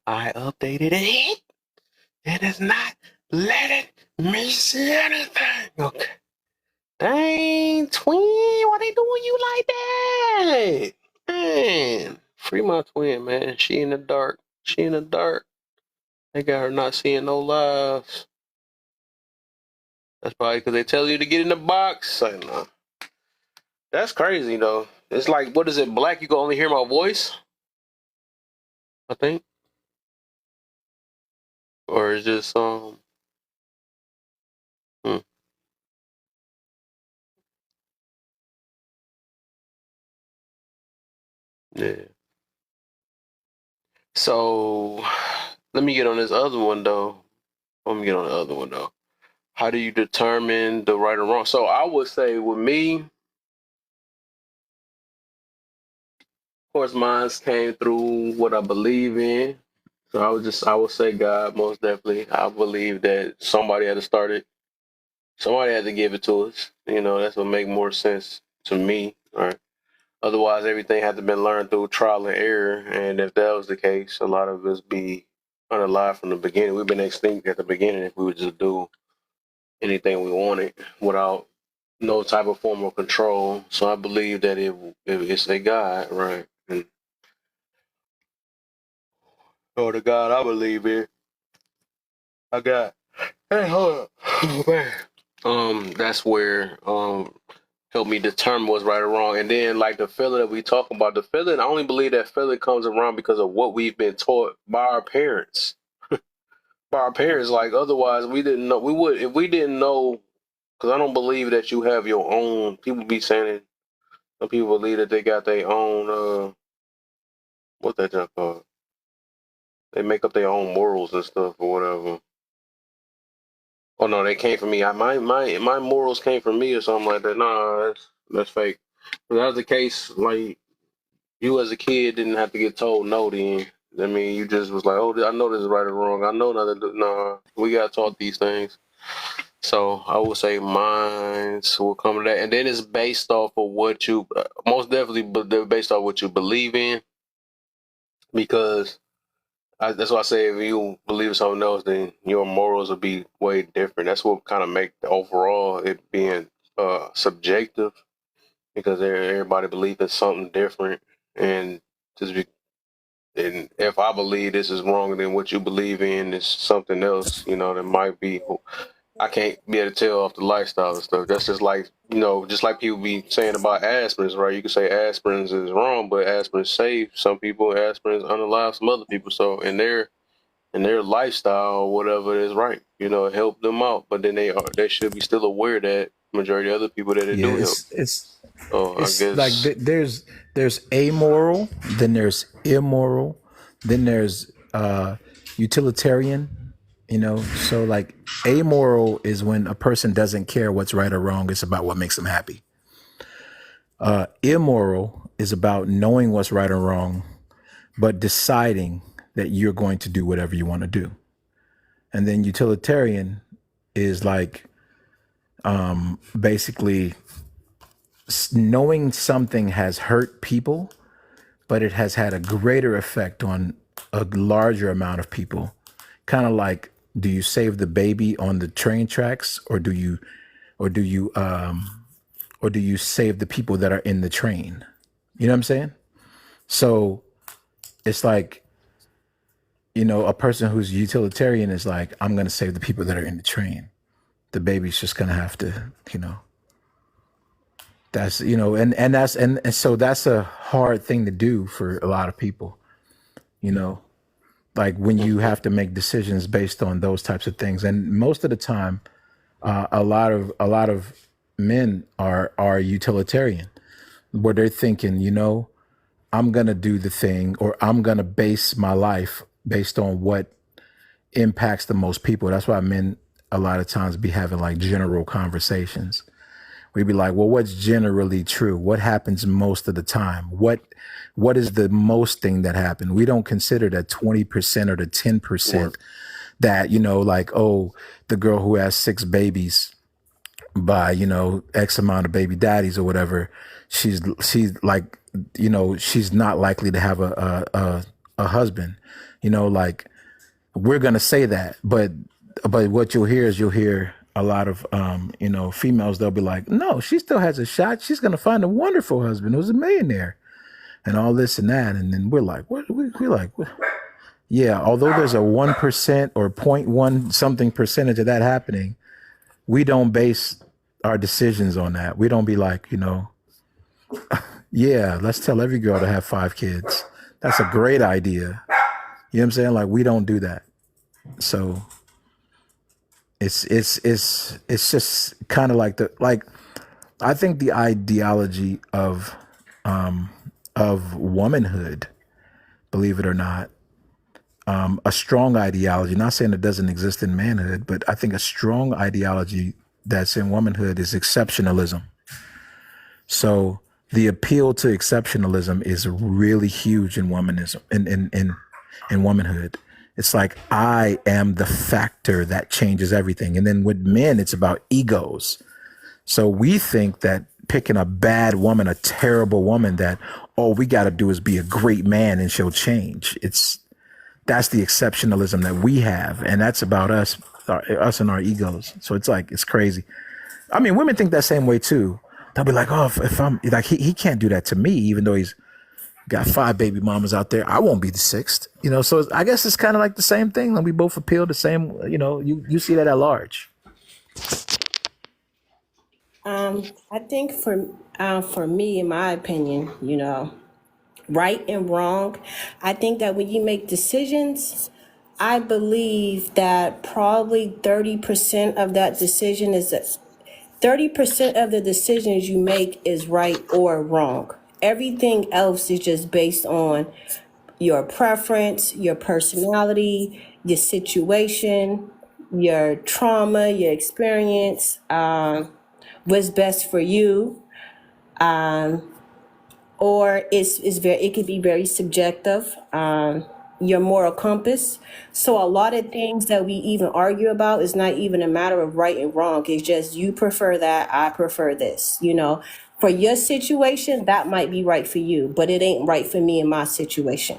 Speaker 1: I updated it, and it's not letting me see anything. Okay. Dang, twin, why they doing you like that? Man, free my twin, man. She in the dark. She in the dark. They got her not seeing no lives. That's probably because they tell you to get in the box. Like, no. That's crazy, though. It's like, what is it, black? You can only hear my voice? I think. Or it's just, hmm. Yeah. So, let me get on this other one, though. Let me get on the other one, though. How do you determine the right or wrong? So I would say with me, of course, mine came through what I believe in. So I would say God, most definitely. I believe that somebody had to start it. Somebody had to give it to us. You know, that's what make more sense to me, right? Otherwise, everything had to been learned through trial and error. And if that was the case, a lot of us be unalive from the beginning. We've been extinct at the beginning if we would just do anything we wanted without no type of form of control. So I believe that if it's a God, right? And, the God I believe in, I got. Hey, hold up, oh, man. That's where help me determine what's right or wrong. And then like the feeling that we talk about, the feeling, I only believe that feeling comes around because of what we've been taught by our parents. By our parents, like otherwise we didn't know. We would if we didn't know, because I don't believe that you have your own. People be saying it. Some people believe that they got their own, what's that junk called? They make up their own morals and stuff or whatever. Oh no, they came from me. My morals came from me or something like that. Nah, that's fake. If that was the case, like you as a kid didn't have to get told no. Then I mean, you just was like, oh, I know this is right or wrong. I know nothing. Nah, we got taught these things. So I would say mines will come to that, and then it's based off of what you most definitely, but they're based off what you believe in. Because that's why I say if you believe in something else, then your morals will be way different. That's what kind of make the overall it being subjective because everybody believes in something different, and just be, and if I believe this is wrong, then what you believe in is something else. You know, that might be. I can't be able to tell off the lifestyle and stuff. That's just like, just like people be saying about aspirins, right? You can say aspirins is wrong, but aspirins save some people, aspirins unalive some other people. So in their lifestyle or whatever is right, it help them out. But then they should be still aware that majority of other people that it
Speaker 6: Yeah,
Speaker 1: do help. So I
Speaker 6: it's
Speaker 1: guess
Speaker 6: like there's amoral, then there's immoral, then there's utilitarian. So like amoral is when a person doesn't care what's right or wrong. It's about what makes them happy. Immoral is about knowing what's right or wrong, but deciding that you're going to do whatever you want to do. And then utilitarian is like basically knowing something has hurt people, but it has had a greater effect on a larger amount of people. Kind of like, do you save the baby on the train tracks, or do you save the people that are in the train? You know what I'm saying? So it's like, a person who's utilitarian is like, I'm going to save the people that are in the train. The baby's just going to have to, that's, and so that's a hard thing to do for a lot of people, like when you have to make decisions based on those types of things. And most of the time, a lot of men are utilitarian, where they're thinking, I'm going to do the thing, or I'm going to base my life based on what impacts the most people. That's why men a lot of times be having like general conversations. We'd be like, well, what's generally true? What happens most of the time? What is the most thing that happened? We don't consider that 20% or the 10% that, like, oh, the girl who has 6 babies by, X amount of baby daddies or whatever, she's like, she's not likely to have a husband, like we're going to say that. But what you'll hear a lot of, females, they'll be like, no, she still has a shot. She's going to find a wonderful husband who's a millionaire and all this and that. And then we're like, what? We're like, what? Yeah, although there's a 1% or 0.1 something percentage of that happening, we don't base our decisions on that. We don't be like, yeah, let's tell every girl to have 5 kids. That's a great idea. You know what I'm saying? Like, we don't do that. So it's just kind of like I think the ideology of womanhood, believe it or not, a strong ideology, not saying it doesn't exist in manhood, but I think a strong ideology that's in womanhood is exceptionalism. So the appeal to exceptionalism is really huge in womanism, in womanhood. It's like, I am the factor that changes everything. And then with men, it's about egos. So we think that picking a bad woman, a terrible woman, that all we got to do is be a great man and she'll change. That's the exceptionalism that we have. And that's about us and our egos. So it's like, it's crazy. I mean, women think that same way too. They'll be like, oh, if I'm like, he can't do that to me, even though he's got 5 baby mamas out there. I won't be the 6th, so I guess it's kind of like the same thing. Like we both appeal the same, you see that at large.
Speaker 15: I think for me, in my opinion, right and wrong, I think that when you make decisions, I believe that probably 30% of that decision is 30% of the decisions you make is right or wrong. Everything else is just based on your preference, your personality, your situation, your trauma, your experience, what's best for you. Or it could be very subjective. Your moral compass. So a lot of things that we even argue about is not even a matter of right and wrong. It's just you prefer that, I prefer this. For your situation, that might be right for you, but it ain't right for me in my situation.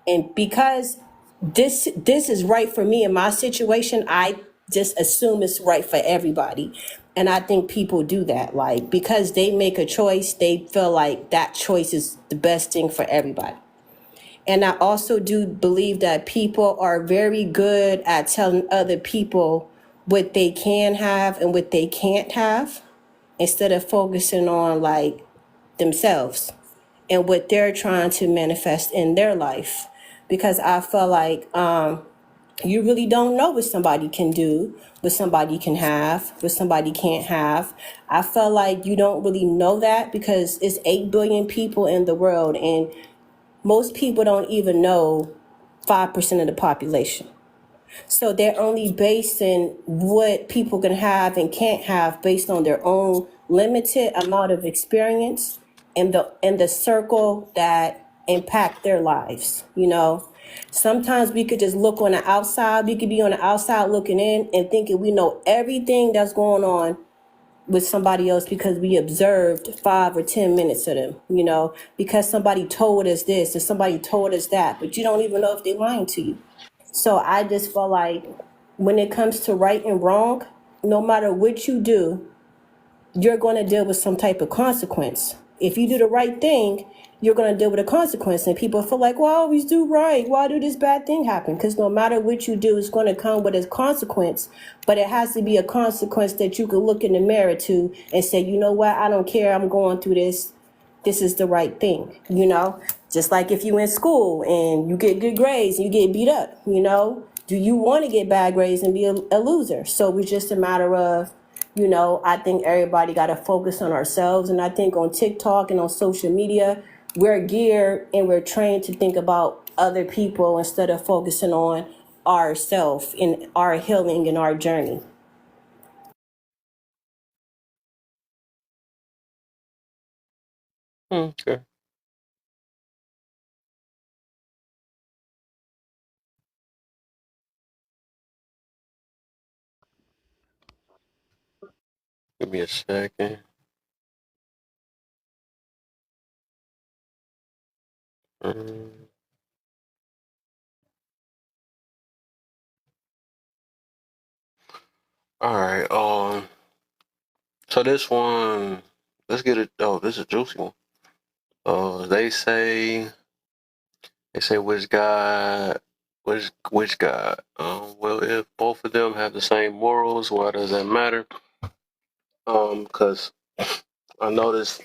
Speaker 15: And because this is right for me in my situation, I just assume it's right for everybody. And I think people do that, like, because they make a choice, they feel like that choice is the best thing for everybody. And I also do believe that people are very good at telling other people what they can have and what they can't have, instead of focusing on like themselves and what they're trying to manifest in their life. Because I feel like you really don't know what somebody can do, what somebody can have, what somebody can't have. I feel like you don't really know that because it's 8 billion people in the world, and most people don't even know 5% of the population. So they're only basing what people can have and can't have based on their own limited amount of experience and the circle that impact their lives. Sometimes we could just look on the outside. We could be on the outside looking in and thinking we know everything that's going on with somebody else because we observed 5 or 10 minutes of them, because somebody told us this and somebody told us that, but you don't even know if they're lying to you. So I just feel like when it comes to right and wrong, no matter what you do, you're going to deal with some type of consequence. If you do the right thing, you're going to deal with a consequence. And people feel like, well, I always do right. Why do this bad thing happen? Because no matter what you do, it's going to come with a consequence. But it has to be a consequence that you can look in the mirror to and say, you know what? I don't care. I'm going through this. This is the right thing. Just like if you in school and you get good grades and you get beat up. Do you want to get bad grades and be a loser? So it's just a matter of, I think everybody got to focus on ourselves. And I think on TikTok and on social media, we're geared and we're trained to think about other people instead of focusing on ourselves and our healing and our journey.
Speaker 1: Okay. Give me a second. Mm. All right. So this one, let's get it. Oh, this is a juicy one. They say which God? Well, if both of them have the same morals, why does that matter? Because I noticed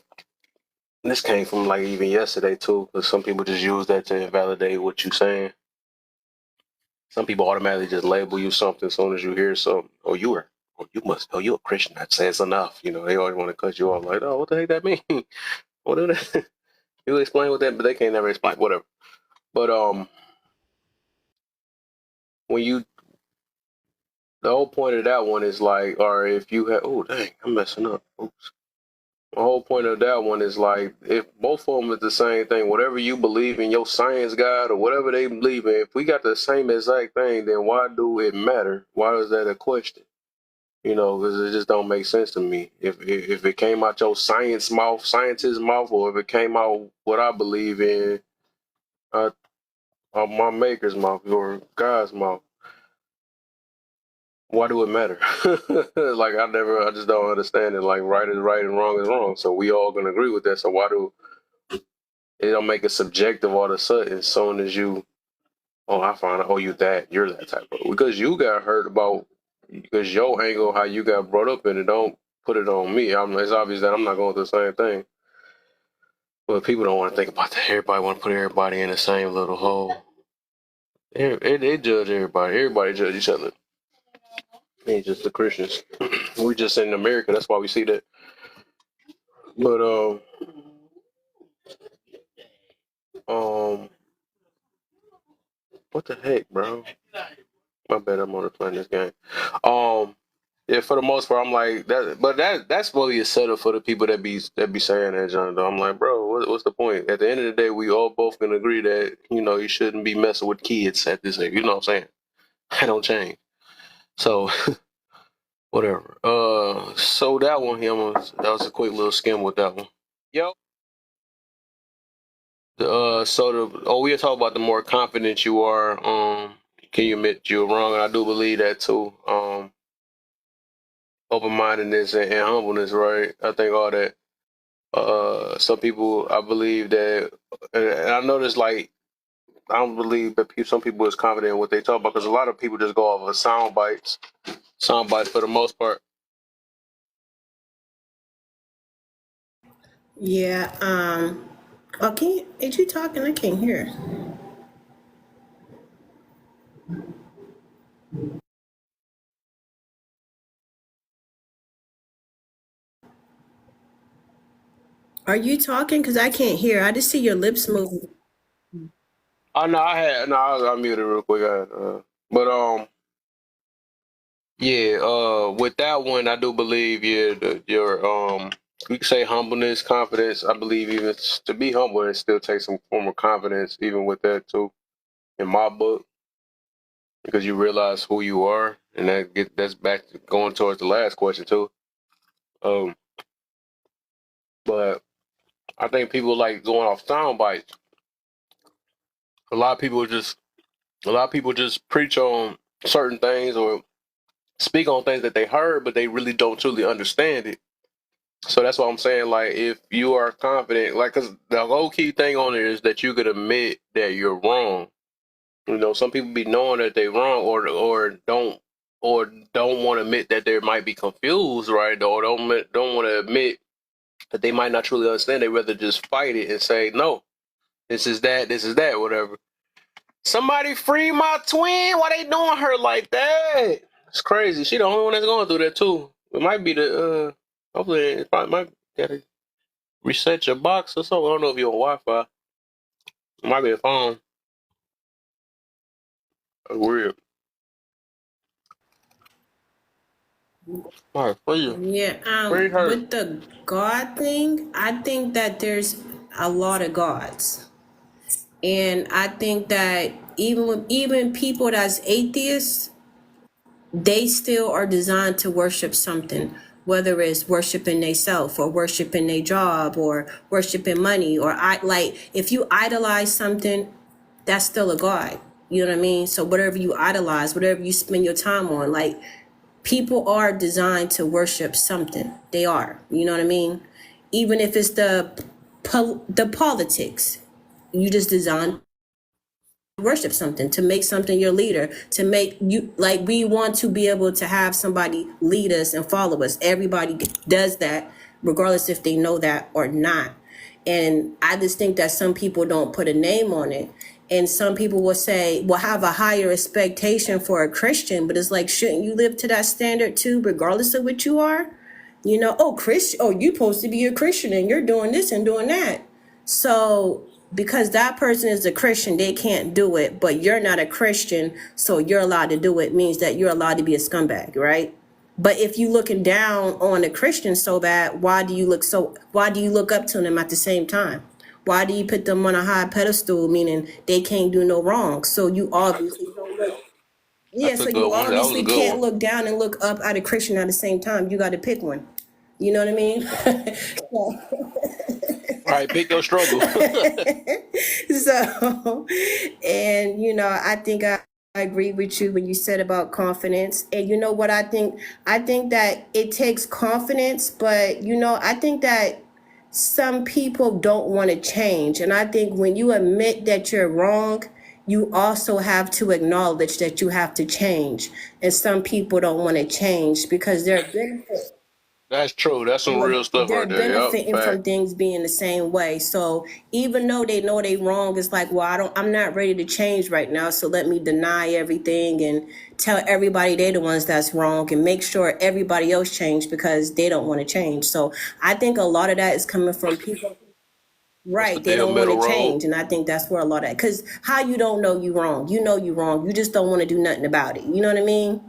Speaker 1: this came from like even yesterday too, because some people just use that to invalidate what you're saying. Some people automatically just label you something as soon as you hear something. You a Christian. That says enough. They always want to cut you off like, oh, what the heck that mean? What do that? You explain what that, but they can't never explain. Whatever. But when the whole point of that one is like, or if you have, oh dang, I'm messing up. Oops. The whole point of that one is like, if both of them is the same thing, whatever you believe in, your science God or whatever they believe in, if we got the same exact thing, then why do it matter? Why is that a question? Because it just don't make sense to me. If it came out your scientist's mouth, or if it came out what I believe in, my maker's mouth or God's mouth, why do it matter? Like I just don't understand it. Like right is right and wrong is wrong. So we all gonna agree with that. So why do it don't make it subjective all of a sudden? As soon as I find out, you're that type of, because you got hurt about, because your angle, how you got brought up in it, don't put it on me. It's obvious that I'm not going through the same thing. But people don't want to think about that. Everybody want to put everybody in the same little hole. They judge everybody. Everybody judge each other. Ain't just the Christians. We just in America. That's why we see that. But what the heck, bro? My bad, I'm only playing this game. Um, yeah, for the most part, I'm like that, but that's really a setup for the people that be saying that, John. Though I'm like, bro, what's the point? At the end of the day, we all both can agree that you shouldn't be messing with kids at this age. You know what I'm saying? I don't change. So whatever. So that one, that was a quick little skim with that one. Yo. We were talking about the more confident you are, can you admit you're wrong? And I do believe that too. Open-mindedness and humbleness, right? I think all that. Some people, I believe that, and I notice like I don't believe that some people is confident in what they talk about because a lot of people just go off of sound bites for the most part.
Speaker 15: Yeah. Oh, is you talking? I can't hear. Are you talking? Because I can't hear. I just see your lips moving.
Speaker 1: Oh no, I muted real quick. But yeah, with that one, I do believe we could say humbleness, confidence. I believe even to be humble, it still takes some form of confidence, even with that too. In my book, because you realize who you are, and that's back to going towards the last question too. But I think people like going off sound bites. A lot of people just preach on certain things or speak on things that they heard, but they really don't truly understand it. So that's why I'm saying, like, if you are confident, like, because the whole key thing on it is that you could admit that you're wrong. Some people be knowing that they're wrong, or don't want to admit that they might be confused, right? Or don't want to admit that they might not truly understand. They rather just fight it and say, no, this is that, whatever. Somebody free my twin. Why they doing her like that? It's crazy. She the only one that's going through that too. It might be hopefully it probably might gotta reset your box or something. I don't know if you're on Wi-Fi. It might be a phone. That's weird. All right, for you.
Speaker 15: Yeah.
Speaker 1: Free her.
Speaker 15: With the God thing, I think that there's a lot of gods, and I think that even people that's atheists, they still are designed to worship something, whether it's worshiping themselves or worshiping their job or worshiping money or if you idolize something, that's still a god. You know what I mean? So whatever you idolize, whatever you spend your time on, like, people are designed to worship something. They are. You know what I mean? Even if it's the politics, you just designed worship something, to make something your leader, to make you, like, we want to be able to have somebody lead us and follow us. Everybody does that regardless if they know that or not. And I just think that some people don't put a name on it, and some people will say, well, have a higher expectation for a Christian, but it's like, shouldn't you live to that standard too, regardless of what you are? Christian, you're supposed to be a Christian and you're doing this and doing that. So because that person is a Christian, they can't do it, but you're not a Christian, so you're allowed to do it, means that you're allowed to be a scumbag, right? But if you looking down on a Christian so bad, why do you look up to them at the same time? Why do you put them on a high pedestal, meaning they can't do no wrong? So you obviously don't look. Yeah,
Speaker 1: That's a
Speaker 15: so
Speaker 1: good
Speaker 15: you
Speaker 1: one. That was a
Speaker 15: obviously
Speaker 1: good
Speaker 15: can't
Speaker 1: one.
Speaker 15: look down and look up at a Christian at the same time. You got to pick one. You know what I mean?
Speaker 1: All right, pick your struggle.
Speaker 15: So, and I think I agree with you when you said about confidence. And you know what I think? I think that it takes confidence, but I think that some people don't want to change. And I think when you admit that you're wrong, you also have to acknowledge that you have to change. And some people don't want to change because they're benefit.
Speaker 1: That's true. That's some real stuff
Speaker 15: They're
Speaker 1: right there. Yup,
Speaker 15: benefiting from
Speaker 1: fact.
Speaker 15: things being the same way. So even though they know they wrong, it's like, well, I'm not ready to change right now. So let me deny everything and tell everybody they're the ones that's wrong and make sure everybody else change because they don't want to change. So I think a lot of that is coming from people.
Speaker 1: What's the
Speaker 15: Right. They
Speaker 1: deal,
Speaker 15: don't want
Speaker 1: middle
Speaker 15: to
Speaker 1: road?
Speaker 15: change. And I think that's where a lot of, because how you don't know you wrong? You know you wrong. You just don't want to do nothing about it. You know what I mean?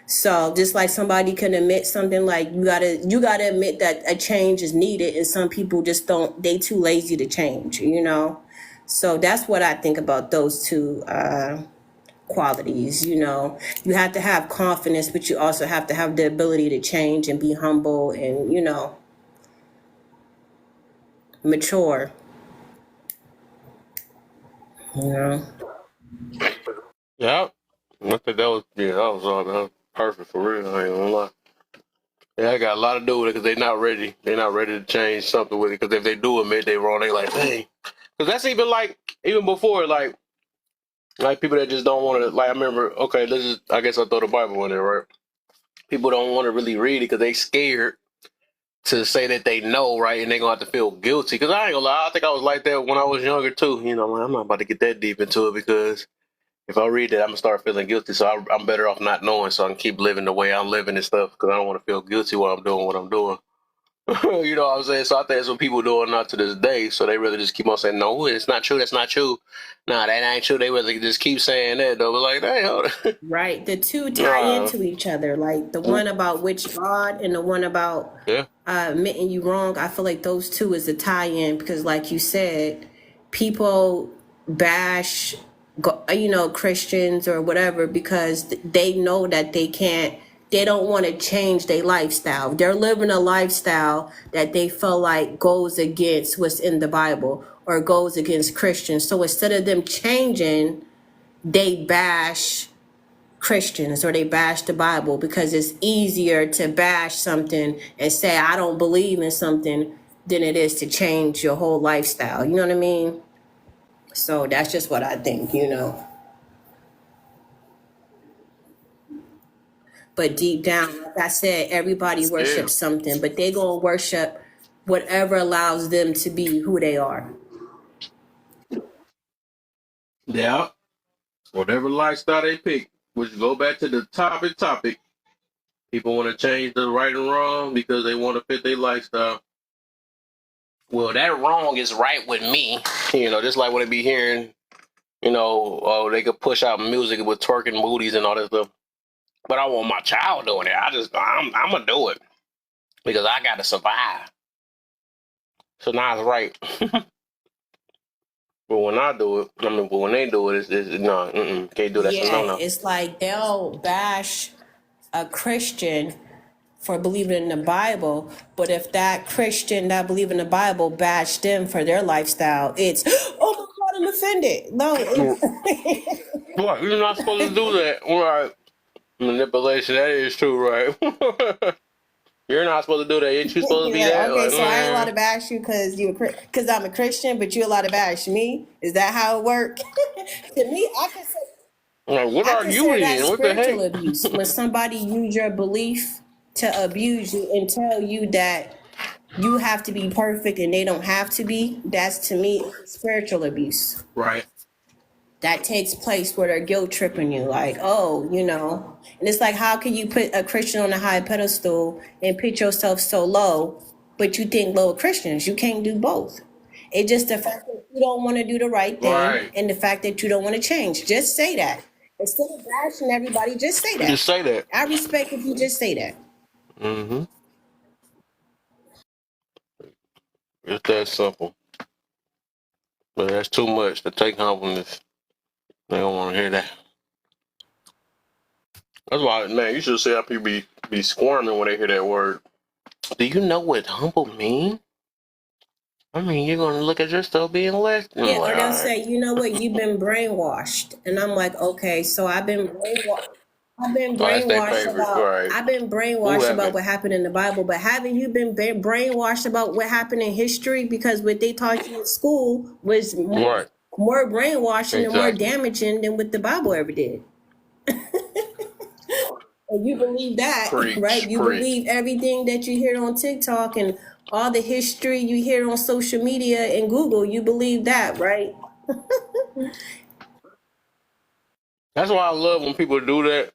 Speaker 15: So just like somebody can admit something, like you gotta admit that a change is needed, and some people just don't, they too lazy to change, you know? So that's what I think about those two qualities, you know. You have to have confidence, but you also have to have the ability to change and be humble and, you know, mature, you know.
Speaker 1: Yeah. I think that was perfect for real. I ain't gonna lie. Yeah, I got a lot to do with it because they're not ready. They're not ready to change something with it. Because if they do admit they wrong, they like, dang. Because that's even before, like people that just don't want to. Like I remember, okay, I guess I throw the Bible in there, right? People don't want to really read it because they scared to say that they know, right? And they're gonna have to feel guilty. Because I ain't gonna lie, I think I was like that when I was younger too. You know, like, I'm not about to get that deep into it because if I read it, I'm gonna start feeling guilty. So I'm better off not knowing, so I can keep living the way I'm living and stuff. Because I don't want to feel guilty while I'm doing what I'm doing. You know what I'm saying? So I think that's what people doing not to this day. So they rather just keep on saying, no, it's not true. That's not true. Nah, that ain't true. They rather just keep saying that though. But like, hey, hold on.
Speaker 15: Right. The two tie
Speaker 1: Nah,
Speaker 15: into each other. Like the one about which God and the one about
Speaker 1: yeah,
Speaker 15: admitting you wrong. I feel like those two is a tie-in because, like you said, people bash, you know, Christians or whatever because they know that they can't. They don't want to change their lifestyle. They're living a lifestyle that they feel like goes against what's in the Bible or goes against Christians. So instead of them changing, they bash Christians or they bash the Bible because it's easier to bash something and say, I don't believe in something than it is to change your whole lifestyle. You know what I mean? So that's just what I think, you know. But deep down, like I said, everybody
Speaker 1: yeah,
Speaker 15: worships something, but they gonna worship whatever allows them to be who they are.
Speaker 1: yeah. Whatever lifestyle they pick, which go back to the topic. People want to change the right and wrong because they want to fit their lifestyle. Well, that wrong is right with me. You know, just like when they be hearing, you know, oh, they could push out music with twerking booties and all that stuff. But I want my child doing it. I'm gonna do it because I gotta survive. So now it's right. But when I do it, but when they do it, it's no, can't do that. So
Speaker 15: Yeah,
Speaker 1: no.
Speaker 15: it's like they'll bash a Christian for believing in the Bible, but if that Christian that believe in the Bible bashed them for their lifestyle, it's oh my God, I'm offended. No,
Speaker 1: What? You're not supposed to do that, right? Manipulation. That is true, right? You're not supposed to do that. Ain't you supposed to
Speaker 15: you're
Speaker 1: be
Speaker 15: like,
Speaker 1: that?
Speaker 15: okay,
Speaker 1: Like,
Speaker 15: so I ain't allowed
Speaker 1: man.
Speaker 15: to bash you because I'm a Christian, but you're allowed to bash me. Is that how it works? To me,
Speaker 1: Like, what
Speaker 15: I
Speaker 1: are you
Speaker 15: consider that
Speaker 1: in? What the
Speaker 15: spiritual
Speaker 1: heck?
Speaker 15: abuse when somebody use your belief to abuse you and tell you that you have to be perfect and they don't have to be. That's to me spiritual abuse.
Speaker 1: Right.
Speaker 15: That takes place where they're guilt tripping you, like, oh, you know. And it's like, how can you put a Christian on a high pedestal and put yourself so low, but you think low of Christians? You can't do both. It's just the fact that you don't want to do the right thing
Speaker 1: Right.
Speaker 15: and the fact that you don't want to change. Just say that. Instead of bashing everybody, just say that.
Speaker 1: Just say that.
Speaker 15: I respect if you just say that.
Speaker 1: Mm-hmm. It's that simple. But that's too much to take humbleness. They don't want to hear that. That's why, man, you should see how people be squirming when they hear that word. Do you know what humble mean? I mean, you're gonna look at yourself being less. I'm
Speaker 15: Yeah,
Speaker 1: like,
Speaker 15: or
Speaker 1: all
Speaker 15: they'll
Speaker 1: right.
Speaker 15: say, you know what, you've been brainwashed. And I'm like, okay, so I've been brainwashed.
Speaker 1: Oh, that's their favorite. Right.
Speaker 15: I've been
Speaker 1: Who
Speaker 15: brainwashed about
Speaker 1: haven't?
Speaker 15: what happened in the Bible, but haven't you been brainwashed about what happened in history? Because what they taught you in school was
Speaker 1: Right.
Speaker 15: more brainwashing and more
Speaker 1: Exactly.
Speaker 15: damaging than what the Bible ever did. And you believe that, right?
Speaker 1: Preach.
Speaker 15: You
Speaker 1: Preach.
Speaker 15: believe everything that you hear on TikTok and all the history you hear on social media and Google. You believe that, right?
Speaker 1: That's why I love when people do that.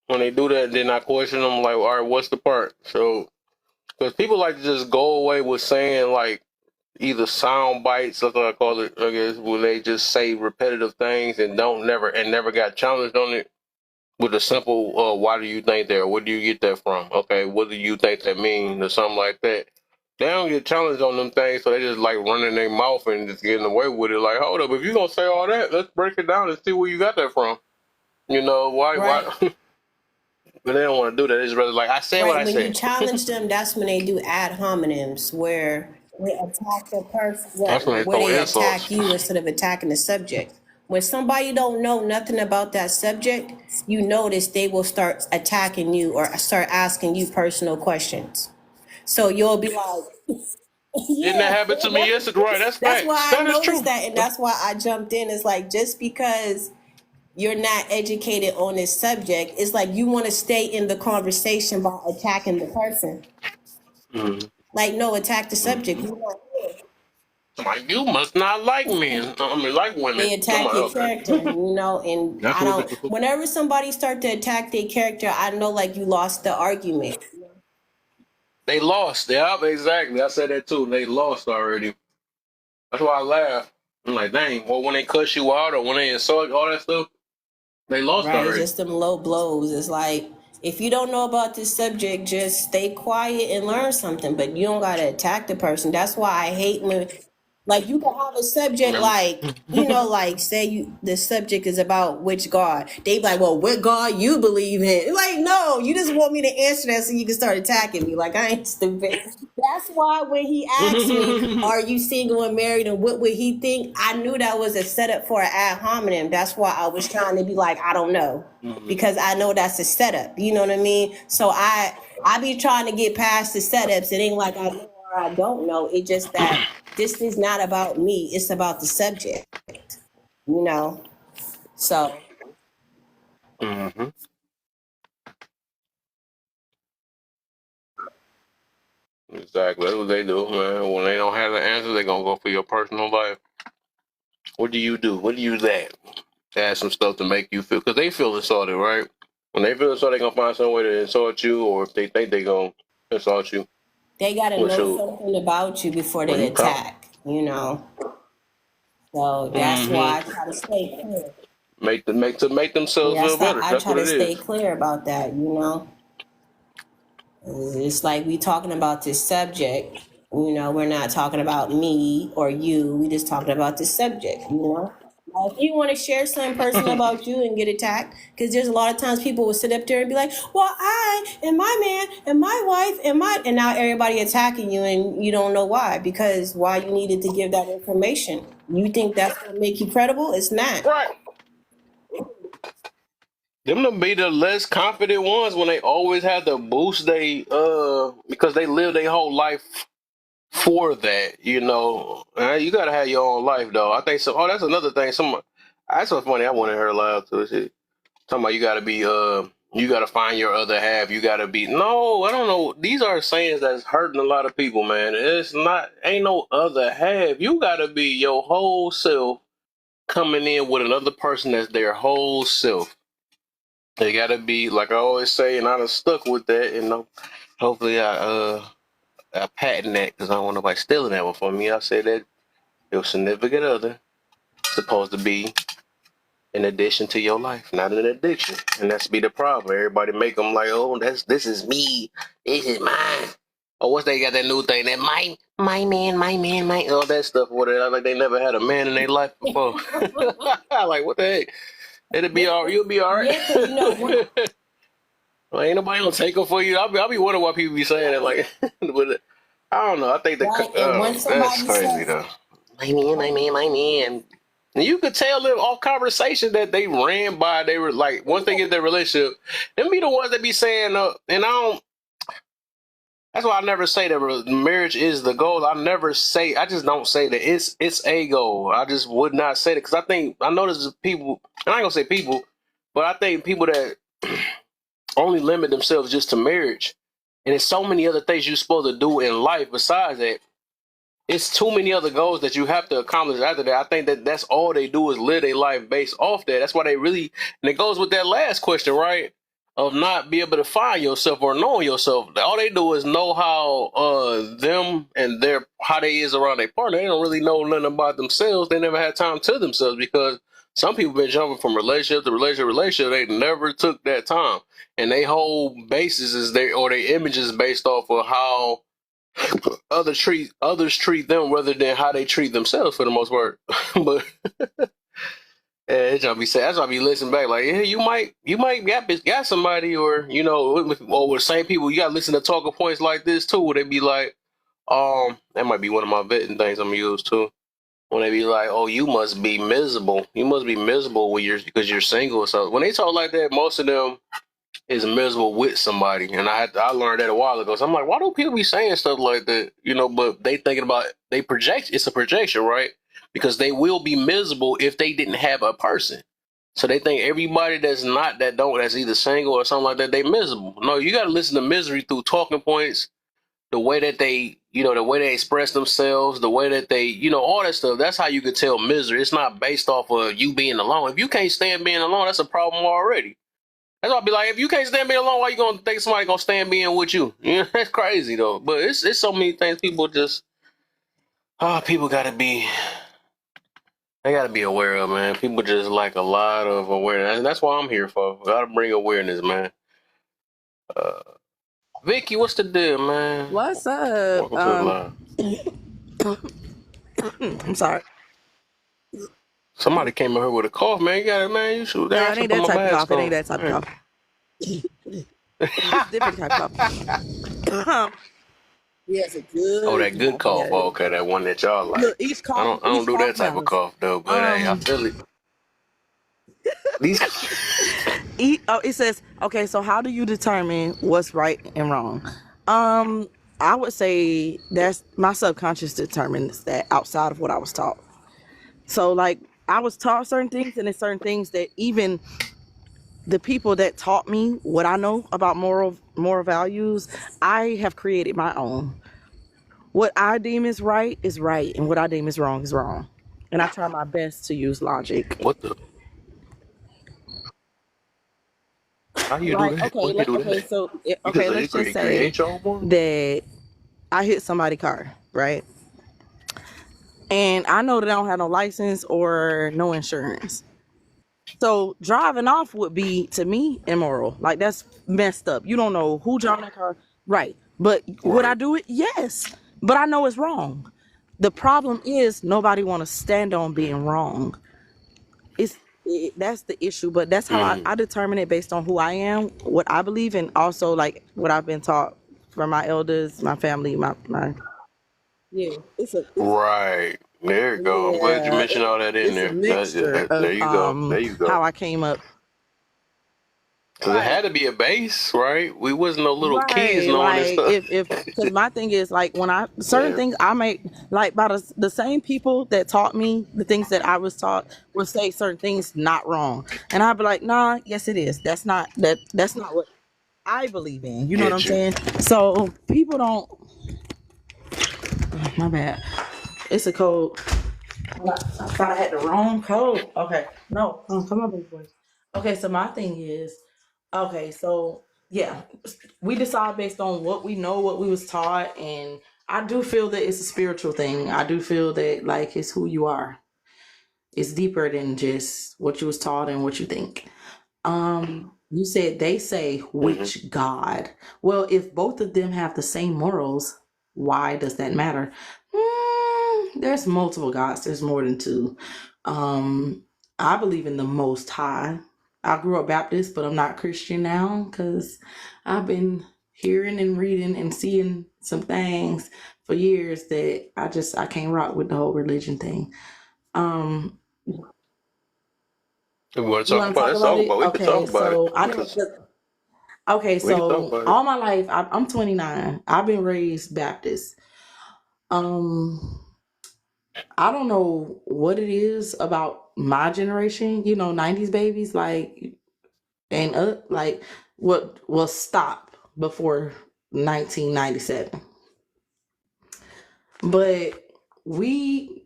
Speaker 1: When they do that, then I question them like, all right, what's the part? So, because people like to just go away with saying like either sound bites, that's what I call it, I guess, where they just say repetitive things and never got challenged on it with a simple, why do you think that? Or where do you get that from? Okay, what do you think that means? Or something like that. They don't get challenged on them things, so they just like running their mouth and just getting away with it. Like, hold up, if you're gonna say all that, let's break it down and see where you got that from. You know, why?
Speaker 15: Right.
Speaker 1: But they don't want to do that. It's rather like, I said what I
Speaker 15: Right. When you
Speaker 1: said.
Speaker 15: challenge them, that's when they do ad hominems, where they attack the person,
Speaker 1: That's when they
Speaker 15: where
Speaker 1: throw
Speaker 15: they
Speaker 1: insults.
Speaker 15: attack you instead of attacking the subject. When somebody don't know nothing about that subject, you notice they will start attacking you or start asking you personal questions. So you'll be like,
Speaker 1: Didn't that
Speaker 15: yeah.
Speaker 1: happen to me yesterday? Right, that's
Speaker 15: That's
Speaker 1: facts.
Speaker 15: why I
Speaker 1: That is true.
Speaker 15: noticed that, and that's why I jumped in. It's like, just because you're not educated on this subject, it's like you want to stay in the conversation by attacking the person.
Speaker 1: Mhm.
Speaker 15: Like, no, attack the subject. You want
Speaker 1: Like, you must not like men. I mean, like women.
Speaker 15: they
Speaker 1: I'm
Speaker 15: attack
Speaker 1: like,
Speaker 15: your
Speaker 1: okay.
Speaker 15: character, and
Speaker 1: That's
Speaker 15: I
Speaker 1: what
Speaker 15: don't. Whenever somebody start to attack their character, I know like you lost the argument.
Speaker 1: they lost. Yeah, exactly. I said that too. They lost already. That's why I laugh. I'm like, dang. Well, when they cuss you out or when they insult all that stuff, they lost
Speaker 15: Right, it's
Speaker 1: already.
Speaker 15: just them low blows. It's like, if you don't know about this subject, just stay quiet and learn something. But you don't gotta attack the person. That's why I hate when, like, you can have a subject like, like say the subject is about which God. They be like, well, what God you believe in? Like, no, you just want me to answer that so you can start attacking me. Like, I ain't stupid. That's why when he asked me, are you single and married and what would he think? I knew that was a setup for an ad hominem. That's why I was trying to be like, I don't know. Because I know that's a setup. You know what I mean? So I be trying to get past the setups. It ain't like I know or I don't know. It's just that this is not about me. It's about the subject. So
Speaker 1: Mm-hmm. Exactly. That's what they do, man. When they don't have the answer, they're going to go for your personal life. What do you do? What do you that? Add some stuff to make you feel, because they feel insulted, right? When they feel insulted, they're going to find some way to insult you, or if they think they're going to insult you.
Speaker 15: they gotta
Speaker 1: Well,
Speaker 15: know
Speaker 1: shoot.
Speaker 15: something about you before
Speaker 1: Well,
Speaker 15: they
Speaker 1: you come.
Speaker 15: attack. So that's why I
Speaker 1: Mm-hmm.
Speaker 15: try to stay clear.
Speaker 1: Make themselves
Speaker 15: Yeah,
Speaker 1: feel better.
Speaker 15: I
Speaker 1: That's
Speaker 15: try
Speaker 1: what
Speaker 15: to
Speaker 1: it
Speaker 15: stay
Speaker 1: is.
Speaker 15: clear about that. It's like we talking about this subject. We're not talking about me or you. We just talking about this subject. Now, if you want to share something personal about you and get attacked, because there's a lot of times people will sit up there and be like, "Well, I and my man and my wife and now everybody attacking you and you don't know why, because why you needed to give that information. You think that's gonna make you credible? It's not.
Speaker 1: Right. Them be the less confident ones when they always have to boost because they live their whole life for that, you know. You gotta have your own life though. I think so. Oh, that's another thing. That's so funny. I wanted her live too. Shit. Talking about you gotta find your other half. You gotta be no, I don't know. These are sayings that's hurting a lot of people, man. Ain't no other half. You gotta be your whole self coming in with another person that's their whole self. They gotta be like I always say, and I done stuck with that, and hopefully I patent that because I don't want nobody stealing that one from me. I say that your significant other supposed to be an addition to your life, not an addiction, and that's be the problem. Everybody make them like, oh, this is me, this is mine. Oh, what's they got that new thing that my man, all that stuff. Whatever. Like they never had a man in their life before. Like what the heck? You'll be all right.
Speaker 15: Yeah, 'cause
Speaker 1: Well, ain't nobody gonna take them for you. I'll be wondering why people be saying it. Like, but I don't know. I think
Speaker 15: right? And when
Speaker 1: that's
Speaker 15: somebody
Speaker 1: crazy
Speaker 15: says,
Speaker 1: though. My man. And you could tell them off conversation that they ran by. They were like, once they get their relationship, them be the ones that be saying, and I don't. That's why I never say that marriage is the goal. I just don't say that it's a goal. I just would not say that because I notice people, and I ain't gonna say people, but I think people that only limit themselves just to marriage, and there's so many other things you're supposed to do in life besides that. It's too many other goals that you have to accomplish after that. I think that's all they do is live their life based off that. That's why they really, and it goes with that last question, right? of not be able to find yourself or knowing yourself. All they do is know how them and their how they is around their partner. They don't really know nothing about themselves. They never had time to themselves because some people been jumping from relationship to relationship. They never took that time, and they whole basis is their image is based off of how others treat them rather than how they treat themselves for the most part. But yeah, it's gonna be sad. That's why I be listening back. Like, yeah, you might got somebody, or with the same people. You gotta listen to talking points like this too. Where they be like, that might be one of my vetting things I'm gonna use too. When they be like, oh, you must be miserable. You must be miserable because you're single. So when they talk like that, most of them is miserable with somebody. And I learned that a while ago. So I'm like, why do people be saying stuff like that? But they thinking about they project. It's a projection, right? Because they will be miserable if they didn't have a person. So they think everybody that's either single or something like that, they miserable. No, you got to listen to misery through talking points, the way that they, the way they express themselves, the way that they, all that stuff. That's how you could tell misery. It's not based off of you being alone. If you can't stand being alone, that's a problem already. That's why I'll be like, if you can't stand being alone, why you gonna think somebody gonna stand being with you? That's crazy though. But it's so many things people just, people gotta be. They got to be aware of, man. People just like a lot of awareness. And that's what I'm here for. Got to bring awareness, man. Vicky, what's the deal, man?
Speaker 16: What's up?
Speaker 1: Welcome to the line.
Speaker 16: I'm sorry.
Speaker 1: Somebody came in here with a cough, man. You got it, man. You should.
Speaker 16: No, it ain't that type of cough. It ain't that type of cough. It's different type of cough. Yes, a good.
Speaker 1: Oh, that good cough.
Speaker 16: Yeah.
Speaker 1: Okay, that one that y'all like.
Speaker 16: Look, each cough.
Speaker 1: I don't do that type of cough though. But hey, I feel it. These.
Speaker 16: It says, okay, so how do you determine what's right and wrong? I would say that's my subconscious determines that outside of what I was taught. So like I was taught certain things, and there's certain things that even the people that taught me what I know about moral values, I have created my own. What I deem is right, and what I deem is wrong is wrong. And I try my best to use logic.
Speaker 1: What the? How you
Speaker 16: Like,
Speaker 1: do that?
Speaker 16: okay,
Speaker 1: What you do
Speaker 16: okay,
Speaker 1: that?
Speaker 16: so
Speaker 1: You
Speaker 16: let's just say
Speaker 1: create your own one?
Speaker 16: that I hit somebody's car, right? And I know that I don't have no license or no insurance. So driving off would be, to me, immoral. Like, that's messed up. You don't know who driving that car. Right. But would I do it? Yes. But I know it's wrong. The problem is nobody want to stand on being wrong. That's the issue. But that's how I determine it based on who I am, what I believe, and also like what I've been taught from my elders, my family, my yeah.
Speaker 1: Right. There you go. I'm glad you mentioned all that in there.
Speaker 16: It's a mixture
Speaker 1: There you go. There you go.
Speaker 16: how I came up.
Speaker 1: Because it had to be a base, right? We wasn't no little kids knowing
Speaker 16: Like
Speaker 1: this
Speaker 16: if
Speaker 1: stuff.
Speaker 16: because my thing is like when I certain
Speaker 1: Yeah.
Speaker 16: things I make like by the same people that taught me the things that I was taught will say certain things not wrong, and I'd be like, nah, yes it is. That's not what I believe in. You know what I'm
Speaker 1: Get you.
Speaker 16: saying? So people don't. My bad. It's a code. I thought I had the wrong code. Okay, no, come on, big boy. Okay, so my thing is, okay, so yeah, we decide based on what we know, what we was taught, and I do feel that it's a spiritual thing. I do feel that like it's who you are. It's deeper than just what you was taught and what you think. You said they say which God. Well, if both of them have the same morals, why does that matter? There's multiple gods. There's more than two. I believe in the Most High. I grew up Baptist, but I'm not Christian now because I've been hearing and reading and seeing some things for years that I can't rock with the whole religion thing.
Speaker 1: If we want to
Speaker 16: You
Speaker 1: talk
Speaker 16: want to
Speaker 1: about it,
Speaker 16: talk
Speaker 1: let's
Speaker 16: about
Speaker 1: talk
Speaker 16: it?
Speaker 1: about it. We can
Speaker 16: Okay,
Speaker 1: talk about
Speaker 16: so
Speaker 1: it.
Speaker 16: I
Speaker 1: Because
Speaker 16: didn't. Okay,
Speaker 1: we can talk
Speaker 16: so
Speaker 1: about it.
Speaker 16: all my life, I'm 29. I've been raised Baptist. I don't know what it is about my generation, 90s babies, like, and like, what will stop before 1997. But we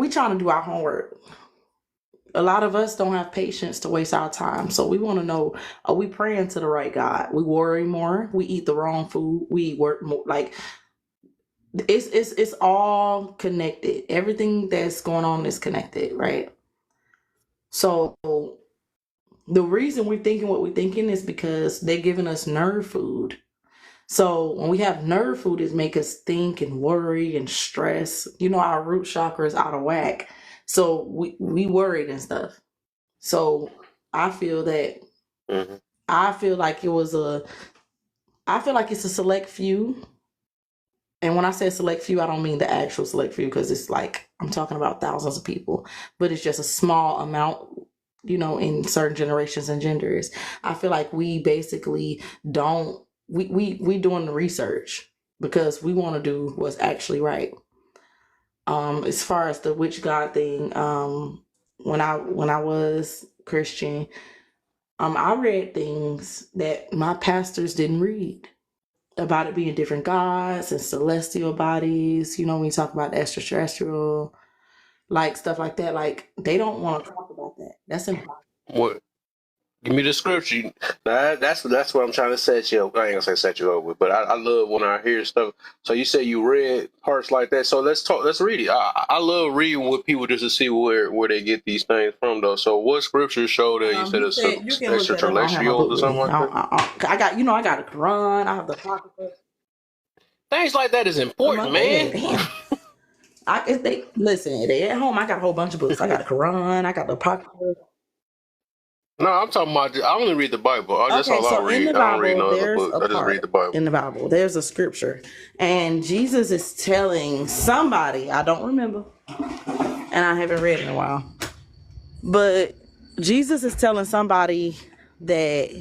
Speaker 16: trying to do our homework. a lot of us don't have patience to waste our time. So we want to know, are we praying to the right God? We worry more. We eat the wrong food. We work more. Like it's all connected. Everything that's going on is connected, right? So the reason we're thinking what we're thinking is because they're giving us nerve food. So when we have nerve food, it make us think and worry and stress. You know, our root chakra is out of whack. So we worried and stuff. So I feel that I feel like it's a select few. And when I say select few, I don't mean the actual select few, because it's like I'm talking about thousands of people, but it's just a small amount, you know, in certain generations and genders. I feel like we basically don't we doing the research because we want to do what's actually right. As far as the witch god thing, when I was Christian, I read things that my pastors didn't read about it being different gods and celestial bodies. You know, when you talk about extraterrestrial, like stuff like that, like they don't want to talk about that. That's impossible.
Speaker 1: What? Give me the scripture. That's what I'm trying to set you up. I ain't gonna say set you up with, but I love when I hear stuff. So you say you read parts like that. So let's talk. Let's read it. I love reading with people just to see where they get these things from, though. So what scriptures show that you said it's
Speaker 16: You can look that up. I don't have my
Speaker 1: extraterrestrials
Speaker 16: book
Speaker 1: or
Speaker 16: with
Speaker 1: something
Speaker 16: me.
Speaker 1: like that?
Speaker 16: I got a Quran. I have the Apocrypha.
Speaker 1: Things like that is important, man.
Speaker 16: Damn. If they at home. I got a whole bunch of books. I got a Quran. I got the Apocrypha.
Speaker 1: No, I'm talking about. I only read the Bible. That's all I read.
Speaker 16: In the
Speaker 1: I don't read
Speaker 16: Bible,
Speaker 1: no other
Speaker 16: there's
Speaker 1: books.
Speaker 16: a
Speaker 1: I just read the
Speaker 16: part
Speaker 1: Bible.
Speaker 16: in the Bible. There's a scripture, and Jesus is telling somebody, I don't remember, and I haven't read in a while, but Jesus is telling somebody that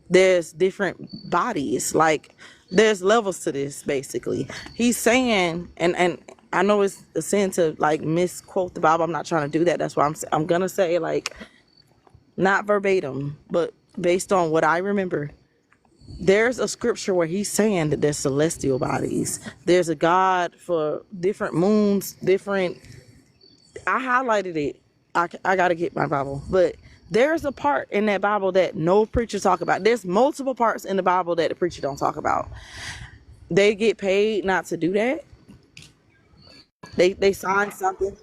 Speaker 16: there's different bodies. Like there's levels to this. Basically, he's saying, and I know it's a sin to like misquote the Bible. I'm not trying to do that. That's why I'm gonna say like. Not verbatim, but based on what I remember, there's a scripture where he's saying that there's celestial bodies. There's a God for different moons, different. I highlighted it. I got to get my Bible. But there's a part in that Bible that no preacher talk about. There's multiple parts in the Bible that the preacher don't talk about. They get paid not to do that. They sign something.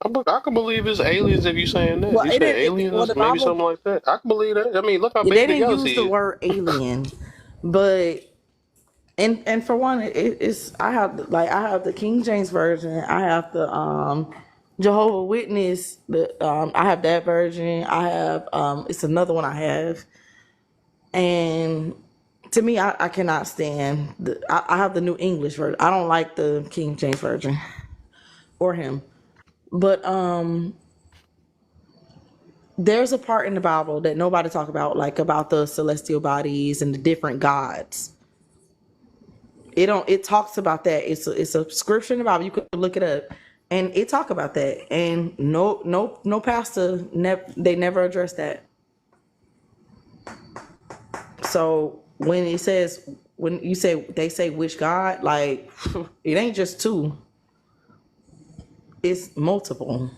Speaker 1: I can believe it's aliens if you're saying that.
Speaker 16: Well,
Speaker 1: You
Speaker 16: it
Speaker 1: said
Speaker 16: didn't.
Speaker 1: aliens,
Speaker 16: The
Speaker 1: maybe
Speaker 16: Bible,
Speaker 1: something like that. I can believe that. I mean, look how
Speaker 16: they
Speaker 1: big the
Speaker 16: didn't
Speaker 1: galaxy
Speaker 16: use the
Speaker 1: is.
Speaker 16: word alien, but and for one, it's I have the King James version. I have the Jehovah Witness. I have that version. I have it's another one I have, and to me, I cannot stand I have the New English version. I don't like the King James version or him, but there's a part in the Bible that nobody talk about, like about the celestial bodies and the different gods. It talks about that. It's a scripture in the Bible. You could look it up, and it talk about that. And no pastor they never address that. So when it says they say which God, like it ain't just two. It's multiple.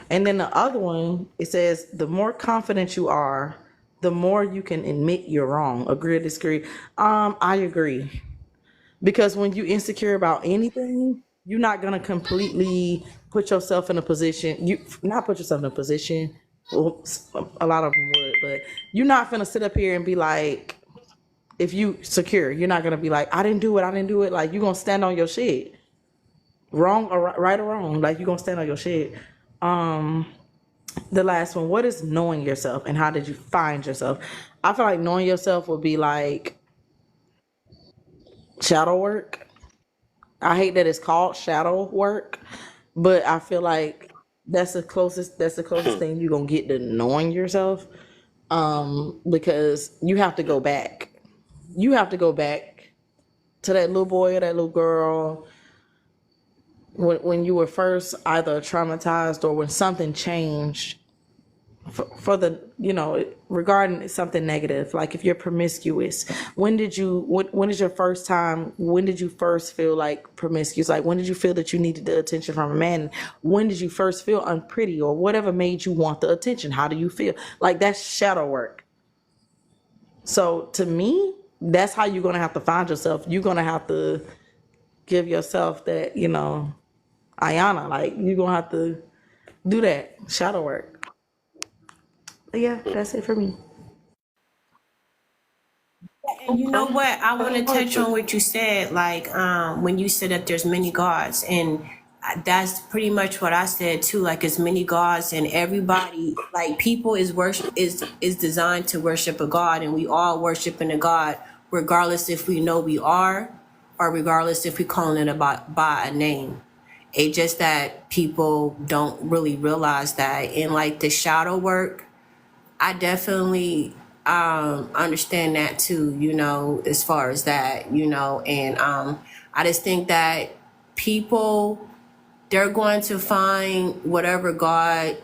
Speaker 16: And then the other one, it says the more confident you are, the more you can admit you're wrong. Agree or disagree? I agree. Because when you're insecure about anything, you're not gonna completely put yourself in a position. Not put yourself in a position. Well, a lot of them would, but you're not gonna sit up here and be like, if you secure, you're not gonna be like, I didn't do it. Like you're gonna stand on your shit, wrong or right or wrong. Like you're gonna stand on your shit. The last one, what is knowing yourself and how did you find yourself? I feel like knowing yourself would be like shadow work. I hate that it's called shadow work, but I feel like that's the closest thing you're gonna get to knowing yourself. Because you have to go back. You have to go back to that little boy or that little girl when you were first either traumatized or when something changed for the, regarding something negative, like if you're promiscuous, when did your first time, when did you first feel like promiscuous? Like, when did you feel that you needed the attention from a man? When did you first feel unpretty, or whatever made you want the attention? How do you feel? Like, that's shadow work. So to me, that's how you're going to have to find yourself. You're going to have to give yourself that, Ayana, like, you're going to have to do that shadow work. But yeah, that's it for me.
Speaker 15: And you know what? I want to touch on what you said, like when you said that there's many gods, and that's pretty much what I said too. Like, it's many gods, and everybody, like, people is designed to worship a god, and we all worshiping a god, regardless if we know we are, or regardless if we calling it by a name. It's just that people don't really realize that. And like the shadow work, I definitely understand that too, as far as that, and I just think that people, they're going to find whatever God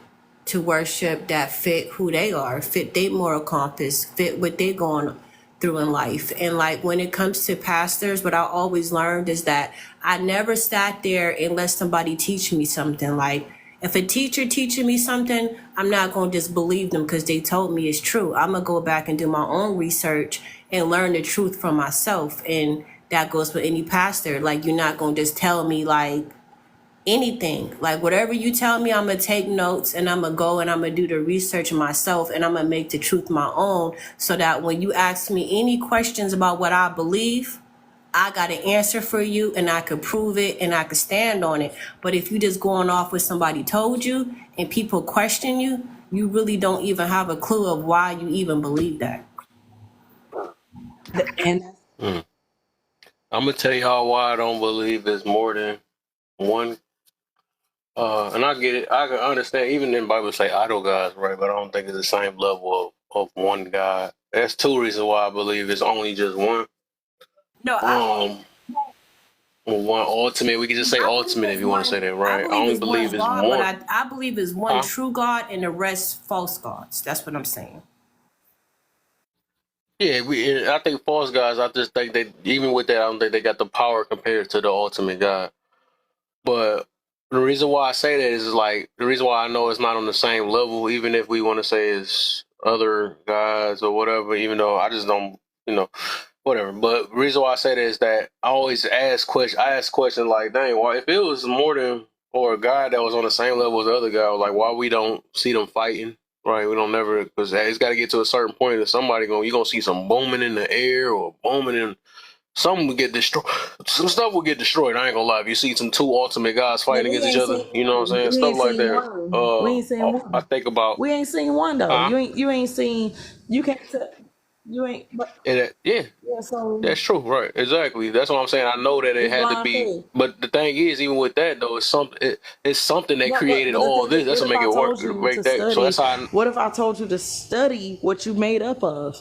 Speaker 15: to worship that fit who they are, fit their moral compass, fit what they're going through in life. And like when it comes to pastors, what I always learned is that I never sat there and let somebody teach me something. Like, if a teacher teaching me something, I'm not going to just believe them because they told me it's true. I'm going to go back and do my own research and learn the truth from myself. And that goes with any pastor. Like, you're not going to just tell me like anything. Like, whatever you tell me, I'm going to take notes, and I'm going to go and I'm going to do the research myself, and I'm going to make the truth my own, so that when you ask me any questions about what I believe, I got an answer for you, and I could prove it, and I could stand on it. But if you just going off what somebody told you and people question you, you really don't even have a clue of why you even believe that.
Speaker 16: And
Speaker 1: I'm gonna tell y'all why I don't believe it's more than one. And I get it. I can understand. Even in the Bible say idol gods, right? But I don't think it's the same level of one God. That's two reasons why I believe it's only just one.
Speaker 15: No,
Speaker 1: one ultimate. We can just say ultimate if you want to say that, right? I only believe it's
Speaker 15: God,
Speaker 1: one.
Speaker 15: but I believe it's one true God and the rest false gods. That's what I'm saying.
Speaker 1: Yeah, I think false gods. I just think they, even with that, I don't think they got the power compared to the ultimate God. But the reason why I say that is like the reason why I know it's not on the same level, even if we want to say it's other gods or whatever. Even though I just don't, whatever. But the reason why I say that is that I always ask questions. I ask questions like, dang, why if it was more than or a God that was on the same level as the other guy, like why we don't see them fighting, right? We don't never, because it's got to get to a certain point that somebody you're gonna see some booming in the air or booming in. Some will get destroyed. Some stuff will get destroyed. I ain't gonna lie. If you see some two ultimate guys fighting against each other, you know what I'm saying? Stuff like that.
Speaker 16: we ain't seen one.
Speaker 1: I think about.
Speaker 16: We ain't seen one though. You ain't seen. You can't. You ain't. But
Speaker 1: yeah,
Speaker 16: yeah. So
Speaker 1: that's true. Right. Exactly. That's what I'm saying. I know that it had to be.
Speaker 16: faith.
Speaker 1: But the thing is, even with that though, it's something. It's something that created all this. That's what make it work. Make that. So that's how.
Speaker 16: What if I told you to study what you made up of?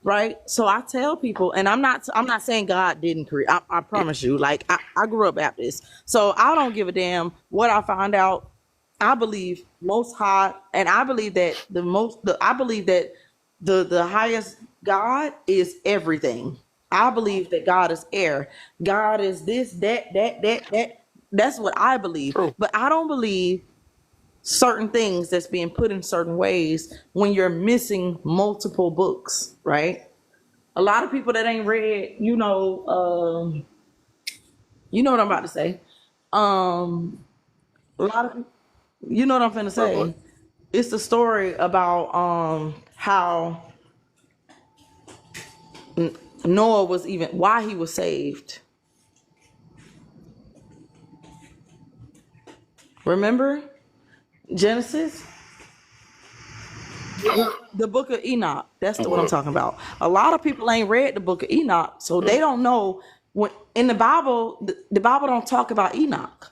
Speaker 16: Right. So I tell people, and I'm not saying God didn't create. I promise you, like I grew up Baptist, so I don't give a damn what I find out. I believe Most High, and I believe that I believe that the highest God is everything. I believe that God is air. God is this, that. That's what I believe.
Speaker 1: True.
Speaker 16: But I don't believe certain things that's being put in certain ways when you're missing multiple books, right? A lot of people that ain't read, you know what I'm about to say. A lot of, you know what I'm finna say. It's the story about how Noah was even, why he was saved. Remember Genesis? The book of Enoch. That's what I'm talking about. A lot of people ain't read the book of Enoch, so they don't know when in the Bible, the Bible don't talk about Enoch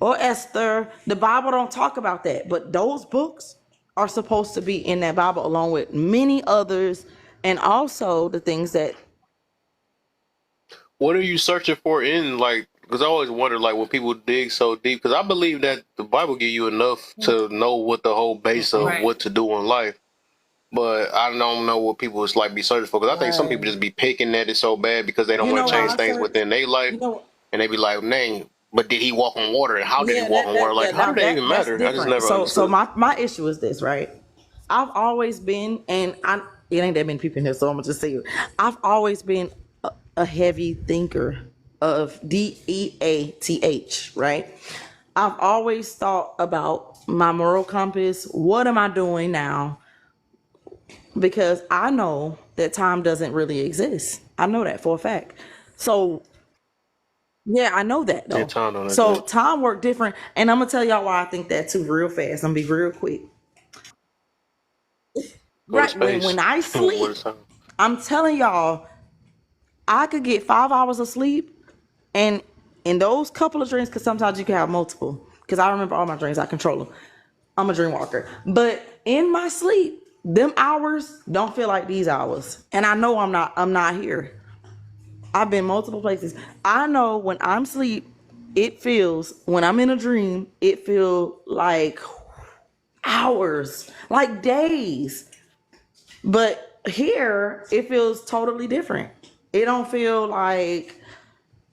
Speaker 16: or Esther. The Bible don't talk about that, but those books are supposed to be in that Bible along with many others, and also the things that.
Speaker 1: What are you searching for in like because I always wonder, like, when people dig so deep, because I believe that the Bible give you enough to know what the whole base of
Speaker 16: Right.
Speaker 1: what to do in life. But I don't know what people is like be searching for, because I think some people
Speaker 16: Right.
Speaker 1: just be picking at it so bad because they don't
Speaker 16: You
Speaker 1: want
Speaker 16: know
Speaker 1: to
Speaker 16: why
Speaker 1: change
Speaker 16: I
Speaker 1: things
Speaker 16: search?
Speaker 1: within their life,
Speaker 16: You know,
Speaker 1: and they be like, "Dang, but did he walk on water? And how did he
Speaker 16: yeah,
Speaker 1: walk on water? Like,
Speaker 16: yeah.
Speaker 1: how
Speaker 16: Now
Speaker 1: did that even
Speaker 16: that's
Speaker 1: matter?" I just
Speaker 16: different.
Speaker 1: never
Speaker 16: So
Speaker 1: understood.
Speaker 16: my issue is this, right? I've always been, and it ain't that many people in here, so I'm gonna just say it. I've always been a heavy thinker of DEATH, right? I've always thought about my moral compass. What am I doing now? Because I know that time doesn't really exist. I know that for a fact. So yeah, I know that
Speaker 1: Yeah,
Speaker 16: though.
Speaker 1: time don't
Speaker 16: So
Speaker 1: exist.
Speaker 16: time work different, and I'm gonna tell y'all why I think that too, real fast. I'm gonna be real quick.
Speaker 1: Go to
Speaker 16: Right when
Speaker 1: space.
Speaker 16: I
Speaker 1: What
Speaker 16: sleep,
Speaker 1: is time?
Speaker 16: I'm telling y'all, I could get 5 hours of sleep, and in those couple of dreams, because sometimes you can have multiple. Because I remember all my dreams, I control them. I'm a dream walker, but in my sleep, them hours don't feel like these hours, and I know I'm not. I'm not here. I've been multiple places. I know when I'm asleep, it feels, when I'm in a dream, it feels like hours, like days. But here, it feels totally different. It don't feel like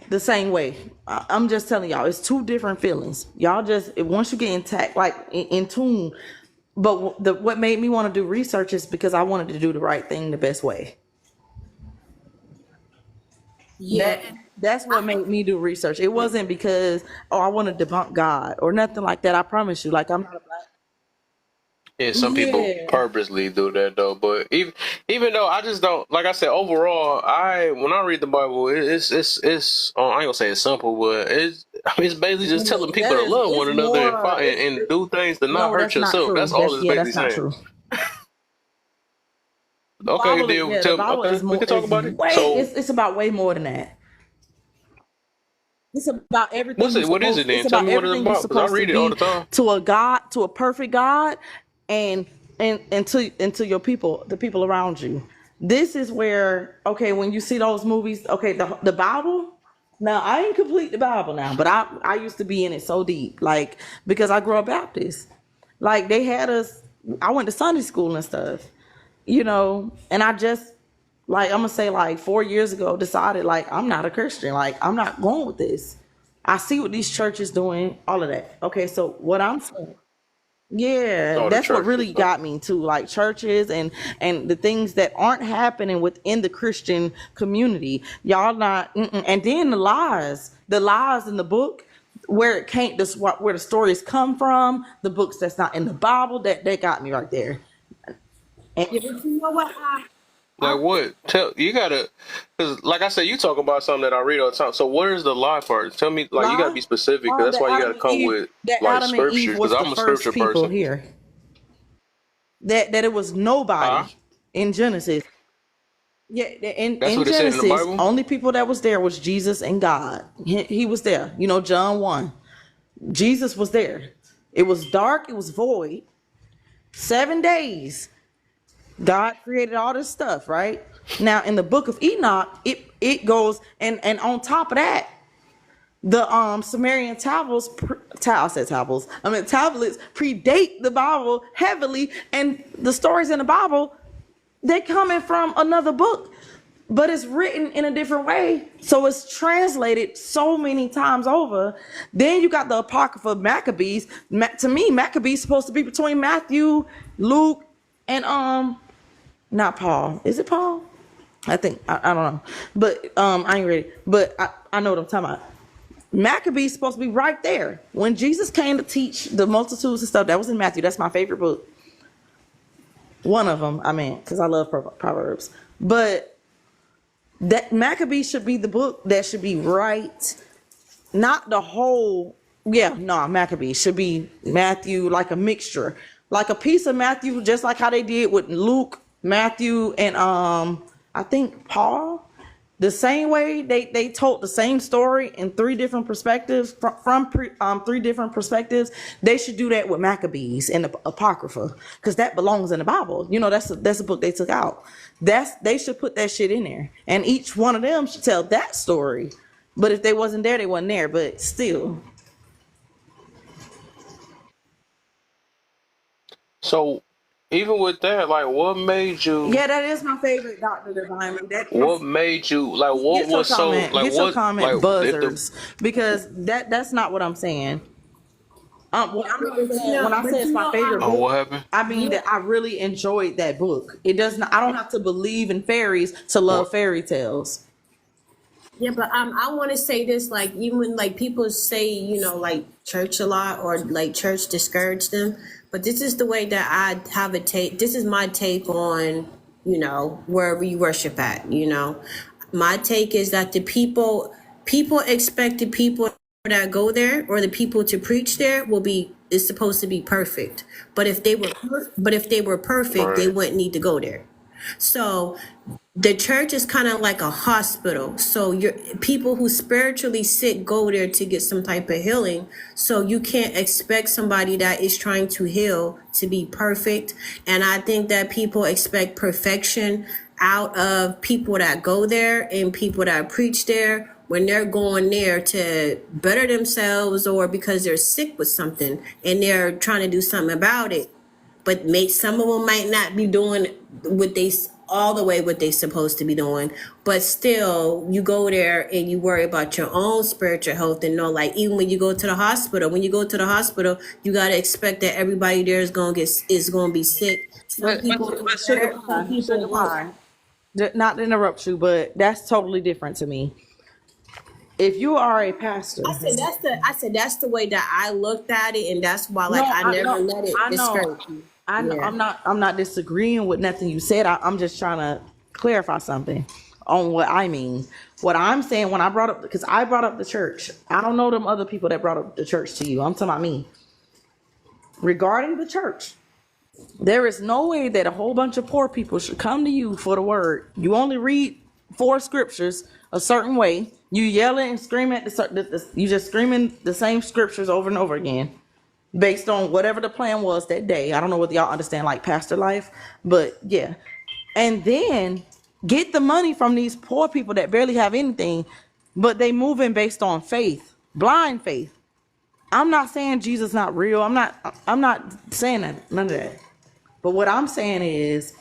Speaker 16: the same way. I'm just telling y'all, it's two different feelings. Y'all just, once you get intact, like in tune. But what made me want to do research is because I wanted to do the right thing the best way.
Speaker 3: Yeah.
Speaker 16: That's what made me do research. It wasn't because, oh, I want to debunk God or nothing like that. I promise you. Like, I'm not a black.
Speaker 1: Yeah, some people
Speaker 16: Yeah.
Speaker 1: purposely do that though. But even though I just don't, like I said, overall, when I read the Bible, it's I ain't gonna say it's simple, but it's basically just telling people to love one
Speaker 16: It's
Speaker 1: another and
Speaker 16: more,
Speaker 1: and do things to not
Speaker 16: no,
Speaker 1: hurt
Speaker 16: that's not
Speaker 1: yourself. That's
Speaker 16: true.
Speaker 1: all it's basically
Speaker 16: That's not
Speaker 1: saying.
Speaker 16: true.
Speaker 1: Okay,
Speaker 16: Bible,
Speaker 1: then
Speaker 16: the
Speaker 1: tell me.
Speaker 16: Bible
Speaker 1: Okay,
Speaker 16: is
Speaker 1: we
Speaker 16: more,
Speaker 1: can talk
Speaker 16: is
Speaker 1: about it.
Speaker 16: way,
Speaker 1: So
Speaker 16: it's about way more than that. It's about everything
Speaker 1: what's
Speaker 16: you're
Speaker 1: it? What is it
Speaker 16: supposed,
Speaker 1: then?
Speaker 16: it's
Speaker 1: Tell
Speaker 16: about
Speaker 1: me what it's
Speaker 16: everything you're
Speaker 1: about, because I
Speaker 16: supposed to
Speaker 1: read it all the
Speaker 16: be
Speaker 1: time.
Speaker 16: to a God, to a perfect God, and to your people, the people around you. This is where, okay, when you see those movies, okay, the Bible. Now I ain't complete the Bible now, but I used to be in it so deep, like, because I grew up Baptist. Like, they had us. I went to Sunday school and stuff, and I just, like, I'm gonna say, like, 4 years ago, decided, like, I'm not a Christian. Like, I'm not going with this. I see what these churches doing, all of that. Okay, so what I'm saying, yeah,
Speaker 1: All the
Speaker 16: that's what
Speaker 1: churches and
Speaker 16: really
Speaker 1: stuff.
Speaker 16: got me too, like churches and the things that aren't happening within the Christian community. Y'all not, and then the lies in the book, where it can't, this where the stories come from, the books that's not in the Bible, that got me right there. And you know what?
Speaker 1: Like what? Tell you gotta, because like I said, you talk about something that I read all the time. So where is the lie part? Tell me, like you gotta
Speaker 16: Lie.
Speaker 1: be specific, because that's
Speaker 16: That
Speaker 1: why you gotta
Speaker 16: Adam and
Speaker 1: come
Speaker 16: Eve,
Speaker 1: with like scripture. Because
Speaker 16: was the
Speaker 1: I'm a
Speaker 16: first
Speaker 1: scripture
Speaker 16: people
Speaker 1: person.
Speaker 16: here. That it was nobody
Speaker 1: Huh?
Speaker 16: in Genesis. Yeah,
Speaker 1: That's
Speaker 16: in
Speaker 1: what it said in the
Speaker 16: Genesis,
Speaker 1: Bible.
Speaker 16: only people that was there was Jesus and God. He was there. John 1. Jesus was there. It was dark, it was void. 7 days. God created all this stuff, right? Now in the book of Enoch, it goes, and on top of that, the Sumerian tablets, tablets predate the Bible heavily, and the stories in the Bible, they coming from another book, but it's written in a different way, so it's translated so many times over. Then you got the Apocrypha Maccabees. To me, Maccabees supposed to be between Matthew, Luke, and not Paul. Is it Paul? I think I don't know, but I ain't ready. But I know what I'm talking about. Maccabees supposed to be right there when Jesus came to teach the multitudes and stuff. That was in Matthew. That's my favorite book. One of them, I mean, because I love Proverbs. But that Maccabees should be the book that should be right, not the whole. Yeah, no, Maccabees should be Matthew, like a mixture, like a piece of Matthew, just like how they did with Luke, Matthew, and I think Paul. The same way they told the same story in three different perspectives from three different perspectives. They should do that with Maccabees and the Apocrypha, because that belongs in the Bible. That's a book they took out. They should put that shit in there, and each one of them should tell that story. But if they wasn't there, they wasn't there. But still,
Speaker 1: So even with that, like, what made you?
Speaker 16: yeah, that is my favorite Dr. Divine.
Speaker 1: What made you like? What was so like?
Speaker 16: Get your
Speaker 1: What
Speaker 16: comment
Speaker 1: like? If the
Speaker 16: buzzers, because that's not what I'm saying. What I'm not saying, when I say it's my favorite
Speaker 1: oh, what
Speaker 16: book,
Speaker 1: happened?
Speaker 16: I mean that I really enjoyed that book. It does not. I don't have to believe in fairies to love
Speaker 1: What?
Speaker 16: fairy tales.
Speaker 15: Yeah, but I want to say this, like, even when like people say, like church a lot or like church discourage them, but this is the way that I have a take. This is my take on, wherever you worship at. My take is that the people expect the people that go there or the people to preach there is supposed to be perfect. But if they were perfect, they
Speaker 1: Right.
Speaker 15: wouldn't need to go there. So the church is kind of like a hospital. So your people who spiritually sick go there to get some type of healing. So you can't expect somebody that is trying to heal to be perfect. And I think that people expect perfection out of people that go there and people that preach there when they're going there to better themselves or because they're sick with something and they're trying to do something about it. But some of them might not be doing all the way what they supposed to be doing. But still, you go there and you worry about your own spiritual health and know, like, even when you go to the hospital, you gotta expect that everybody there is gonna be sick. Some people won't.
Speaker 16: Not to interrupt you, but that's totally different to me. If you are a pastor,
Speaker 15: I said that's the way that I looked at it, and that's why I never let it discourage me.
Speaker 16: I know.
Speaker 15: Yeah.
Speaker 16: I'm not disagreeing with nothing you said. I'm just trying to clarify something on what I mean. What I'm saying when I brought up, because I brought up the church. I don't know them other people that brought up the church to you. I'm talking about me. Regarding the church, there is no way that a whole bunch of poor people should come to you for the word. You only read 4 scriptures a certain way. You yelling and screaming at you just screaming the same scriptures over and over again, based on whatever the plan was that day. I don't know whether y'all understand like pastor life, but yeah. And then get the money from these poor people that barely have anything, but they moving based on faith, blind faith. I'm not saying Jesus not real. I'm not saying that, none of that. But what I'm saying is,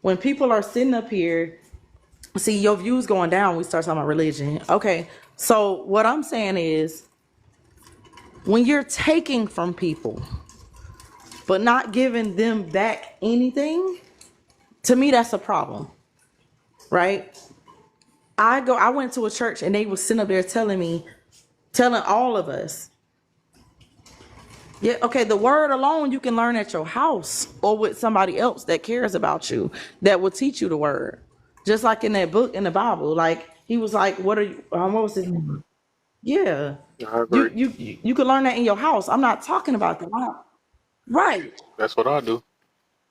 Speaker 16: when people are sitting up here, see your views going down, we start talking about religion. Okay, so what I'm saying is, when you're taking from people, but not giving them back anything, to me, that's a problem, right? I went to a church and they were sitting up there telling all of us, yeah, okay, the word alone you can learn at your house or with somebody else that cares about you, that will teach you the word. Just like in that book in the Bible, like he was like, what was his name? Yeah.
Speaker 1: I agree.
Speaker 16: You can learn that in your house. I'm not talking about that. Right.
Speaker 1: That's what I do.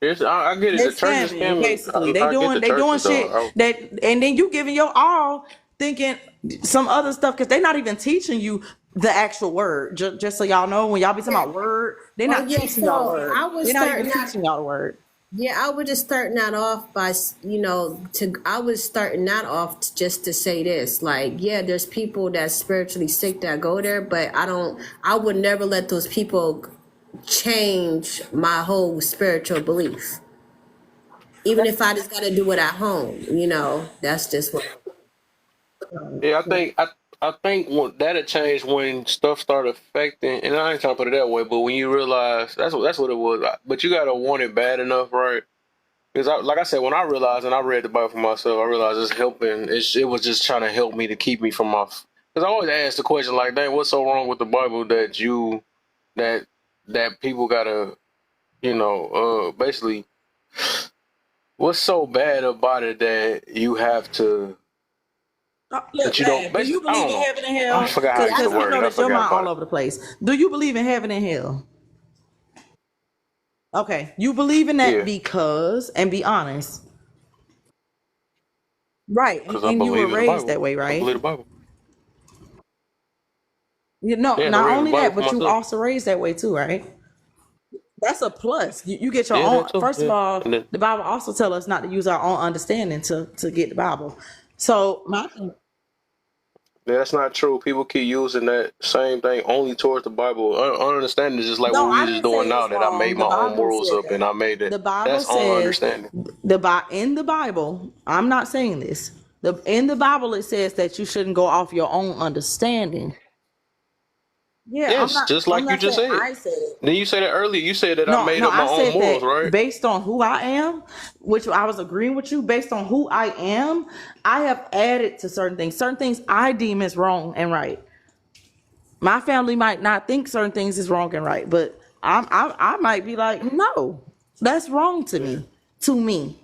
Speaker 1: I get it.
Speaker 16: They
Speaker 1: The church is
Speaker 16: scamming, basically.
Speaker 1: I get the
Speaker 16: They doing
Speaker 1: churches,
Speaker 16: shit
Speaker 1: though.
Speaker 16: that, and then you giving your all, thinking some other stuff, because they're not even teaching you the actual word. Just so y'all know, when y'all be talking about word, they're not teaching y'all the word. They're not even teaching y'all the word.
Speaker 15: Yeah, I was just starting that off by, just to say this, like, yeah, there's people that's spiritually sick that go there, but I would never let those people change my whole spiritual belief. Even if I just got to do it at home, that's just what.
Speaker 1: Yeah, I think that'll change when stuff start affecting, and I ain't trying to put it that way, but when you realize that's what it was. But you gotta want it bad enough, right? Because like I said, when I realized and I read the Bible for myself, I realized it's helping. It was just trying to help me to keep me from my. Because I always ask the question like, "Dang, what's so wrong with the Bible that people gotta, basically, what's so bad about it that you have to."
Speaker 16: Look,
Speaker 1: Do you
Speaker 16: believe in heaven and hell?
Speaker 1: I forgot how to use the word.
Speaker 16: Because your mind all over the place. Do you believe in heaven and hell? Okay, you believe in that because, and be honest, right? And you were raised that way, right?
Speaker 1: I believe the Bible.
Speaker 16: Not only that, but you also raised that way too, right? That's a plus. You get your own. First of all, the Bible also tells us not to use our own understanding to get the Bible. So
Speaker 1: Yeah, that's not true. People keep using that same thing only towards the Bible. Understanding is just like
Speaker 16: No,
Speaker 1: what we
Speaker 16: I
Speaker 1: just
Speaker 16: didn't say
Speaker 1: doing now.
Speaker 16: it's
Speaker 1: That I made
Speaker 16: wrong. The
Speaker 1: my own
Speaker 16: Bible
Speaker 1: morals
Speaker 16: said
Speaker 1: up and
Speaker 16: that.
Speaker 1: I made it.
Speaker 16: The Bible
Speaker 1: That's on
Speaker 16: says
Speaker 1: understanding.
Speaker 16: in the Bible. I'm not saying this. In the Bible it says that you shouldn't go off your own understanding. Yeah,
Speaker 1: Yes, just
Speaker 16: I'm
Speaker 1: like you
Speaker 16: not
Speaker 1: just
Speaker 16: saying
Speaker 1: said.
Speaker 16: I said it.
Speaker 1: Then you said it earlier. You said that I
Speaker 16: No,
Speaker 1: made
Speaker 16: no,
Speaker 1: up my
Speaker 16: I
Speaker 1: own
Speaker 16: said
Speaker 1: morals,
Speaker 16: that
Speaker 1: right?
Speaker 16: based on who I am, which I was agreeing with you, based on who I am, I have added to certain things. Certain things I deem as wrong and right. My family might not think certain things is wrong and right, but I might be like, no, that's wrong to me. To me.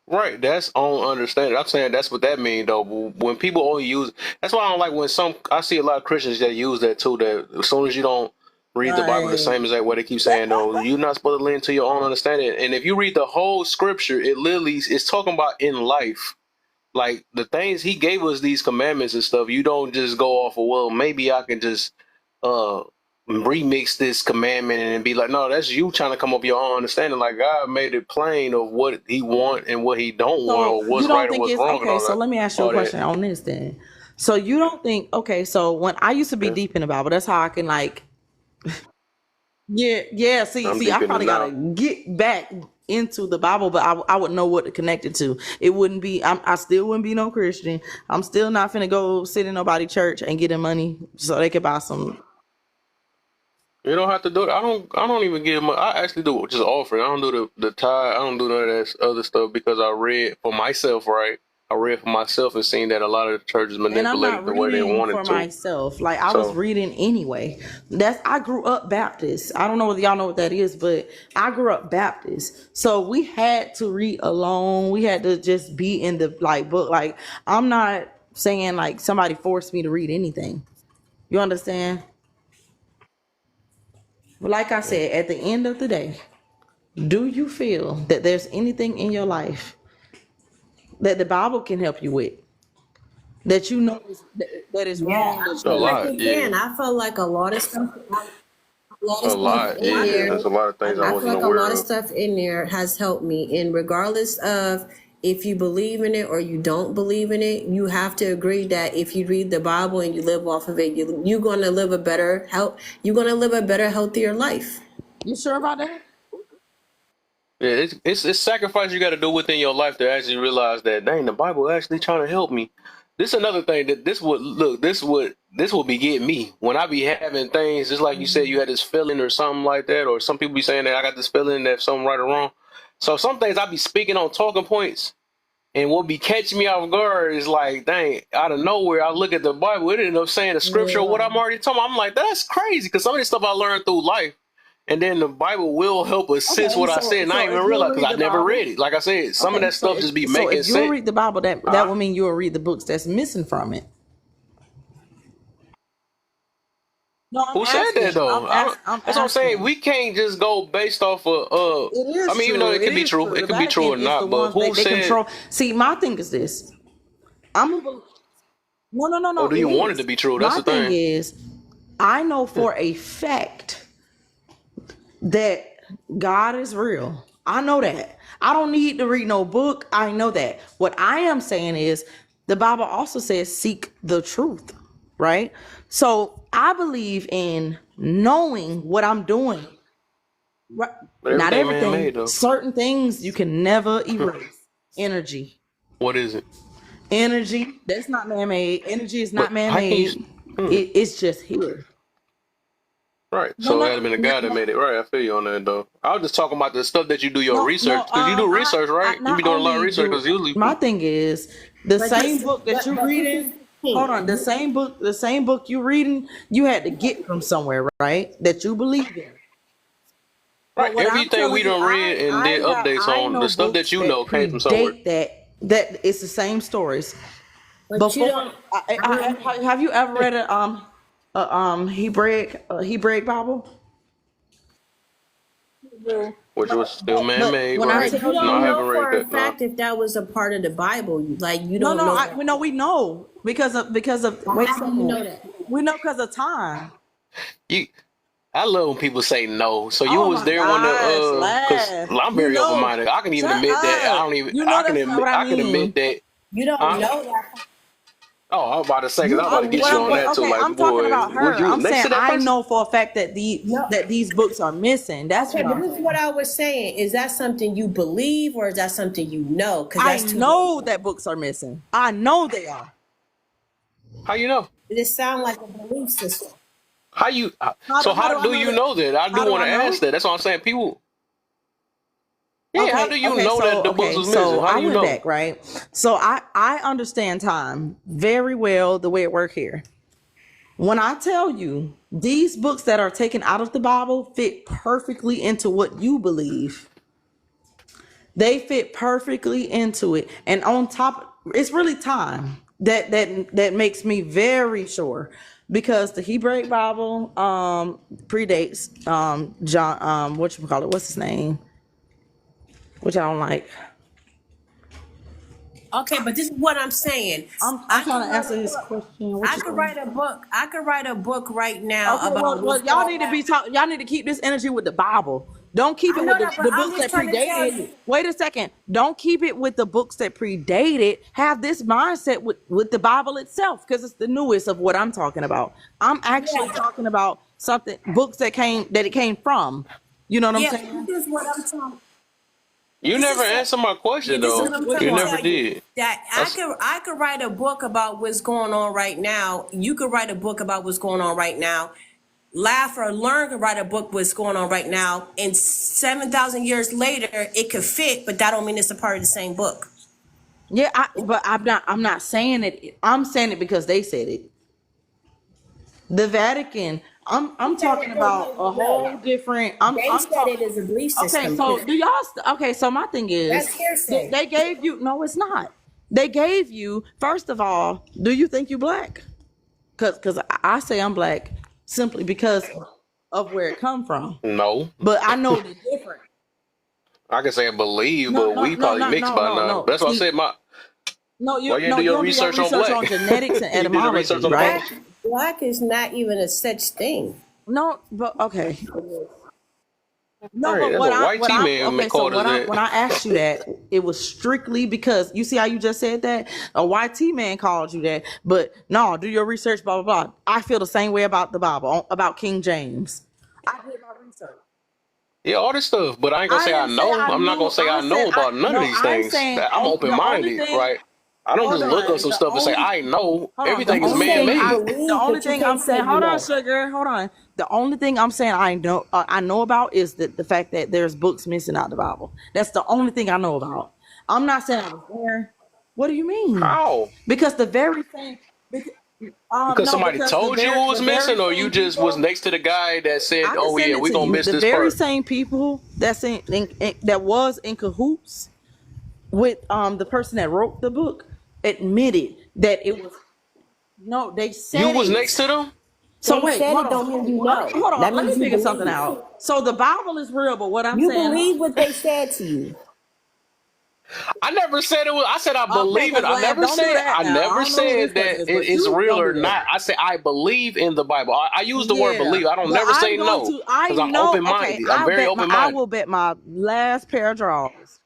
Speaker 1: Right, that's on understanding. I'm saying that's what that means though. When people only use, that's why I don't like when I see a lot of Christians that use that too. That as soon as you don't read the Bible the
Speaker 16: Right.
Speaker 1: same as that, way they keep saying though, you're not supposed to lean to your own understanding. And if you read the whole scripture, it literally is talking about in life. Like the things he gave us, these commandments and stuff, you don't just go off of, well, maybe I can just uh remix this commandment and be like, no, that's you trying to come up with your own understanding. Like God made it plain of what he want and what he don't want,
Speaker 16: So
Speaker 1: or what's
Speaker 16: you don't
Speaker 1: right or
Speaker 16: think
Speaker 1: what's
Speaker 16: it's
Speaker 1: wrong and
Speaker 16: okay?
Speaker 1: all
Speaker 16: So
Speaker 1: that.
Speaker 16: let me ask you a
Speaker 1: All that.
Speaker 16: question on this then. So you don't think okay? So when I used to be
Speaker 1: Yeah.
Speaker 16: deep in the Bible, that's how I can like, yeah. See,
Speaker 1: I'm
Speaker 16: I
Speaker 1: deep in it
Speaker 16: probably gotta
Speaker 1: now.
Speaker 16: get back into the Bible, but I would know what to connect it to. It wouldn't be. I still wouldn't be no Christian. I'm still not finna go sit in nobody church and get them money so they could buy some.
Speaker 1: You don't have to do it. I don't even give my. I actually do just offering. I don't do the tithe. I don't do none of that other stuff because I read for myself. Right, I read for myself and seen that a lot of the churches
Speaker 16: And I'm
Speaker 1: manipulated
Speaker 16: not
Speaker 1: the way they
Speaker 16: reading
Speaker 1: wanted
Speaker 16: for
Speaker 1: to.
Speaker 16: myself. Like I was
Speaker 1: So
Speaker 16: reading anyway. I grew up Baptist. I don't know whether y'all know what that is, but I grew up Baptist. So we had to read alone. We had to just be in the like book. Like I'm not saying like somebody forced me to read anything. You understand? But like I said, at the end of the day, do you feel that there's anything in your life that the Bible can help you with? That you know that is
Speaker 15: Yeah,
Speaker 16: wrong,
Speaker 15: I
Speaker 16: that
Speaker 1: a
Speaker 15: feel
Speaker 16: you
Speaker 15: like
Speaker 1: lot,
Speaker 15: it
Speaker 1: yeah,
Speaker 15: can. I feel like a lot of
Speaker 1: a
Speaker 15: stuff
Speaker 1: lot,
Speaker 15: in
Speaker 1: yeah.
Speaker 15: there.
Speaker 1: There's a lot of things I
Speaker 15: I feel
Speaker 1: wasn't
Speaker 15: like a
Speaker 1: aware
Speaker 15: lot of
Speaker 1: of.
Speaker 15: stuff in there has helped me. And regardless of if you believe in it or you don't believe in it, you have to agree that if you read the Bible and you live off of it, you're going to live a better health. You're going to live a better, healthier life.
Speaker 16: You sure about that?
Speaker 1: Yeah, it's sacrifice you got to do within your life to actually realize that dang, the Bible actually trying to help me. This is another thing that this would be getting me when I be having things just like you said you had this feeling or something like that, or some people be saying that I got this feeling that something right or wrong. So some things I be speaking on talking points, and what be catching me off guard is like, dang, out of nowhere I look at the Bible, it ended up saying the scripture or what I'm already talking about. I'm like, that's crazy because some of this stuff I learned through life. And then the Bible will help assist
Speaker 16: Okay,
Speaker 1: what I said, and I
Speaker 16: so
Speaker 1: didn't
Speaker 16: if
Speaker 1: even
Speaker 16: you'll
Speaker 1: realize
Speaker 16: read
Speaker 1: because I
Speaker 16: the
Speaker 1: never
Speaker 16: Bible,
Speaker 1: read it. Like I said, some of
Speaker 16: okay,
Speaker 1: that stuff just be
Speaker 16: so
Speaker 1: making
Speaker 16: if you'll
Speaker 1: sense.
Speaker 16: read the Bible, that would mean you'll read the books that's missing from it. No, I'm
Speaker 1: Who said
Speaker 16: asking.
Speaker 1: that though?
Speaker 16: I'm
Speaker 1: That's what I'm saying.
Speaker 16: asking.
Speaker 1: We can't just go based off of.
Speaker 16: It is
Speaker 1: I mean, even though
Speaker 16: true.
Speaker 1: it
Speaker 16: It
Speaker 1: could be
Speaker 16: is
Speaker 1: true,
Speaker 16: true.
Speaker 1: it
Speaker 16: The
Speaker 1: could be true or
Speaker 16: Vatican is the
Speaker 1: not. But
Speaker 16: ones they,
Speaker 1: who
Speaker 16: they
Speaker 1: said?
Speaker 16: control. See, my thing is this. No.
Speaker 1: Or do
Speaker 16: It
Speaker 1: you want it
Speaker 16: is.
Speaker 1: to be true? That's
Speaker 16: My
Speaker 1: the
Speaker 16: thing
Speaker 1: thing.
Speaker 16: is, I know for a fact that God is real. I know that. I don't need to read no book. I know that. What I am saying is the Bible also says seek the truth, right? So I believe in knowing what I'm doing. Right.
Speaker 1: But
Speaker 16: Not
Speaker 1: everything man
Speaker 16: everything.
Speaker 1: made though.
Speaker 16: Certain things you can never erase. Energy.
Speaker 1: What is it?
Speaker 16: Energy. That's not man-made. Energy is not
Speaker 1: But how can you?
Speaker 16: man-made. It's just here.
Speaker 1: Right.
Speaker 16: No,
Speaker 1: So it
Speaker 16: no,
Speaker 1: had to been a
Speaker 16: no,
Speaker 1: guy that
Speaker 16: no.
Speaker 1: made it. Right. I feel you on that though. I was just talking about the stuff that you do your
Speaker 16: No,
Speaker 1: research because you do research,
Speaker 16: I
Speaker 1: right? You be
Speaker 16: not
Speaker 1: doing a lot of
Speaker 16: only
Speaker 1: research
Speaker 16: do
Speaker 1: because usually.
Speaker 16: my thing is the
Speaker 15: But
Speaker 16: same
Speaker 15: this,
Speaker 16: book that you
Speaker 15: but this is
Speaker 16: reading.
Speaker 15: the
Speaker 16: Hold on, the same book you reading, you had to get from somewhere, right? That you believe in. But
Speaker 1: Right.
Speaker 16: what I'm
Speaker 1: Everything we
Speaker 16: telling you,
Speaker 1: done read and did updates
Speaker 16: I
Speaker 1: on the
Speaker 16: know
Speaker 1: stuff that
Speaker 16: books
Speaker 1: you know
Speaker 16: that
Speaker 1: came from somewhere.
Speaker 16: predate that it's the same stories.
Speaker 15: but you
Speaker 16: Before,
Speaker 15: don't.
Speaker 16: have you ever read a Hebraic Bible?
Speaker 1: Which was still man
Speaker 16: But
Speaker 1: made,
Speaker 16: when I
Speaker 1: right?
Speaker 15: But you
Speaker 16: tell
Speaker 1: No, I
Speaker 15: don't
Speaker 16: you,
Speaker 1: haven't
Speaker 15: know
Speaker 1: read
Speaker 15: for a
Speaker 1: that. No.
Speaker 15: fact if that was a part of the Bible. Like you
Speaker 16: no,
Speaker 15: don't know that.
Speaker 16: we know because of wait a
Speaker 15: How do you know
Speaker 16: second,
Speaker 15: that?
Speaker 16: we know because of time.
Speaker 1: You, I love when people say no. So you
Speaker 16: Oh
Speaker 1: was
Speaker 16: my
Speaker 1: there when
Speaker 16: gosh,
Speaker 1: because
Speaker 16: laugh.
Speaker 1: I'm
Speaker 16: You
Speaker 1: very open
Speaker 16: know,
Speaker 1: minded. I can even
Speaker 16: shut
Speaker 1: admit that. I
Speaker 16: up.
Speaker 1: don't even.
Speaker 16: You know
Speaker 1: I can
Speaker 16: that's not
Speaker 1: admit.
Speaker 16: what I
Speaker 1: I can admit
Speaker 16: mean.
Speaker 1: that.
Speaker 15: You don't
Speaker 1: Huh?
Speaker 15: know that.
Speaker 1: Oh, I was about to say, because I was about to get you on that too.
Speaker 16: Okay,
Speaker 1: Like,
Speaker 16: I'm talking
Speaker 1: boy,
Speaker 16: about
Speaker 1: was
Speaker 16: her.
Speaker 1: you
Speaker 16: I'm
Speaker 1: next
Speaker 16: saying
Speaker 1: to that
Speaker 16: I
Speaker 1: person?
Speaker 16: know for a fact that
Speaker 15: No.
Speaker 16: these books are missing. That's
Speaker 15: Okay,
Speaker 16: what
Speaker 15: but
Speaker 16: I'm
Speaker 15: this is
Speaker 16: saying.
Speaker 15: what I was saying. Is that something you believe or is that something you know? Because
Speaker 16: I
Speaker 15: that's two
Speaker 16: know
Speaker 15: different.
Speaker 16: that books are missing. I know they are.
Speaker 1: How you know?
Speaker 15: It sounds like a belief system.
Speaker 1: How you?
Speaker 16: How
Speaker 1: So
Speaker 16: how do
Speaker 1: how
Speaker 16: I
Speaker 1: do
Speaker 16: know
Speaker 1: you
Speaker 16: that?
Speaker 1: know that? I
Speaker 16: How
Speaker 1: do
Speaker 16: do
Speaker 1: want
Speaker 16: I
Speaker 1: to ask
Speaker 16: know?
Speaker 1: that. That's what I'm saying. People, yeah. How do you know that the books was missing?
Speaker 16: So
Speaker 1: How
Speaker 16: I
Speaker 1: do you
Speaker 16: went
Speaker 1: know?
Speaker 16: back, right? So I understand time very well the way it work here. When I tell you these books that are taken out of the Bible fit perfectly into what you believe, they fit perfectly into it. And on top, it's really time that makes me very sure, because the Hebraic Bible predates John, what you call it, what's his name, which I don't like.
Speaker 15: Okay, but this is what I'm saying.
Speaker 16: I'm
Speaker 15: I
Speaker 16: trying
Speaker 15: could
Speaker 16: to
Speaker 15: write a
Speaker 16: answer his
Speaker 15: book.
Speaker 16: question. What
Speaker 15: I
Speaker 16: you
Speaker 15: could
Speaker 16: doing?
Speaker 15: write a book. I could write a book right now
Speaker 16: Okay,
Speaker 15: about
Speaker 16: well,
Speaker 15: what's
Speaker 16: y'all
Speaker 15: going
Speaker 16: need to
Speaker 15: on.
Speaker 16: be talking. Y'all need to keep this energy with the Bible. Don't keep
Speaker 15: I
Speaker 16: it
Speaker 15: know
Speaker 16: with
Speaker 15: that, but
Speaker 16: the
Speaker 15: I'm
Speaker 16: books
Speaker 15: just
Speaker 16: that
Speaker 15: trying to tell
Speaker 16: predated.
Speaker 15: you.
Speaker 16: Wait a second. Don't keep it with the books that predated. Have this mindset with the Bible itself, because it's the newest of what I'm talking about. I'm actually
Speaker 15: Yeah,
Speaker 16: talking about something books that it came from. You know what I'm
Speaker 15: yeah.
Speaker 16: saying?
Speaker 15: This is what I'm talking.
Speaker 1: You
Speaker 15: This
Speaker 1: never
Speaker 15: is
Speaker 1: answered my
Speaker 15: Yeah,
Speaker 1: question
Speaker 15: this is
Speaker 1: though.
Speaker 15: what I'm
Speaker 16: Which
Speaker 15: trying
Speaker 1: You
Speaker 15: to
Speaker 1: never
Speaker 16: one?
Speaker 15: tell you.
Speaker 1: did.
Speaker 15: That
Speaker 1: That's
Speaker 15: I could write a book about what's going on right now. You could write a book about what's going on right now. Laugh or Learn could write a book what's going on right now. And 7,000 years later, it could fit, but that don't mean it's a part of the same book.
Speaker 16: Yeah, but I'm not saying it. I'm saying it because they said it. The Vatican. I'm talking about a
Speaker 15: No,
Speaker 16: whole different.
Speaker 15: they
Speaker 16: I'm
Speaker 15: said
Speaker 16: talking.
Speaker 15: it is a belief
Speaker 16: Okay,
Speaker 15: system.
Speaker 16: so do y'all? Okay, so my thing is,
Speaker 15: That's hearsay.
Speaker 16: they gave you. No, it's not. They gave you. First of all, do you think you black? Cause I say I'm black simply because of where it come from.
Speaker 1: no.
Speaker 16: But I know the difference.
Speaker 1: I can say I believe,
Speaker 16: No,
Speaker 1: but
Speaker 16: no,
Speaker 1: we
Speaker 16: no,
Speaker 1: probably
Speaker 16: no,
Speaker 1: mixed
Speaker 16: no,
Speaker 1: by
Speaker 16: no,
Speaker 1: now.
Speaker 16: no.
Speaker 1: That's why I
Speaker 16: See,
Speaker 1: said my.
Speaker 16: no,
Speaker 1: Why you didn't do
Speaker 16: you
Speaker 1: your
Speaker 16: don't do your
Speaker 1: research on
Speaker 16: research
Speaker 1: black?
Speaker 16: on genetics and
Speaker 1: You did your research
Speaker 16: etymology,
Speaker 1: on the
Speaker 16: right?
Speaker 1: Bible.
Speaker 15: Black is not even a such thing.
Speaker 16: No, but okay.
Speaker 1: All
Speaker 16: No,
Speaker 1: right,
Speaker 16: but
Speaker 1: that's a white
Speaker 16: what
Speaker 1: T
Speaker 16: I'm
Speaker 1: man
Speaker 16: okay. So
Speaker 1: called us that.
Speaker 16: when I asked you that, it was strictly because you see how you just said that a YT man called you that. But no, do your research, blah blah blah. I feel the same way about the Bible, about King James. I did my research.
Speaker 1: Yeah, all this stuff. But I ain't gonna
Speaker 16: I
Speaker 1: say I
Speaker 16: didn't say
Speaker 1: know.
Speaker 16: I
Speaker 1: I'm not gonna
Speaker 16: knew.
Speaker 1: say
Speaker 16: I
Speaker 1: I
Speaker 16: said
Speaker 1: know about none of
Speaker 16: no.
Speaker 1: these
Speaker 16: I'm
Speaker 1: things.
Speaker 16: saying
Speaker 1: I'm open
Speaker 16: the only
Speaker 1: minded,
Speaker 16: thing.
Speaker 1: right? I don't
Speaker 16: Hold
Speaker 1: just look up
Speaker 16: on.
Speaker 1: some stuff and say I know.
Speaker 16: Hold on.
Speaker 1: Everything is
Speaker 15: You
Speaker 1: man
Speaker 15: say you
Speaker 1: made.
Speaker 16: The
Speaker 15: believe,
Speaker 16: only
Speaker 15: but you
Speaker 16: thing I'm
Speaker 15: can't say
Speaker 16: saying,
Speaker 15: you
Speaker 16: hold on,
Speaker 15: know.
Speaker 16: sugar, hold on. The only thing I'm saying I know about is the fact that there's books missing out the Bible. That's the only thing I know about. I'm not saying I was there. What do you mean?
Speaker 1: How?
Speaker 16: Because the very same, because,
Speaker 1: Because
Speaker 16: no,
Speaker 1: somebody
Speaker 16: because
Speaker 1: told you it
Speaker 16: the
Speaker 1: was
Speaker 16: very
Speaker 1: missing, or you
Speaker 16: same
Speaker 1: just was
Speaker 16: people.
Speaker 1: next to the guy that said,
Speaker 16: I can
Speaker 1: "Oh
Speaker 16: send
Speaker 1: yeah,
Speaker 16: it
Speaker 1: we
Speaker 16: to
Speaker 1: gonna
Speaker 16: you.
Speaker 1: miss
Speaker 16: The
Speaker 1: this
Speaker 16: very
Speaker 1: part."
Speaker 16: same people that's that was in cahoots with the person that wrote the book admitted that it was. No, they
Speaker 1: You
Speaker 16: said
Speaker 1: was
Speaker 16: it.
Speaker 1: next to them.
Speaker 16: So
Speaker 15: They
Speaker 16: wait,
Speaker 15: said
Speaker 16: hold
Speaker 15: it
Speaker 16: on,
Speaker 15: don't mean you know.
Speaker 16: hold on.
Speaker 15: That
Speaker 16: Let me
Speaker 15: means you
Speaker 16: figure something
Speaker 15: believe.
Speaker 16: out. So the Bible is real, but what I'm
Speaker 15: You
Speaker 16: saying,
Speaker 15: believe what they said to you.
Speaker 1: I never said it was. I said I
Speaker 16: okay,
Speaker 1: believe it.
Speaker 16: because Lab, don't do that
Speaker 1: I
Speaker 16: now. I
Speaker 1: never
Speaker 16: don't know who this
Speaker 1: said
Speaker 16: person
Speaker 1: that
Speaker 16: is,
Speaker 1: it
Speaker 16: but
Speaker 1: is
Speaker 16: you
Speaker 1: real
Speaker 16: don't
Speaker 1: or
Speaker 16: do that.
Speaker 1: not. I said I believe in the Bible. I use the word
Speaker 16: Yeah,
Speaker 1: believe. I don't
Speaker 16: but
Speaker 1: never
Speaker 16: I'm
Speaker 1: say
Speaker 16: going
Speaker 1: no
Speaker 16: to. I
Speaker 1: because I'm
Speaker 16: know.
Speaker 1: open
Speaker 16: Okay,
Speaker 1: minded. I'm very open
Speaker 16: I
Speaker 1: minded.
Speaker 16: will bet my last pair of drawers.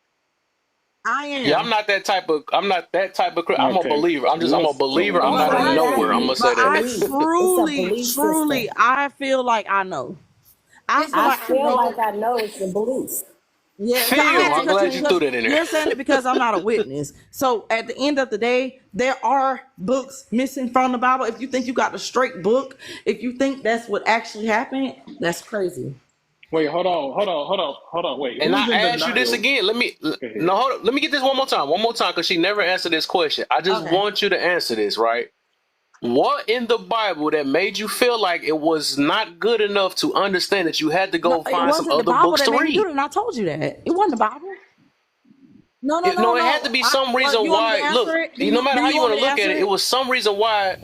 Speaker 16: I
Speaker 1: Yeah, I'm
Speaker 16: am.
Speaker 1: not that type of. I'm not that type of. I'm a
Speaker 14: Okay.
Speaker 1: believer. I'm a
Speaker 14: Let's
Speaker 1: believer. I'm
Speaker 15: It's
Speaker 1: not
Speaker 15: not
Speaker 1: a
Speaker 16: I
Speaker 15: that.
Speaker 1: knower. I'm
Speaker 16: truly,
Speaker 1: gonna
Speaker 15: It's
Speaker 1: say
Speaker 16: but
Speaker 15: a
Speaker 1: that.
Speaker 16: I
Speaker 15: belief. It's a
Speaker 16: truly,
Speaker 15: belief system.
Speaker 16: truly, I feel like I know. I feel
Speaker 15: I
Speaker 16: like I
Speaker 15: feel
Speaker 16: know.
Speaker 15: like I know it's a belief.
Speaker 16: Yeah, I
Speaker 1: Feel.
Speaker 16: had to
Speaker 1: I'm glad you
Speaker 16: because
Speaker 1: threw that in there.
Speaker 16: you're saying it because I'm not a witness. So at the end of the day, there are books missing from the Bible. If you think you got the straight book, if you think that's what actually happened, that's crazy.
Speaker 17: Wait, hold on. Wait,
Speaker 1: And I
Speaker 17: who's in
Speaker 1: ask you this
Speaker 17: denial?
Speaker 1: again. Let me
Speaker 17: Go ahead.
Speaker 1: no. Hold on. Let me get this one more time, because she never answered this question. I just
Speaker 16: Okay.
Speaker 1: want you to answer this, right? What in the Bible that made you feel like it was not good enough to understand that you had to
Speaker 16: No,
Speaker 1: go
Speaker 16: it
Speaker 1: find some
Speaker 16: wasn't the
Speaker 1: other
Speaker 16: Bible
Speaker 1: books
Speaker 16: that
Speaker 1: to
Speaker 16: made me do
Speaker 1: read?
Speaker 16: it, and I told you that. It wasn't the Bible. No, no, no,
Speaker 1: No, it had
Speaker 16: no.
Speaker 1: to be some reason
Speaker 16: You want me to
Speaker 1: why.
Speaker 16: answer
Speaker 1: Look,
Speaker 16: it?
Speaker 1: no matter
Speaker 16: Do
Speaker 1: how
Speaker 16: you
Speaker 1: you
Speaker 16: want
Speaker 1: want
Speaker 16: me
Speaker 1: to
Speaker 16: to
Speaker 1: look at
Speaker 16: answer
Speaker 1: it, it
Speaker 16: it?
Speaker 1: was some reason why.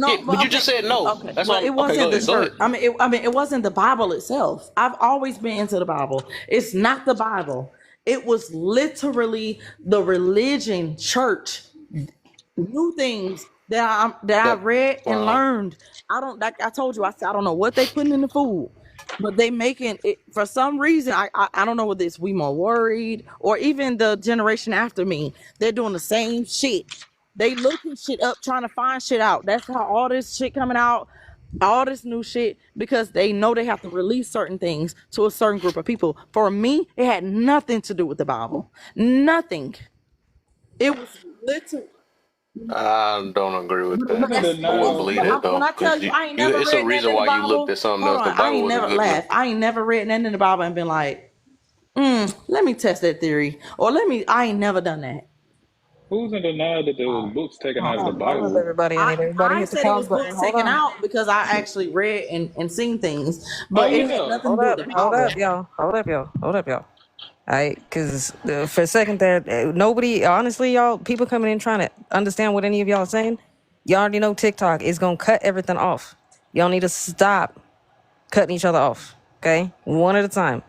Speaker 1: Yeah,
Speaker 16: No,
Speaker 1: but
Speaker 16: but
Speaker 1: you just said no.
Speaker 16: okay,
Speaker 1: That's
Speaker 16: but
Speaker 1: all.
Speaker 16: it
Speaker 1: Okay, go
Speaker 16: wasn't the
Speaker 1: ahead. Go
Speaker 16: church.
Speaker 1: ahead.
Speaker 16: I mean, it wasn't the Bible itself. I've always been into the Bible. It's not the Bible. It was literally the religion, church, new things that I
Speaker 1: That
Speaker 16: read and
Speaker 1: wow.
Speaker 16: learned. I don't. Like I told you, I said I don't know what they putting in the food. But they making it for some reason. I don't know whether it's we more worried or even the generation after me. They're doing the same shit. They looking shit up, trying to find shit out. That's how all this shit coming out, all this new shit, because they know they have to release certain things to a certain group of people. For me, it had nothing to do with the Bible. Nothing. It was literally.
Speaker 1: I don't agree with
Speaker 17: Who's
Speaker 1: that.
Speaker 17: in
Speaker 1: I wouldn't
Speaker 17: denial?
Speaker 1: believe that
Speaker 16: When
Speaker 1: though,
Speaker 16: I tell
Speaker 1: because
Speaker 16: you, I ain't never
Speaker 1: it's a
Speaker 16: read nothing
Speaker 1: reason
Speaker 16: in the
Speaker 1: why you looked
Speaker 16: Bible.
Speaker 1: at something
Speaker 16: Hold
Speaker 1: else. The
Speaker 16: on, I
Speaker 1: Bible
Speaker 16: ain't
Speaker 1: wasn't
Speaker 16: never
Speaker 1: good enough.
Speaker 16: laughed. I ain't never read nothing in the Bible and been like, let me test that theory, or I ain't never done that.
Speaker 17: Who's in denial that there was books taken out of the
Speaker 8: Hold up,
Speaker 17: Bible?
Speaker 8: everybody. I need everybody
Speaker 16: I
Speaker 8: hit the
Speaker 16: said it
Speaker 8: pause
Speaker 16: was
Speaker 8: button.
Speaker 16: books
Speaker 8: Hold
Speaker 16: taken
Speaker 8: on.
Speaker 16: out because I actually read and seen things,
Speaker 17: Oh
Speaker 16: but it had
Speaker 17: yeah.
Speaker 16: nothing to do with the
Speaker 8: Hold
Speaker 16: Bible.
Speaker 8: up, y'all. Hold up, y'all. Hold up, y'all. All right, because for a second there, nobody, honestly, y'all, people coming in trying to understand what any of y'all are saying, y'all already know TikTok is going to cut everything off. Y'all need to stop cutting each other off, okay? One at a time,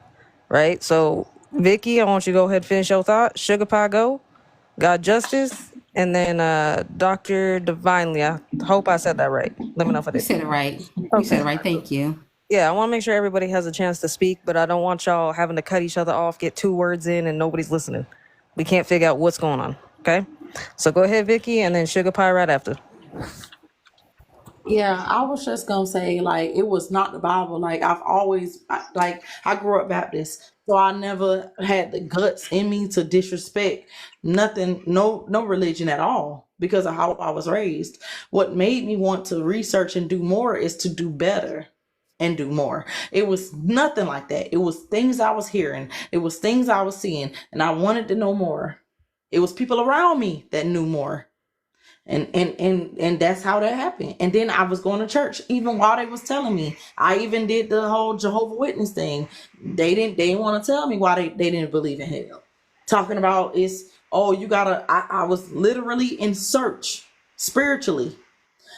Speaker 8: right? So, Vicky, I want you to go ahead and finish your thought. Sugar Pie, go. God Justice, and then Dr. Divinely. I hope I said that right. Let me know if I
Speaker 12: You
Speaker 8: did.
Speaker 12: said it right. You said
Speaker 8: Okay.
Speaker 12: it right. Thank you.
Speaker 8: Yeah, I want to make sure everybody has a chance to speak, but I don't want y'all having to cut each other off, get 2 words in, and nobody's listening. We can't figure out what's going on. Okay, so go ahead, Vicky, and then Sugar Pie right after.
Speaker 16: Yeah, I was just gonna say like it was not the Bible. Like I grew up Baptist, so I never had the guts in me to disrespect nothing, no religion at all because of how I was raised. What made me want to research and do more is to do better and do more. It was nothing like that. It was things I was hearing. It was things I was seeing, and I wanted to know more. It was people around me that knew more, and that's how that happened. And then I was going to church even while they was telling me. I even did the whole Jehovah Witness thing. They didn't want to tell me why they didn't believe in hell, talking about it's, oh, you gotta, I was literally in search spiritually,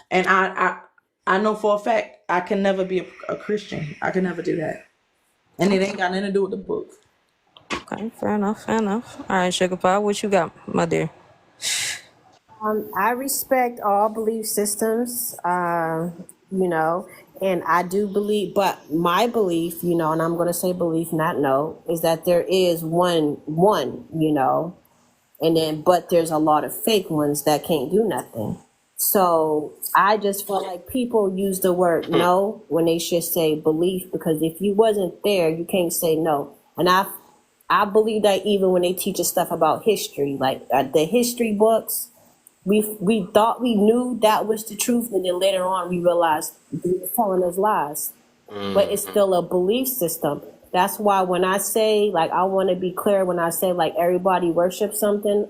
Speaker 16: and I know for a fact I can never be a Christian. I can never do that, and it ain't got nothing to do with the book.
Speaker 8: Okay, fair enough, fair enough. All right, Sugar Pie, what you got, my dear?
Speaker 15: I respect all belief systems, you know, and I do believe, but my belief, you know, and I'm going to say belief, not know, is that there is one, you know, and then, but there's a lot of fake ones that can't do nothing. So I just feel like people use the word no when they should say belief, because if you wasn't there, you can't say no. And I believe that even when they teach us stuff about history, like the history books, we thought we knew that was the truth, and then later on we realized they were telling us lies. But it's still a belief system. That's why when I say, like, I want to be clear when I say like everybody worships something,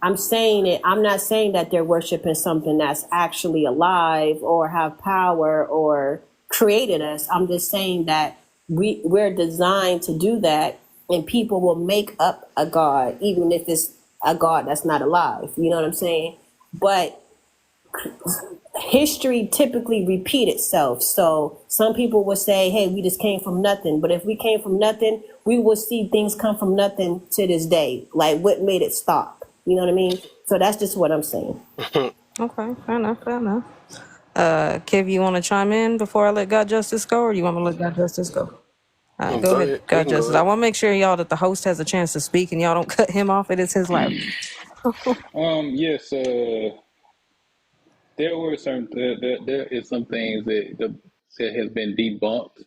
Speaker 15: I'm saying it. I'm not saying that they're worshiping something that's actually alive or have power or created us. I'm just saying that we're designed to do that, and people will make up a god, even if it's a god that's not alive. You know what I'm saying? But history typically repeat itself. So some people would say, hey, we just came from nothing. But if we came from nothing, we will see things come from nothing to this day. Like, what made it stop? You know what I mean? So that's just what I'm saying.
Speaker 8: Okay, fair enough, fair enough. Kev, you want to chime in before I let God Justice go, or do you want me to let God Justice go? All right, go
Speaker 1: Go
Speaker 8: ahead,
Speaker 1: ahead. You
Speaker 8: God
Speaker 1: can go
Speaker 8: Justice. I
Speaker 1: ahead.
Speaker 8: want to make sure, y'all, that the host has a chance to speak and y'all don't cut him off. It is his life.
Speaker 17: Yes. There were there is some things that has been debunked,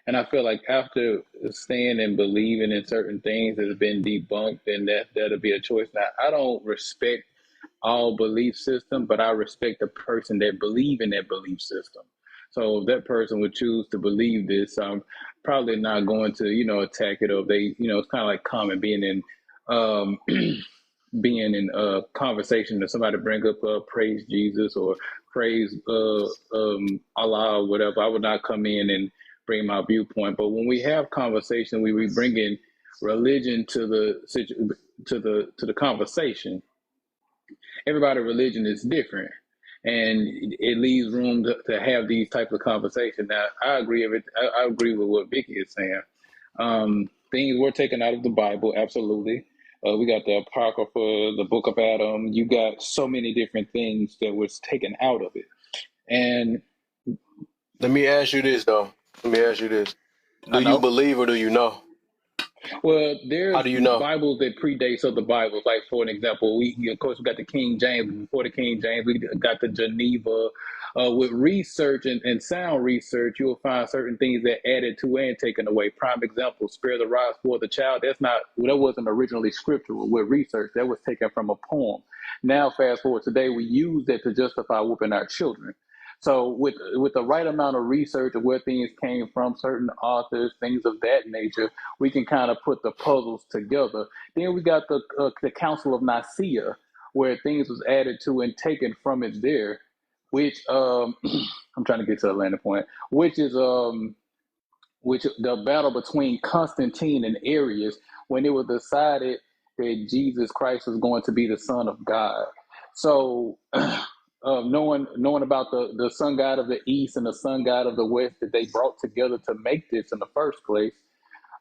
Speaker 17: and I feel like after staying and believing in certain things that have been debunked, then that'll be a choice. Now, I don't respect all belief system, but I respect the person that believe in that belief system. So if that person would choose to believe this, I'm probably not going to, attack it. Or they, it's kind of like common being in, um, being in a conversation that somebody bring up, praise Jesus or praise Allah or whatever. I would not come in and bring my viewpoint. But when we have conversation, we bring in religion to the conversation. Everybody's religion is different, and it leaves room to have these types of conversations. Now, I agree with what Vicky is saying. Things were taken out of the Bible, absolutely. We got the Apocrypha, the Book of Adam. You got so many different things that was taken out of it. And
Speaker 1: Let me ask you this though. Let me ask you this. Do you believe or do you know?
Speaker 17: Well,
Speaker 1: How
Speaker 17: there's
Speaker 1: do you know?
Speaker 17: Bibles that predates other Bibles. Like for an example, of course we got the King James. Before the King James, we got the Geneva. With research and sound research, you'll find certain things that added to and taken away. Prime example: "Spare the rod, spoil the child." That wasn't originally scriptural. With research, that was taken from a poem. Now, fast forward today, we use that to justify whooping our children. So with the right amount of research of where things came from, certain authors, things of that nature, we can kind of put the puzzles together. Then we got the Council of Nicaea, where things was added to and taken from it there, which I'm trying to get to the landing point, which is which the battle between Constantine and Arius, when it was decided that Jesus Christ was going to be the Son of God. So knowing about the sun god of the east and the sun god of the west that they brought together to make this in the first place.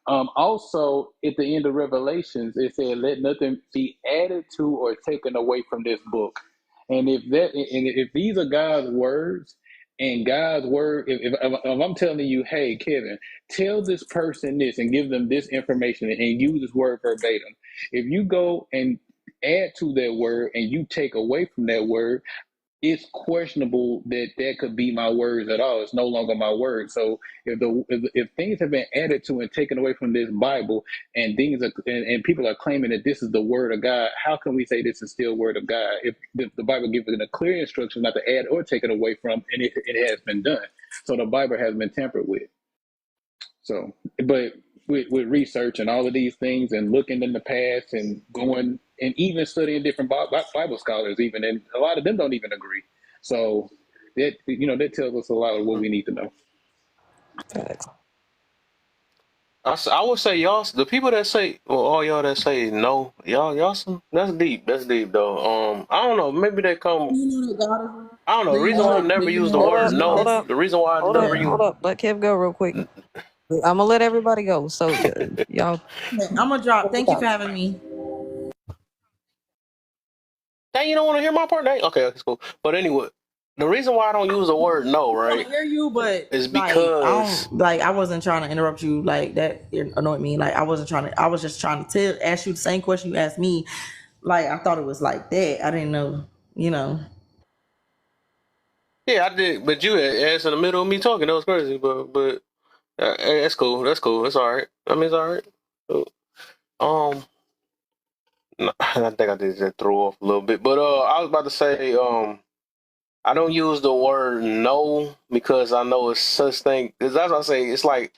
Speaker 17: Also, at the end of Revelations, it said, "Let nothing be added to or taken away from this book." And if these are God's words, and God's word, if I'm telling you, hey, Kevin, tell this person this and give them this information and use this word verbatim. If you go and add to that word and you take away from that word, it's questionable that could be my words at all. It's no longer my word. So if things have been added to and taken away from this Bible, and and people are claiming that this is the word of God, how can we say this is still word of God if the Bible gives it a clear instruction not to add or take it away from, and it has been done? So the Bible has been tampered with. So, but with research and all of these things and looking in the past and going and even studying different Bible scholars, even, and a lot of them don't even agree. So that tells us a lot of what we need to know.
Speaker 1: I would say y'all, the people that say, well, all y'all that say no, y'all some, that's deep. That's deep though. I don't know. Maybe they come. I don't know. The reason why I never use the word no. The reason why I never use.
Speaker 8: Hold up. Let Kev go real quick. I'm gonna let everybody go. So y'all.
Speaker 16: I'm gonna drop. Thank you for having me.
Speaker 1: Dang, you don't want to hear my part? Dang. Okay, that's cool. But anyway, the reason why I don't use the word no,
Speaker 16: I
Speaker 1: right?
Speaker 16: hear you, but
Speaker 1: is because
Speaker 16: I wasn't trying to interrupt you. Like that annoyed me. Like I wasn't trying to. I was just trying to ask you the same question you asked me. Like I thought it was like that. I didn't know.
Speaker 1: Yeah, I did. But you had asked in the middle of me talking. That was crazy. But that's cool. That's cool. It's all right. I mean, it's all right. So, no, I think I did just throw off a little bit. But I was about to say, I don't use the word no because I know it's such thing. Because that's what I say. It's like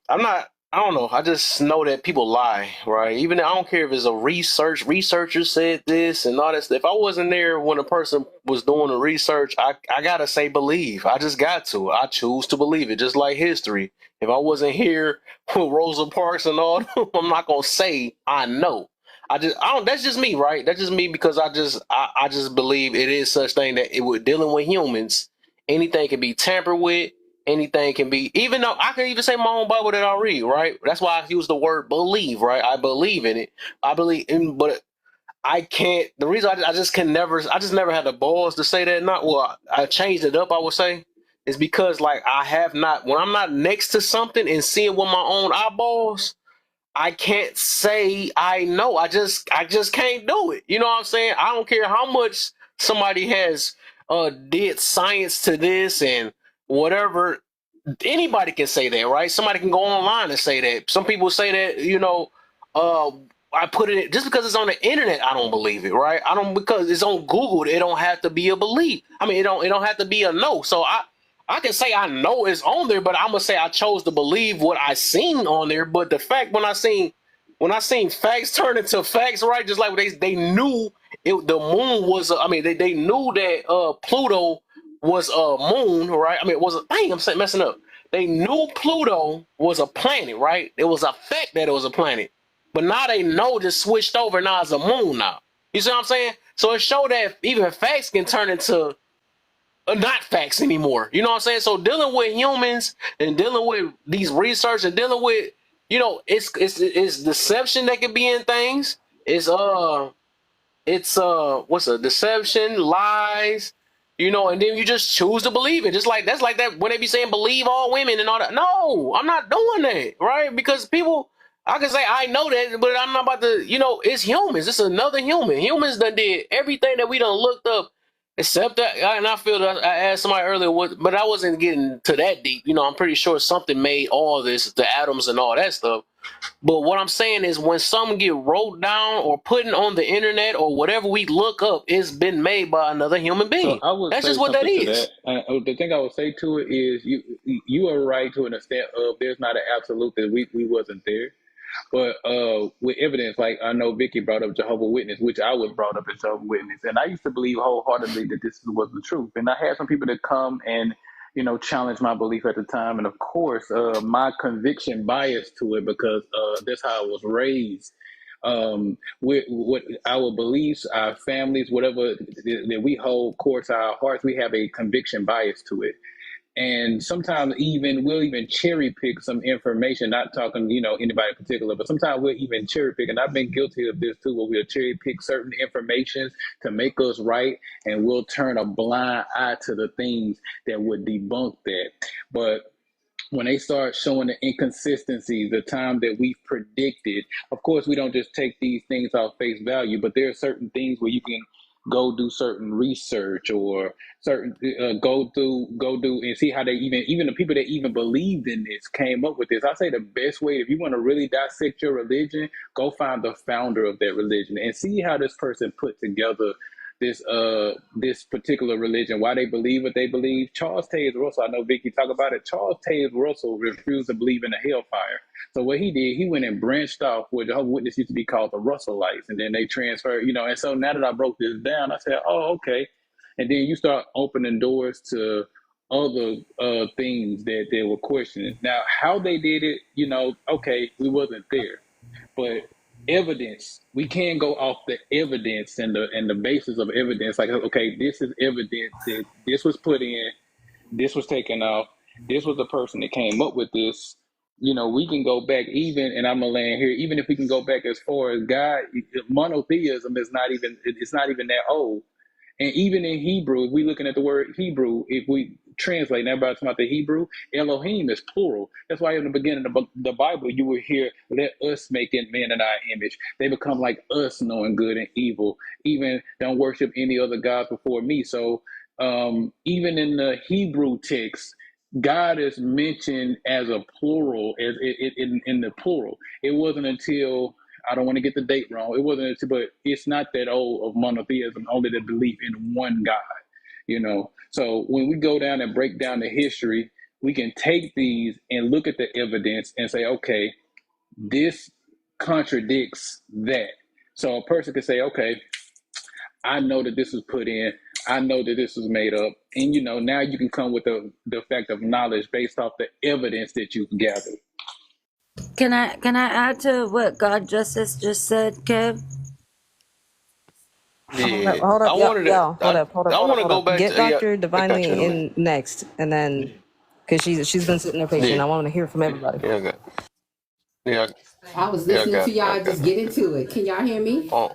Speaker 1: I don't know. I just know that people lie, right? Even I don't care if it's a researcher said this and all that stuff. If I wasn't there when a person was doing the research, I gotta say believe. I just got to. I choose to believe it, just like history. If I wasn't here with Rosa Parks and all, I'm not gonna say I know. I don't. That's just me, right? That's just me because I just believe it is such thing that it would dealing with humans. Anything can be tampered with. Anything can be, even though I can even say my own Bible that I read, right? That's why I use the word believe, right? I believe in it. I believe in, but I can't. The reason I just never had the balls to say that. I changed it up. I would say is because like I have not when I'm not next to something and seeing with my own eyeballs. I can't say I know. I just can't do it. You know what I'm saying? I don't care how much somebody has did science to this and whatever. Anybody can say that, right? Somebody can go online and say that. Some people say that, I put it just because it's on the internet, I don't believe it, right? I don't because it's on Google, it don't have to be a belief. I mean, it don't have to be a no. So I can say I know it's on there, but I'm gonna say I chose to believe what I seen on there. But the fact when I seen facts turn into facts, right? Just like they knew the moon was. They knew that Pluto was a moon, right? I mean, it was a dang. I'm messing up. They knew Pluto was a planet, right? It was a fact that it was a planet, but now they know just switched over. Now it's a moon. Now you see what I'm saying? So it showed that even facts can turn into not facts anymore. You know what I'm saying? So dealing with humans and dealing with these research and dealing with, it's deception that can be in things. It's what's a deception, lies, You know, and then you just choose to believe it. Just like that's like that when they be saying believe all women and all that. No, I'm not doing that, right? Because people, I can say I know that, but I'm not about to. You know, it's humans. It's another human. Humans done did everything that we done looked up, except that. And I feel that I asked somebody earlier, but I wasn't getting to that deep. You know, I'm pretty sure something made all this, the atoms and all that stuff. But what I'm saying is when some get wrote down or put on the internet or whatever we look up, it's been made by another human
Speaker 17: So
Speaker 1: being.
Speaker 17: I would
Speaker 1: That's
Speaker 17: say
Speaker 1: just what that
Speaker 17: something to
Speaker 1: is.
Speaker 17: that. The thing I would say to it is you are right to an extent of there's not an absolute that we wasn't there. But with evidence, like I know Vicky brought up Jehovah's Witness, which I was brought up as Jehovah's Witness, and I used to believe wholeheartedly that this was the truth. And I had some people that come and challenge my belief at the time, and of course, my conviction bias to it because that's how I was raised. With what our beliefs, our families, whatever that we hold core to our hearts, we have a conviction bias to it. And sometimes we'll even cherry pick some information, not talking, anybody in particular, but sometimes we'll even cherry pick. And I've been guilty of this too, where we'll cherry pick certain information to make us right. And we'll turn a blind eye to the things that would debunk that. But when they start showing the inconsistencies, the time that we've predicted, of course, we don't just take these things off face value, but there are certain things where you can go do certain research or certain go do and see how they even the people that even believed in this came up with this. I say the best way, if you want to really dissect your religion, go find the founder of that religion and see how this person put together this particular religion, why they believe what they believe. Charles Taze Russell, I know Vicky talk about it. Charles Taze Russell refused to believe in the hellfire. So what he did, he went and branched off what Jehovah's Witness used to be called the Russellites, and then they transferred, and so now that I broke this down, I said, oh, okay. And then you start opening doors to other things that they were questioning. Now, how they did it, okay, we wasn't there. But evidence, we can go off the evidence and the basis of evidence. Like, okay, this is evidence that this was put in, this was taken off, this was the person that came up with this. We can go back even, and I'm gonna land here, even if we can go back as far as God, monotheism is not even that old. And even in Hebrew, if we looking at the word Hebrew, if we translate, and everybody's talking about the Hebrew, Elohim is plural. That's why in the beginning of the Bible, you will hear, let us make it man in our image. They become like us, knowing good and evil. Even don't worship any other gods before me. So even in the Hebrew text, God is mentioned as a plural, as in the plural. It wasn't until, I don't want to get the date wrong, it wasn't until, but it's not that old of monotheism, only the belief in one God, So when we go down and break down the history, we can take these and look at the evidence and say, okay, this contradicts that. So a person could say, okay, I know that this was put in, I know that this was made up, and now you can come with the fact of knowledge based off the evidence that you've gathered.
Speaker 18: Can I add to what God Justice just said, Kev?
Speaker 1: Yeah,
Speaker 8: Hold up,
Speaker 1: I wanted to.
Speaker 8: y'all. Hold up.
Speaker 1: I want to go back
Speaker 8: Get
Speaker 1: to
Speaker 8: Dr.
Speaker 1: I
Speaker 8: Divinely
Speaker 1: got you in a minute.
Speaker 8: in next, and then because she's been sitting there patient.
Speaker 1: Yeah,
Speaker 8: I want to hear from everybody.
Speaker 1: yeah, I got, yeah,
Speaker 19: I was
Speaker 1: yeah, I
Speaker 19: listening to
Speaker 1: got, I
Speaker 19: y'all just
Speaker 1: got.
Speaker 19: get into it. Can y'all hear me?
Speaker 1: Oh,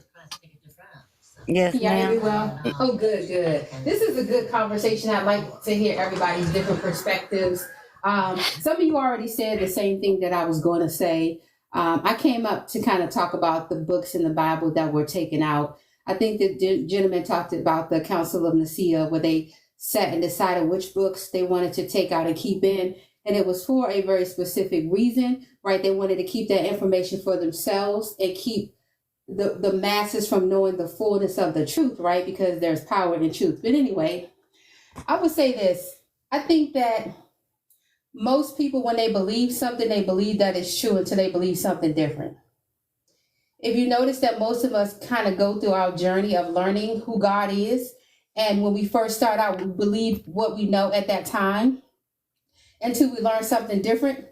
Speaker 18: Yes,
Speaker 19: Can y'all hear me
Speaker 18: ma'am.
Speaker 19: well? Oh, good, good. This is a good conversation. I'd like to hear everybody's different perspectives. Some of you already said the same thing that I was going to say. I came up to kind of talk about the books in the Bible that were taken out. I think the gentleman talked about the Council of Nicaea, where they sat and decided which books they wanted to take out and keep in. And it was for a very specific reason, right? They wanted to keep that information for themselves and keep the masses from knowing the fullness of the truth, right? Because there's power in truth. But anyway, I would say this. I think that most people, when they believe something, they believe that it's true until they believe something different. If you notice that most of us kind of go through our journey of learning who God is, and when we first start out, we believe what we know at that time until we learn something different.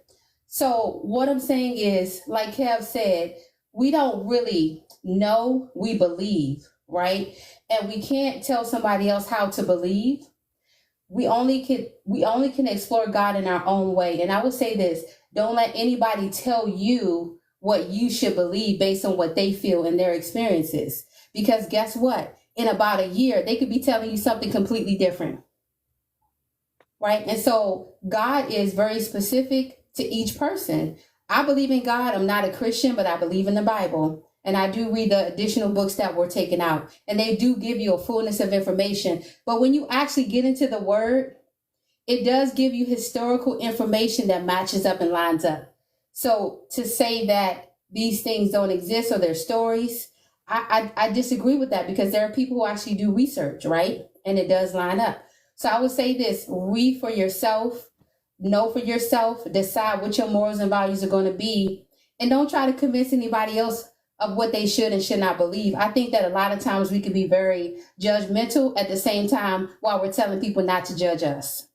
Speaker 19: So what I'm saying is, like Kev said, we don't really know, we believe, right? And we can't tell somebody else how to believe. We only can explore God in our own way. And I would say this, don't let anybody tell you what you should believe based on what they feel and their experiences. Because guess what? in about a year, they could be telling you something completely different. Right? And so God is very specific to each person. I believe in God. I'm not a Christian, but I believe in the Bible. And I do read the additional books that were taken out. And they do give you a fullness of information. But when you actually get into the word, it does give you historical information that matches up and lines up. So to say that these things don't exist or they're stories, I disagree with that, because there are people who actually do research, right? And it does line up. So I would say this: read for yourself, know for yourself, decide what your morals and values are going to be, and don't try to convince anybody else of what they should and should not believe. I think that a lot of times we can be very judgmental at the same time while we're telling people not to judge us,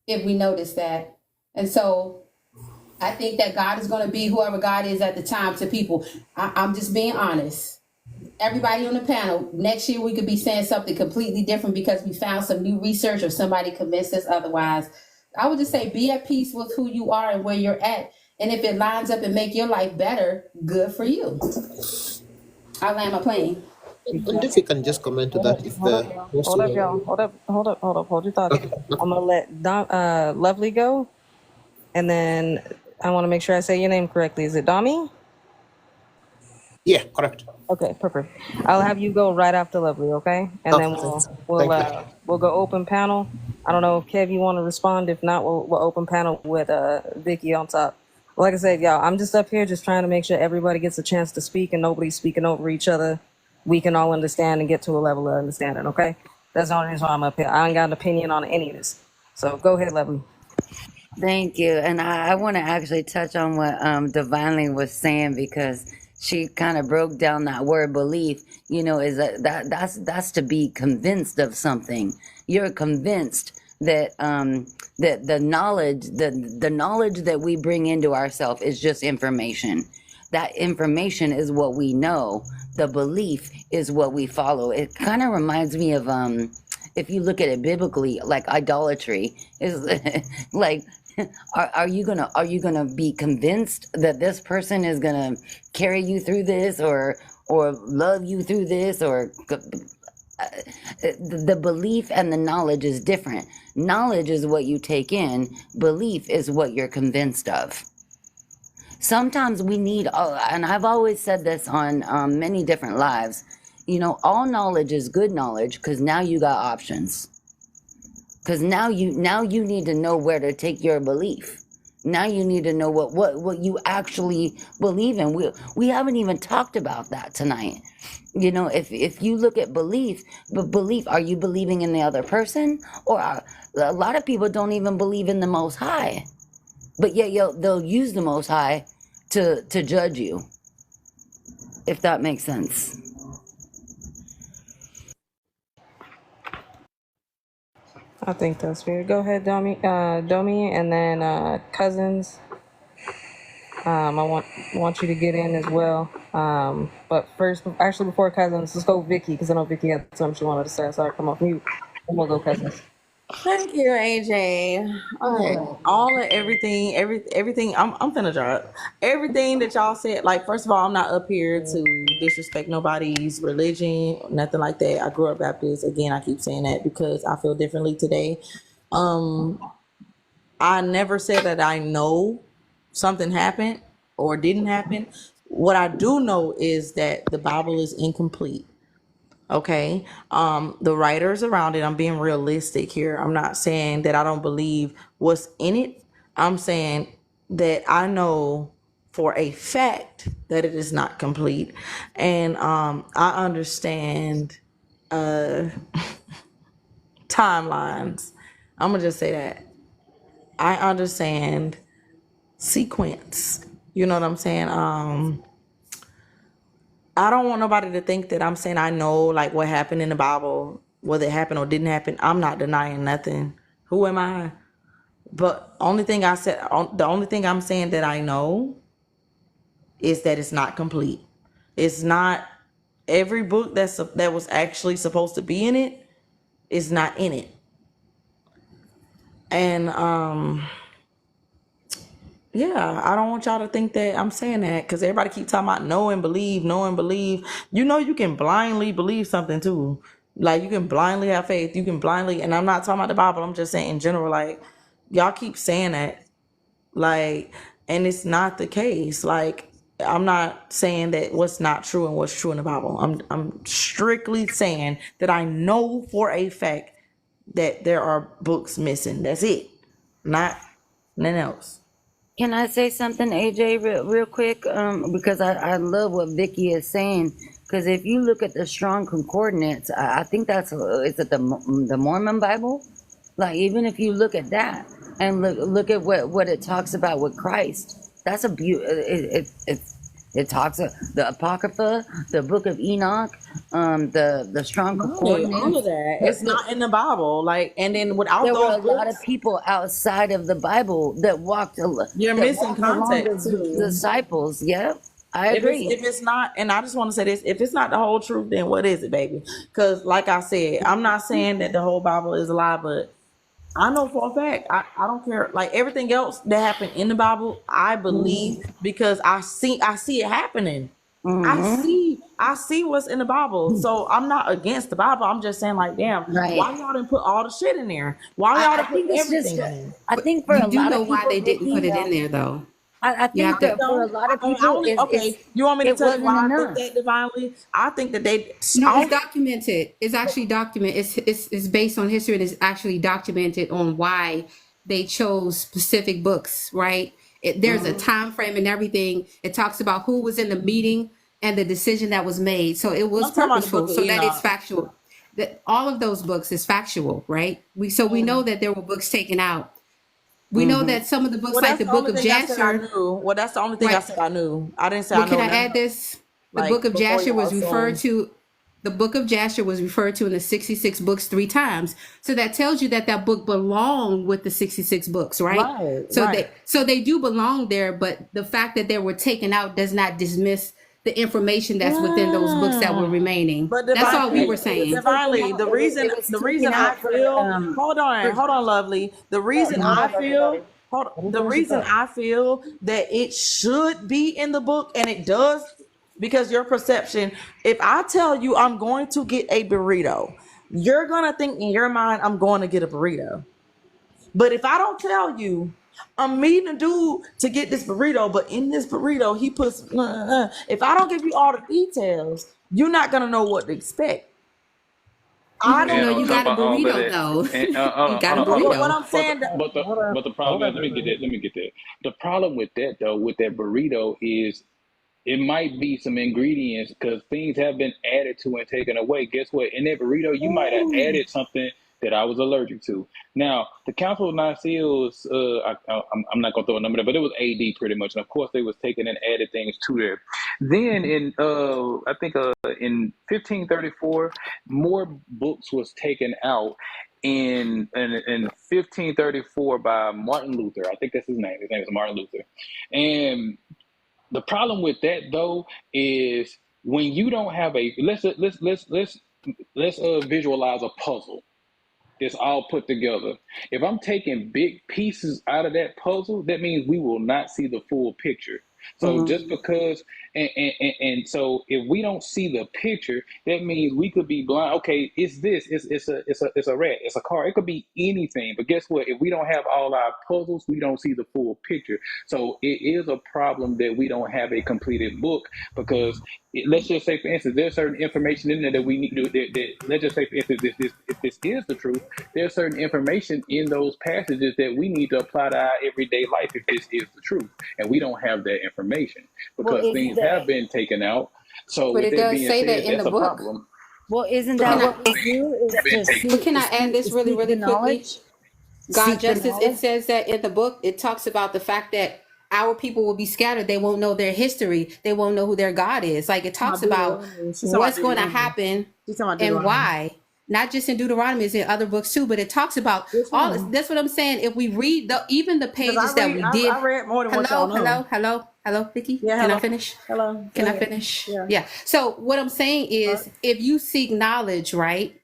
Speaker 19: if we notice that. And so I think that God is going to be whoever God is at the time to people. I'm just being honest. Everybody on the panel, next year we could be saying something completely different because we found some new research or somebody convinced us otherwise. I would just say be at peace with who you are and where you're at. And if it lines up and make your life better, good for you. I'll land my plane.
Speaker 14: And if you can just comment to that, if the
Speaker 8: Hold up, y'all. Hold your thoughts. I'm gonna let Lovely go, and then I want to make sure I say your name correctly. Is it Dami?
Speaker 14: Yeah, correct.
Speaker 8: Okay, perfect. I'll have you go right after Lovely, okay? And then we'll go open panel. I don't know if Kev, you want to respond. If not, we'll open panel with Vicky on top. Like I said, y'all, I'm just up here just trying to make sure everybody gets a chance to speak and nobody's speaking over each other. We can all understand and get to a level of understanding, okay? That's the only reason why I'm up here. I ain't got an opinion on any of this. So go ahead, Lovely.
Speaker 18: Thank you. And I want to actually touch on what Divinely was saying, because she kind of broke down that word belief. You know, is that's to be convinced of something. You're convinced that that the knowledge that we bring into ourselves is just information. That information is what we know. The belief is what we follow. It kind of reminds me of if you look at it biblically, like idolatry is like, are you gonna be convinced that this person is gonna carry you through this, or love you through this, or the belief and the knowledge is different. Knowledge is what you take in. Belief is what you're convinced of. Sometimes we need, and I've always said this on many different lives, you know, all knowledge is good knowledge, because now you got options. Because now you need to know where to take your belief. Now you need to know what you actually believe in. We haven't even talked about that tonight. You know, if you look at belief, are you believing in the other person? Or a lot of people don't even believe in the Most High. But yet they'll use the Most High to judge you, if that makes sense.
Speaker 8: I think that's fair. Go ahead, Domi, and then Cousins. I want you to get in as well. But first, actually, before Cousins, let's go Vicky, because I know Vicky had something she wanted to say. Sorry, come off mute. And we'll go Cousins.
Speaker 16: Thank you, AJ. Okay, all of everything. I'm finna drop everything that y'all said. Like, first of all, I'm not up here to disrespect nobody's religion, nothing like that. I grew up Baptist. Again, I keep saying that because I feel differently today. I never said that I know something happened or didn't happen. What I do know is that the Bible is incomplete. Okay. The writers around it, I'm being realistic here. I'm not saying that I don't believe what's in it. I'm saying that I know for a fact that it is not complete. And I understand timelines. I'm gonna just say that. I understand sequence. You know what I'm saying? I don't want nobody to think that I'm saying I know like what happened in the Bible, whether it happened or didn't happen. I'm not denying nothing. Who am I? But the only thing I'm saying that I know is that it's not complete. It's not every book that was actually supposed to be in it is not in it. And Yeah, I don't want y'all to think that I'm saying that because everybody keep talking about know and believe, know and believe. You know, you can blindly believe something too. Like you can blindly have faith. You can blindly, and I'm not talking about the Bible. I'm just saying in general. Like y'all keep saying that, like, and it's not the case. Like I'm not saying that what's not true and what's true in the Bible. I'm strictly saying that I know for a fact that there are books missing. That's it. Not nothing else.
Speaker 18: Can I say something, AJ, real quick? Because I love what Vicky is saying. Because if you look at the Strong Concordance, I think that's, is it the Mormon Bible? Like, even if you look at that and look at what it talks about with Christ, that's a it talks the Apocrypha, the Book of Enoch, the Strong
Speaker 16: Right,
Speaker 18: Concordance.
Speaker 16: all of that. It's not in the Bible. Like, and then without
Speaker 18: There were
Speaker 16: those
Speaker 18: a lot of
Speaker 16: books,
Speaker 18: people outside of the Bible that walked
Speaker 16: you're
Speaker 18: that
Speaker 16: missing
Speaker 18: walked along
Speaker 16: context
Speaker 18: the
Speaker 16: too.
Speaker 18: disciples. Yep, I agree.
Speaker 16: If it's not, and I just want to say this, if it's not the whole truth, then what is it, baby? Because like I said, I'm not saying that the whole Bible is a lie, but I know for a fact, I don't care. Like everything else that happened in the Bible, I believe because I see it happening. I see what's in the Bible. So I'm not against the Bible. I'm just saying, like, damn,
Speaker 18: Right.
Speaker 16: why y'all didn't put all the shit in there? Why y'all
Speaker 18: I
Speaker 16: didn't
Speaker 18: think
Speaker 16: put
Speaker 18: it's just.
Speaker 16: everything in there?
Speaker 18: I think for
Speaker 19: You
Speaker 18: a
Speaker 19: do
Speaker 18: lot
Speaker 19: know
Speaker 18: of
Speaker 19: why
Speaker 18: people,
Speaker 19: they didn't put
Speaker 18: Vicky,
Speaker 19: it in there, though.
Speaker 18: I
Speaker 19: You
Speaker 18: think
Speaker 19: have to.
Speaker 18: that for a lot of people,
Speaker 16: Okay, you want me to
Speaker 18: it
Speaker 16: tell you
Speaker 18: wasn't
Speaker 16: why I think
Speaker 18: enough.
Speaker 16: that divinely? I think that they.
Speaker 19: No, it's documented. It's actually documented. It's based on history. And it's actually documented on why they chose specific books. Right? There's a time frame and everything. It talks about who was in the meeting and the decision that was made. So it was
Speaker 16: I'm talking about the
Speaker 19: purposeful.
Speaker 16: Book of
Speaker 19: So that is
Speaker 16: Enoch.
Speaker 19: factual. That all of those books is factual, right? We know that there were books taken out. We know that some of the books,
Speaker 16: Well,
Speaker 19: like
Speaker 16: that's
Speaker 19: the
Speaker 16: the
Speaker 19: Book
Speaker 16: only
Speaker 19: of
Speaker 16: thing I said I
Speaker 19: Jasher,
Speaker 16: knew. Well, that's the only thing I
Speaker 19: right?
Speaker 16: said I knew. I didn't say I
Speaker 19: Well, can
Speaker 16: know
Speaker 19: I
Speaker 16: nothing
Speaker 19: add
Speaker 16: else.
Speaker 19: this? The
Speaker 16: Like
Speaker 19: book of
Speaker 16: before
Speaker 19: Jasher
Speaker 16: y'all
Speaker 19: was referred
Speaker 16: assume.
Speaker 19: to. The book of Jasher was referred to in the 66 books 3 times. So that tells you that that book belonged with the 66 books, right?
Speaker 16: Right,
Speaker 19: So
Speaker 16: right.
Speaker 19: they do belong there, but the fact that they were taken out does not dismiss the information that's within those books that were remaining.
Speaker 16: But
Speaker 19: That's all we
Speaker 16: divinely,
Speaker 19: were saying.
Speaker 16: divinely, the reason I feel, hold on, lovely. The reason I feel, the reason I feel that it should be in the book and it does, because your perception. If I tell you I'm going to get a burrito, you're gonna think in your mind I'm going to get a burrito. But if I don't tell you, I'm meeting a dude to get this burrito, but in this burrito, he puts, if I don't give you all the details, you're not going to know what to expect. I
Speaker 19: You
Speaker 16: don't
Speaker 19: know,
Speaker 16: know.
Speaker 19: you got a
Speaker 17: But all of
Speaker 19: burrito
Speaker 17: it,
Speaker 19: though.
Speaker 17: and,
Speaker 19: You got a
Speaker 17: hold on.
Speaker 16: What
Speaker 19: burrito.
Speaker 16: I'm saying,
Speaker 17: But the problem, let me get that. Let me get that. The problem with that though, with that burrito is it might be some ingredients because things have been added to and taken away. Guess what? In that burrito, you might have added something that I was allergic to. Now, the Council of Nicaea was, I'm not going to throw a number there, but it was AD pretty much. And of course, they was taking and added things to there. Then in, I think in 1534, more books was taken out in 1534 by Martin Luther. I think that's his name. His name is Martin Luther. And the problem with that though is when you don't have a let's visualize a puzzle that's all put together. If I'm taking big pieces out of that puzzle, that means we will not see the full picture. So just because, and so if we don't see the picture, that means we could be blind. Okay, it's this. It's a rat. It's a car. It could be anything. But guess what? If we don't have all our puzzles, we don't see the full picture. So it is a problem that we don't have a completed book because let's just say, for instance, there's certain information in there that we need to. Let's just say, for instance, if this is the truth, there's certain information in those passages that we need to apply to our everyday life if this is the truth, and we don't have that information because things have been taken out. So
Speaker 19: But
Speaker 17: with
Speaker 19: it
Speaker 17: that
Speaker 19: does
Speaker 17: being
Speaker 19: say that
Speaker 17: said,
Speaker 19: in
Speaker 17: that's
Speaker 19: the
Speaker 17: a
Speaker 19: book.
Speaker 17: problem.
Speaker 18: Well, isn't
Speaker 19: But
Speaker 18: that
Speaker 19: can
Speaker 18: what we do? Is to see,
Speaker 19: But can I add this really,
Speaker 18: seek the
Speaker 19: really quickly?
Speaker 18: knowledge?
Speaker 19: God
Speaker 18: Seek the
Speaker 19: justice, it
Speaker 18: knowledge?
Speaker 19: says that in the book, it talks about the fact that our people will be scattered. They won't know their history. They won't know who their God is. Like it talks about what's going to happen and why. Not just in Deuteronomy, it's in other books too, but it talks about all this. That's what I'm saying. If we read even the pages that we did.
Speaker 16: I read more than what y'all know.
Speaker 19: Hello, Vicky.
Speaker 16: Yeah,
Speaker 19: Can
Speaker 16: hello.
Speaker 19: I finish?
Speaker 16: Hello.
Speaker 19: Can
Speaker 16: Go
Speaker 19: I
Speaker 16: ahead.
Speaker 19: finish?
Speaker 16: Yeah.
Speaker 19: Yeah. So what I'm saying is if you seek knowledge, right?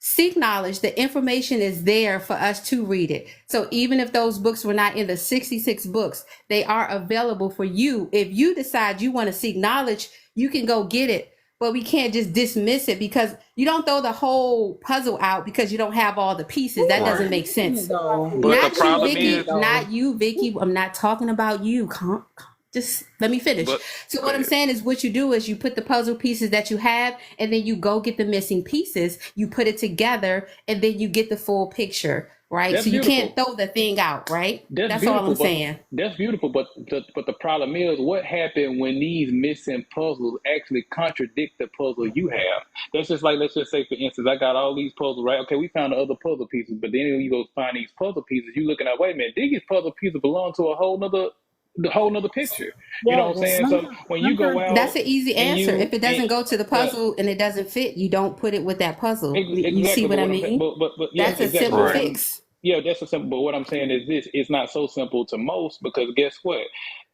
Speaker 19: seek knowledge. The information is there for us to read it. So even if those books were not in the 66 books, they are available for you. If you decide you want to seek knowledge, you can go get it. But we can't just dismiss it because you don't throw the whole puzzle out because you don't have all the pieces. That doesn't make sense.
Speaker 17: But the
Speaker 19: Not you,
Speaker 17: problem
Speaker 19: Vicky.
Speaker 17: is,
Speaker 19: Not you, Vicky. I'm not talking about you. Just let me finish.
Speaker 17: but
Speaker 19: So what I'm saying is what you do is you put the puzzle pieces that you have and then you go get the missing pieces, you put it together, and then you get the full picture, right?
Speaker 17: that's
Speaker 19: So you
Speaker 17: beautiful.
Speaker 19: can't throw the thing out, right?
Speaker 17: That's
Speaker 19: That's all
Speaker 17: beautiful,
Speaker 19: I'm
Speaker 17: but
Speaker 19: saying.
Speaker 17: that's beautiful. But the problem is, what happened when these missing puzzles actually contradict the puzzle you have? That's just like, let's just say, for instance, I got all these puzzles, right? Okay, we found the other puzzle pieces, but then when you go find these puzzle pieces, you looking at, wait a minute, these puzzle pieces belong to the whole nother picture. You know what I'm saying? So when you go out,
Speaker 19: That's an easy
Speaker 17: and
Speaker 19: answer.
Speaker 17: you
Speaker 19: If it doesn't
Speaker 17: and
Speaker 19: go to the
Speaker 17: yeah,
Speaker 19: puzzle and it doesn't fit, you don't put it with that puzzle. You see
Speaker 17: exactly.
Speaker 19: what
Speaker 17: But
Speaker 19: I
Speaker 17: what I'm saying,
Speaker 19: mean?
Speaker 17: but yeah,
Speaker 19: That's a
Speaker 17: exactly.
Speaker 19: simple
Speaker 17: But
Speaker 19: fix.
Speaker 17: yeah, that's a simple. But what I'm saying is this: it's not so simple to most because guess what?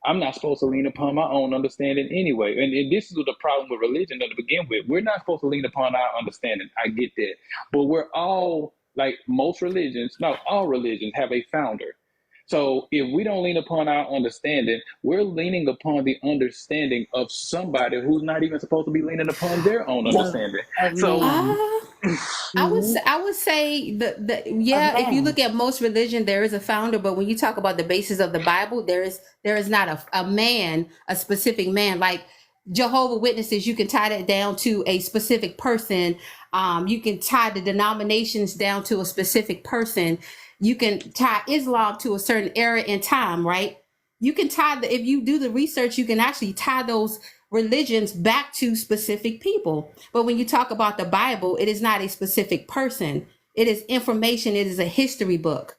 Speaker 17: I'm not supposed to lean upon my own understanding anyway. And this is the problem with religion to begin with. We're not supposed to lean upon our understanding. I get that, but we're all like most religions. No, all religions have a founder. So if we don't lean upon our understanding, we're leaning upon the understanding of somebody who's not even supposed to be leaning upon their own understanding. So
Speaker 19: I would say if you look at most religion, there is a founder, but when you talk about the basis of the Bible, there is not a man, a specific man. Like Jehovah Witnesses, you can tie that down to a specific person. You can tie the denominations down to a specific person. You can tie Islam to a certain era in time, right? You can if you do the research, you can actually tie those religions back to specific people. But when you talk about the Bible, it is not a specific person. It is information. It is a history book.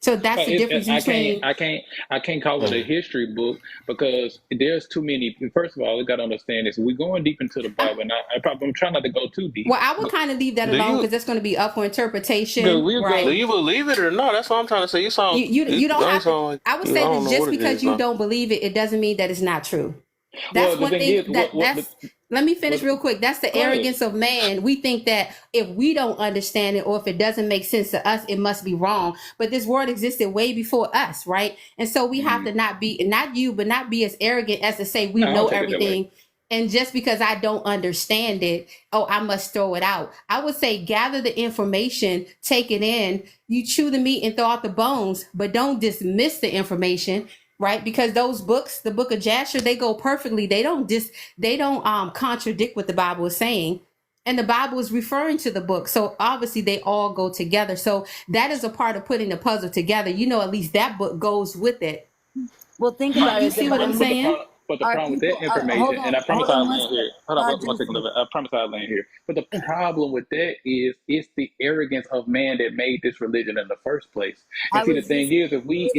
Speaker 19: So that's the difference between.
Speaker 17: I can't call it a history book because there's too many. First of all, you got to understand this. We're going deep into the Bible, and I'm trying not to go too deep.
Speaker 19: Well, I would kind of leave that
Speaker 1: Do
Speaker 19: alone
Speaker 1: you
Speaker 19: because that's going to be up for interpretation,
Speaker 17: we'll go.
Speaker 19: right?
Speaker 1: do you believe it or not? That's what I'm trying to say. You sound
Speaker 19: You don't have to.
Speaker 1: sound like
Speaker 19: I would
Speaker 1: I
Speaker 19: say
Speaker 1: don't
Speaker 19: that
Speaker 1: know
Speaker 19: just
Speaker 1: what it
Speaker 19: because
Speaker 1: is
Speaker 19: you
Speaker 1: now.
Speaker 19: don't believe it, it doesn't mean that it's not true.
Speaker 17: Well,
Speaker 19: That's
Speaker 17: the
Speaker 19: one
Speaker 17: thing
Speaker 19: thing
Speaker 17: is,
Speaker 19: let me finish real quick. That's the
Speaker 17: go ahead.
Speaker 19: arrogance of man. We think that if we don't understand it or if it doesn't make sense to us, it must be wrong. But this world existed way before us, right? And so we have to not be as arrogant as to say we
Speaker 17: No, I
Speaker 19: know
Speaker 17: don't take it that way.
Speaker 19: everything. And just because I don't understand it, I must throw it out. I would say gather the information, take it in, you chew the meat and throw out the bones, but don't dismiss the information, right? Because those books, the book of Jasher, they go perfectly. They don't contradict what the Bible is saying. And the Bible is referring to the book. So obviously they all go together. So that is a part of putting the puzzle together. At least that book goes with it.
Speaker 18: Well, think about
Speaker 19: You
Speaker 18: it.
Speaker 19: see what I'm saying?
Speaker 17: But the
Speaker 18: Are
Speaker 17: problem with that
Speaker 18: people? Hold
Speaker 17: information,
Speaker 18: on,
Speaker 17: and I promise
Speaker 18: hold on
Speaker 17: I'll
Speaker 18: one
Speaker 17: land here.
Speaker 18: second.
Speaker 17: Hold on one second. I promise I'll land here. But the problem with that is it's the arrogance of man that made this religion in the first place. And
Speaker 18: I
Speaker 17: see, the
Speaker 18: was
Speaker 17: thing
Speaker 18: just
Speaker 17: is, if we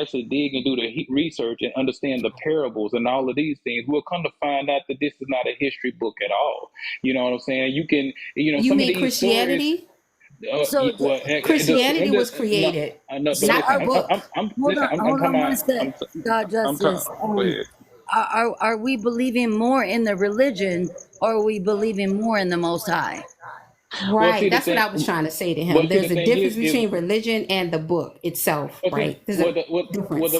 Speaker 17: actually dig and do the research and understand the parables and all of these things, we'll come to find out that this is not a history book at all. You know what I'm saying? You can,
Speaker 19: You
Speaker 17: some of
Speaker 19: mean
Speaker 17: these
Speaker 19: Christianity?
Speaker 17: stories.
Speaker 18: so.
Speaker 19: Christianity was created,
Speaker 17: But
Speaker 18: So
Speaker 19: not the
Speaker 18: are
Speaker 17: listen,
Speaker 18: we?
Speaker 19: book.
Speaker 17: I'm
Speaker 18: Hold
Speaker 17: talking
Speaker 18: on one
Speaker 17: about.
Speaker 18: sec. God
Speaker 17: I'm talking.
Speaker 18: justice.
Speaker 17: Go ahead.
Speaker 18: Are we believing more in the religion, or are we believing more in the Most High?
Speaker 17: Well, see,
Speaker 19: Right. That's what I was trying to say to him.
Speaker 17: well, see, the
Speaker 19: There's a
Speaker 17: thing
Speaker 19: difference
Speaker 17: is,
Speaker 19: between religion and the book itself,
Speaker 17: okay,
Speaker 19: right? There's a difference.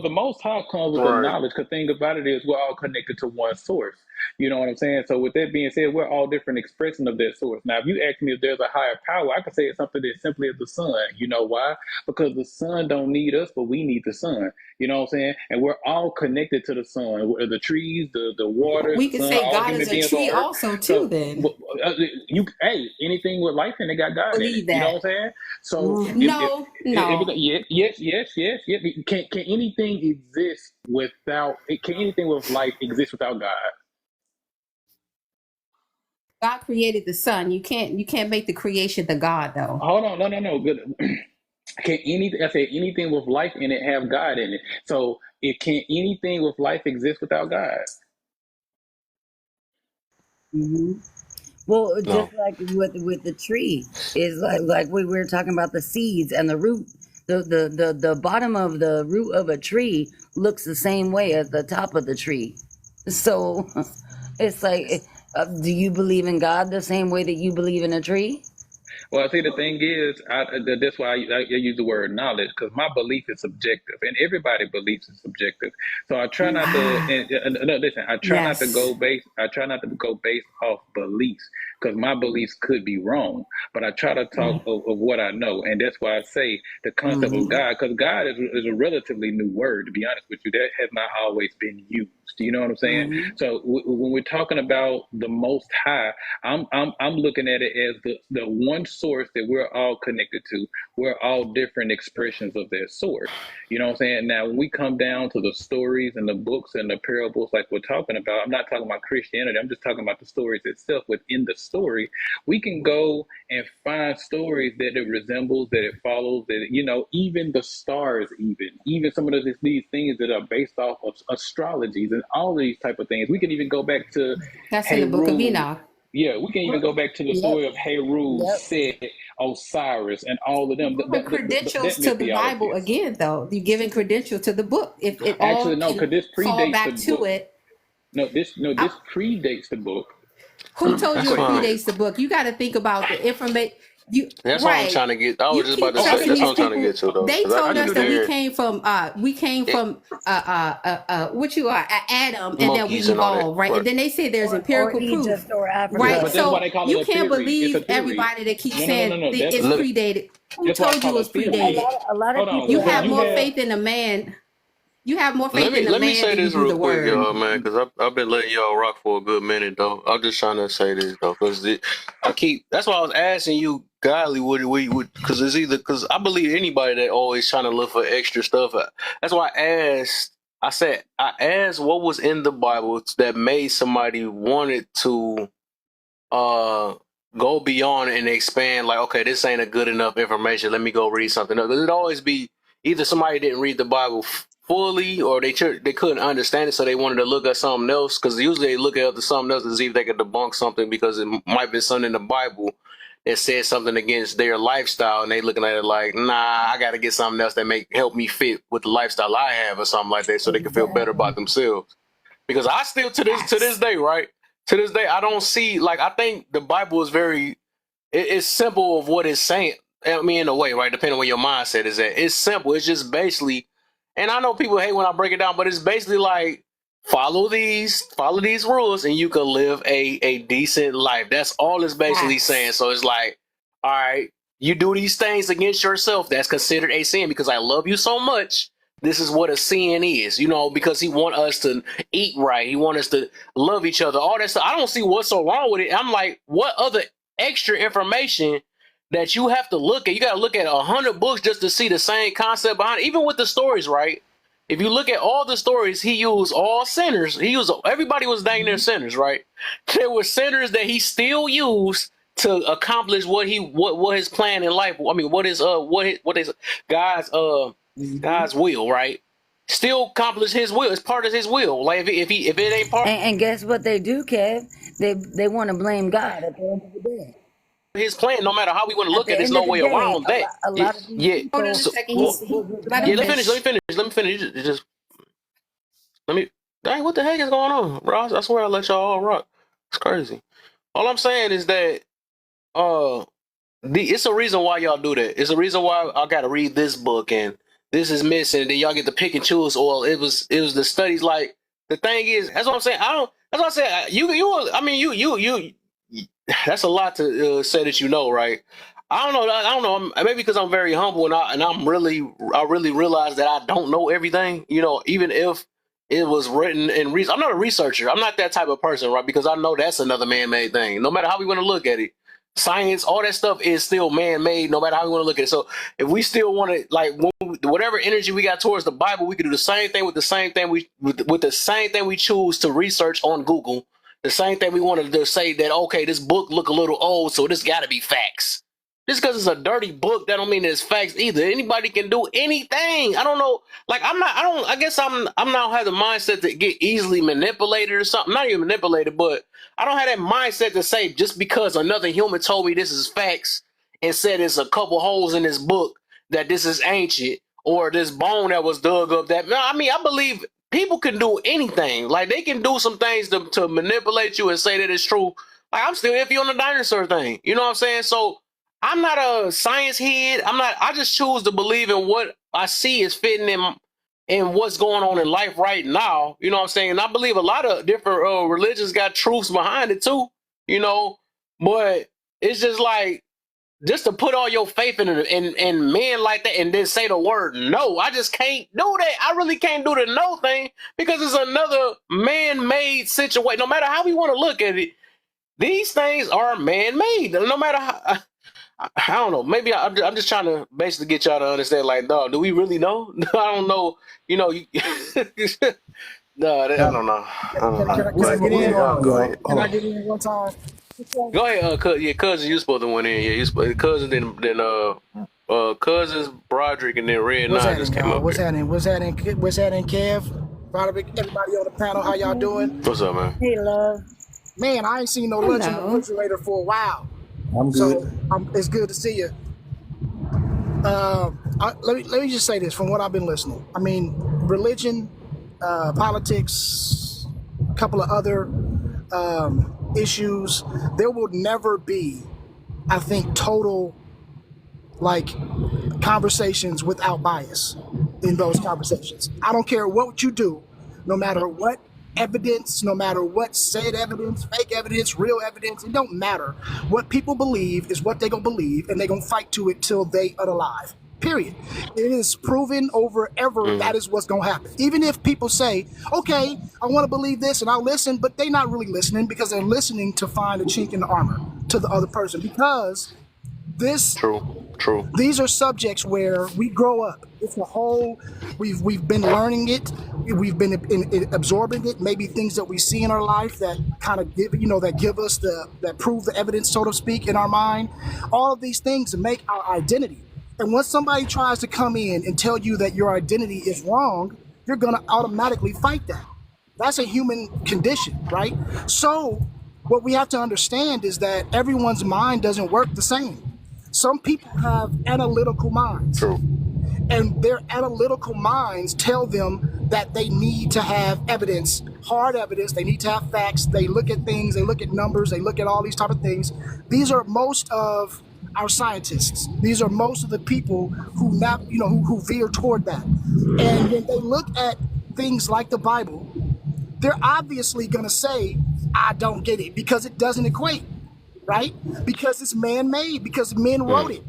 Speaker 17: the Most High comes with the
Speaker 1: Right.
Speaker 17: knowledge. Because thing about it is, we're all connected to one source. You know what I'm saying? So with that being said, we're all different expressions of that source. Now, if you ask me if there's a higher power, I could say it's something that simply is the sun. You know why? Because the sun don't need us, but we need the sun. You know what I'm saying? And we're all connected to the sun. The trees, the water,
Speaker 19: We
Speaker 17: the
Speaker 19: could
Speaker 17: sun,
Speaker 19: say
Speaker 17: all
Speaker 19: God
Speaker 17: human
Speaker 19: is a
Speaker 17: beings
Speaker 19: tree
Speaker 17: on earth.
Speaker 19: also too
Speaker 17: So
Speaker 19: then.
Speaker 17: anything with life in it got God in it.
Speaker 19: Believe
Speaker 17: You know
Speaker 19: that.
Speaker 17: what I'm saying? So
Speaker 19: No.
Speaker 17: yes. Can anything exist without? Can anything with life exist without God?
Speaker 19: God created the sun. You can't make the creation the God though.
Speaker 17: Hold on, no. Good. I say anything with life in it have God in it. So can anything with life exist without God?
Speaker 18: Well,
Speaker 1: No.
Speaker 18: just like with the tree, is like we were talking about the seeds and the root. The bottom of the root of a tree looks the same way as the top of the tree. So it's like Do you believe in God the same way that you believe in a tree?
Speaker 17: Well, see, the thing is, that's why I use the word knowledge, because my belief is subjective, and everybody's beliefs is subjective. So I try not to. No, listen, I try not to go
Speaker 3: Yes.
Speaker 17: based. I try not to go based off beliefs, because my beliefs could be wrong. But I try to talk of what I know, and that's why I say the concept of
Speaker 18: Mm-hmm.
Speaker 17: God, because God is a relatively new word. To be honest with you, that has not always been used. Do you know what I'm saying?
Speaker 18: Mm-hmm.
Speaker 17: So when we're talking about the Most High, I'm looking at it as the one source that we're all connected to. We're all different expressions of that source. You know what I'm saying? Now, when we come down to the stories and the books and the parables, like we're talking about, I'm not talking about Christianity. I'm just talking about the stories itself. Within the story, we can go and find stories that it resembles, that it follows, that even the stars, even some of these things that are based off of astrologies and all of these type of things. We can even go back to
Speaker 19: That's in the book of
Speaker 17: Heru.
Speaker 19: Enoch.
Speaker 17: Yeah, we can even go back to the
Speaker 18: Yep.
Speaker 17: story of Heru,
Speaker 18: Yep.
Speaker 17: Set, Osiris, and all of them.
Speaker 19: Giving credentials
Speaker 17: That
Speaker 19: to the Bible
Speaker 17: mythology.
Speaker 19: again, though. You're giving credential to the book. If it all
Speaker 17: Actually, no, because
Speaker 19: can
Speaker 17: this
Speaker 19: fall
Speaker 17: predates
Speaker 19: back
Speaker 17: the
Speaker 19: to
Speaker 17: book.
Speaker 19: it,
Speaker 17: This predates the book.
Speaker 19: who told
Speaker 1: That's
Speaker 19: you it
Speaker 1: fine.
Speaker 19: predates the book? You got to think about the information. You
Speaker 1: That's what I'm
Speaker 19: right.
Speaker 1: trying to get. I was
Speaker 19: You
Speaker 1: just about
Speaker 19: keep
Speaker 1: to say.
Speaker 19: trusting
Speaker 1: That's what
Speaker 19: these
Speaker 1: I'm trying to
Speaker 19: people.
Speaker 1: get to, though.
Speaker 19: They
Speaker 1: 'Cause I
Speaker 19: told us
Speaker 1: do
Speaker 19: that we
Speaker 1: hear
Speaker 19: came from what you are Adam, and that we
Speaker 1: monkeys and all that.
Speaker 19: evolved, right?
Speaker 1: Right.
Speaker 19: And then they say there's
Speaker 18: Or
Speaker 19: empirical proof,
Speaker 18: Egypt or Africa.
Speaker 19: right?
Speaker 17: But that's why
Speaker 19: So
Speaker 17: they call it
Speaker 19: you
Speaker 17: a
Speaker 19: can't
Speaker 17: theory. It's a
Speaker 19: believe
Speaker 17: theory.
Speaker 19: everybody that keeps
Speaker 17: No.
Speaker 19: saying
Speaker 17: That's
Speaker 19: it's
Speaker 1: Look,
Speaker 19: predated. Who
Speaker 17: why I
Speaker 19: told you
Speaker 17: call
Speaker 19: it
Speaker 17: it
Speaker 19: was
Speaker 17: theory.
Speaker 19: predated?
Speaker 18: A lot
Speaker 17: Hold
Speaker 18: of
Speaker 17: on.
Speaker 18: people
Speaker 19: You
Speaker 18: have
Speaker 19: have
Speaker 17: You
Speaker 19: more
Speaker 17: have
Speaker 19: faith in a man. You have more
Speaker 1: let
Speaker 19: faith in a
Speaker 1: me
Speaker 19: man
Speaker 1: say
Speaker 19: than you
Speaker 1: this
Speaker 19: do
Speaker 1: real
Speaker 19: the
Speaker 1: quick,
Speaker 19: word.
Speaker 1: y'all, man, because I've been letting y'all rock for a good minute, though. I'm just trying to say this, though, because that's why I was asking you, godly, because it's either, because I believe anybody that always trying to look for extra stuff. That's why I asked what was in the Bible that made somebody wanted to go beyond and expand, like, okay, this ain't a good enough information, let me go read something else. 'Cause it'd always be either somebody didn't read the Bible fully, or they couldn't understand it, so they wanted to look at something else, because usually they look at something else to see if they could debunk something, because it might be something in the Bible that says something against their lifestyle, and they looking at it like, nah, I gotta get something else that help me fit with the lifestyle I have, or something like that, so they can feel better about themselves. Because I still to this day, right? To this day, I don't see, like, I think the Bible is it's simple of what it's saying. I mean, in a way, right? Depending on where your mindset is at. It's simple. It's just basically, and I know people hate when I break it down, but it's basically like follow these rules and you can live a decent life. That's all it's basically saying. So it's like, all right, you do these things against yourself, that's considered a sin, because I love you so much. This is what a sin is, because he want us to eat right. He want us to love each other, all that stuff. I don't see what's so wrong with it. I'm like, what other extra information that you have to look at? You got to look at 100 books just to see the same concept behind it. Even with the stories, right? If you look at all the stories, he used all sinners. Everybody was dang near sinners, right? There were sinners that he still used to accomplish what his plan in life. I mean, what is God's God's will, right? Still accomplish his will. It's part of his will. Like if it ain't part
Speaker 18: And guess what they do, Kev? They want to blame God at the end of the day.
Speaker 1: of his plan, no matter how we want to
Speaker 18: At
Speaker 1: look
Speaker 18: the
Speaker 1: at it, there's
Speaker 18: end
Speaker 1: no
Speaker 18: of the
Speaker 1: way
Speaker 18: day,
Speaker 1: around that.
Speaker 18: a lot of these
Speaker 1: Yeah.
Speaker 18: people.
Speaker 19: Hold on a
Speaker 1: So,
Speaker 19: second.
Speaker 1: well,
Speaker 19: Let
Speaker 1: yeah,
Speaker 19: him
Speaker 1: let me
Speaker 19: finish.
Speaker 1: finish. Just let me. Dang, what the heck is going on, bro? I swear I let y'all all rock. It's crazy. All I'm saying is that it's a reason why y'all do that. It's a reason why I got to read this book and this is missing. And then y'all get to pick and choose. Or it was the studies. Like the thing is, that's what I'm saying. That's what I said. You. That's a lot to say that right. I don't know. Maybe because I'm very humble and I really realize that I don't know everything. Even if it was written in reason. I'm not a researcher. I'm not that type of person, right? Because I know that's another man-made thing. No matter how we want to look at it, science, all that stuff is still man-made. No matter how we want to look at it. So if we still want to, like, whatever energy we got towards the Bible, we could do the same thing with the same thing with the same thing we choose to research on Google. The same thing we wanted to say that, okay, this book look a little old, so this got to be facts. Just because it's a dirty book, that don't mean it's facts either. Anybody can do anything. I don't know. Like, I guess I'm now have the mindset to get easily manipulated or something. Not even manipulated, but I don't have that mindset to say just because another human told me this is facts and said there's a couple holes in this book that this is ancient, or this bone that was dug up that. No, I mean, I believe people can do anything. Like they can do some things to manipulate you and say that it's true. Like I'm still iffy on the dinosaur thing. You know what I'm saying? So I'm not a science head. I just choose to believe in what I see is fitting in what's going on in life right now. You know what I'm saying? And I believe a lot of different religions got truths behind it too, you know, but it's just like, just to put all your faith in men like that and then say the word no, I just can't do that. I really can't do the no thing because it's another man-made situation. No matter how we want to look at it, these things are man-made. No matter how, I don't know. Maybe I'm just trying to basically get y'all to understand, like, dog, do we really know? I don't know. You know, no, I don't know.
Speaker 11: Can I get in? Can I get in one time?
Speaker 1: Go ahead, cousin, you supposed to win in. Yeah, you supposed cousin, then cousins Broderick, and then Red Nine just came up.
Speaker 11: What's happening? What's happening, Kev? Broderick, everybody on the panel, how y'all doing?
Speaker 1: What's up, man?
Speaker 11: Hey, love. Man, I ain't seen no lunch in the refrigerator for a while.
Speaker 20: I'm good.
Speaker 11: So it's good to see you. Let me just say this from what I've been listening. I mean, religion, politics, a couple of other issues. There will never be, I think, total like conversations without bias in those conversations. I don't care what you do, no matter what evidence, no matter what said evidence, fake evidence, real evidence, it don't matter. What people believe is what they're gonna believe, and they're gonna fight to it till they are alive. Period. It is proven over ever that is what's gonna happen. Even if people say, okay, I want to believe this and I'll listen, but they're not really listening because they're listening to find a chink in the armor to the other person. Because these are subjects where we grow up. It's a whole, we've been learning it, we've been absorbing it, maybe things that we see in our life that kind of give us that prove the evidence, so to speak, in our mind. All of these things make our identity. And once somebody tries to come in and tell you that your identity is wrong, you're gonna automatically fight that. That's a human condition, right? So what we have to understand is that everyone's mind doesn't work the same. Some people have analytical minds. And their analytical minds tell them that they need to have evidence, hard evidence. They need to have facts. They look at things, they look at numbers, they look at all these type of things. These are most of our scientists. These are most of the people who veer toward that. And when they look at things like the Bible, they're obviously going to say, I don't get it, because it doesn't equate, right? Because it's man-made, because men wrote it.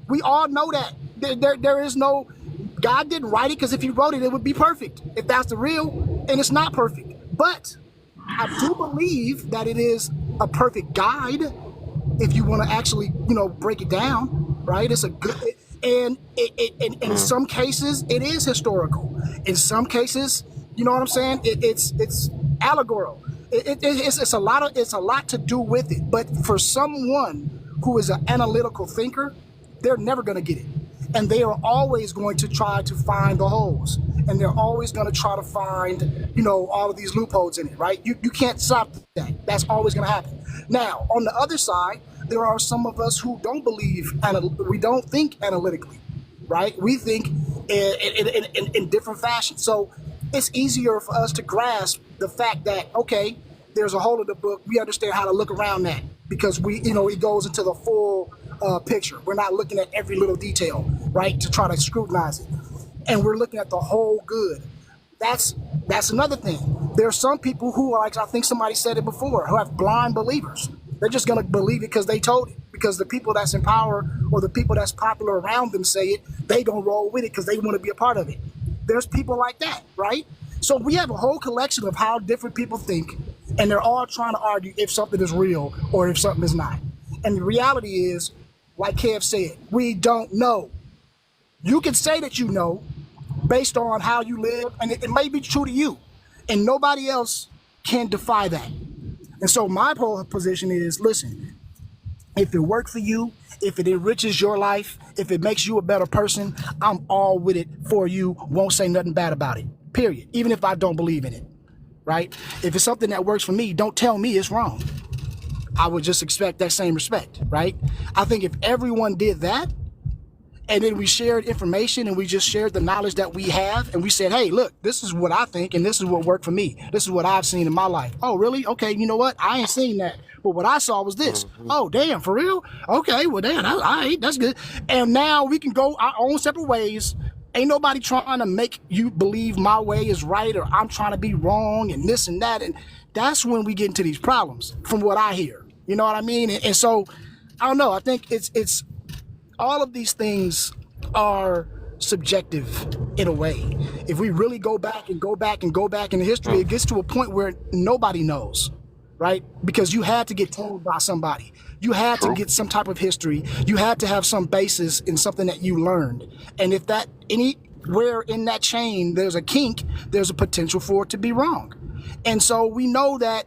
Speaker 11: We all know that. There is no, God didn't write it, because if he wrote it, it would be perfect. If that's the real, and it's not perfect. But I do believe that it is a perfect guide, if you want to actually, break it down, right? It's a good, and in some cases, it is historical. In some cases, you know what I'm saying? It's allegorical. It's a lot to do with it. But for someone who is an analytical thinker, they're never going to get it. And they are always going to try to find the holes. And they're always going to try to find, all of these loopholes in it, right? You can't stop that. That's always going to happen. Now, on the other side, there are some of us who don't believe, we don't think analytically, right? We think in different fashions. So it's easier for us to grasp the fact that, okay, there's a hole in the book. We understand how to look around that because it goes into the full picture. We're not looking at every little detail, right, to try to scrutinize it. And we're looking at the whole good. That's another thing. There are some people who are, like I think somebody said it before, who have blind believers. They're just going to believe it because they told it. Because the people that's in power or the people that's popular around them say it, they going to roll with it because they want to be a part of it. There's people like that, right? So we have a whole collection of how different people think, and they're all trying to argue if something is real or if something is not. And the reality is, like Kev said, we don't know. You can say that you know based on how you live, and it may be true to you, and nobody else can defy that. And so my whole position is, listen, if it works for you, if it enriches your life, if it makes you a better person, I'm all with it for you, won't say nothing bad about it, period, even if I don't believe in it, right? If it's something that works for me, don't tell me it's wrong. I would just expect that same respect, right? I think if everyone did that, And then we shared information and we just shared the knowledge that we have. And we said, hey, look, this is what I think and this is what worked for me. This is what I've seen in my life. Oh, really? Okay, you know what? I ain't seen that. But what I saw was this. Oh, damn, for real? Okay, well, damn, all right, that's good. And now we can go our own separate ways. Ain't nobody trying to make you believe my way is right or I'm trying to be wrong and this and that. And that's when we get into these problems from what I hear. You know what I mean? And so, I don't know. I think it's all of these things are subjective in a way. If we really go back and go back and go back in history, it gets to a point where nobody knows, right? Because you had to get told by somebody. You had to get some type of history. You had to have some basis in something that you learned. And if that anywhere in that chain there's a kink, there's a potential for it to be wrong. And so we know that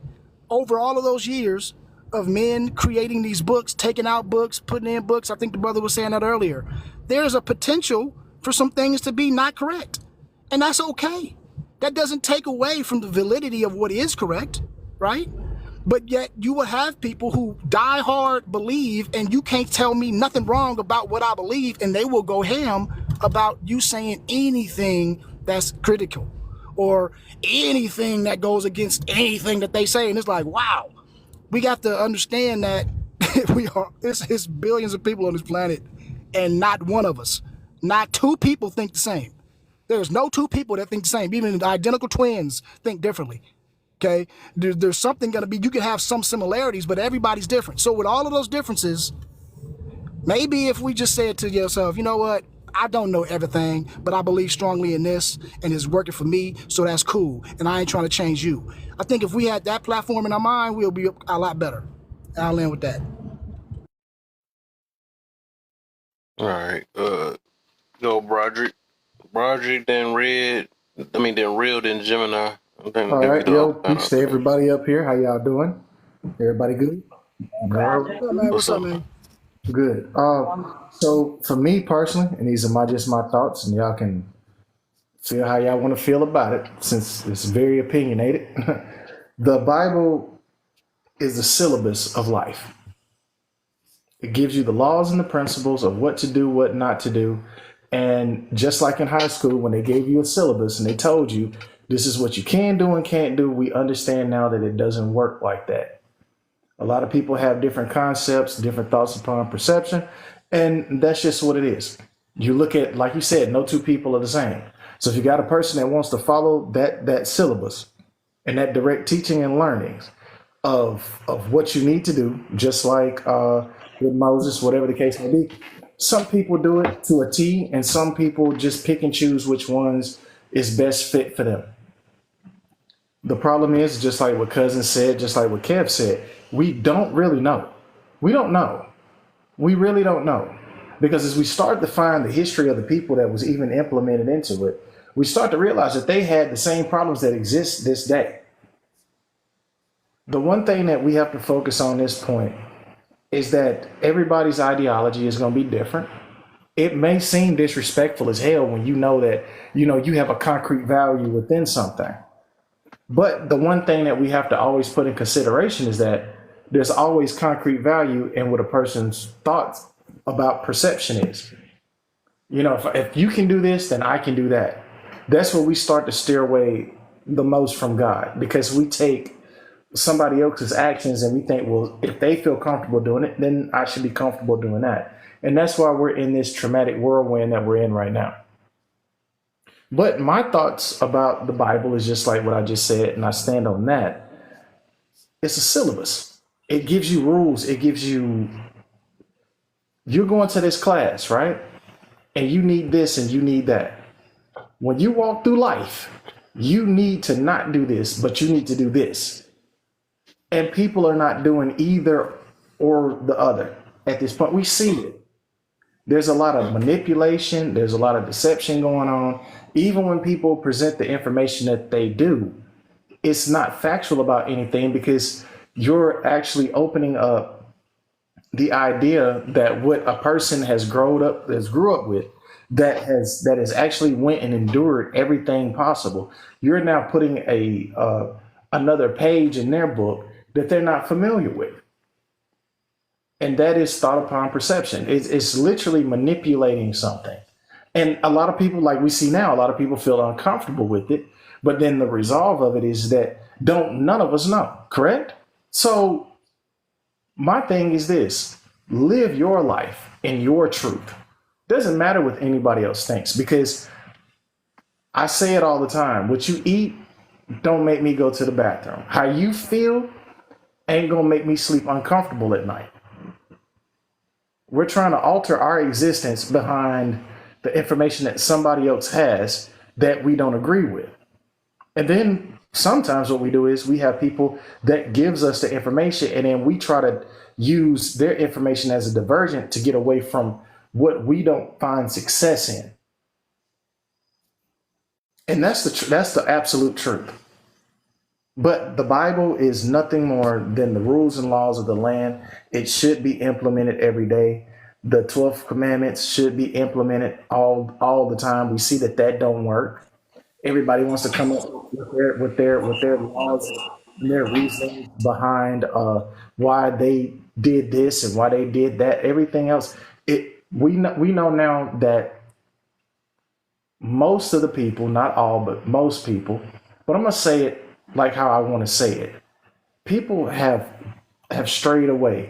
Speaker 11: over all of those years of men creating these books, taking out books, putting in books, I think the brother was saying that earlier, there's a potential for some things to be not correct. And that's okay. That doesn't take away from the validity of what is correct, right? But yet you will have people who die hard believe, and you can't tell me nothing wrong about what I believe, and they will go ham about you saying anything that's critical or anything that goes against anything that they say. And it's like, wow, we got to understand that it's billions of people on this planet, and not one of us, not two people think the same. There's no two people that think the same. Even the identical twins think differently. Okay, there's something going to be, you can have some similarities, but everybody's different. So with all of those differences, maybe if we just said to yourself, you know what, I don't know everything, but I believe strongly in this and it's working for me, so that's cool. And I ain't trying to change you. I think if we had that platform in our mind, we'll be a lot better. And I'll end with that.
Speaker 1: All right. Go Broderick. Broderick, then Red. Then Real, then Gemini. Then
Speaker 20: All right,
Speaker 1: we
Speaker 20: yo,
Speaker 1: do
Speaker 20: peace to everybody up here. How y'all doing? Everybody good?
Speaker 11: What's up, man?
Speaker 20: Good. So for me personally, and these are just my thoughts, and y'all can feel how y'all want to feel about it, since it's very opinionated. The Bible is the syllabus of life. It gives you the laws and the principles of what to do, what not to do. And just like in high school, when they gave you a syllabus and they told you this is what you can do and can't do, we understand now that it doesn't work like that. A lot of people have different concepts, different thoughts upon perception, and that's just what it is. You look at, like you said, no two people are the same. So if you got a person that wants to follow that syllabus and that direct teaching and learnings of what you need to do, just like with Moses, whatever the case may be, some people do it to a T, and some people just pick and choose which ones is best fit for them. The problem is, just like what Cousin said, just like what Kev said, we don't really know. We don't know. We really don't know. Because as we start to find the history of the people that was even implemented into it, we start to realize that they had the same problems that exist this day. The one thing that we have to focus on this point is that everybody's ideology is going to be different. It may seem disrespectful as hell when you know that, you have a concrete value within something. But the one thing that we have to always put in consideration is that there's always concrete value in what a person's thoughts about perception is. If you can do this, then I can do that. That's where we start to steer away the most from God, because we take somebody else's actions and we think, well, if they feel comfortable doing it, then I should be comfortable doing that. And that's why we're in this traumatic whirlwind that we're in right now. But my thoughts about the Bible is just like what I just said, and I stand on that. It's a syllabus. It gives you rules. It gives you, you're going to this class, right? And you need this and you need that. When you walk through life, you need to not do this, but you need to do this. And people are not doing either or the other at this point. We see it. There's a lot of manipulation. There's a lot of deception going on. Even when people present the information that they do, it's not factual about anything, because you're actually opening up the idea that what a person grew up with, that has actually went and endured everything possible. You're now putting another page in their book that they're not familiar with. And that is thought upon perception. It's literally manipulating something. And a lot of people, like we see now, a lot of people feel uncomfortable with it. But then the resolve of it is that none of us know, correct? So my thing is this: live your life in your truth. Doesn't matter what anybody else thinks, because I say it all the time. What you eat don't make me go to the bathroom. How you feel ain't gonna make me sleep uncomfortable at night. We're trying to alter our existence behind the information that somebody else has that we don't agree with. And then sometimes what we do is we have people that gives us the information, and then we try to use their information as a divergent to get away from what we don't find success in. And that's the absolute truth. But the Bible is nothing more than the rules and laws of the land. It should be implemented every day. The 12 commandments should be implemented all the time. We see that don't work. Everybody wants to come up with their laws and their reasons behind why they did this and why they did that. Everything else, we know now that most of the people, not all, but most people, but I'm gonna say it like how I want to say it. People have strayed away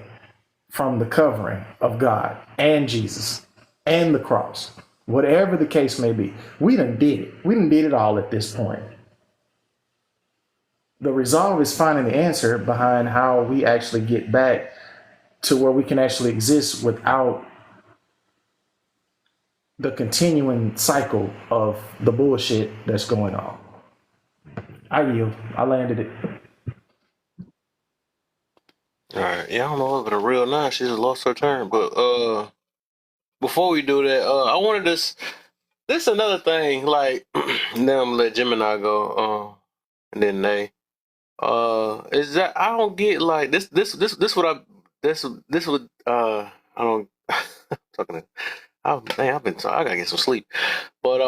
Speaker 20: from the covering of God and Jesus and the cross, whatever the case may be. We done did it. We done did it all at this point. The resolve is finding the answer behind how we actually get back to where we can actually exist without the continuing cycle of the bullshit that's going on. I yield. I landed it.
Speaker 1: All right. Yeah, I don't know if it's a real nine. She just lost her turn. But before we do that, I wanted this another thing. Like, then I'm gonna let Gemini go. And then they. Is that I don't get like this what I don't talking to. I gotta get some sleep. But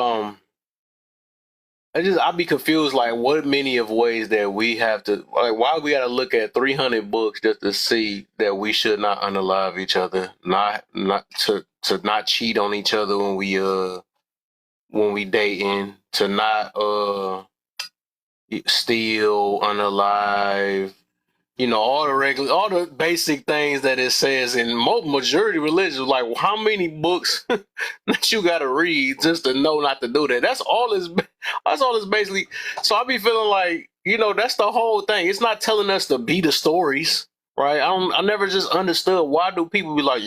Speaker 1: I'd be confused, like what many of ways that we have to, like, why we got to look at 300 books just to see that we should not unalive each other, not to not cheat on each other when we dating, to not steal, unalive, all the basic things that it says in majority religions. Like, how many books that you got to read just to know not to do that? That's all it's basically. So I be feeling like, that's the whole thing. It's not telling us to be the stories, right? I never just understood, why do people be like,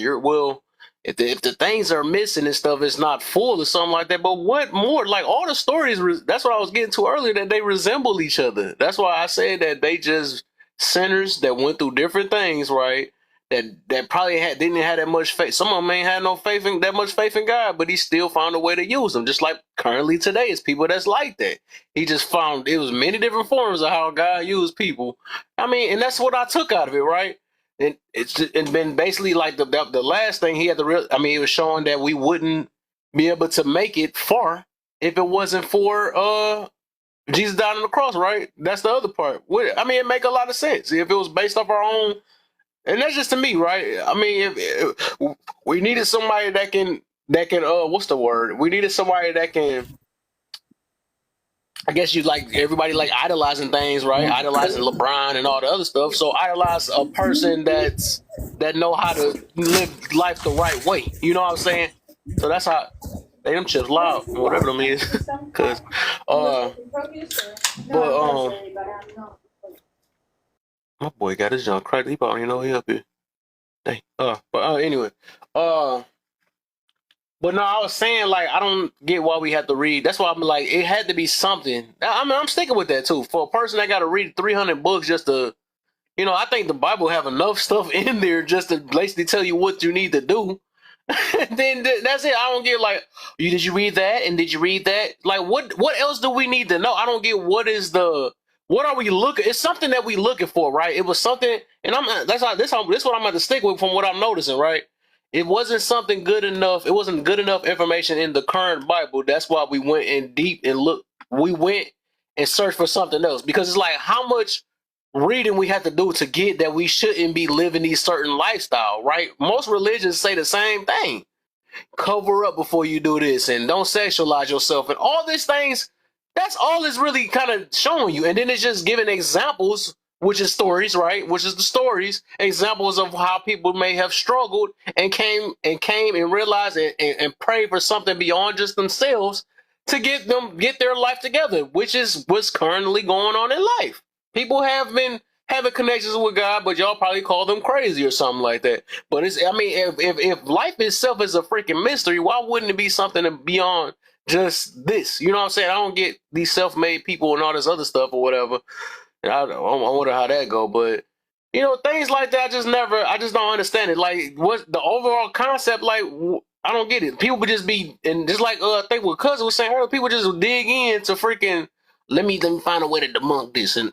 Speaker 1: if the things are missing and stuff, it's not full or something like that. But what more? Like, all the stories, that's what I was getting to earlier, that they resemble each other. That's why I said that they just sinners that went through different things, right? That probably didn't have that much faith. Some of them ain't had no that much faith in God, but he still found a way to use them. Just like currently today, it's people that's like that. He just found it was many different forms of how God used people. I mean, and that's what I took out of it, right? And it's been basically like the last thing he had to it was showing that we wouldn't be able to make it far if it wasn't for Jesus died on the cross, right? That's the other part. It make a lot of sense if it was based off our own, and that's just to me, right? I mean, if we needed somebody that can what's the word? We needed somebody that can. I guess you like everybody like idolizing things, right? Idolizing LeBron and all the other stuff. So idolize a person that know how to live life the right way. You know what I'm saying? So that's how. Hey, them chips loud, whatever them is. Cause my boy got his junk cracked. He probably know he up here. Dang. Anyway. But no, I was saying, like, I don't get why we have to read. That's why I'm like, it had to be something. I'm sticking with that too. For a person that got to read 300 books just to, I think the Bible have enough stuff in there just to basically tell you what you need to do. Then that's it. I don't get like, did you read that? And did you read that? Like, what else do we need to know? I don't get what are we looking? It's something that we looking for, right? It was something, and this what I'm about to stick with from what I'm noticing, right? It wasn't something good enough. It wasn't good enough information in the current Bible. That's why we went in deep and looked. We went and searched for something else, because it's like, how much reading we have to do to get that we shouldn't be living these certain lifestyle, right? Most religions say the same thing. Cover up before you do this and don't sexualize yourself and all these things. That's all it's really kind of showing you. And then it's just giving examples, which is stories, right? Which is the stories, examples of how people may have struggled and came and realized and prayed for something beyond just themselves to get their life together, which is what's currently going on in life. People have been having connections with God, but y'all probably call them crazy or something like that. But if life itself is a freaking mystery, why wouldn't it be something beyond just this? You know what I'm saying? I don't get these self-made people and all this other stuff or whatever. And I wonder how that go. But things like that, I just don't understand it. Like, what's the overall concept? Like, I don't get it. People would just be, and just like I think what Cousin was saying earlier, people just dig in to freaking let me find a way to debunk this and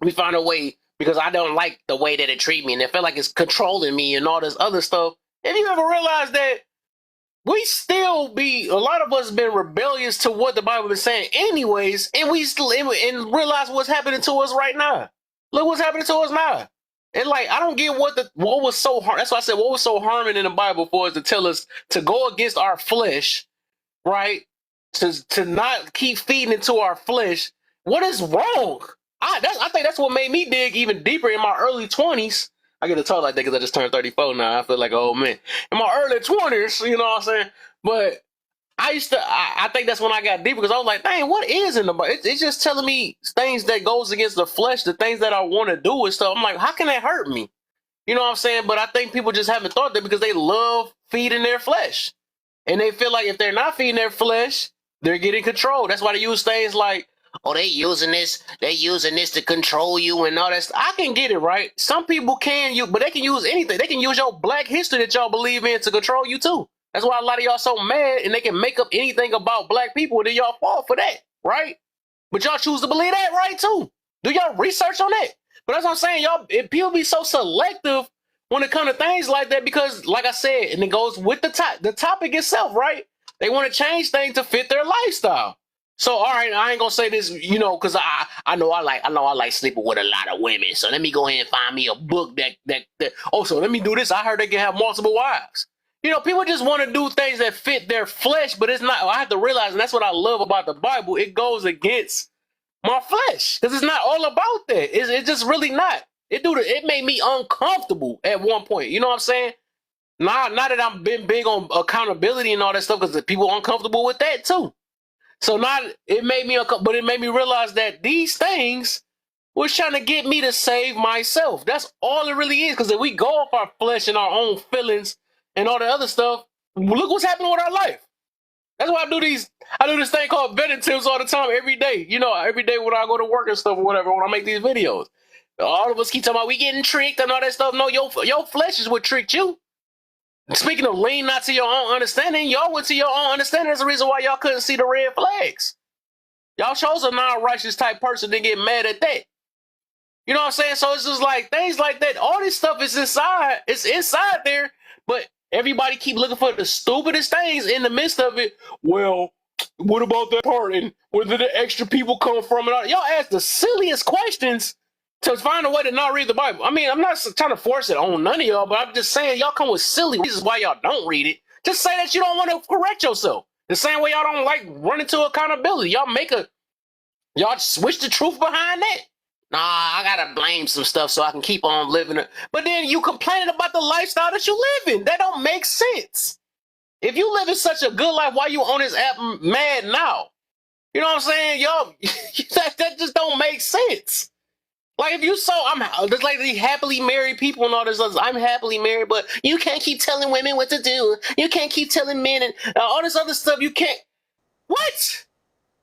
Speaker 1: we find a way because I don't like the way that it treat me and it feel like it's controlling me and all this other stuff. And you ever realize that we still a lot of us have been rebellious to what the Bible is saying anyways, and we still and realize what's happening to us right now. Look what's happening to us now. And like, I don't get what was so hard. That's why I said what was so harming in the Bible for us to tell us to go against our flesh, right? To not keep feeding into our flesh. What is wrong? I think that's what made me dig even deeper in my early 20s. I get to talk like that because I just turned 34 now. I feel like an old man. In my early 20s, you know what I'm saying? But I think that's when I got deeper because I was like, dang, what is in the Bible? It's just telling me things that goes against the flesh, the things that I want to do and stuff. I'm like, how can that hurt me? You know what I'm saying? But I think people just haven't thought that because they love feeding their flesh. And they feel like if they're not feeding their flesh, they're getting control. That's why they use things like, oh, they using this to control you and all that stuff. I can get it, right? Some people can use, but they can use anything. They can use your black history that y'all believe in to control you too. That's why a lot of y'all so mad and they can make up anything about black people and then y'all fall for that, right? But y'all choose to believe that, right, too. Do y'all research on that? But that's what I'm saying, y'all, people be so selective when it comes to things like that because, like I said, and it goes with the topic itself, right? They want to change things to fit their lifestyle. So, all right, I ain't gonna say this, because I know I like sleeping with a lot of women. So let me go ahead and find me a book that. Also, let me do this. I heard they can have multiple wives. People just want to do things that fit their flesh, but it's not. I have to realize, and that's what I love about the Bible. It goes against my flesh because it's not all about that. It's just really not. It made me uncomfortable at one point. You know what I'm saying? Now that I'm been big on accountability and all that stuff, because people are uncomfortable with that too. So it made me uncomfortable, but it made me realize that these things was trying to get me to save myself. That's all it really is. Because if we go off our flesh and our own feelings and all the other stuff, look what's happening with our life. That's why I do this thing called vetting tips all the time, every day. Every day when I go to work and stuff or whatever, when I make these videos. All of us keep talking about we getting tricked and all that stuff. No, your flesh is what tricked you. Speaking of lean not to your own understanding, y'all went to your own understanding. That's the reason why y'all couldn't see the red flags. Y'all chose a non-righteous type person to get mad at that. You know what I'm saying? So it's just like things like that. All this stuff is inside. It's inside there, but everybody keep looking for the stupidest things in the midst of it. Well, what about that part? And where did the extra people come from? And all, y'all ask the silliest questions to find a way to not read the Bible. I mean, I'm not trying to force it on none of y'all, but I'm just saying y'all come with silly reasons why y'all don't read it. Just say that you don't want to correct yourself. The same way y'all don't like running to accountability. Y'all switch the truth behind that. Nah, I gotta blame some stuff so I can keep on living it. But then you complaining about the lifestyle that you live in. That don't make sense. If you live in such a good life, why you on this app mad now? You know what I'm saying? Y'all, that just don't make sense. Like if you I'm just like the happily married people and all this other. I'm happily married, but you can't keep telling women what to do. You can't keep telling men and all this other stuff. You can't. What?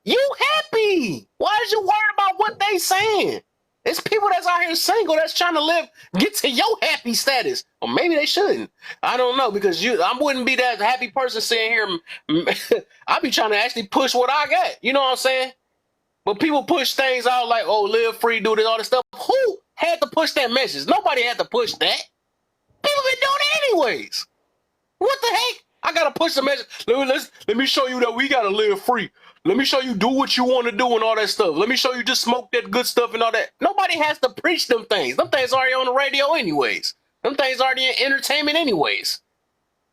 Speaker 1: You happy? Why is you worried about what they saying? It's people that's out here single that's trying to get to your happy status. Or maybe they shouldn't. I don't know because I wouldn't be that happy person sitting here. I'd be trying to actually push what I got. You know what I'm saying? But people push things out like, oh, live free, do this, all this stuff. Who had to push that message? Nobody had to push that. People been doing it anyways. What the heck? I gotta push the message. Let me show you that we gotta live free. let me show you do what you want to do and all that stuff. Let me show you just smoke that good stuff and all that. Nobody has to preach them things. Them things already on the radio anyways. Them things already in entertainment anyways.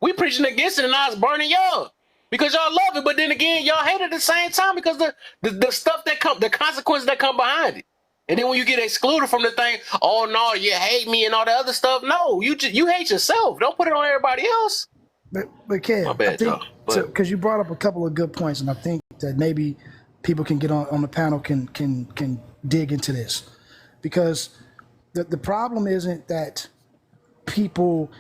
Speaker 1: We preaching against it and now it's burning y'all because y'all love it, but then again y'all hate it at the same time because the stuff that come, the consequences that come behind it. And then when you get excluded from the thing, oh no, you hate me and all that other stuff. No, you hate yourself. Don't put it on everybody else.
Speaker 11: But Kev,
Speaker 1: My bad,
Speaker 11: I think
Speaker 1: y'all. But
Speaker 11: because you brought up a couple of good points, and I think that maybe people can get on the panel can dig into this, because the problem isn't that people.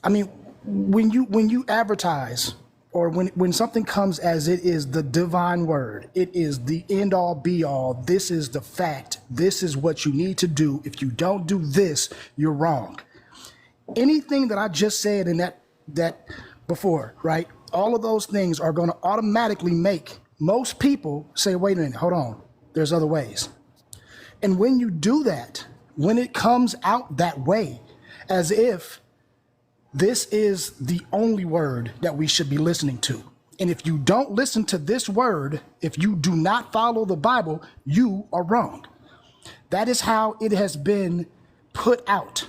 Speaker 11: I mean, when you advertise or when something comes as it is the divine word, it is the end all be all. This is the fact. This is what you need to do. If you don't do this, you're wrong. Anything that I just said in that before, right? All of those things are going to automatically make most people say, wait a minute, hold on, there's other ways. And when you do that, when it comes out that way, as if this is the only word that we should be listening to, and if you don't listen to this word, if you do not follow the Bible, you are wrong. That is how it has been put out.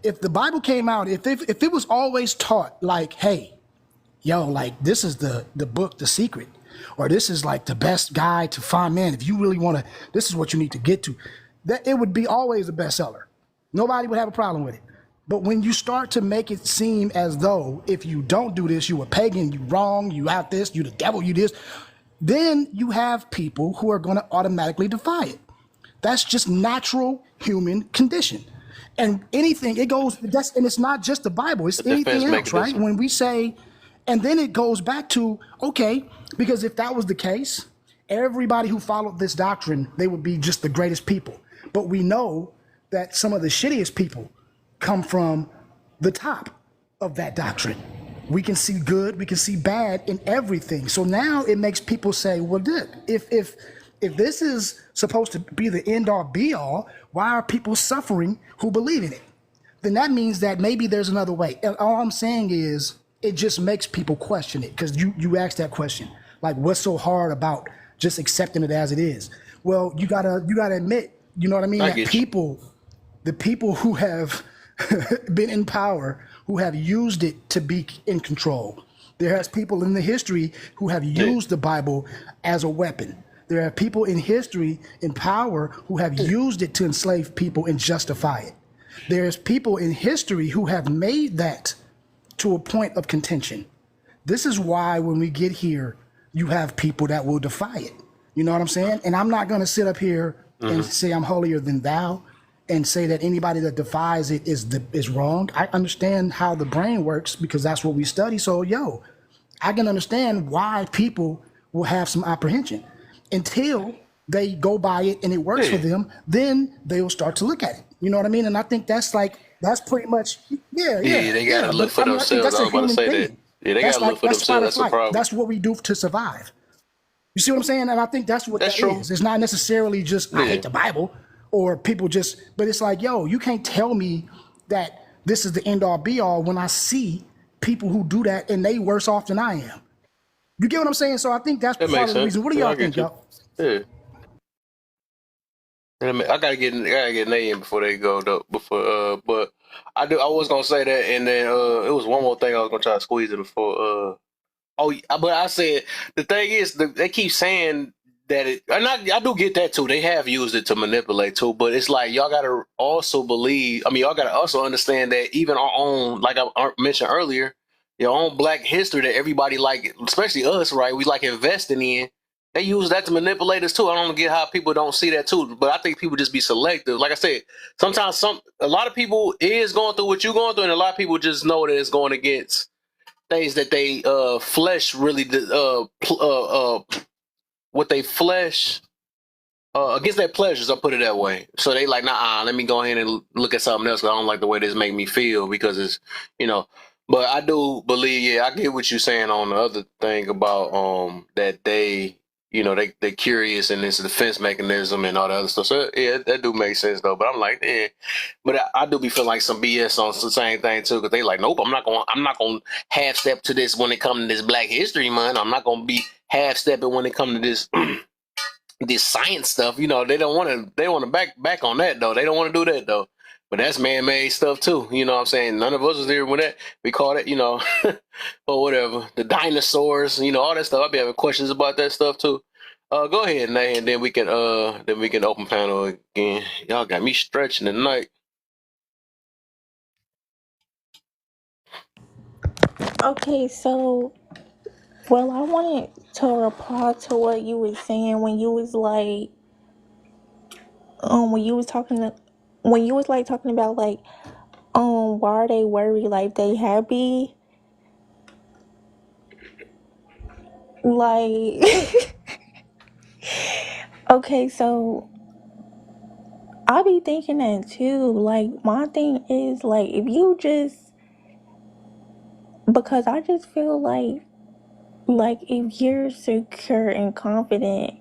Speaker 11: If the Bible came out, if it was always taught like, hey, yo, like this is the book, The Secret, or this is like the best guide to find man. If you really want to, this is what you need to get to, that it would be always a bestseller. Nobody would have a problem with it. But when you start to make it seem as though if you don't do this, you a pagan, you wrong, you out this, you the devil, you this, then you have people who are going to automatically defy it. That's just natural human condition. And anything, it goes, and it's not just the Bible, it's anything else, right? When we say, and then it goes back to, okay, because if that was the case, everybody who followed this doctrine, they would be just the greatest people. But we know that some of the shittiest people come from the top of that doctrine. We can see good, we can see bad in everything. So now it makes people say, well, look, if this is supposed to be the end all be all, why are people suffering who believe in it? Then that means that maybe there's another way. And all I'm saying is it just makes people question it, because you asked that question, like what's so hard about just accepting it as it is? Well, you gotta admit, you know what I mean? That the people who have been in power, who have used it to be in control. There has people in the history who have used the Bible as a weapon. There are people in history in power who have used it to enslave people and justify it. There's people in history who have made that to a point of contention. This is why when we get here, you have people that will defy it. You know what I'm saying? And I'm not going to sit up here and say I'm holier than thou and say that anybody that defies it is wrong. I understand how the brain works because that's what we study. So, I can understand why people will have some apprehension. Until they go by it and it works for them, then they will start to look at it. You know what I mean? And I think that's pretty much,
Speaker 1: they got to look for themselves. I was about to say that. Yeah, they got to look for themselves. That's the problem.
Speaker 11: That's what we do to survive. You see what I'm saying? And I think that's what that is. It's not necessarily just, I hate the Bible, or people just, but it's like, you can't tell me that this is the end all be all when I see people who do that and they worse off than I am. You get what I'm saying? So I think that's part of the reason. What do y'all think, y'all?
Speaker 1: Yeah. I gotta get Nate in before they go though. But I was gonna say that, and then it was one more thing I was gonna try to squeeze in before. But I said the thing is they keep saying that and I do get that too. They have used it to manipulate too, but it's like y'all gotta also believe. I mean, y'all gotta also understand that even our own, like I mentioned earlier, your own Black history that everybody like, especially us, right? We like investing in. They use that to manipulate us too. I don't get how people don't see that too, but I think people just be selective. Like I said, sometimes a lot of people is going through what you're going through, and a lot of people just know that it's going against things that they flesh really what they flesh against their pleasures. I'll put it that way. So they like, let me go ahead and look at something else because I don't like the way this make me feel because it's But I do believe, I get what you're saying on the other thing about that they they curious and it's a defense mechanism and all that other stuff. So yeah, that do make sense though. But I'm like, yeah. But I do be feeling like some BS on the same thing too, because they like, nope, I'm not gonna half step to this when it comes to this Black History Month. I'm not gonna be half stepping when it comes to this this science stuff. They don't want to. They want to back on that though. They don't want to do that though. But that's man-made stuff too. You know what I'm saying? None of us was there when that. We called it, or whatever. The dinosaurs, all that stuff. I'll be having questions about that stuff too. Go ahead, Nay, and then we can open panel again. Y'all got me stretching tonight.
Speaker 21: Okay, so well, I wanted to reply to what you was saying when you was like, when you was talking about like, why are they worried? Like they happy? Like, okay, so I be thinking that too. Like my thing is like if you just because I just feel like if you're secure and confident,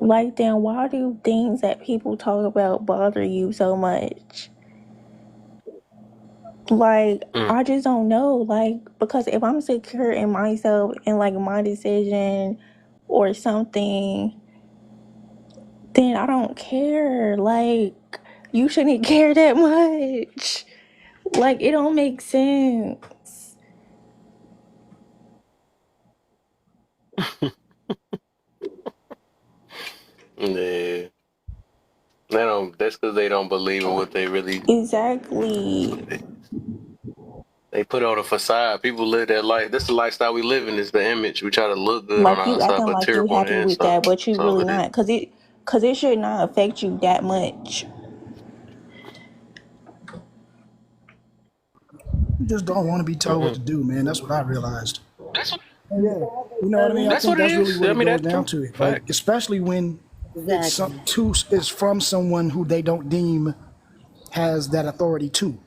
Speaker 21: like then why do things that people talk about bother you so much? Like I just don't know. Like because if I'm secure in myself and like my decision or something, then I don't care. Like you shouldn't care that much. Like it don't make sense.
Speaker 1: Yeah. That's because they don't believe in what they really.
Speaker 21: Exactly.
Speaker 1: They put on a facade. People live that life. That's the lifestyle we live in. Is the image. We try to look good on
Speaker 21: Like
Speaker 1: the
Speaker 21: you
Speaker 1: outside,
Speaker 21: acting
Speaker 1: but
Speaker 21: like you
Speaker 1: terrible on the
Speaker 21: happy with
Speaker 1: inside.
Speaker 21: that, but you
Speaker 1: That's all
Speaker 21: really
Speaker 1: it is.
Speaker 21: not. Cause it should not affect you that much.
Speaker 11: You just don't want to be told what to do, man. That's what I realized. Yeah, you know what I mean. I
Speaker 1: That's
Speaker 11: think
Speaker 1: what it
Speaker 11: that's really
Speaker 1: is.
Speaker 11: what
Speaker 1: I
Speaker 11: it
Speaker 1: mean,
Speaker 11: goes
Speaker 1: that's
Speaker 11: down
Speaker 1: true.
Speaker 11: to. Like, especially when it's from someone who they don't deem has that authority too.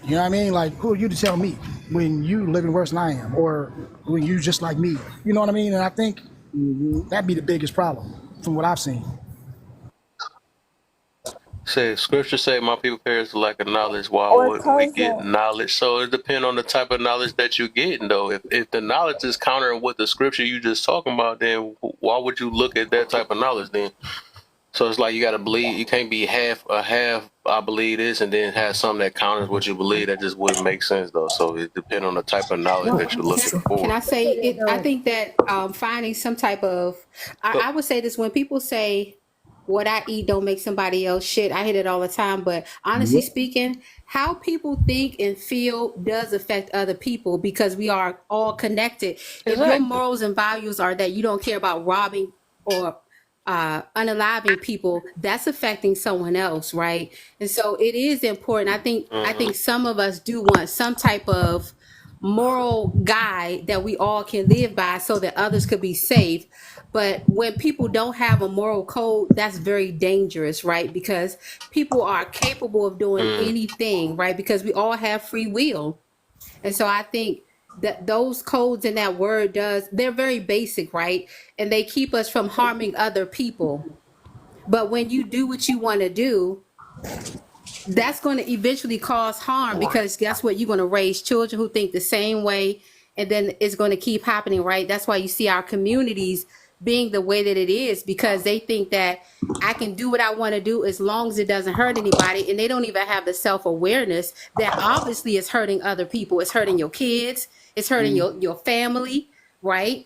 Speaker 11: You know what I mean? Like, who are you to tell me when you living worse than I am, or when you just like me? You know what I mean? And I think that'd be the biggest problem from what I've seen.
Speaker 1: Scripture say my people perish for lack of knowledge. Why
Speaker 21: Or
Speaker 1: wouldn't we
Speaker 21: cause
Speaker 1: get knowledge? So it depends on the type of knowledge that you get. Though, if the knowledge is countering what the scripture you just talking about, then why would you look at that type of knowledge then? So it's like you got to believe. You can't be half. I believe this, and then have something that counters what you believe. That just wouldn't make sense though. So it depends on the type of knowledge that you're looking
Speaker 19: Can
Speaker 1: for.
Speaker 19: I say it? I think that finding some type of, I would say this when people say, what I eat don't make somebody else shit. I hear it all the time. But honestly speaking, how people think and feel does affect other people because we are all connected. If your morals and values are that you don't care about robbing or unaliving people, that's affecting someone else, right? And so it is important. I think some of us do want some type of moral guide that we all can live by so that others could be safe. But when people don't have a moral code, that's very dangerous, right? Because people are capable of doing anything, right? Because we all have free will. And so I think that those codes and that word they're very basic, right? And they keep us from harming other people. But when you do what you want to do, that's going to eventually cause harm because guess what? You're going to raise children who think the same way, and then it's going to keep happening, right? That's why you see our communities being the way that it is because they think that I can do what I want to do as long as it doesn't hurt anybody, and they don't even have the self-awareness that obviously is hurting other people. It's hurting your kids. It's hurting your family, right?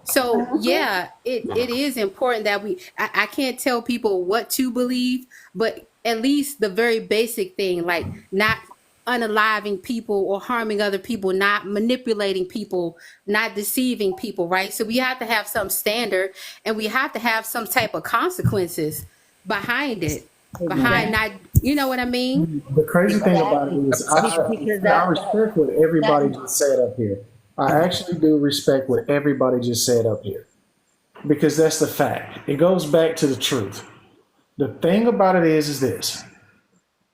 Speaker 19: So yeah, it is important that I can't tell people what to believe, but at least the very basic thing, like not unaliving people or harming other people, not manipulating people, not deceiving people, right? So we have to have some standard and we have to have some type of consequences behind it, behind not, you know what I mean?
Speaker 20: The crazy thing about it is I respect what everybody just said up here. I actually do respect what everybody just said up here because that's the fact. It goes back to the truth. The thing about it is this.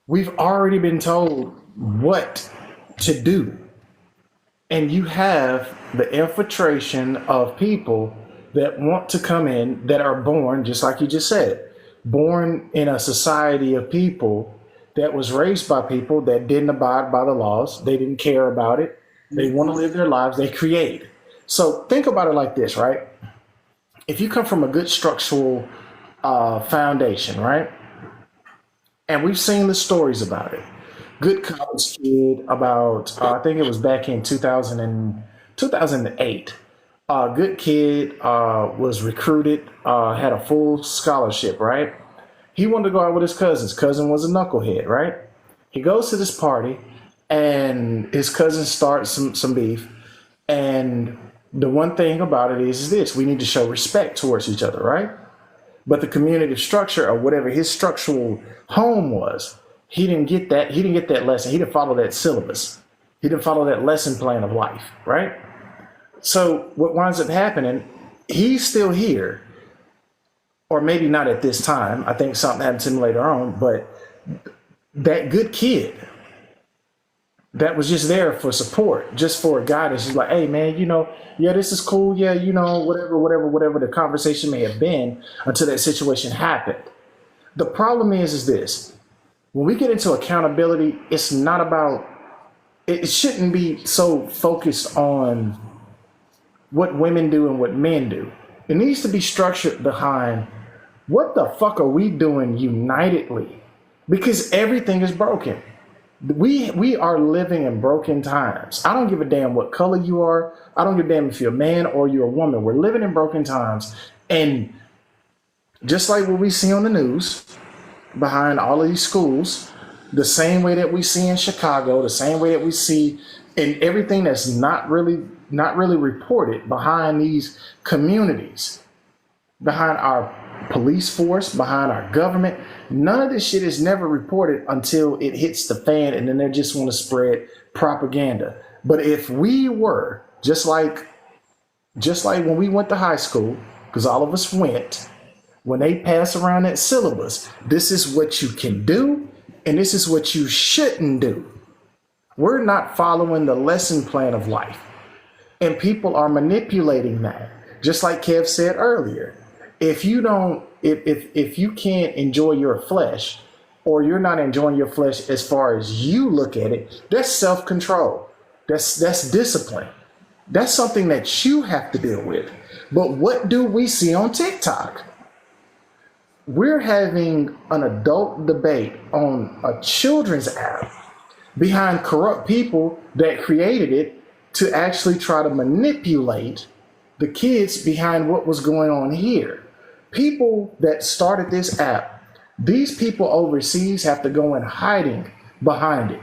Speaker 20: We've already been told what to do. And you have the infiltration of people that want to come in that are born, just like you just said, born in a society of people that was raised by people that didn't abide by the laws. They didn't care about it. They want to live their lives. They create. So think about it like this, right? If you come from a good structural foundation, right? And we've seen the stories about it. Good college kid about, I think it was back in 2008. Good kid was recruited, had a full scholarship, right? He wanted to go out with his cousin. His cousin was a knucklehead, right? He goes to this party and his cousin starts some beef. And the one thing about it is this: we need to show respect towards each other, right? But the community structure or whatever his structural home was, he didn't get that. He didn't get that lesson. He didn't follow that syllabus. He didn't follow that lesson plan of life, right? So what winds up happening, he's still here, or maybe not at this time. I think something happened to him later on, but that good kid that was just there for support, just for guidance. He's like, hey man, yeah, this is cool. Yeah, whatever the conversation may have been until that situation happened. The problem is this: when we get into accountability, it's not about, it shouldn't be so focused on what women do and what men do. It needs to be structured behind what the fuck are we doing unitedly, because everything is broken. We are living in broken times. I don't give a damn what color you are. I don't give a damn if you're a man or you're a woman. We're living in broken times. And just like what we see on the news behind all of these schools, the same way that we see in Chicago, the same way that we see in everything that's not really reported behind these communities, behind our police force, behind our government. None of this shit is never reported until it hits the fan, and then they just want to spread propaganda. But if we were just like when we went to high school, because all of us went, when they pass around that syllabus, this is what you can do and this is what you shouldn't do. We're not following the lesson plan of life, and people are manipulating that. Just like Kev said earlier, if you can't enjoy your flesh, or you're not enjoying your flesh as far as you look at it, that's self-control. That's discipline. That's something that you have to deal with. But what do we see on TikTok? We're having an adult debate on a children's app behind corrupt people that created it to actually try to manipulate the kids behind what was going on here. People that started this app, these people overseas have to go in hiding behind it.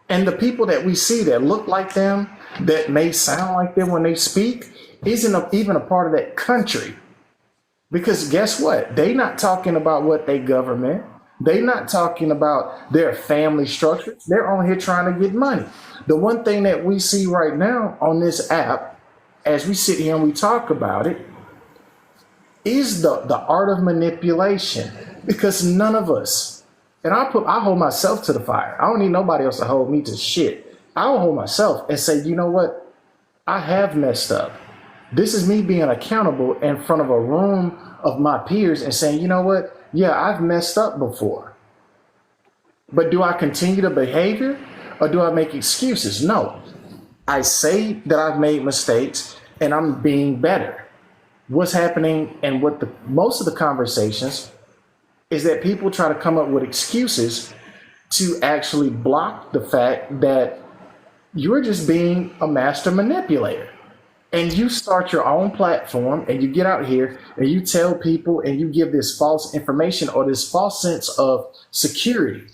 Speaker 20: And the people that we see that look like them, that may sound like them when they speak, isn't even a part of that country. Because guess what? They not talking about what they government. They not talking about their family structure. They're on here trying to get money. The one thing that we see right now on this app, as we sit here and we talk about it, is the art of manipulation. Because none of us, and I hold myself to the fire. I don't need nobody else to hold me to shit. I'll hold myself and say, you know what? I have messed up. This is me being accountable in front of a room of my peers and saying, you know what? Yeah, I've messed up before. But do I continue the behavior or do I make excuses? No. I say that I've made mistakes and I'm being better. What's happening and what most of the conversations is that people try to come up with excuses to actually block the fact that you're just being a master manipulator. And you start your own platform and you get out here and you tell people and you give this false information or this false sense of security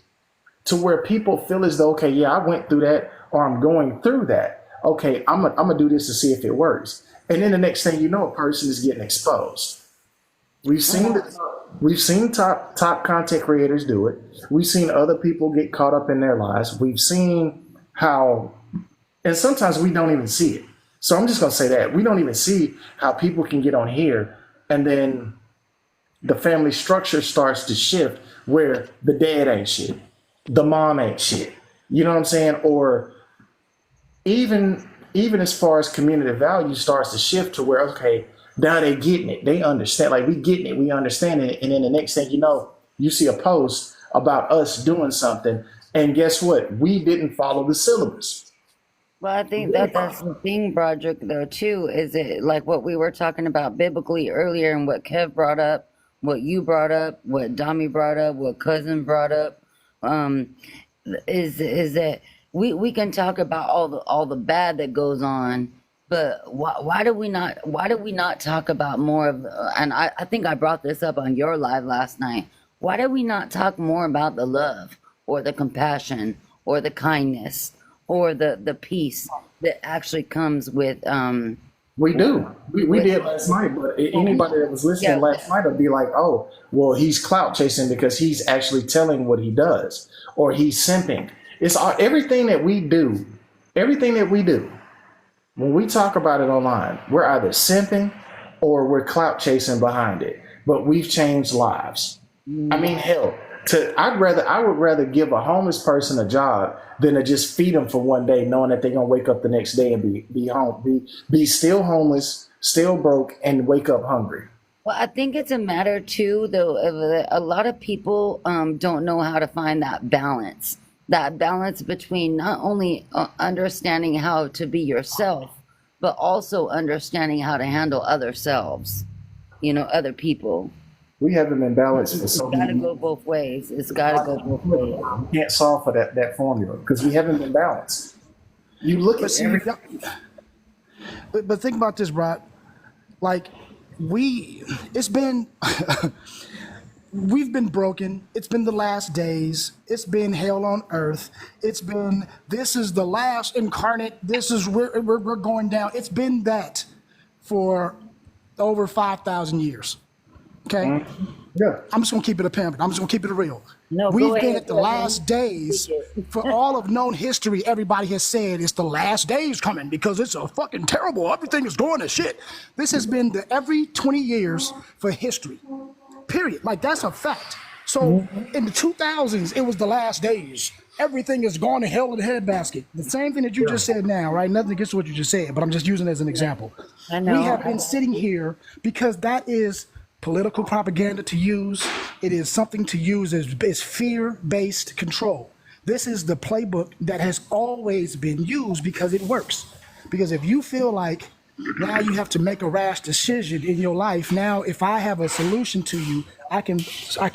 Speaker 20: to where people feel as though, okay, yeah, I went through that or I'm going through that. Okay, I'm gonna do this to see if it works. And then the next thing you know, a person is getting exposed. We've seen top content creators do it. We've seen other people get caught up in their lives. We've seen how, and sometimes we don't even see it. So I'm just going to say that we don't even see how people can get on here and then the family structure starts to shift where the dad ain't shit, the mom ain't shit. You know what I'm saying? Or even even as far as community value starts to shift to where, okay, now they getting it. They understand. Like, we getting it. We understand it. And then the next thing you know, you see a post about us doing something. And guess what? We didn't follow the syllabus.
Speaker 18: Well, I think that's the thing, Broderick, though, too, is it like what we were talking about biblically earlier and what Kev brought up, what you brought up, what Dami brought up, what Cousin brought up, is that we can talk about all the bad that goes on, but why do we not talk about more of, and I think I brought this up on your live last night, why do we not talk more about the love or the compassion or the kindness or the peace that actually comes with
Speaker 20: We do. We did last night, but anybody that was listening last night would be like, oh, well, he's clout chasing because he's actually telling what he does, or he's simping. It's everything that we do, when we talk about it online, we're either simping or we're clout chasing behind it. But we've changed lives. I mean, hell, I would rather give a homeless person a job than to just feed them for one day, knowing that they're gonna wake up the next day and be still homeless, still broke, and wake up hungry.
Speaker 18: Well, I think it's a matter too, though, of a lot of people don't know how to find that balance between not only understanding how to be yourself, but also understanding how to handle other selves, other people.
Speaker 20: We haven't been balanced for so
Speaker 18: It's got to go both ways. It's got to go both ways.
Speaker 20: We can't solve for that formula because we haven't been balanced. You look at
Speaker 11: but think about this, Brad. Like, it's been we've been broken. It's been the last days. It's been hell on earth. This is the last incarnate. This is where we're going down. It's been that for over 5,000 years. Okay?
Speaker 20: Yeah.
Speaker 11: I'm just going to keep it a pimp. I'm just going to keep it real.
Speaker 18: No,
Speaker 11: We've
Speaker 18: go
Speaker 11: been
Speaker 18: ahead,
Speaker 11: at the
Speaker 18: go
Speaker 11: last
Speaker 18: ahead.
Speaker 11: days. For all of known history, everybody has said it's the last days coming because it's a fucking terrible. Everything is going to shit. This has been every 20 years for history. Period. Like, that's a fact. So in the 2000s, it was the last days. Everything is going to hell in the headbasket. The same thing that you just said now, right? Nothing against what you just said, but I'm just using it as an example.
Speaker 18: I know.
Speaker 11: We have been sitting here because that is political propaganda to use. It is something to use as fear-based control. This is the playbook that has always been used because it works. Because if you feel like now you have to make a rash decision in your life, now if I have a solution to you, I can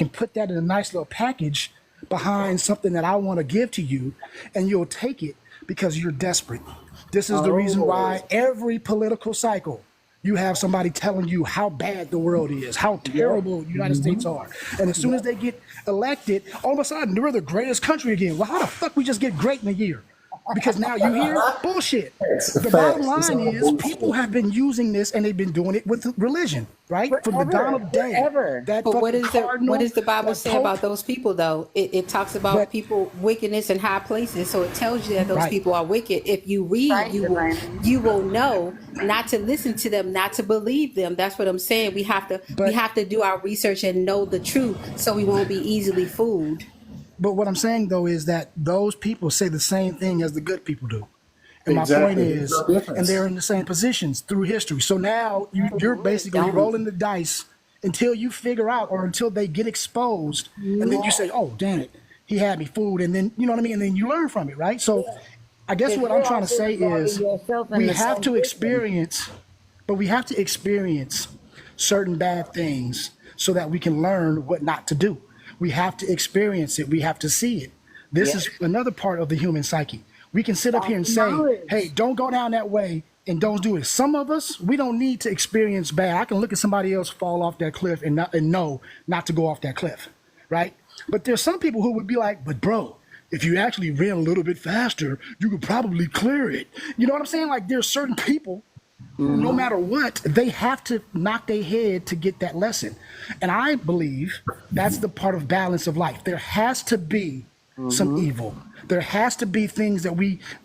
Speaker 11: put that in a nice little package behind something that I want to give to you, and you'll take it because you're desperate. This is the reason why every political cycle, you have somebody telling you how bad the world is, how terrible the United States are. And as soon as they get elected, all of a sudden, we're the greatest country again. Well, how the fuck we just get great in a year? Because now you hear bullshit. The bottom line is people have been using this and they've been doing it with religion, right? From the dawn of day. That
Speaker 19: But what
Speaker 11: cardinal,
Speaker 19: does the Bible
Speaker 11: that
Speaker 19: say
Speaker 11: pope,
Speaker 19: about those people, though? It talks about people wickedness in high places, so it tells you that those people are wicked. If you read, you will know not to listen to them, not to believe them. That's what I'm saying. We have to do our research and know the truth, so we won't be easily fooled.
Speaker 11: But what I'm saying, though, is that those people say the same thing as the good people do. And my
Speaker 20: Exactly.
Speaker 11: point is,
Speaker 20: There's no difference.
Speaker 11: and they're in the same positions through history. So now you're basically rolling the dice until you figure out, or until they get exposed, and then you say, oh, damn it, he had me fooled. And then, you know what I mean? And then you learn from it, right? So I guess what I'm trying to say is we have to experience certain bad things so that we can learn what not to do. We have to experience it. We have to see it. This is another part of the human psyche. We can sit up here and say, hey, don't go down that way and don't do it. Some of us, we don't need to experience bad. I can look at somebody else fall off that cliff and know not to go off that cliff, right? But there's some people who would be like, but bro, if you actually ran a little bit faster, you could probably clear it. You know what I'm saying? Like, there's certain people, no matter what, they have to knock their head to get that lesson. And I believe that's the part of balance of life. There has to be some evil. There has to be things that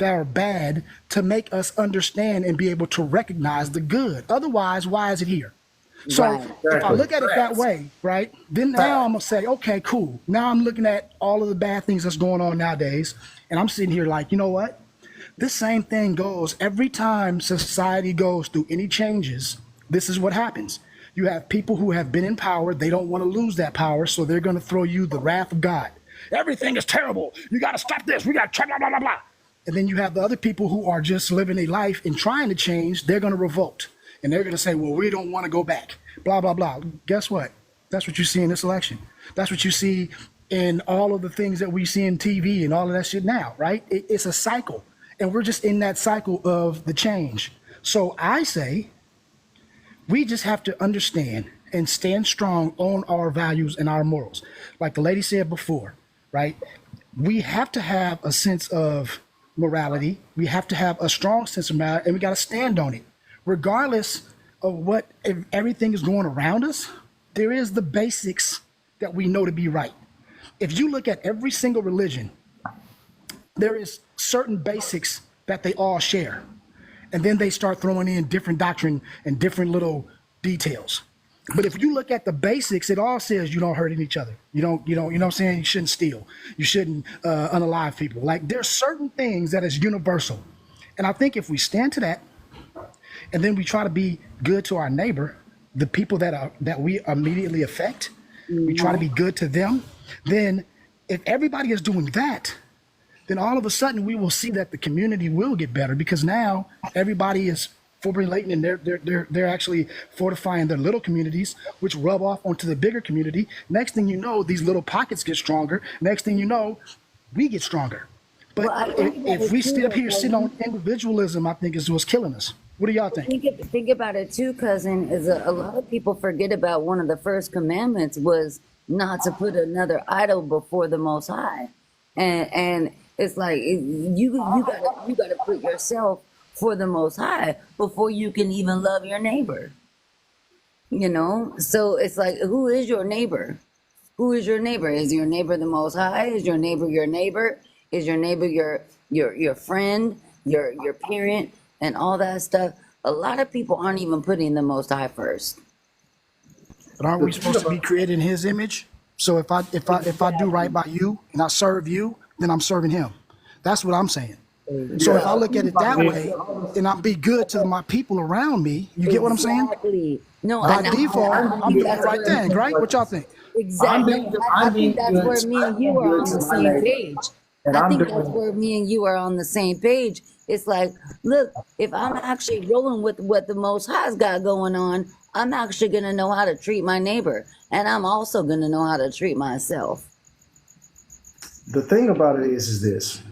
Speaker 11: are bad to make us understand and be able to recognize the good. Otherwise, why is it here? So if I look at it that way, right, then now I'm going to say, okay, cool. Now I'm looking at all of the bad things that's going on nowadays, and I'm sitting here like, you know what? This same thing goes every time society goes through any changes. This is what happens. You have people who have been in power. They don't want to lose that power, so they're going to throw you the wrath of God. Everything is terrible. You got to stop this. We got to blah, blah, blah, blah. And then you have the other people who are just living a life and trying to change. They're going to revolt. And they're going to say, well, we don't want to go back. Blah, blah, blah. Guess what? That's what you see in this election. That's what you see in all of the things that we see in TV and all of that shit now, right? It's a cycle. And we're just in that cycle of the change. So I say we just have to understand and stand strong on our values and our morals. Like the lady said before, right? We have to have a sense of morality. We have to have a strong sense of morality, and we got to stand on it. Regardless of what, if everything is going around us, there is the basics that we know to be right. If you look at every single religion, there is certain basics that they all share. And then they start throwing in different doctrine and different little details. But if you look at the basics, it all says you don't hurt each other. You know what I'm saying? You shouldn't steal. You shouldn't unalive people. Like, there's certain things that is universal. And I think if we stand to that, and then we try to be good to our neighbor, the people that we immediately affect, we try to be good to them, then if everybody is doing that, then all of a sudden we will see that the community will get better, because now everybody is formulating and they're actually fortifying their little communities, which rub off onto the bigger community. Next thing you know, these little pockets get stronger. Next thing you know, we get stronger. But if we stay up here sitting on individualism, I think is what's killing us. What do y'all think?
Speaker 18: Think about it too, cousin, is a lot of people forget about one of the first commandments was not to put another idol before the Most High. And it's like you gotta put yourself for the Most High before you can even love your neighbor. You know, so it's like, who is your neighbor? Who is your neighbor? Is your neighbor the Most High? Is your neighbor your neighbor? Is your neighbor your friend, your parent, and all that stuff? A lot of people aren't even putting the Most High first.
Speaker 11: But aren't we supposed to be created in His image? So if I do right by you and I serve you, then I'm serving Him. That's what I'm saying. So if I look at it that way, and I be good to my people around me, you get what I'm saying?
Speaker 18: Exactly. No,
Speaker 11: by default, I'm doing the right thing, right? What y'all think?
Speaker 18: Exactly. I think that's where me and you are on the same page. I think that's where me and you are on the same page. It's like, look, if I'm actually rolling with what the Most High's got going on, I'm actually going to know how to treat my neighbor. And I'm also going to know how to treat myself.
Speaker 20: The thing about it is this.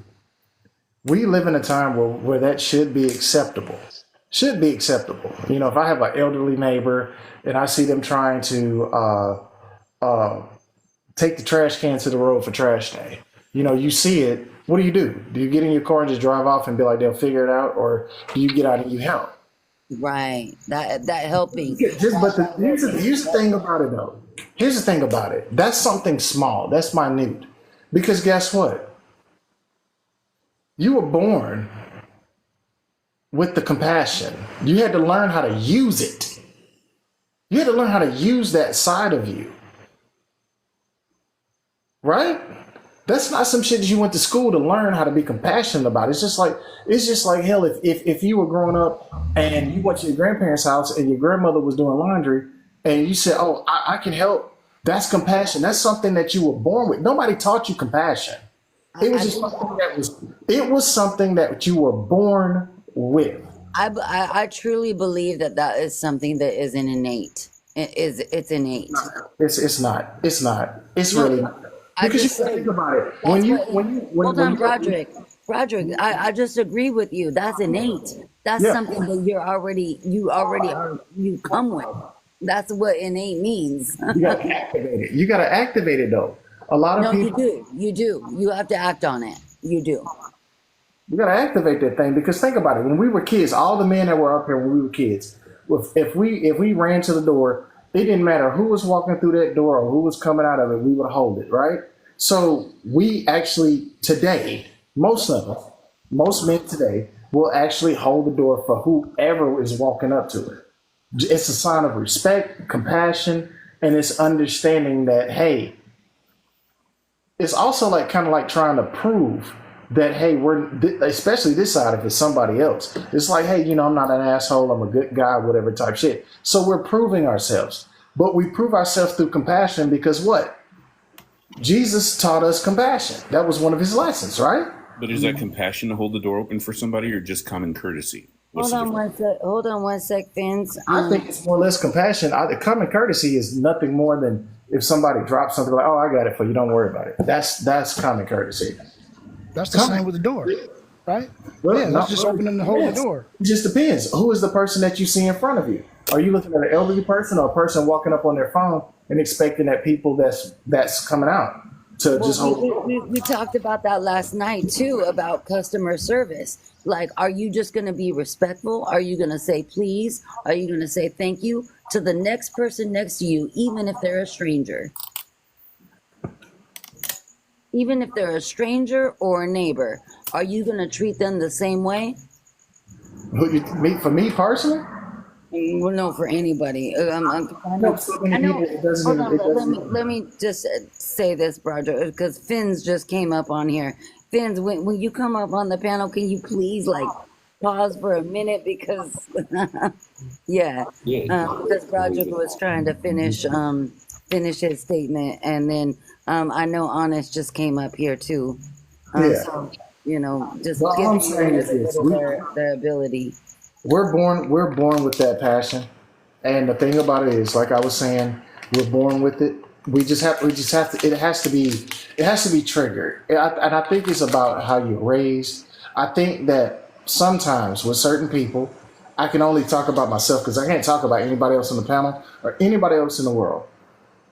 Speaker 20: We live in a time where that should be acceptable. Should be acceptable. You know, if I have an elderly neighbor and I see them trying to take the trash can to the road for trash day, you know, you see it. What do? Do you get in your car and just drive off and be like, they'll figure it out? Or do you get out and you help?
Speaker 18: Right. That helping.
Speaker 20: Here's the thing about it, though. Here's the thing about it. That's something small. That's minute. Because guess what? You were born with the compassion. You had to learn how to use it. You had to learn how to use that side of you. Right? That's not some shit that you went to school to learn how to be compassionate about. It's just like hell, if you were growing up and you went to your grandparents' house and your grandmother was doing laundry and you said, oh, I can help. That's compassion. That's something that you were born with. Nobody taught you compassion. It was just something that you were born with.
Speaker 18: I truly believe that is something that is innate. It's innate.
Speaker 20: It's not. It's really not. Because you think about it.
Speaker 18: Hold on, Roderick, I just agree with you. That's innate. That's something that you come with. That's what innate means.
Speaker 20: You gotta activate it. You gotta activate it though. A lot of people.
Speaker 18: You do. You have to act on it. You do.
Speaker 20: You gotta activate that thing, because think about it. When we were kids, all the men that were up here when we were kids, if we ran to the door, it didn't matter who was walking through that door or who was coming out of it, we would hold it, right? So we actually today, most men today will actually hold the door for whoever is walking up to it. It's a sign of respect, compassion, and it's understanding that, hey, it's also like kind of like trying to prove that, hey, especially this side, if it's somebody else, it's like, hey, I'm not an asshole, I'm a good guy, whatever type shit. So we're proving ourselves. But we prove ourselves through compassion because what? Jesus taught us compassion. That was one of his lessons, right?
Speaker 5: But is that compassion to hold the door open for somebody, or just common courtesy?
Speaker 18: Hold on one sec, Vince.
Speaker 20: I think it's more or less compassion. Common courtesy is nothing more than if somebody drops something like, oh, I got it for you, don't worry about it. That's common courtesy.
Speaker 11: That's the same with the door, right?
Speaker 20: Well,
Speaker 11: yeah, that's just opening and holding the door.
Speaker 20: It just depends. Who is the person that you see in front of you? Are you looking at an elderly person or a person walking up on their phone and expecting that people that's coming out to just hold?
Speaker 18: We talked about that last night too, about customer service. Like, are you just going to be respectful? Are you going to say please? Are you going to say thank you to the next person next to you, even if they're a stranger? Even if they're a stranger or a neighbor, are you going to treat them the same way?
Speaker 20: For me personally?
Speaker 18: Well, no, for anybody. I know. Let me just say this, Roger, because Finn's just came up on here. Finn's, when you come up on the panel, can you please pause for a minute because, because Roger was trying to finish his statement, and then I know Honest just came up here too. So, just
Speaker 20: well,
Speaker 18: give
Speaker 20: all I'm saying is this.
Speaker 18: Their ability.
Speaker 20: We're born with that passion, and the thing about it is, like I was saying, we're born with it. We just have to. It has to be triggered, and I think it's about how you're raised. I think that sometimes with certain people, I can only talk about myself because I can't talk about anybody else on the panel or anybody else in the world.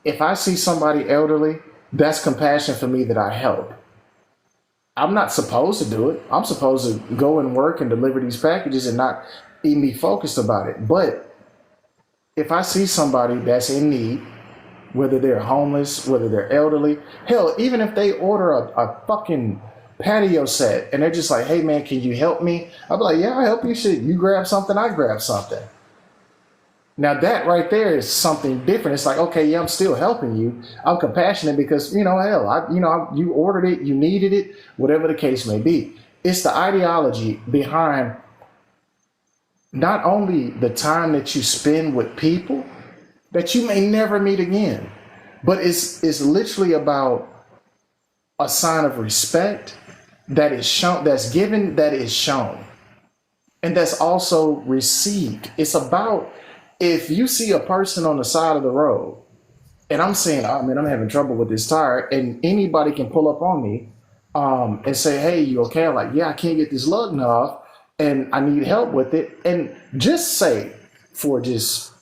Speaker 20: If I see somebody elderly, that's compassion for me that I help. I'm not supposed to do it. I'm supposed to go and work and deliver these packages and not even be focused about it. But if I see somebody that's in need, whether they're homeless, whether they're elderly, hell, even if they order a fucking patio set and they're just like, hey man, can you help me? I'll be like, yeah, I'll help you. Shit, you grab something, I grab something. Now that right there is something different. It's like, okay, yeah, I'm still helping you. I'm compassionate because, hell, you ordered it, you needed it, whatever the case may be. It's the ideology behind not only the time that you spend with people that you may never meet again, but it's literally about a sign of respect that is shown, that's given, that is shown, and that's also received. It's about, if you see a person on the side of the road and I'm saying, oh man, I'm having trouble with this tire, and anybody can pull up on me and say, hey, you okay? I'm like, yeah, I can't get this lug off and I need help with it. And just say, for just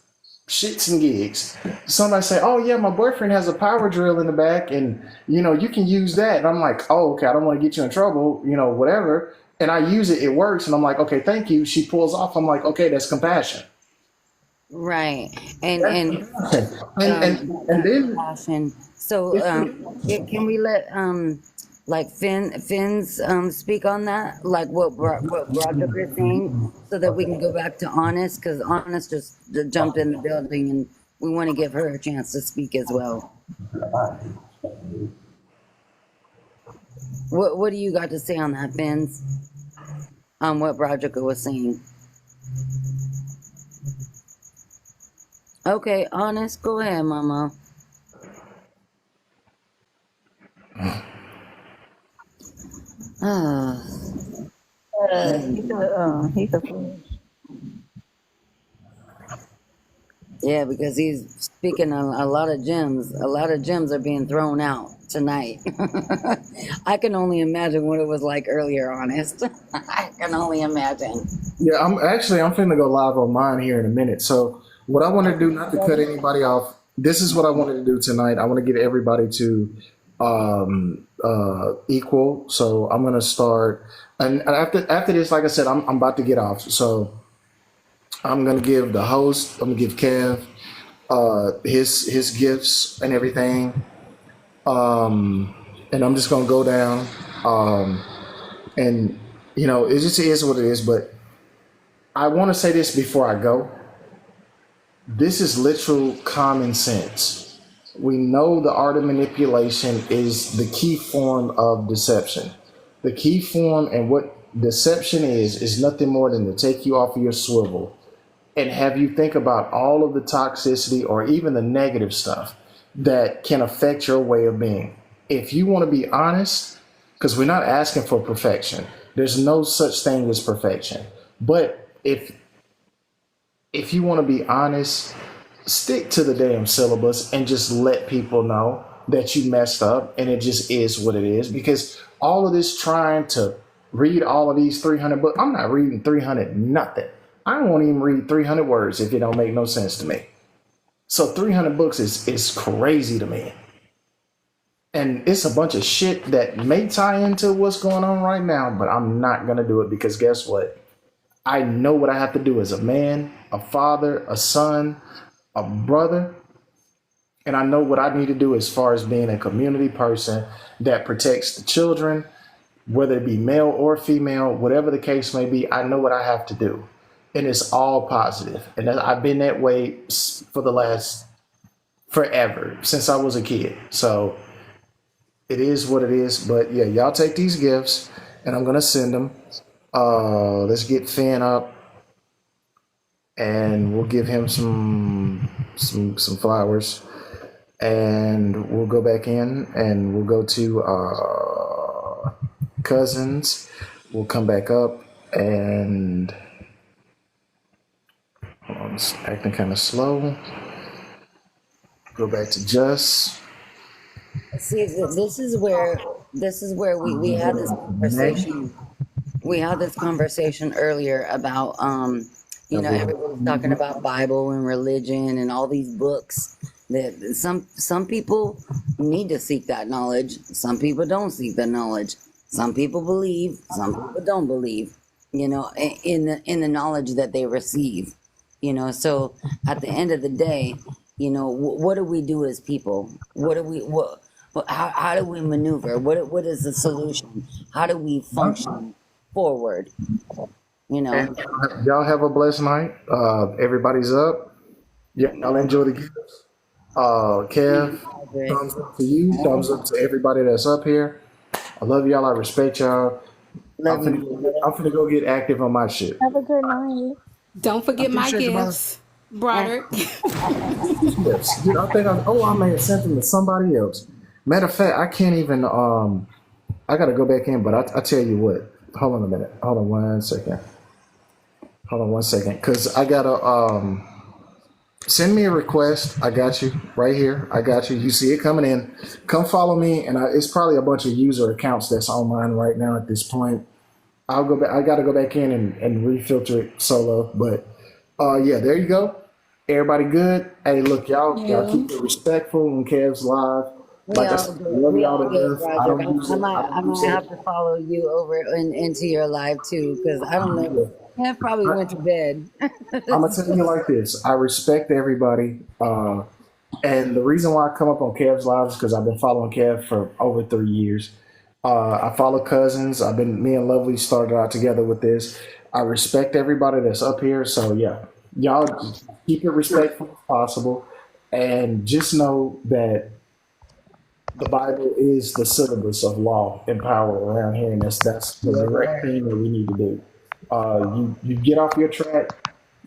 Speaker 20: shits and gigs, somebody say, oh yeah, my boyfriend has a power drill in the back and you can use that. And I'm like, oh, okay, I don't want to get you in trouble, whatever. And I use it, it works. And I'm like, okay, thank you. She pulls off. I'm like, okay, that's compassion.
Speaker 18: Right. And
Speaker 20: then
Speaker 18: passion. So can we let Finn's speak on that, like what Roger is saying, so that we can go back to Honest, because Honest just jumped in the building and we want to give her a chance to speak as well. What do you got to say on that, Finn's? On what Roger was saying? Okay, Honest, go ahead, Mama. Yeah, because he's speaking a lot of gems. A lot of gems are being thrown out tonight. I can only imagine what it was like earlier, Honest. I can only imagine.
Speaker 20: Yeah, I'm finna go live on mine here in a minute. So what I want to do, not to cut anybody off, this is what I wanted to do tonight. I want to get everybody to equal. So I'm gonna start, and after this, like I said, I'm about to get off. So I'm gonna give the host, I'm gonna give Kev his gifts and everything, and I'm just gonna go down, and it just is what it is. But I want to say this before I go. This is literal common sense. We know the art of manipulation is the key form of deception. The key form and what deception is nothing more than to take you off of your swivel and have you think about all of the toxicity or even the negative stuff that can affect your way of being. If you want to be honest, because we're not asking for perfection, there's no such thing as perfection. But if you want to be honest, stick to the damn syllabus and just let people know that you messed up and it just is what it is. Because all of this trying to read all of these 300 books, I'm not reading 300 nothing. I won't even read 300 words if it don't make no sense to me. So 300 books is crazy to me. And it's a bunch of shit that may tie into what's going on right now, but I'm not going to do it because guess what? I know what I have to do as a man, a father, a son, a brother, and I know what I need to do as far as being a community person that protects the children, whether it be male or female, whatever the case may be. I know what I have to do, and it's all positive. And I've been that way for the last forever, since I was a kid. So it is what it is. But yeah, y'all take these gifts, and I'm gonna send them. Let's get Finn up, and we'll give him some flowers, and we'll go back in, and we'll go to Cousins. We'll come back up, and hold on, it's acting kind of slow. Go back to Just.
Speaker 18: See, this is where we had this conversation. We had this conversation earlier about everybody's talking about Bible and religion and all these books. That some people need to seek that knowledge. Some people don't seek the knowledge. Some people believe. Some people don't believe. In the knowledge that they receive. So at the end of the day, what do we do as people? How do we maneuver? What is the solution? How do we function forward?
Speaker 20: And y'all have a blessed night. Everybody's up. Yeah, y'all enjoy the gifts. Kev, thumbs up to you. Thumbs up to everybody that's up here. I love y'all. I respect y'all. I'm finna go get active on my shit.
Speaker 21: Have a good night.
Speaker 3: Don't forget my gifts, Broderick.
Speaker 20: Yes. Dude, I may have sent them to somebody else. Matter of fact, I can't even. I gotta go back in, but I tell you what. Hold on a minute. Hold on 1 second. Because I gotta send me a request. I got you right here. I got you. You see it coming in. Come follow me, and it's probably a bunch of user accounts that's online right now at this point. I'll go back. I gotta go back in and refilter it solo. But yeah, there you go. Everybody good? Hey, look, y'all keep it respectful when Kev's live. Like I said, love y'all to death.
Speaker 18: I might have to follow you over into your live too, because I don't know. I probably went to bed.
Speaker 20: I'm gonna tell you like this. I respect everybody, and the reason why I come up on Kev's live is because I've been following Kev for over 3 years. I follow Cousins. Me and Lovely started out together with this. I respect everybody that's up here. So yeah, y'all just keep it respectful as possible, and just know that the Bible is the syllabus of law and power around here, and that's the direct thing that we need to do. You get off your track,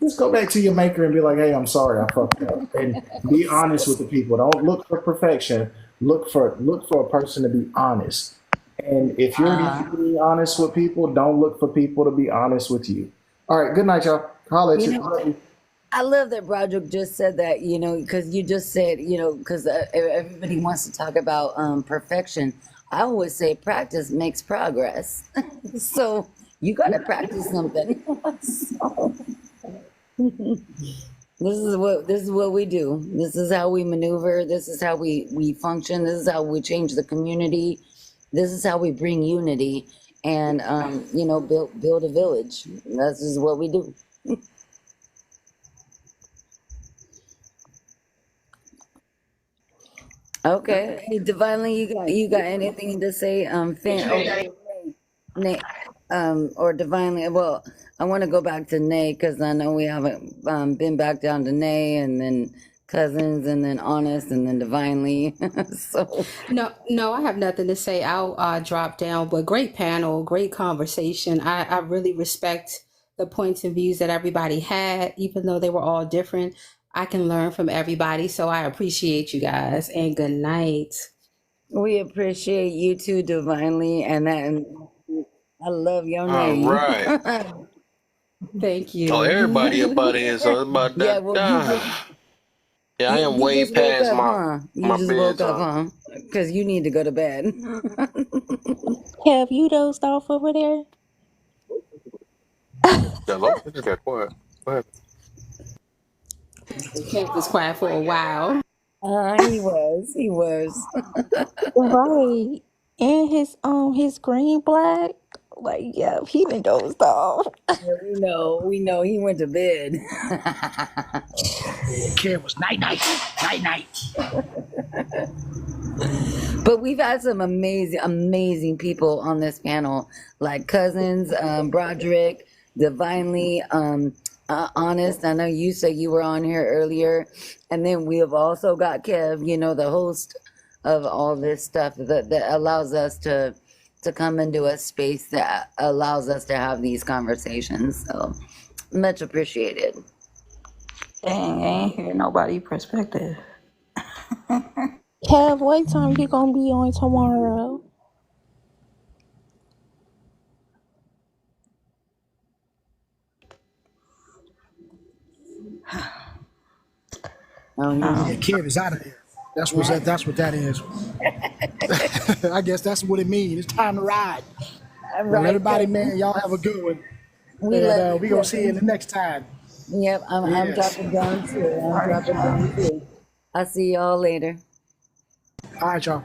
Speaker 20: just go back to your maker and be like, hey, I'm sorry, I fucked up. And be honest with the people. Don't look for perfection. Look for a person to be honest. And if you're being honest with people, don't look for people to be honest with you. All right, good night, y'all. Holla at you.
Speaker 18: I love that Broderick just said that, because you just said, because everybody wants to talk about perfection. I always say practice makes progress. So you got to practice something. This is what we do. This is how we maneuver. This is how we function. This is how we change the community. This is how we bring unity and build a village. This is what we do. Okay, hey, Divinely, you got anything to say, Finn, Nay, or Divinely? Well, I want to go back to Nay because I know we haven't been back down to Nay, and then Cousins, and then Honest, and then Divinely. So
Speaker 19: No, I have nothing to say. I'll drop down, but great panel, great conversation. I really respect the points and views that everybody had, even though they were all different. I can learn from everybody, so I appreciate you guys, and good night.
Speaker 18: we appreciate you too, Divinely, and I love your
Speaker 1: All
Speaker 18: name.
Speaker 1: right.
Speaker 19: Thank
Speaker 1: Oh,
Speaker 19: you.
Speaker 1: everybody about here, so it's about
Speaker 18: Yeah,
Speaker 1: that
Speaker 18: well,
Speaker 1: time. Yeah, I am
Speaker 18: you
Speaker 1: way
Speaker 18: just woke
Speaker 1: past
Speaker 18: up,
Speaker 1: my
Speaker 18: huh? You
Speaker 1: my
Speaker 18: just woke up,
Speaker 1: bedtime.
Speaker 18: huh? Because you need to go to bed.
Speaker 21: Have you dozed off over there?
Speaker 1: Hello, I just got quiet. What
Speaker 19: Kev was quiet for a while.
Speaker 18: He was.
Speaker 21: Right. And his green black. Like, yeah, he been dozed off.
Speaker 18: Yeah, we know. He went to bed.
Speaker 11: Kid was night night.
Speaker 18: But we've had some amazing people on this panel, like Cousins, Broderick, Divinely, Honest. I know you said you were on here earlier. And then we have also got Kev, the host of all this stuff that allows us to come into a space that allows us to have these conversations. So much appreciated.
Speaker 7: Dang, I ain't hear nobody perspective.
Speaker 21: Kev, what time you gonna be on tomorrow?
Speaker 11: Yeah, Kev is out of there. That's what that is. I guess that's what it means. It's time to ride. Well, everybody, man, y'all have a good one. And we gonna see you in the next time.
Speaker 18: Yep, I'm dropping down too. I'll see y'all later.
Speaker 11: All right, y'all.